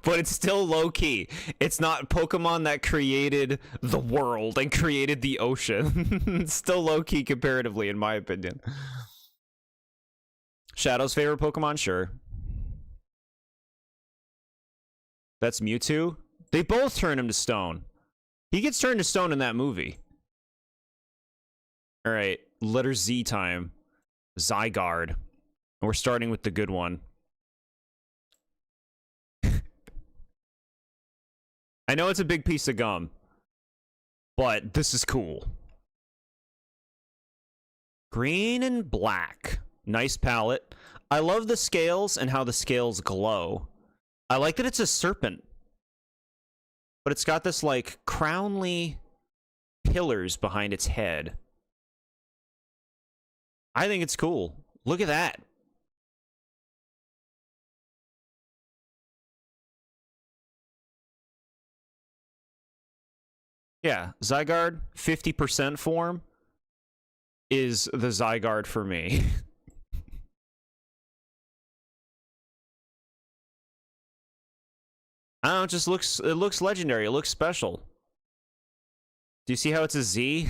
But it's still low-key. It's not Pokemon that created the world and created the ocean. It's still low-key comparatively, in my opinion. Shadow's favorite Pokemon? Sure. That's Mewtwo? They both turn him to stone. He gets turned to stone in that movie. Alright, letter Z time. Zygarde. We're starting with the good one. I know it's a big piece of gum, but this is cool. Green and black. Nice palette. I love the scales and how the scales glow. I like that it's a serpent, but it's got this, like, crownly pillars behind its head. I think it's cool. Look at that. Yeah, Zygarde, 50% form is the Zygarde for me. I don't know, it looks legendary, it looks special. Do you see how it's a Z?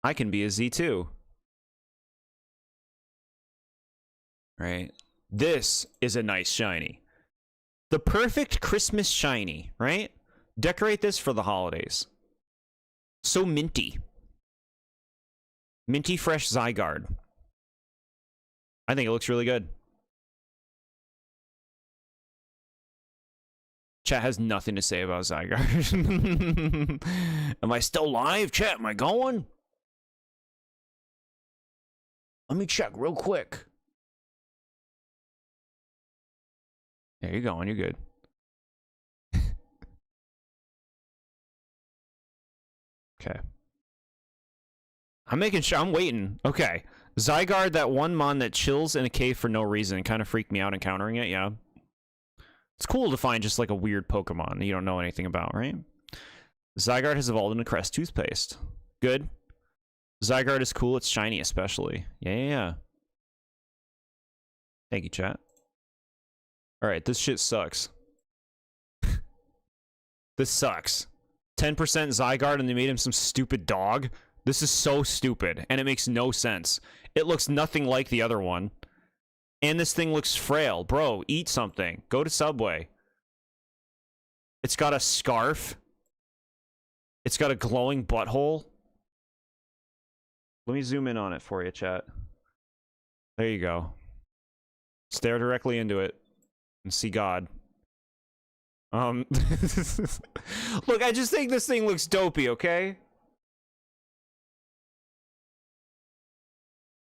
I can be a Z too. Right? This is a nice shiny. The perfect Christmas shiny, right? Decorate this for the holidays. So minty. Minty fresh Zygarde. I think it looks really good. Chat has nothing to say about Zygarde. Am I still live, chat? Am I going? Let me check real quick. There you're going. You're good. Okay. I'm making sure. I'm waiting. Okay. Zygarde, that one mon that chills in a cave for no reason, kind of freaked me out encountering it, yeah. It's cool to find just like a weird Pokemon that you don't know anything about, right? Zygarde has evolved into Crest toothpaste. Good. Zygarde is cool. It's shiny, especially. Yeah. Thank you, chat. All right, this shit sucks. This sucks. 10% Zygarde and they made him some stupid dog. This is so stupid, and it makes no sense. It looks nothing like the other one. And this thing looks frail. Bro, eat something. Go to Subway. It's got a scarf. It's got a glowing butthole. Let me zoom in on it for you, chat. There you go. Stare directly into it and see God. Look, I just think this thing looks dopey, okay?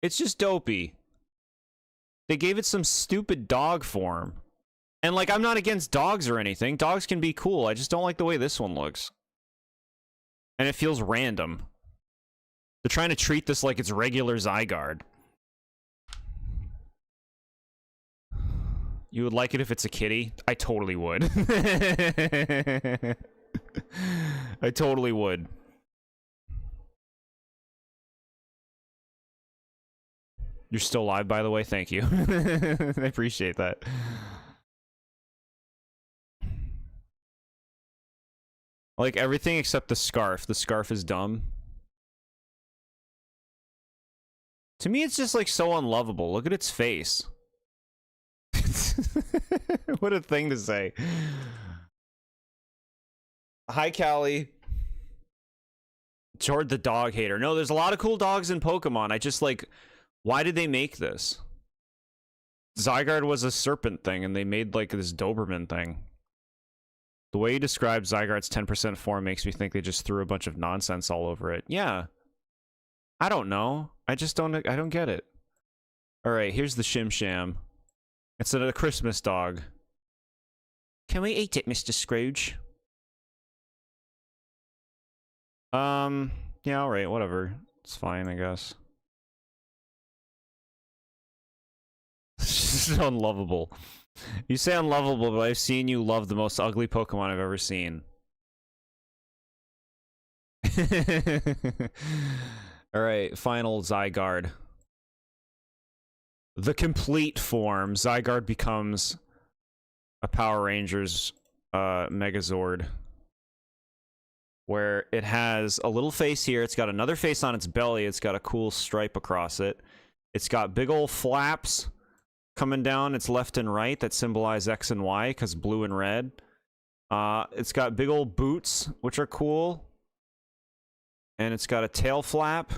It's just dopey. They gave it some stupid dog form. And, like, I'm not against dogs or anything. Dogs can be cool. I just don't like the way this one looks. And it feels random. They're trying to treat this like it's regular Zygarde. You would like it if it's a kitty? I totally would. I totally would. You're still live, by the way. Thank you. I appreciate that. Like everything except the scarf. The scarf is dumb. To me, it's just like so unlovable. Look at its face. What a thing to say. Hi, Callie. Jord the dog hater. No, there's a lot of cool dogs in Pokemon. I just like, why did they make this? Zygarde was a serpent thing, and they made like this Doberman thing. The way you describe Zygarde's 10% form makes me think they just threw a bunch of nonsense all over it. Yeah. I don't know. I don't get it. Alright, here's the Shim Sham. It's a Christmas dog. Can we eat it, Mr. Scrooge? Yeah, alright, whatever. It's fine, I guess. It's just unlovable. You say unlovable, but I've seen you love the most ugly Pokemon I've ever seen. Alright, final Zygarde. The complete form. Zygarde becomes a Power Rangers Megazord. Where it has a little face here. It's got another face on its belly. It's got a cool stripe across it. It's got big old flaps coming down its left and right that symbolize X and Y because blue and red. It's got big old boots, which are cool. And it's got a tail flap.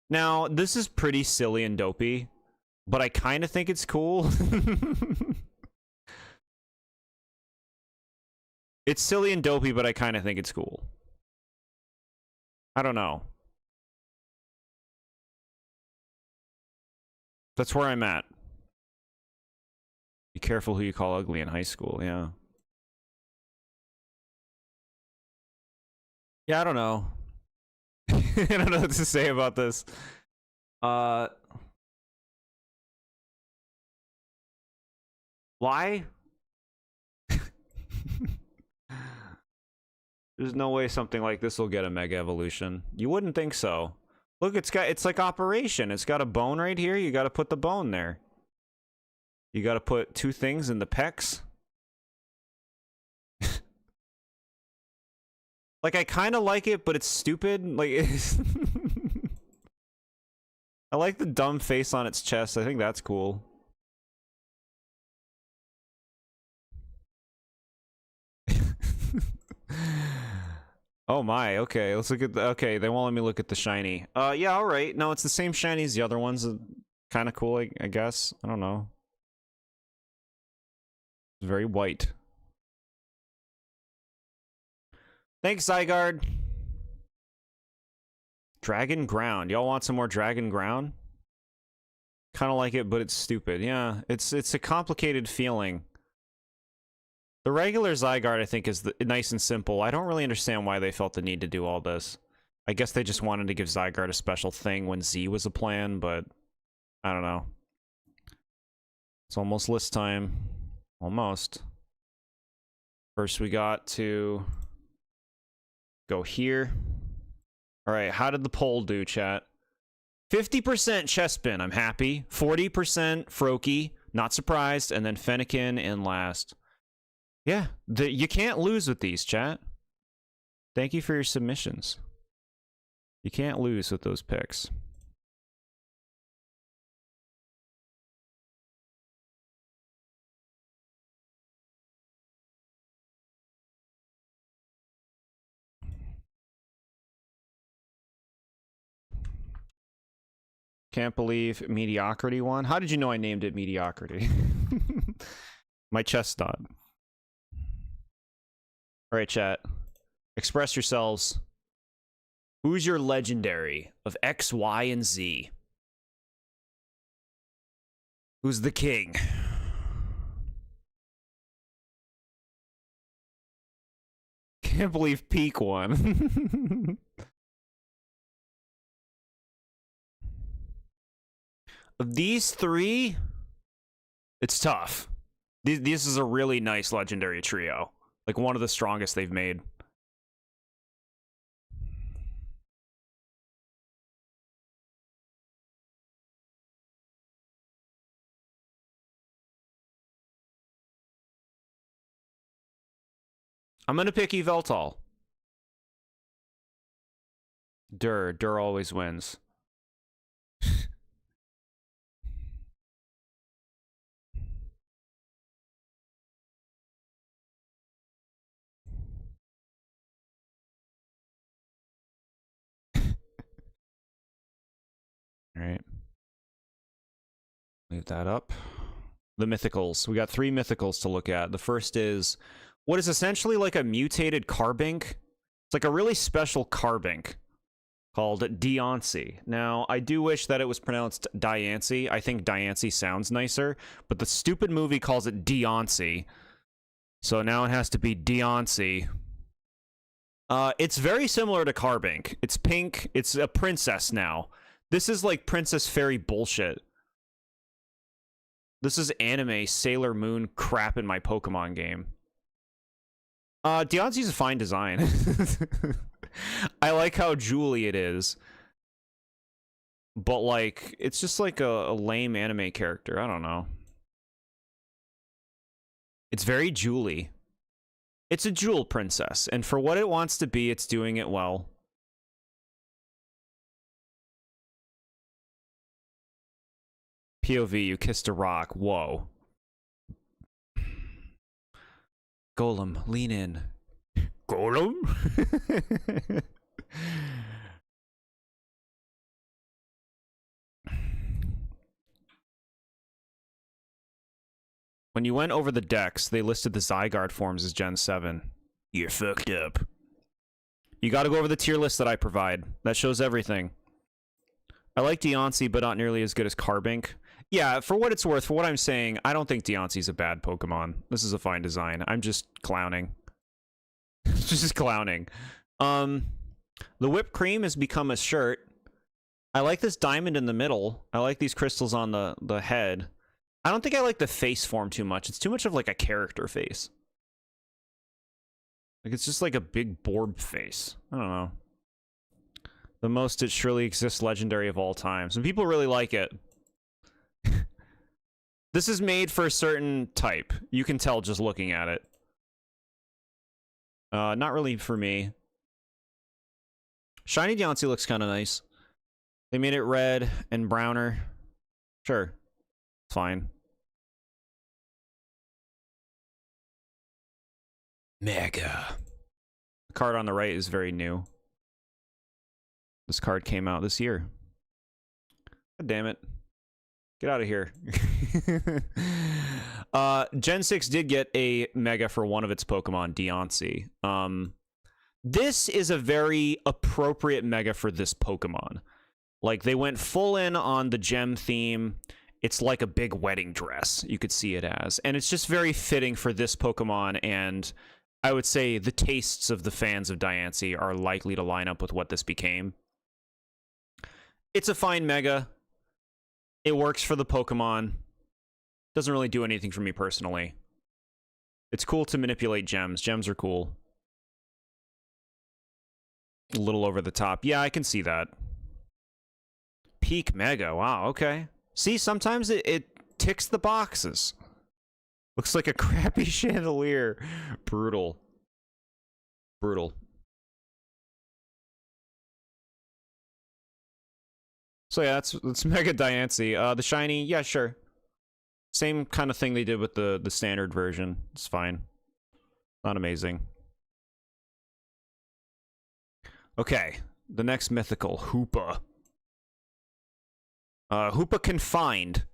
Now, this is pretty silly and dopey, but I kind of think it's cool. It's silly and dopey, but I kind of think it's cool. I don't know. That's where I'm at. Be careful who you call ugly in high school, yeah. Yeah, I don't know. I don't know what to say about this. Why? There's no way something like this will get a Mega Evolution. You wouldn't think so. Look, it's like Operation. It's got a bone right here. You gotta put the bone there. You gotta put two things in the pecs. Like, I kind of like it, but it's stupid. Like, I like the dumb face on its chest. I think that's cool. Oh my, okay, let's look at the, okay, they won't let me look at the shiny. Yeah, alright. No, it's the same shiny as the other ones. Kind of cool, I guess. I don't know. It's very white. Thanks, Zygarde. Dragon Ground. Y'all want some more Dragon Ground? Kind of like it, but it's stupid. Yeah, it's a complicated feeling. The regular Zygarde, I think, is nice and simple. I don't really understand why they felt the need to do all this. I guess they just wanted to give Zygarde a special thing when Z was a plan, but I don't know. It's almost list time. Almost. First, we got to go here. All right, how did the poll do, chat? 50% Chespin, I'm happy. 40% Froakie, not surprised. And then Fennekin in last. Yeah, you can't lose with these, chat. Thank you for your submissions. You can't lose with those picks. Can't believe Mediocrity won. How did you know I named it Mediocrity? My chest thought. All right, chat. Express yourselves. Who's your legendary of X, Y, and Z? Who's the king? Can't believe Peak won. Of these three, it's tough. This is a really nice legendary trio. Like one of the strongest they've made. I'm gonna pick Yveltal. Dur always wins. All right. Leave that up. The mythicals. We got 3 mythicals to look at. The first is what is essentially like a mutated Carbink. It's like a really special Carbink called Diancie. Now, I do wish that it was pronounced Diancie. I think Diancie sounds nicer, but the stupid movie calls it Diancie. So now it has to be Diancie. It's very similar to Carbink. It's pink. It's a princess now. This is like Princess Fairy bullshit. This is anime Sailor Moon crap in my Pokemon game. Diancie's a fine design. I like how jewelly it is. But, like, it's just like a lame anime character. I don't know. It's very jewelly. It's a jewel princess, and for what it wants to be, it's doing it well. POV, you kissed a rock. Whoa. Golem, lean in. Golem? When you went over the decks, they listed the Zygarde forms as Gen 7. You're fucked up. You gotta go over the tier list that I provide. That shows everything. I like Diancie, but not nearly as good as Carbink. Yeah, for what it's worth, for what I'm saying, I don't think Diancie's a bad Pokemon. This is a fine design. I'm just clowning. Just clowning. The whipped cream has become a shirt. I like this diamond in the middle. I like these crystals on the head. I don't think I like the face form too much. It's too much of like a character face. Like it's just like a big Borb face. I don't know. The most it surely exists legendary of all time. Some people really like it. This is made for a certain type. You can tell just looking at it. Not really for me. Shiny Diancie looks kind of nice. They made it red and browner. Sure. It's fine. Mega. The card on the right is very new. This card came out this year. God damn it. Get out of here. Gen 6 did get a Mega for one of its Pokemon, Diancie. This is a very appropriate Mega for this Pokemon. Like, they went full in on the gem theme. It's like a big wedding dress, you could see it as. And it's just very fitting for this Pokemon, and I would say the tastes of the fans of Diancie are likely to line up with what this became. It's a fine Mega. It works for the Pokemon. Doesn't really do anything for me personally. It's cool to manipulate gems. Gems are cool. A little over the top. Yeah, I can see that. Peak Mega. Wow, okay. See, sometimes it ticks the boxes. Looks like a crappy chandelier. Brutal. Brutal. So yeah, that's Mega Diancie. The shiny, yeah, sure. Same kind of thing they did with the standard version. It's fine. Not amazing. Okay, the next mythical, Hoopa. Hoopa Confined.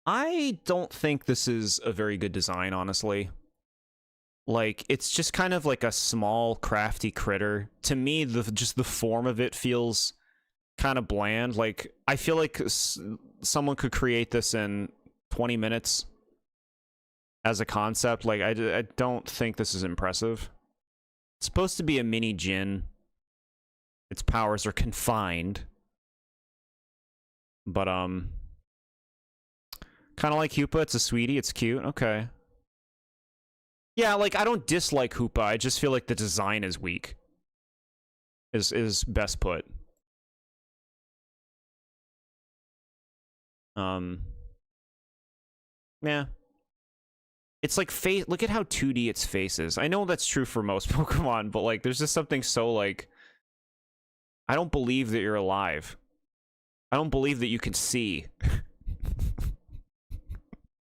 I don't think this is a very good design, honestly. Like, it's just kind of like a small, crafty critter. To me, just the form of it feels kind of bland. Like, I feel like someone could create this in 20 minutes as a concept. Like, I don't think this is impressive. It's supposed to be a mini Jin. Its powers are confined. But, kind of like Hoopa. It's a sweetie. It's cute. Okay. Yeah, like, I don't dislike Hoopa. I just feel like the design is weak. Is best put. Yeah. It's like face. Look at how 2D its face is. I know that's true for most Pokemon, but like, there's just something so like, I don't believe that you're alive. I don't believe that you can see.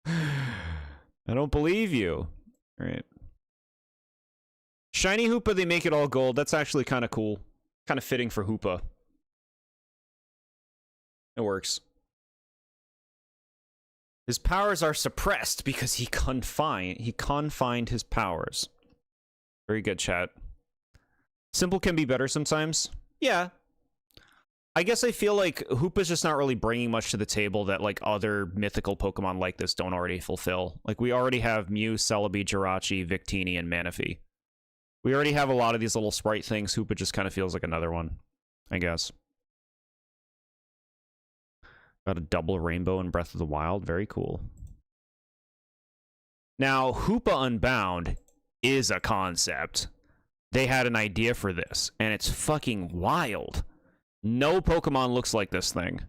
I don't believe you. All right. Shiny Hoopa, they make it all gold. That's actually kind of cool. Kind of fitting for Hoopa. It works. His powers are suppressed because he confined his powers. Very good, chat. Simple can be better sometimes. Yeah. I guess I feel like Hoopa's just not really bringing much to the table that like other mythical Pokemon like this don't already fulfill. Like, we already have Mew, Celebi, Jirachi, Victini, and Manaphy. We already have a lot of these little sprite things. Hoopa just kind of feels like another one, I guess. Got a double rainbow in Breath of the Wild. Very cool. Now, Hoopa Unbound is a concept. They had an idea for this, and it's fucking wild. No Pokemon looks like this thing.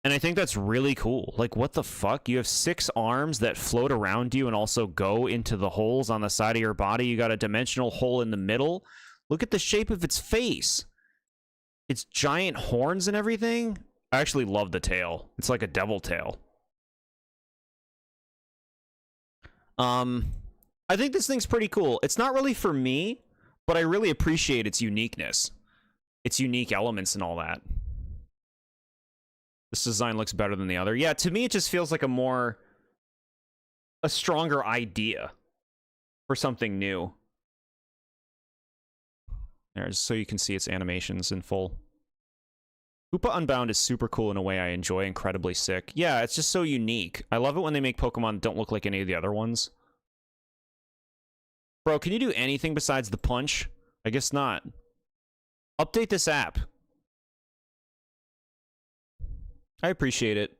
And I think that's really cool. Like, what the fuck? You have 6 arms that float around you and also go into the holes on the side of your body. You got a dimensional hole in the middle. Look at the shape of its face. Its giant horns and everything. I actually love the tail. It's like a devil tail. I think this thing's pretty cool. It's not really for me, but I really appreciate its uniqueness. Its unique elements and all that. This design looks better than the other. Yeah, to me it just feels like a stronger idea for something new. There's so you can see its animations in full. Hoopa Unbound is super cool in a way I enjoy, incredibly sick. Yeah, it's just so unique. I love it when they make Pokemon that don't look like any of the other ones. Bro, can you do anything besides the punch? I guess not. Update this app. I appreciate it.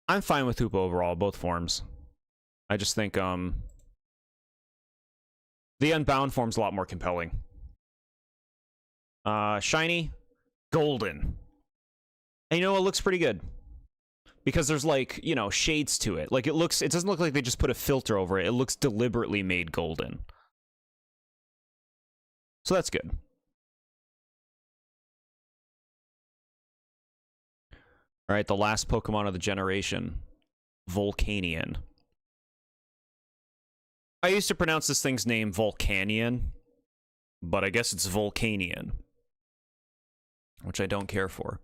I'm fine with Hoopa overall, both forms. I just think, the Unbound form's a lot more compelling. Shiny, golden. And you know, it looks pretty good. Because there's like, you know, shades to it. Like, it doesn't look like they just put a filter over it. It looks deliberately made golden. So that's good. Alright, the last Pokemon of the generation. Volcanion. I used to pronounce this thing's name Volcanion, but I guess it's Volcanion. Which I don't care for.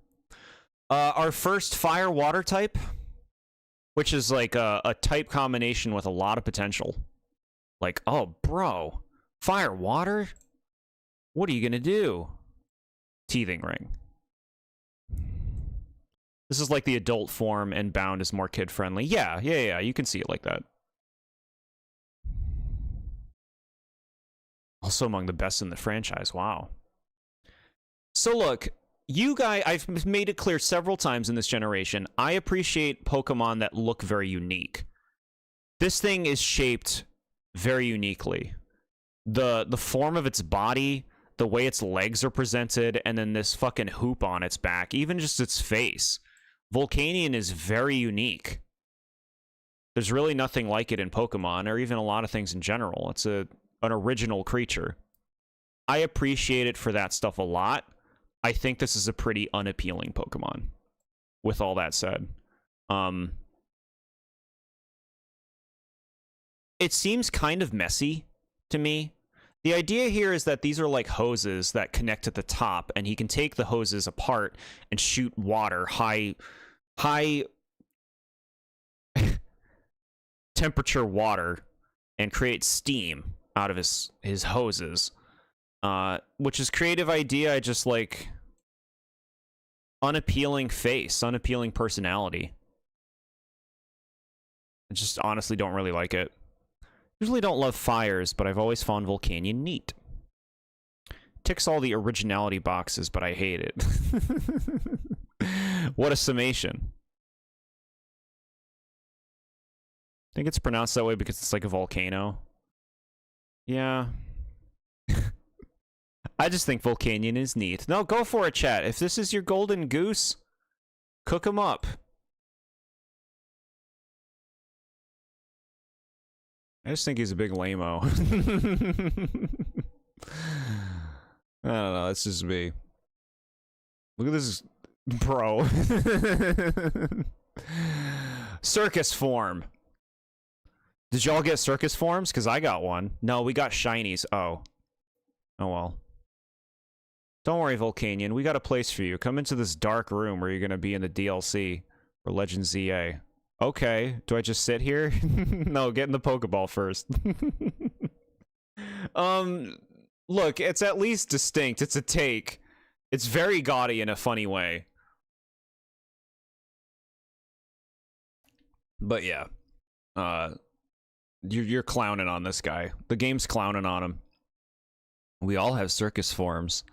Our first fire-water type, which is like a type combination with a lot of potential. Like, oh, bro, fire-water? What are you gonna do? Teething Ring. This is like the adult form, and Bound is more kid-friendly. Yeah, you can see it like that. Also among the best in the franchise, wow. So look, you guys, I've made it clear several times in this generation, I appreciate Pokemon that look very unique. This thing is shaped very uniquely. the form of its body, the way its legs are presented, and then this fucking hoop on its back, even just its face. Volcanion is very unique. There's really nothing like it in Pokemon, or even a lot of things in general. It's an original creature. I appreciate it for that stuff a lot. I think this is a pretty unappealing Pokemon, with all that said. It seems kind of messy to me. The idea here is that these are like hoses that connect at the top, and he can take the hoses apart and shoot water, high temperature water, and create steam out of his hoses. Which is creative idea. I just like unappealing face, unappealing personality. I just honestly don't really like it. Usually don't love fires, but I've always found Volcanion neat. Ticks all the originality boxes, but I hate it. What a summation. I think it's pronounced that way because it's like a volcano. Yeah. I just think Volcanion is neat. No, go for it, chat. If this is your golden goose, cook him up. I just think he's a big lame-o. I don't know, that's just me. Look at this bro. Circus form. Did y'all get circus forms? Because I got one. No, we got shinies. Oh. Oh well. Don't worry, Volcanion. We got a place for you. Come into this dark room where you're going to be in the DLC for Legend ZA. Okay. Do I just sit here? No, get in the Pokeball first. Look, it's at least distinct. It's a take. It's very gaudy in a funny way. But yeah. You're clowning on this guy. The game's clowning on him. We all have circus forms.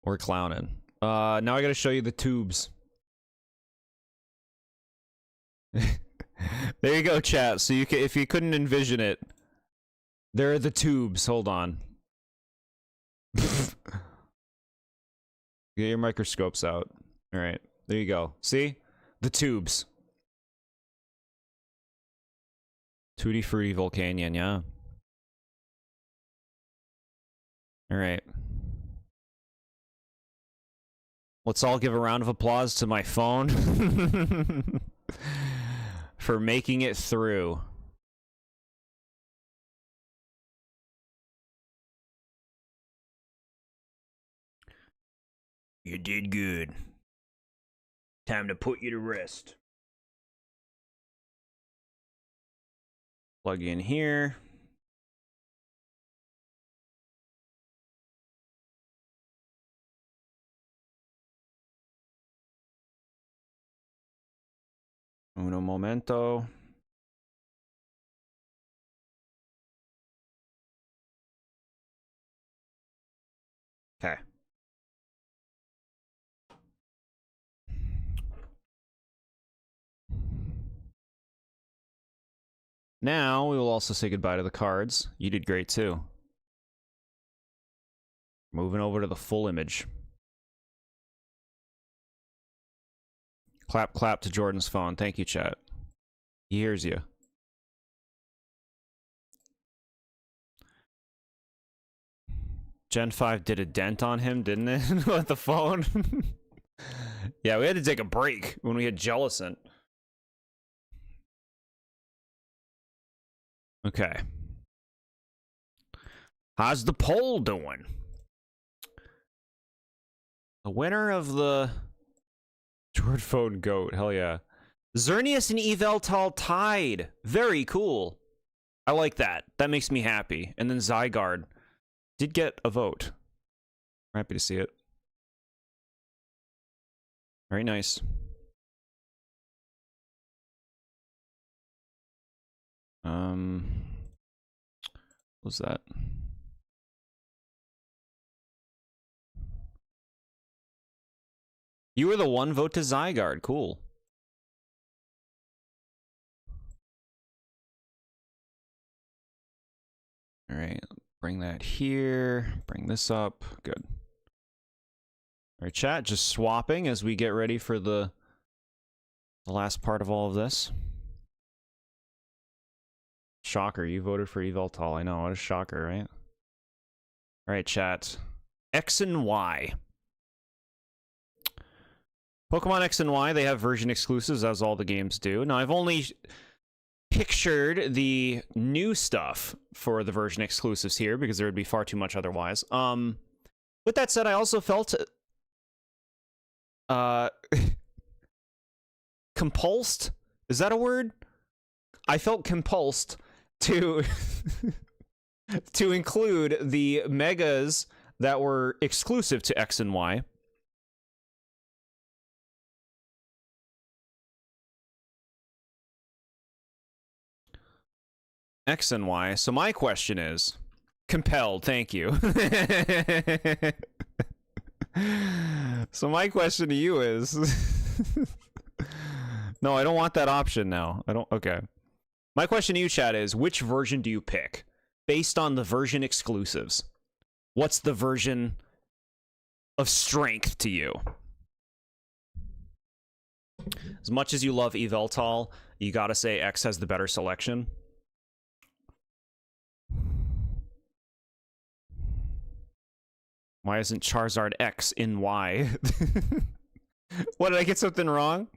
We're clowning. Now I gotta show you the tubes. There you go, chat. So you can, if you couldn't envision it, there are the tubes. Hold on. Get your microscopes out. All right, there you go. See? The tubes. Tutti Frutti Volcanion, yeah. All right. Let's all give a round of applause to my phone for making it through. You did good. Time to put you to rest. Plug in here. Uno momento. Okay. Now we will also say goodbye to the cards. You did great too. Moving over to the full image. Clap, clap to Jordan's phone. Thank you, chat. He hears you. Gen 5 did a dent on him, didn't it? With the phone? Yeah, we had to take a break when we had Jellicent. Okay. How's the poll doing? The winner of the Jord Phone Goat. Hell yeah. Xerneas and Yveltal tied. Very cool. I like that. That makes me happy. And then Zygarde did get a vote. I'm happy to see it. Very nice. What was that? You were the one vote to Zygarde. Cool. All right, bring that here. Bring this up. Good. All right, chat, just swapping as we get ready for the last part of all of this. Shocker, you voted for Yveltal. I know, what a shocker, right? All right, chat. X and Y. Pokemon X and Y, they have version exclusives, as all the games do. Now, I've only pictured the new stuff for the version exclusives here, because there would be far too much otherwise. With that said, I also felt... compulsed? Is that a word? I felt compulsed to... to include the megas that were exclusive to X and Y. X and Y. So my question is... Compelled, thank you. So my question to you is... No, I don't want that option now. I don't... Okay. My question to you, chat, is which version do you pick? Based on the version exclusives. What's the version of strength to you? As much as you love Yveltal, you gotta say X has the better selection. Why isn't Charizard X in Y? What, did I get something wrong?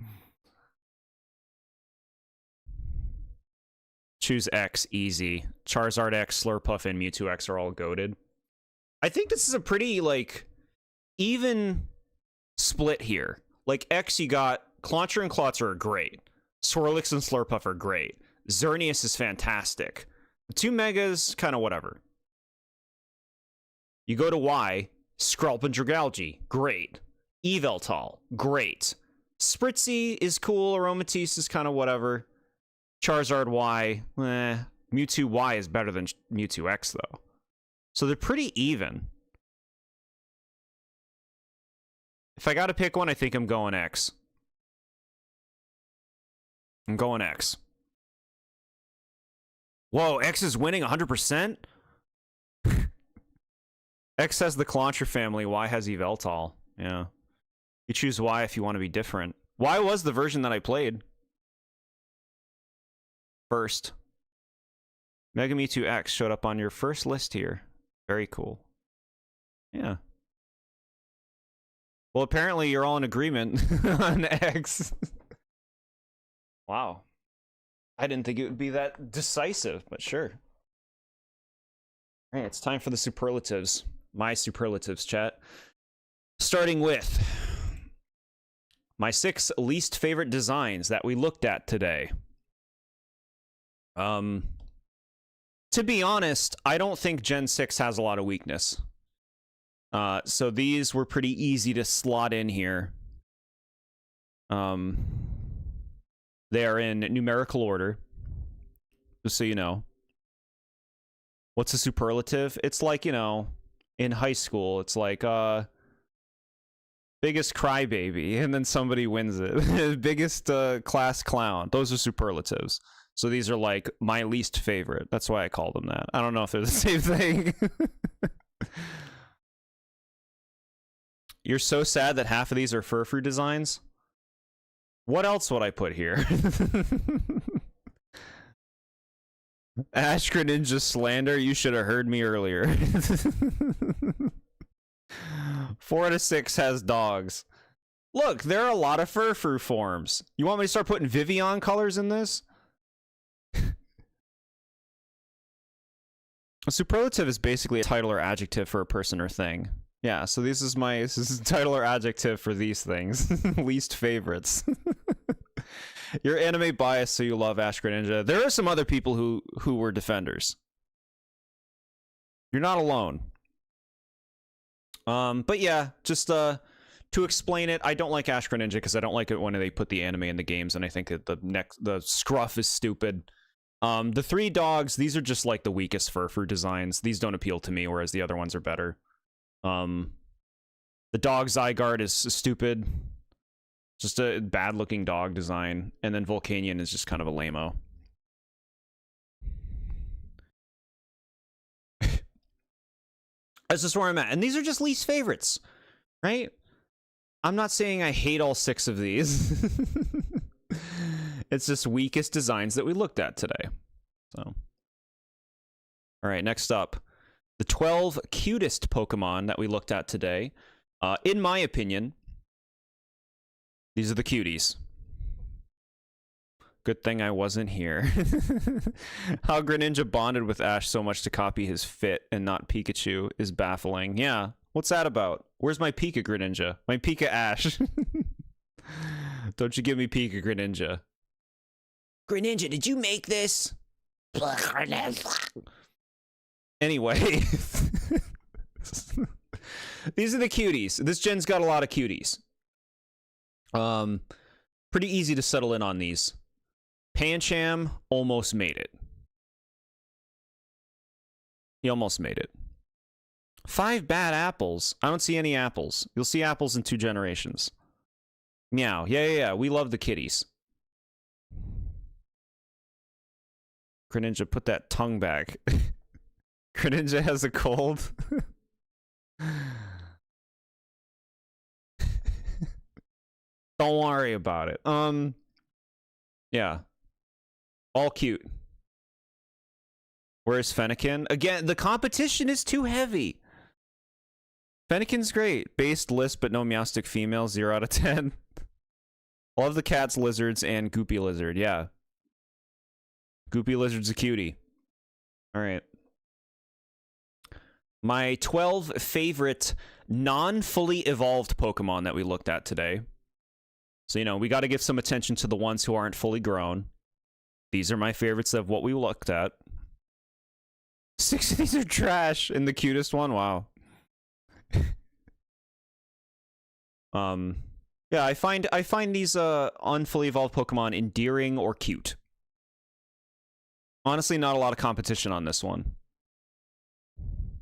Choose X, easy. Charizard X, Slurpuff, and Mewtwo X are all goated. I think this is a pretty, like, even split here. Like, X, you got Clauncher and Klotzer are great. Swirlix and Slurpuff are great. Xerneas is fantastic. The two Megas, kind of whatever. You go to Y, Skrelp and Dragalge, great. Yveltal, great. Spritzy is cool, Aromatisse is kind of whatever. Charizard Y, Mewtwo Y is better than Mewtwo X, though. So they're pretty even. If I gotta pick one, I think I'm going X. I'm going X. Whoa, X is winning 100%? X has the Clauncher family, Y has Yveltal. Yeah. You choose Y if you want to be different. Y was the version that I played first. Mega Mewtwo X showed up on your first list here. Very cool. Yeah. Well, apparently you're all in agreement on X. Wow. I didn't think it would be that decisive, but sure. All right, it's time for the superlatives. My superlatives, chat. Starting with my 6 least favorite designs that we looked at today. To be honest, I don't think Gen 6 has a lot of weakness. So these were pretty easy to slot in here. They are in numerical order, just so you know. What's a superlative? It's like, you know, in high school, it's like, biggest crybaby, and then somebody wins it. Biggest class clown. Those are superlatives. So these are like my least favorite. That's why I call them that. I don't know if they're the same thing. You're so sad that half of these are Furfrou designs? What else would I put here? Ash Greninja slander, you should have heard me earlier. 4 out of 6 has dogs. Look, there are a lot of Furfrou forms. You want me to start putting Vivian colors in this? A superlative is basically a title or adjective for a person or thing. Yeah, so this is a title or adjective for these things. Least favorites. You're anime biased, so you love Ash Greninja. There are some other people who were defenders. You're not alone. But yeah, just to explain it, I don't like Ash Greninja because I don't like it when they put the anime in the games, and I think that the scruff is stupid. The 3 dogs, these are just like the weakest Furfrou designs. These don't appeal to me, whereas the other ones are better. The dog Zygarde is stupid. Just a bad-looking dog design. And then Volcanion is just kind of a lame-o. That's just where I'm at. And these are just least favorites, right? I'm not saying I hate all 6 of these. It's just weakest designs that we looked at today. So, all right, next up, the 12 cutest Pokemon that we looked at today. In my opinion, these are the cuties. Good thing I wasn't here. How Greninja bonded with Ash so much to copy his fit and not Pikachu is baffling. Yeah, what's that about? Where's my Pika Greninja? My Pika Ash. Don't you give me Pika Greninja. Greninja, did you make this? Anyway. These are the cuties. This gen's got a lot of cuties. Pretty easy to settle in on these. Pancham almost made it. He almost made it. 5 bad apples. I don't see any apples. You'll see apples in 2 generations. Meow. Yeah. We love the kitties. Greninja, put that tongue back. Greninja has a cold. Don't worry about it. Yeah. All cute. Where's Fennekin? Again, the competition is too heavy. Fennekin's great. Based list, but no Meowstic female. 0 out of 10. Love the cats, lizards, and Goopy Lizard. Yeah. Goopy Lizard's a cutie. All right. My 12 favorite non-fully evolved Pokemon that we looked at today. So, you know, we got to give some attention to the ones who aren't fully grown. These are my favorites of what we looked at. 6 of these are trash, and the cutest one, wow. Yeah, I find these unfully evolved Pokemon endearing or cute. Honestly, not a lot of competition on this one.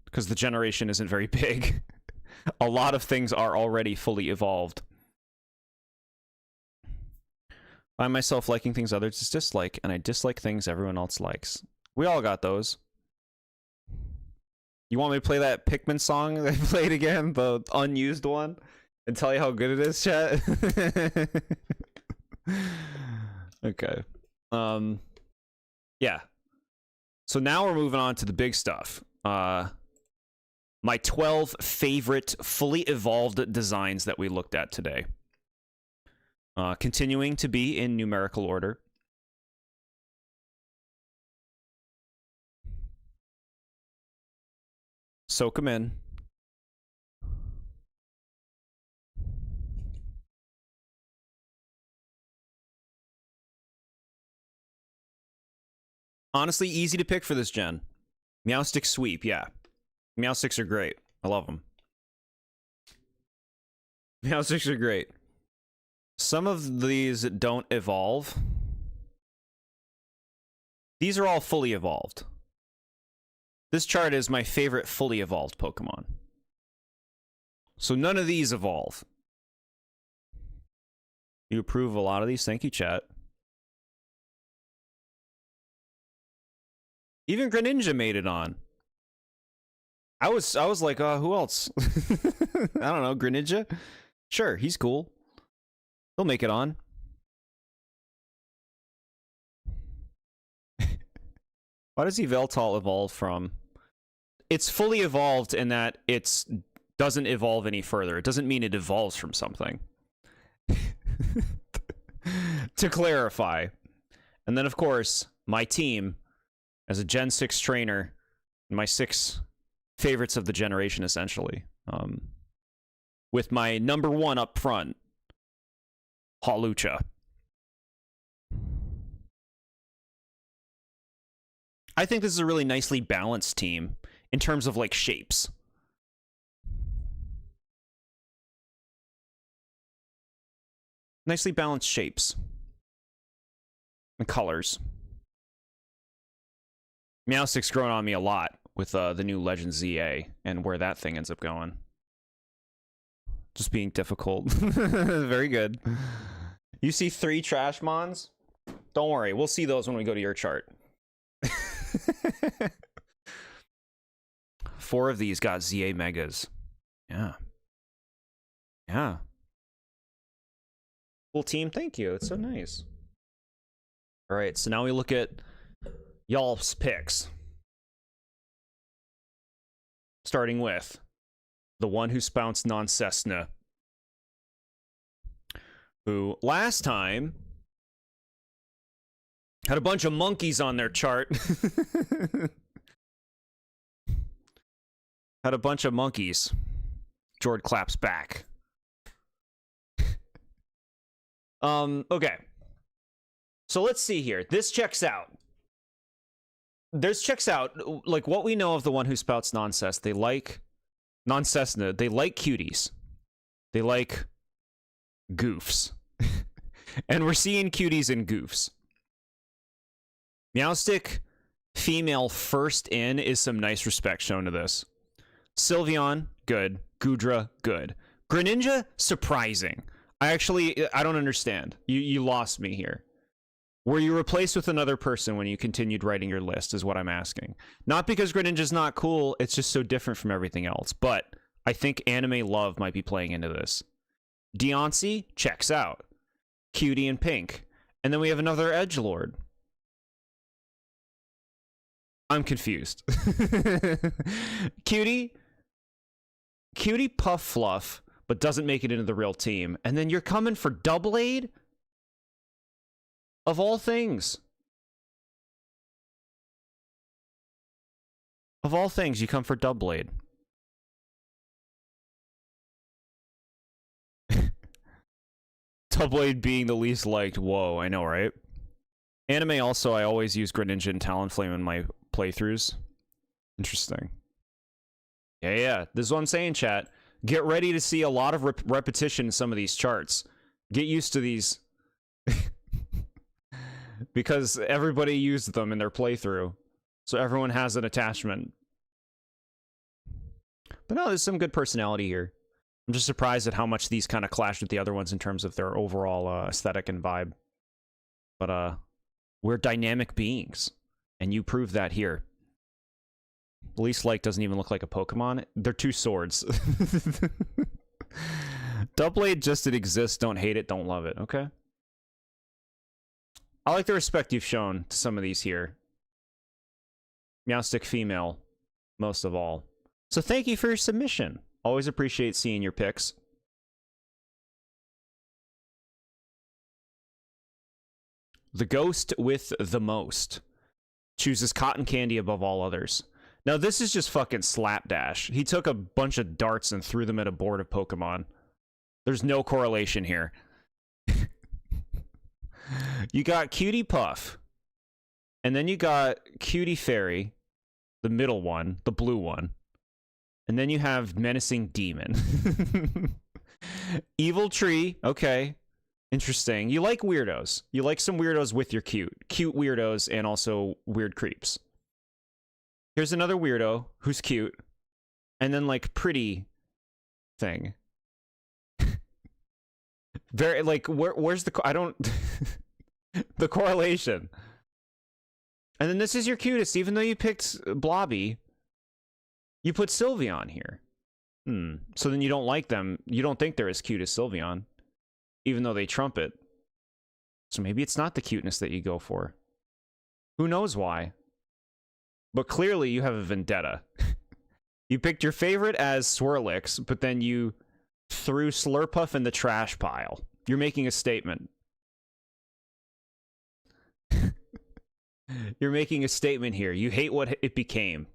Because the generation isn't very big. A lot of things are already fully evolved. I find myself liking things others dislike, and I dislike things everyone else likes. We all got those. You want me to play that Pikmin song that I played again? The unused one? And tell you how good it is, chat? Okay. Yeah. So now we're moving on to the big stuff. My 12 favorite fully evolved designs that we looked at today. Continuing to be in numerical order. Soak them in. Honestly, easy to pick for this gen. Meowstic Sweep, yeah. Meowsticks are great. I love them. Meowsticks are great. Some of these don't evolve. These are all fully evolved. This chart is my favorite fully evolved Pokemon. So none of these evolve. You approve a lot of these? Thank you, chat. Even Greninja made it on. I was like, who else? I don't know, Greninja? Sure, he's cool. He'll make it on. Why does Yveltal evolve from? It's fully evolved in that it doesn't evolve any further. It doesn't mean it evolves from something. To clarify. And then, of course, my team, as a Gen 6 trainer, my 6 favorites of the generation, essentially. With my number 1 up front, Hawlucha. I think this is a really nicely balanced team in terms of, like, shapes. Nicely balanced shapes. And colors. Meowstic's grown on me a lot with the new Legend ZA and where that thing ends up going. Just being difficult. Very good. You see 3 trash mons? Don't worry, we'll see those when we go to your chart. 4 of these got ZA Megas. Yeah. Yeah. Cool team, thank you. It's so nice. All right, so now we look at y'all's picks. Starting with the one who spouts non-Cessna, who last time had a bunch of monkeys on their chart. Had a bunch of monkeys. Jord claps back. Okay. So let's see here. This checks out. This checks out, like, what we know of the one who spouts non-Cessna. They like non-Cessna. They like cuties. They like goofs. And we're seeing cuties and goofs. Meowstic female first in is some nice respect shown to this. Sylveon, good. Goodra, good. Greninja, surprising. I don't understand. You lost me here. Were you replaced with another person when you continued writing your list is what I'm asking. Not because Greninja's not cool, it's just so different from everything else. But I think anime love might be playing into this. Deontay checks out. Cutie and Pink. And then we have another edgelord. I'm confused. Cutie puff fluff, but doesn't make it into the real team. And then you're coming for Doublade? Of all things. Of all things, you come for Doublade. Doublade being the least liked. Whoa, I know, right? Anime also, I always use Greninja and Talonflame in my playthroughs. Interesting. Yeah. This is what I'm saying, chat. Get ready to see a lot of repetition in some of these charts. Get used to these. Because everybody used them in their playthrough. So everyone has an attachment. But no, there's some good personality here. I'm just surprised at how much these kind of clash with the other ones in terms of their overall aesthetic and vibe. But we're dynamic beings. And you prove that here. Least like doesn't even look like a Pokemon. They're two swords. Doublade just it exists. Don't hate it. Don't love it. Okay. I like the respect you've shown to some of these here. Meowstic female, most of all. So thank you for your submission. Always appreciate seeing your picks. The ghost with the most chooses cotton candy above all others. Now, this is just fucking slapdash. He took a bunch of darts and threw them at a board of Pokemon. There's no correlation here. You got Cutie Puff. And then you got Cutie Fairy, the middle one, the blue one. And then you have Menacing Demon. Evil Tree, okay. Interesting. You like weirdos. You like some weirdos with your cute. Cute weirdos and also weird creeps. Here's another weirdo who's cute. And then, like, pretty thing. Very, like, where's the... I don't... the correlation. And then this is your cutest. Even though you picked Blobby, you put Sylveon here. So then you don't like them. You don't think they're as cute as Sylveon. Even though they trump it. So maybe it's not the cuteness that you go for. Who knows why? But clearly you have a vendetta. You picked your favorite as Swirlix, but then you threw Slurpuff in the trash pile. You're making a statement. You're making a statement here. You hate what it became.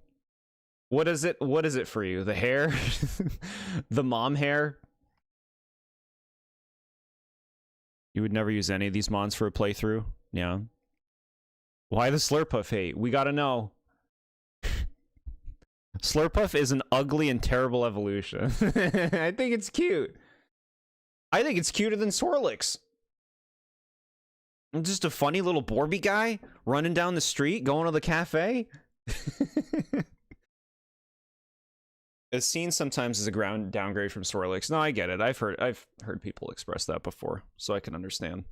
What is it? What is it for you? The hair? The mom hair? You would never use any of these mons for a playthrough? Yeah. Why the Slurpuff hate? We gotta know. Slurpuff is an ugly and terrible evolution. I think it's cute. I think it's cuter than Swirlix. I'm just a funny little Borby guy running down the street, going to the cafe. It's seen sometimes as a ground downgrade from Swirlix. No, I get it. I've heard people express that before, so I can understand.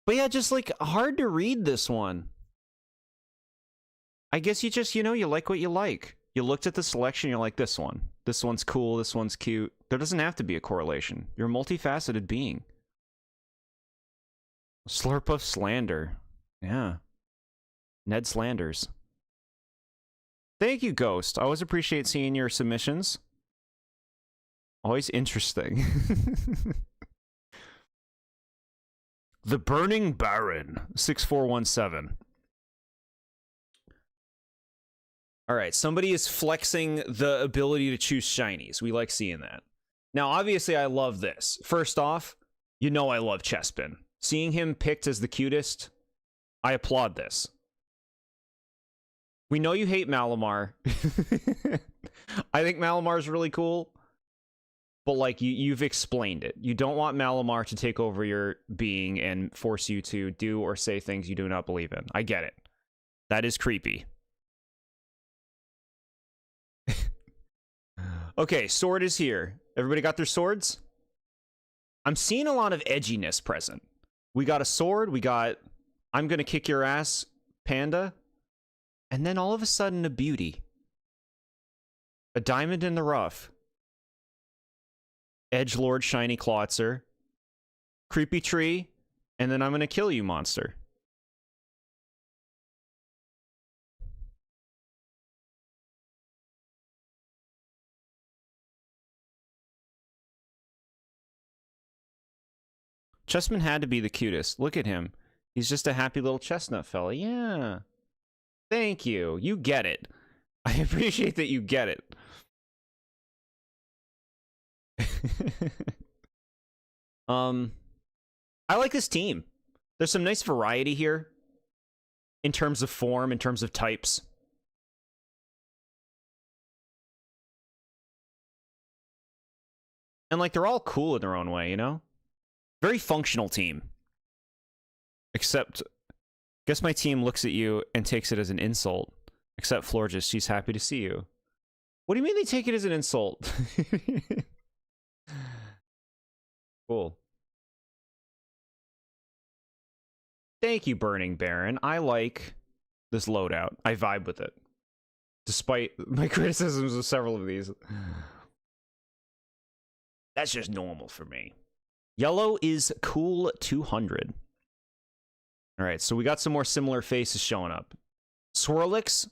But yeah, just like hard to read this one. I guess you just, you know, you like what you like. You looked at the selection, you're like, this one. This one's cool, this one's cute. There doesn't have to be a correlation. You're a multifaceted being. Slurpuff Slander. Yeah. Ned Slanders. Thank you, Ghost. I always appreciate seeing your submissions. Always interesting. The Burning Baron. 6417. All right, somebody is flexing the ability to choose shinies. We like seeing that. Now, obviously, I love this. First off, you know I love Chespin. Seeing him picked as the cutest, I applaud this. We know you hate Malamar. I think Malamar is really cool. But, like, you've explained it. You don't want Malamar to take over your being and force you to do or say things you do not believe in. I get it. That is creepy. Okay, sword is here. Everybody got their swords? I'm seeing a lot of edginess present. We got a sword, we got I'm gonna kick your ass, panda. And then all of a sudden, a beauty. A diamond in the rough. Edgelord Shiny Clotzer. Creepy Tree. And then I'm gonna kill you, monster. Chessman had to be the cutest. Look at him. He's just a happy little chestnut fella. Yeah. Thank you. You get it. I appreciate that you get it. I like this team. There's some nice variety here. In terms of form, in terms of types. And, like, they're all cool in their own way, you know? Very functional team. Except, guess my team looks at you and takes it as an insult. Except Florges, she's happy to see you. What do you mean they take it as an insult? Cool. Thank you, Burning Baron. I like this loadout. I vibe with it. Despite my criticisms of several of these. That's just normal for me. Yellow is cool 200. All right, so we got some more similar faces showing up. Swirlix,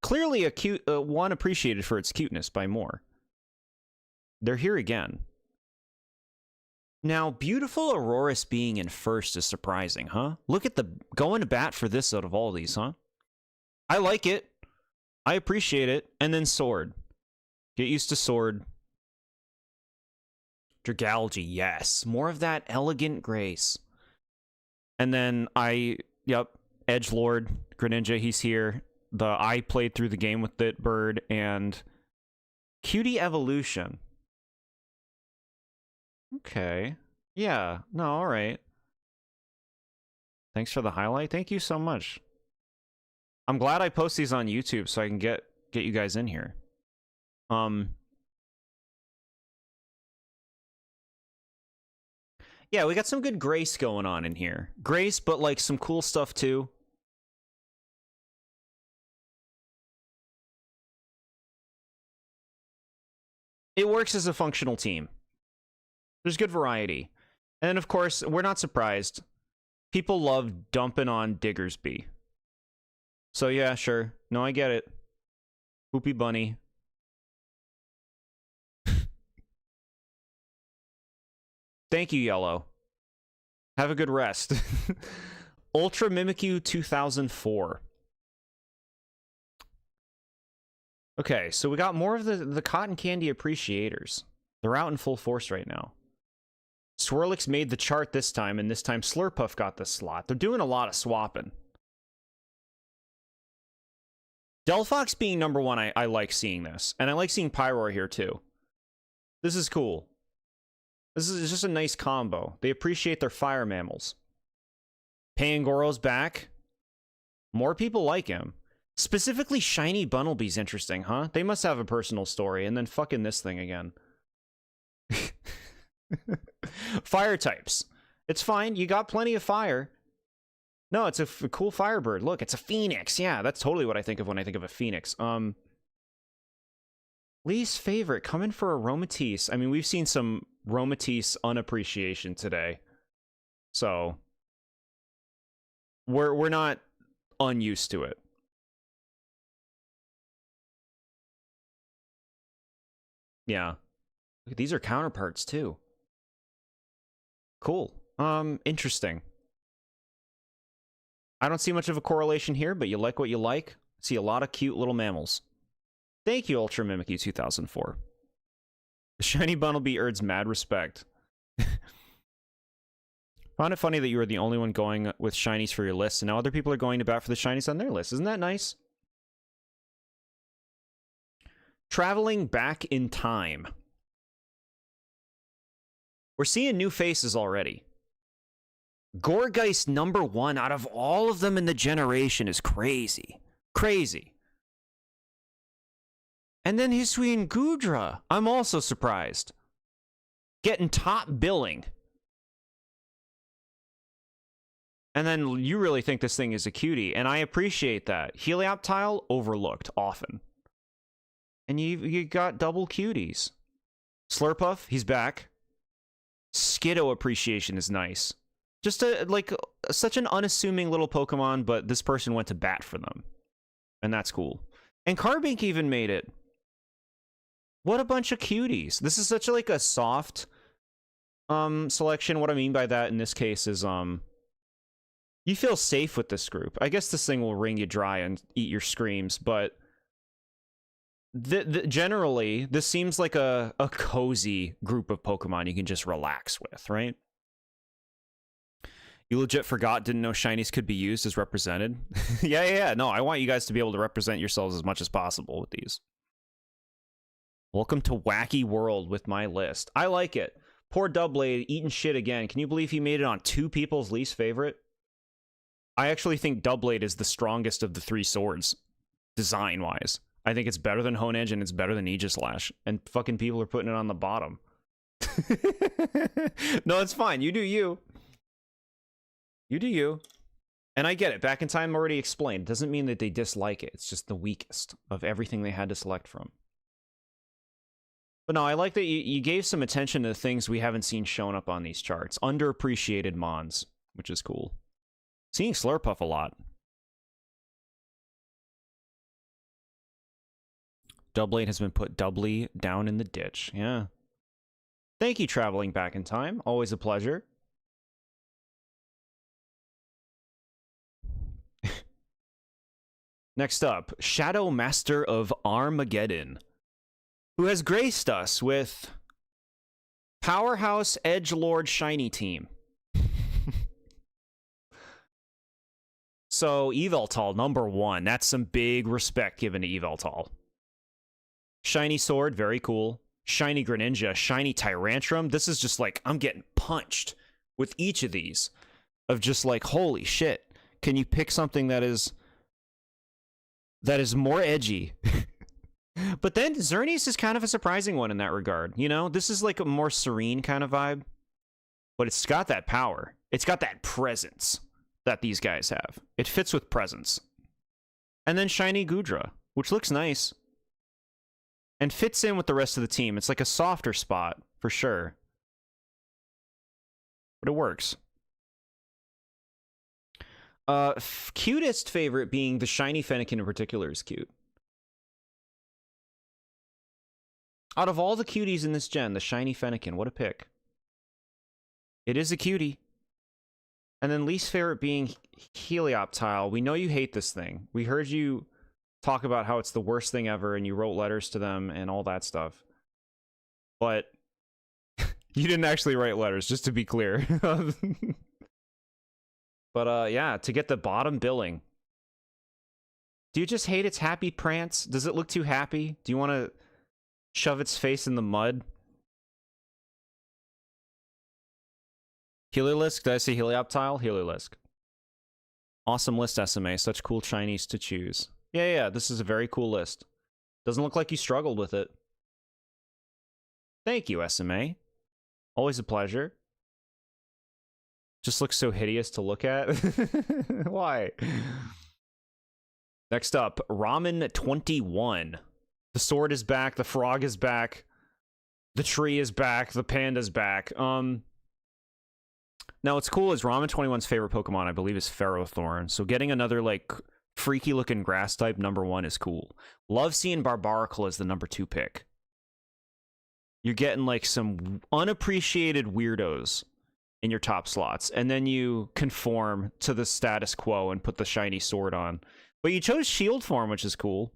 clearly a cute one appreciated for its cuteness by more. They're here again. Now, beautiful Auroras being in first is surprising, huh? Look at the going to bat for this out of all these, huh? I like it. I appreciate it. And then Sword. Get used to Sword. Dragalge, yes. More of that elegant grace. And then Edgelord, Greninja, he's here. I played through the game with it, Bird, and Cutie Evolution. Okay. Yeah. No, all right. Thanks for the highlight. Thank you so much. I'm glad I post these on YouTube so I can get you guys in here. Yeah, we got some good Grace going on in here. Grace, but like some cool stuff too. It works as a functional team. There's good variety. And of course, we're not surprised. People love dumping on Diggersby. So yeah, sure. No, I get it. Poopy Bunny. Thank you, Yellow. Have a good rest. Ultra Mimikyu 2004. Okay, so we got more of the cotton candy appreciators. They're out in full force right now. Swirlix made the chart this time, and this time Slurpuff got the slot. They're doing a lot of swapping. Delphox being number one, I like seeing this. And I like seeing Pyroar here, too. This is cool. This is just a nice combo. They appreciate their fire mammals. Pangoro's back. More people like him. Specifically, Shiny Bunnelby's interesting, huh? They must have a personal story, and then fucking this thing again. Fire types. It's fine. You got plenty of fire. No, it's a cool firebird. Look, it's a phoenix. Yeah, that's totally what I think of when I think of a phoenix. Least favorite, coming for Aromatisse. I mean, we've seen some Aromatisse unappreciation today. So we're not unused to it. Yeah. These are counterparts too. Cool. Interesting. I don't see much of a correlation here, but you like what you like. See a lot of cute little mammals. Thank you, Ultra Mimikyu 2004. The shiny bundle be Erd's mad respect. Found it funny that you were the only one going with shinies for your list, and now other people are going to bat for the shinies on their list. Isn't that nice? Traveling back in time. We're seeing new faces already. Gourgeist #1 out of all of them in the generation is crazy. Crazy. And then Hisuian Gudra. I'm also surprised. Getting top billing. And then you really think this thing is a cutie, and I appreciate that. Helioptile, overlooked often. And you got double cuties. Slurpuff, he's back. Skiddo appreciation is nice. Just such an unassuming little Pokemon, but this person went to bat for them. And that's cool. And Carbink even made it. What a bunch of cuties. This is such a soft selection. What I mean by that in this case is you feel safe with this group. I guess this thing will wring you dry and eat your screams, but generally, this seems like a cozy group of Pokemon you can just relax with, right? You legit forgot, didn't know shinies could be used as represented? Yeah. No, I want you guys to be able to represent yourselves as much as possible with these. Welcome to Wacky World with my list. I like it. Poor Doublade eating shit again. Can you believe he made it on two people's least favorite? I actually think Doublade is the strongest of the three swords, design-wise. I think it's better than Honedge and it's better than Aegislash. And fucking people are putting it on the bottom. No, it's fine. You do you. You do you. And I get it. Back in Time already explained. It doesn't mean that they dislike it. It's just the weakest of everything they had to select from. But no, I like that you gave some attention to the things we haven't seen shown up on these charts. Underappreciated Mons, which is cool. Seeing Slurpuff a lot. Doublade has been put doubly down in the ditch. Yeah. Thank you, Traveling Back in Time. Always a pleasure. Next up, Shadow Master of Armageddon, who has graced us with Powerhouse Edgelord Shiny Team. So, Yveltal, #1. That's some big respect given to Yveltal. Shiny Sword, very cool. Shiny Greninja, Shiny Tyrantrum. This is just like, I'm getting punched with each of these. Of just like, holy shit. Can you pick something that is more edgy? But then Xerneas is kind of a surprising one in that regard. You know, this is like a more serene kind of vibe. But it's got that power. It's got that presence that these guys have. It fits with presence. And then Shiny Gudra, which looks nice. And fits in with the rest of the team. It's like a softer spot, for sure. But it works. Cutest favorite being the Shiny Fennekin in particular is cute. Out of all the cuties in this gen, the Shiny Fennekin, what a pick. It is a cutie. And then least favorite being Helioptile. We know you hate this thing. We heard you talk about how it's the worst thing ever and you wrote letters to them and all that stuff. But you didn't actually write letters, just to be clear. But yeah, to get the bottom billing. Do you just hate its happy prance? Does it look too happy? Do you want to shove its face in the mud? Heliolisk, did I say Helioptile? Heliolisk. Awesome list, SMA. Such cool Chinese to choose. Yeah, this is a very cool list. Doesn't look like you struggled with it. Thank you, SMA. Always a pleasure. Just looks so hideous to look at. Why? Next up, Ramen 21. The sword is back. The frog is back. The tree is back. The panda's back. Now, what's cool is Ramen21's favorite Pokemon, I believe, is Ferrothorn. So getting another, like, freaky-looking grass type #1 is cool. Love seeing Barbaracle as the #2 pick. You're getting, like, some unappreciated weirdos in your top slots, and then you conform to the status quo and put the shiny sword on. But you chose shield form, which is cool.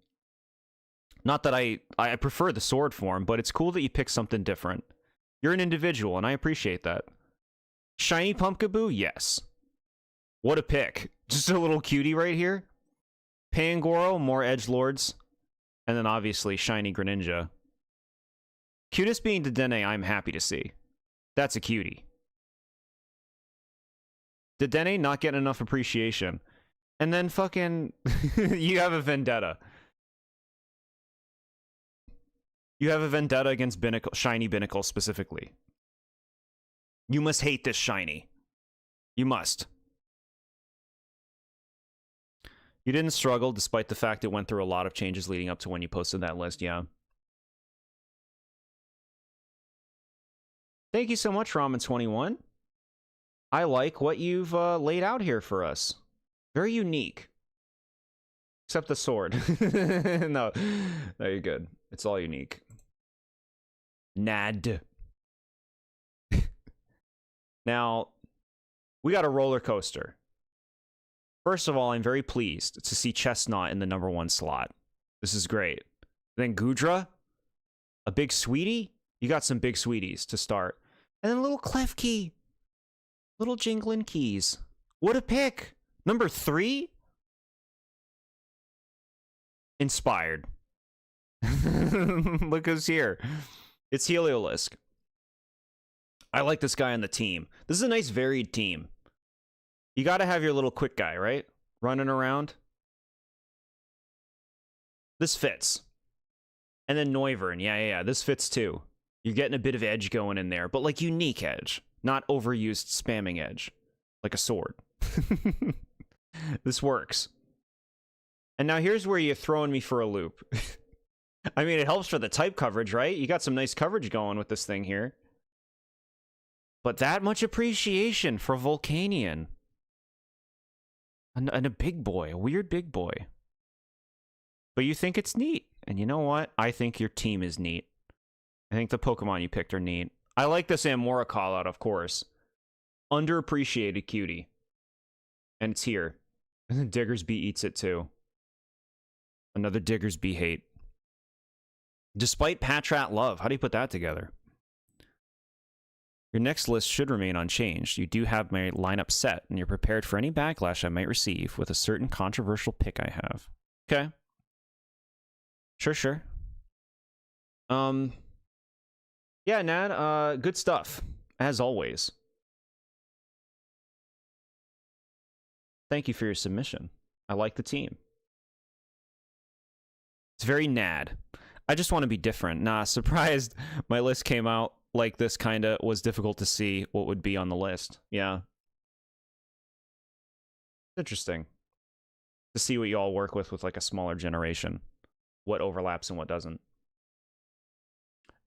Not that I prefer the sword form, but it's cool that you pick something different. You're an individual, and I appreciate that. Shiny Pumpkaboo? Yes. What a pick. Just a little cutie right here. Pangoro, more edgelords. And then obviously shiny Greninja. Cutest being Dedenne, I'm happy to see. That's a cutie. Dedenne not getting enough appreciation. And then fucking... you have a vendetta. You have a vendetta against Binacle, shiny Binacle specifically. You must hate this shiny. You must. You didn't struggle despite the fact it went through a lot of changes leading up to when you posted that list, yeah. Thank you so much, Ramen21. I like what you've laid out here for us. Very unique. Except the sword. No, you're good. It's all unique. Nad. Now, we got a roller coaster. First of all, I'm very pleased to see Chestnut in the #1 slot. This is great. Then Gudra, a big sweetie. You got some big sweeties to start. And then a little Klefki. Little jingling keys. What a pick. #3? Inspired. Look who's here. It's Heliolisk. I like this guy on the team. This is a nice varied team. You gotta have your little quick guy, right? Running around. This fits. And then Noivern. Yeah. This fits too. You're getting a bit of edge going in there, but like unique edge. Not overused spamming edge. Like a sword. This works. And now here's where you're throwing me for a loop. I mean, it helps for the type coverage, right? You got some nice coverage going with this thing here. But that much appreciation for Volcanion. And a big boy, a weird big boy. But you think it's neat. And you know what? I think your team is neat. I think the Pokemon you picked are neat. I like this Amora call-out, of course. Underappreciated cutie. And it's here. And Diggersby eats it too. Another Diggersby hate. Despite Patrat love. How do you put that together? Your next list should remain unchanged. You do have my lineup set, and you're prepared for any backlash I might receive with a certain controversial pick I have. Okay. Sure. Yeah, Nad, good stuff, as always. Thank you for your submission. I like the team. It's very Nad. I just want to be different. Nah, surprised my list came out like this, kinda was difficult to see what would be on the list. Yeah. Interesting. To see what you all work with like a smaller generation. What overlaps and what doesn't.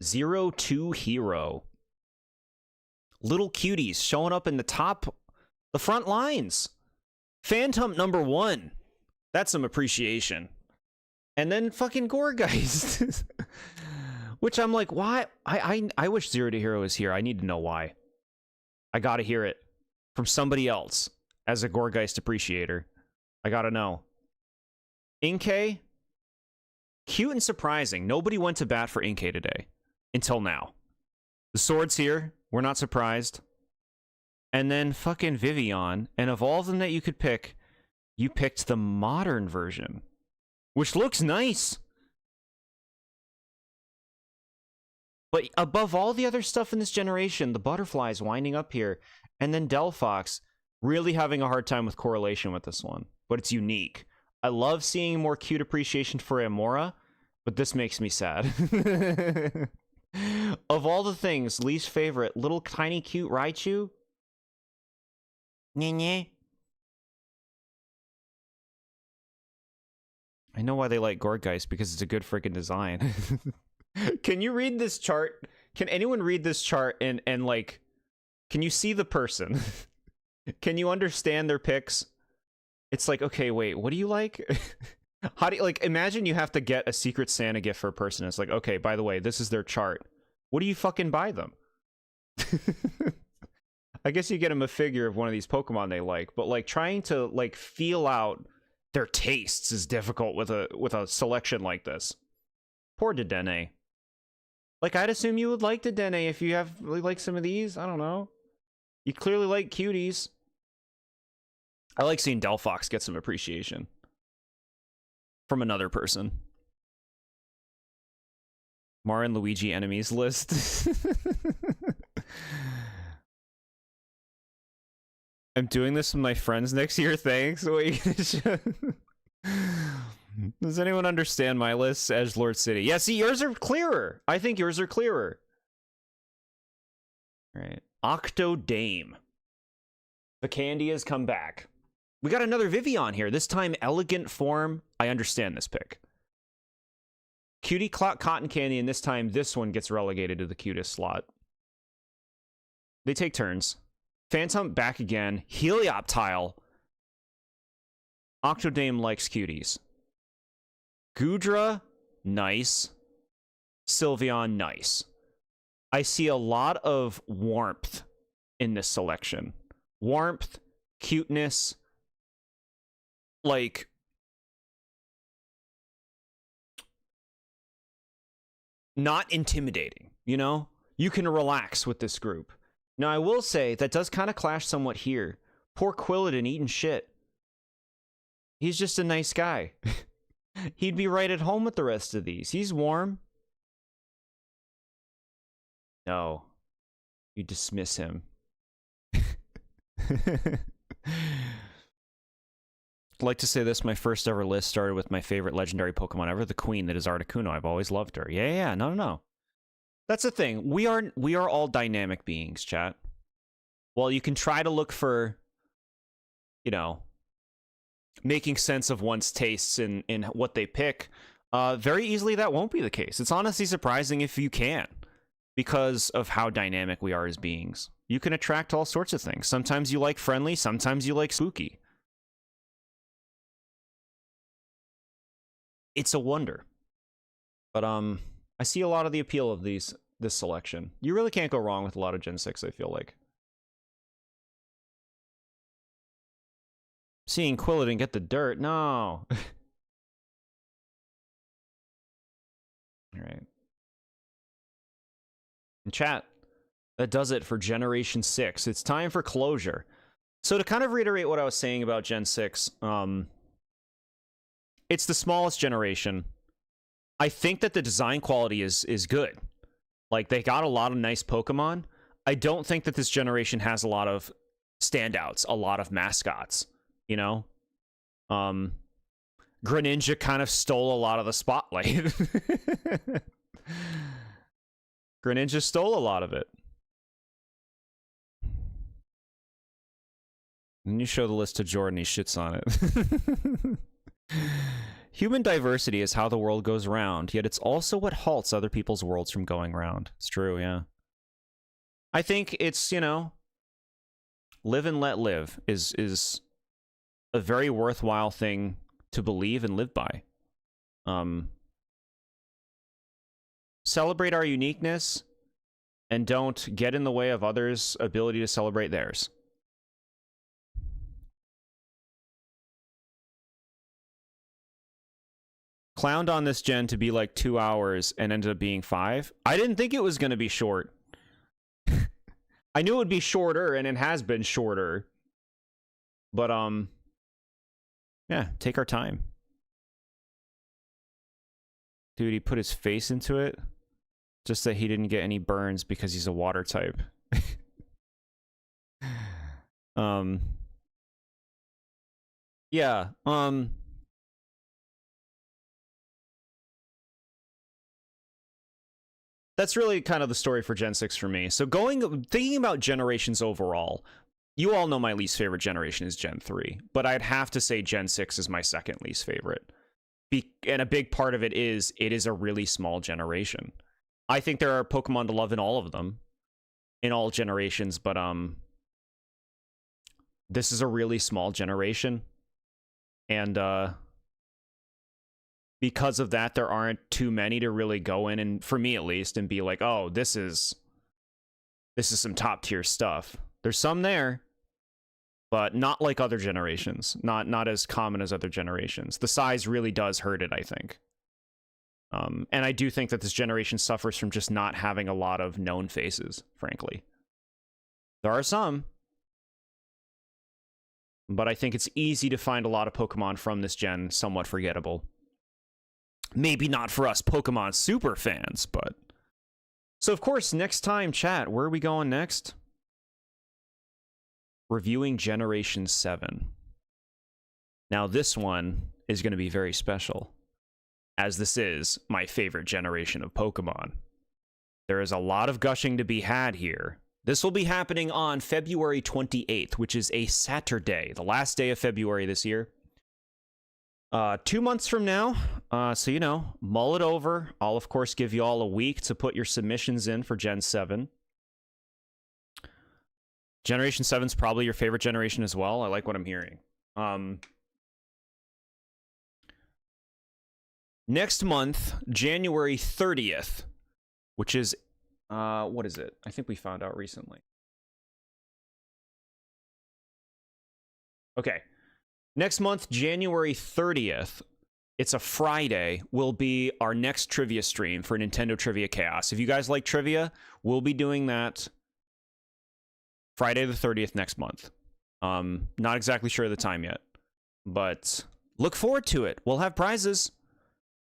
02 Hero. Little cuties showing up in the front lines. Phantom #1. That's some appreciation. And then fucking Gourgeist. Which I'm like, why? I wish 02 Hero was here. I need to know why. I gotta hear it from somebody else as a Gourgeist appreciator. I gotta know. Inkay? Cute and surprising. Nobody went to bat for Inkay today. Until now. The sword's here. We're not surprised. And then fucking Vivian. And of all of them that you could pick, you picked the modern version. Which looks nice. But above all the other stuff in this generation, the butterflies winding up here, and then Delphox really having a hard time with correlation with this one. But it's unique. I love seeing more cute appreciation for Amora, but this makes me sad. Of all the things, least favorite, little tiny cute Raichu? Nye. I know why they like Gorgeist, because it's a good freaking design. Can you read this chart? Can anyone read this chart and like, can you see the person? Can you understand their picks? It's like, okay, wait, what do you like? How do you, like, imagine you have to get a Secret Santa gift for a person. It's like, okay, by the way, this is their chart. What do you fucking buy them? I guess you get them a figure of one of these Pokemon they like, but like trying to like feel out their tastes is difficult with a selection like this. Poor Dedenne. Like, I'd assume you would like Dedenne if you have like some of these. I don't know. You clearly like cuties. I like seeing Delphox get some appreciation from another person. Mario and Luigi enemies list. I'm doing this with my friends next year, thanks. Wait, does anyone understand my list? Edgelord City. Yeah, see, yours are clearer. I think yours are clearer. All right. Octodame. Vacandia has come back. We got another Vivian here. This time, elegant form. I understand this pick. Cutie Cotton Candy, and this time, this one gets relegated to the cutest slot. They take turns. Phantom back again. Helioptile. Octodame likes cuties. Goodra, nice. Sylveon, nice. I see a lot of warmth in this selection. Warmth, cuteness, like not intimidating, you know? You can relax with this group. Now, I will say that does kind of clash somewhat here. Poor Quilladin eating shit. He's just a nice guy. He'd be right at home with the rest of these. He's warm. No. You dismiss him. I'd like to say this, my first ever list started with my favorite legendary Pokemon ever, the queen that is Articuno. I've always loved her. Yeah, no. That's the thing. We are all dynamic beings, chat. Well, you can try to look for, you know, making sense of one's tastes in what they pick. Very easily that won't be the case. It's honestly surprising if you can, because of how dynamic we are as beings. You can attract all sorts of things. Sometimes you like friendly, sometimes you like spooky. It's a wonder. But I see a lot of the appeal of this selection. You really can't go wrong with a lot of Gen 6, I feel like. Seeing Quilladin get the dirt, no. Alright. And chat, that does it for Generation 6. It's time for closure. So to kind of reiterate what I was saying about Gen 6, it's the smallest generation. I think that the design quality is good. Like, they got a lot of nice Pokemon. I don't think that this generation has a lot of standouts, a lot of mascots, you know? Greninja kind of stole a lot of the spotlight. Greninja stole a lot of it. And you show the list to Jordan, he shits on it. Human diversity is how the world goes round, yet it's also what halts other people's worlds from going round. It's true, yeah. I think it's, you know, live and let live is a very worthwhile thing to believe and live by. Celebrate our uniqueness and don't get in the way of others' ability to celebrate theirs. Clowned on this gen to be like 2 hours and ended up being 5. I didn't think it was going to be short. I knew it would be shorter, and it has been shorter. But, yeah, take our time. Dude, he put his face into it. Just that he didn't get any burns because he's a water type. Yeah, that's really kind of the story for Gen 6 for me. So thinking about generations overall, you all know my least favorite generation is Gen 3, but I'd have to say Gen 6 is my second least favorite. And a big part of it is a really small generation. I think there are Pokemon to love in all of them, in all generations, but this is a really small generation, and because of that, there aren't too many to really go in, and for me at least, and be like, oh, this is some top tier stuff. There's some there, but not like other generations. Not as common as other generations. The size really does hurt it, I think. And I do think that this generation suffers from just not having a lot of known faces, frankly. There are some, but I think it's easy to find a lot of Pokemon from this gen somewhat forgettable. Maybe not for us Pokemon super fans, but... So, of course, next time, chat, where are we going next? Reviewing Generation 7. Now, this one is going to be very special, as this is my favorite generation of Pokemon. There is a lot of gushing to be had here. This will be happening on February 28th, which is a Saturday, the last day of February this year. 2 months from now, so, you know, mull it over. I'll, of course, give you all a week to put your submissions in for Gen 7. Generation 7's probably your favorite generation as well. I like what I'm hearing. Next month, January 30th, which is, what is it? I think we found out recently. Okay. Next month, January 30th, it's a Friday, will be our next trivia stream for Nintendo Trivia Chaos. If you guys like trivia, we'll be doing that Friday the 30th next month. Not exactly sure of the time yet, but look forward to it. We'll have prizes.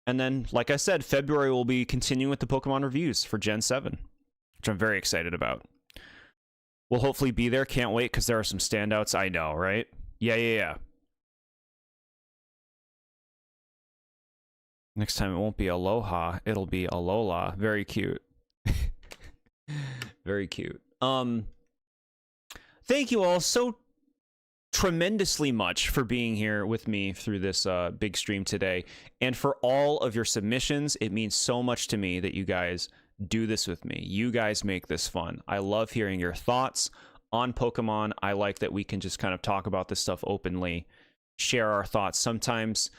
And then, like I said, February will be continuing with the Pokemon reviews for Gen 7, which I'm very excited about. We'll hopefully be there. Can't wait, because there are some standouts. I know, right? Yeah. Next time it won't be Aloha, it'll be Alola. Very cute. Very cute. Thank you all so tremendously much for being here with me through this big stream today, and for all of your submissions. It means so much to me that you guys do this with me. You guys make this fun. I love hearing your thoughts on Pokemon. I like that we can just kind of talk about this stuff openly, share our thoughts. Sometimes,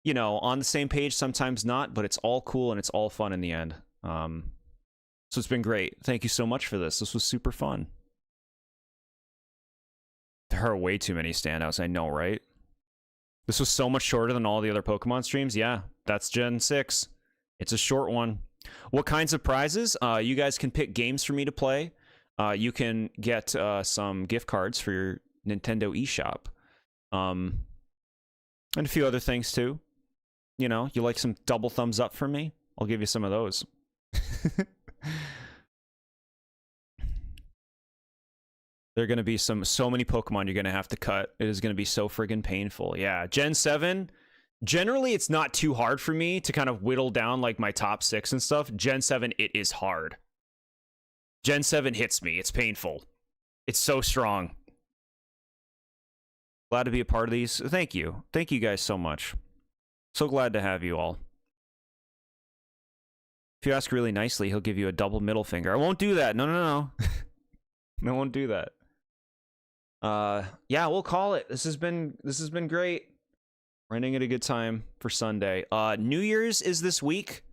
you know, on the same page, sometimes not, but it's all cool and it's all fun in the end. So it's been great. Thank you so much for this. This was super fun. There are way too many standouts, I know, right? This was so much shorter than all the other Pokemon streams. Yeah, that's Gen 6. It's a short one. What kinds of prizes? You guys can pick games for me to play. You can get some gift cards for your Nintendo eShop. And a few other things, too. You know, you like some double thumbs up from me? I'll give you some of those. There are going to be so many Pokemon you're going to have to cut. It is going to be so friggin' painful. Yeah, Gen 7, generally it's not too hard for me to kind of whittle down like my top 6 and stuff. Gen 7, it is hard. Gen 7 hits me. It's painful. It's so strong. Glad to be a part of these. Thank you. Thank you guys so much. So glad to have you all. If you ask really nicely, he'll give you a double middle finger. I won't do that. No. I won't do that. Yeah, we'll call it. This has been great. Running at a good time for Sunday. New Year's is this week.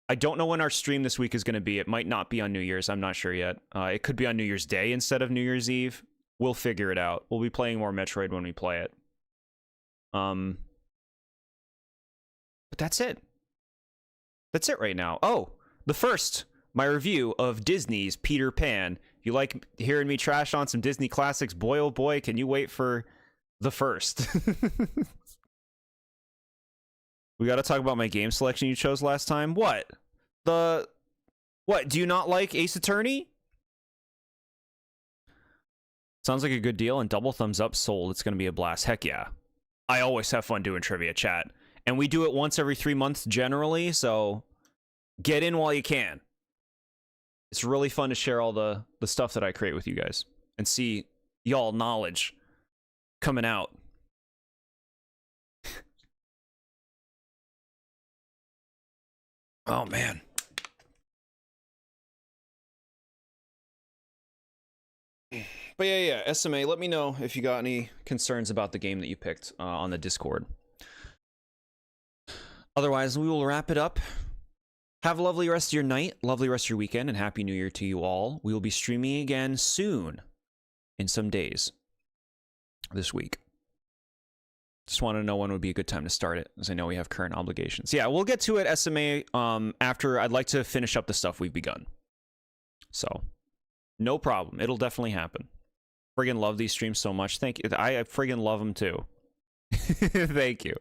I don't know when our stream this week is going to be. It might not be on New Year's. I'm not sure yet. It could be on New Year's Day instead of New Year's Eve. We'll figure it out. We'll be playing more Metroid when we play it. But that's it. That's it right now. Oh, my review of Disney's Peter Pan. If you like hearing me trash on some Disney classics, boy oh boy, can you wait for the first. We got to talk about my game selection you chose last time. What? Do you not like Ace Attorney? Sounds like a good deal, and double thumbs up sold. It's going to be a blast. Heck yeah. I always have fun doing trivia, chat. And we do it once every 3 months generally, so get in while you can. It's really fun to share all the stuff that I create with you guys and see y'all knowledge coming out. Oh, man. But yeah, SMA, let me know if you got any concerns about the game that you picked on the Discord. Otherwise, we will wrap it up. Have a lovely rest of your night, lovely rest of your weekend, and Happy New Year to you all. We will be streaming again soon, in some days, this week. Just want to know when would be a good time to start it, as I know we have current obligations. Yeah, we'll get to it, SMA, after I'd like to finish up the stuff we've begun. So, no problem. It'll definitely happen. Friggin' love these streams so much. Thank you. I friggin' love them too. Thank you.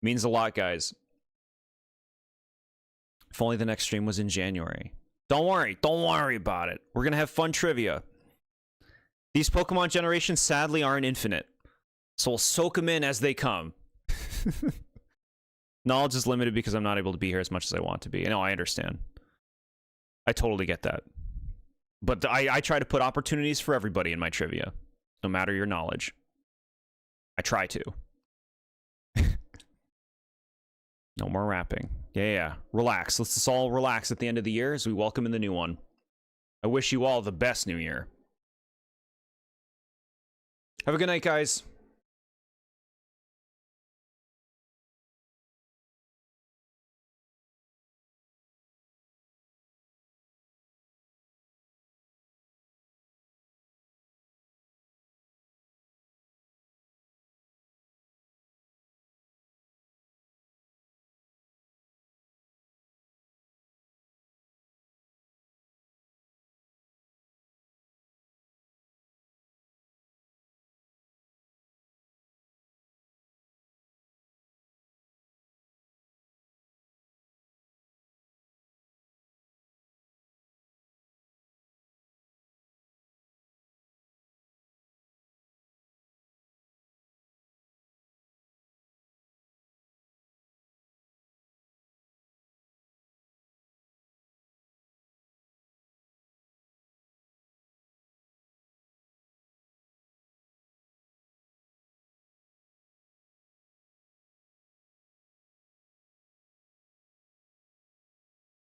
Means a lot, guys. If only the next stream was in January. Don't worry about it. We're gonna have fun trivia. These Pokemon generations sadly aren't infinite, so we'll soak them in as they come. Knowledge is limited because I'm not able to be here as much as I want to be. No, I understand. I totally get that. But I try to put opportunities for everybody in my trivia, no matter your knowledge. I try to. No more rapping. Yeah. Relax. Let's just all relax at the end of the year as we welcome in the new one. I wish you all the best new year. Have a good night, guys.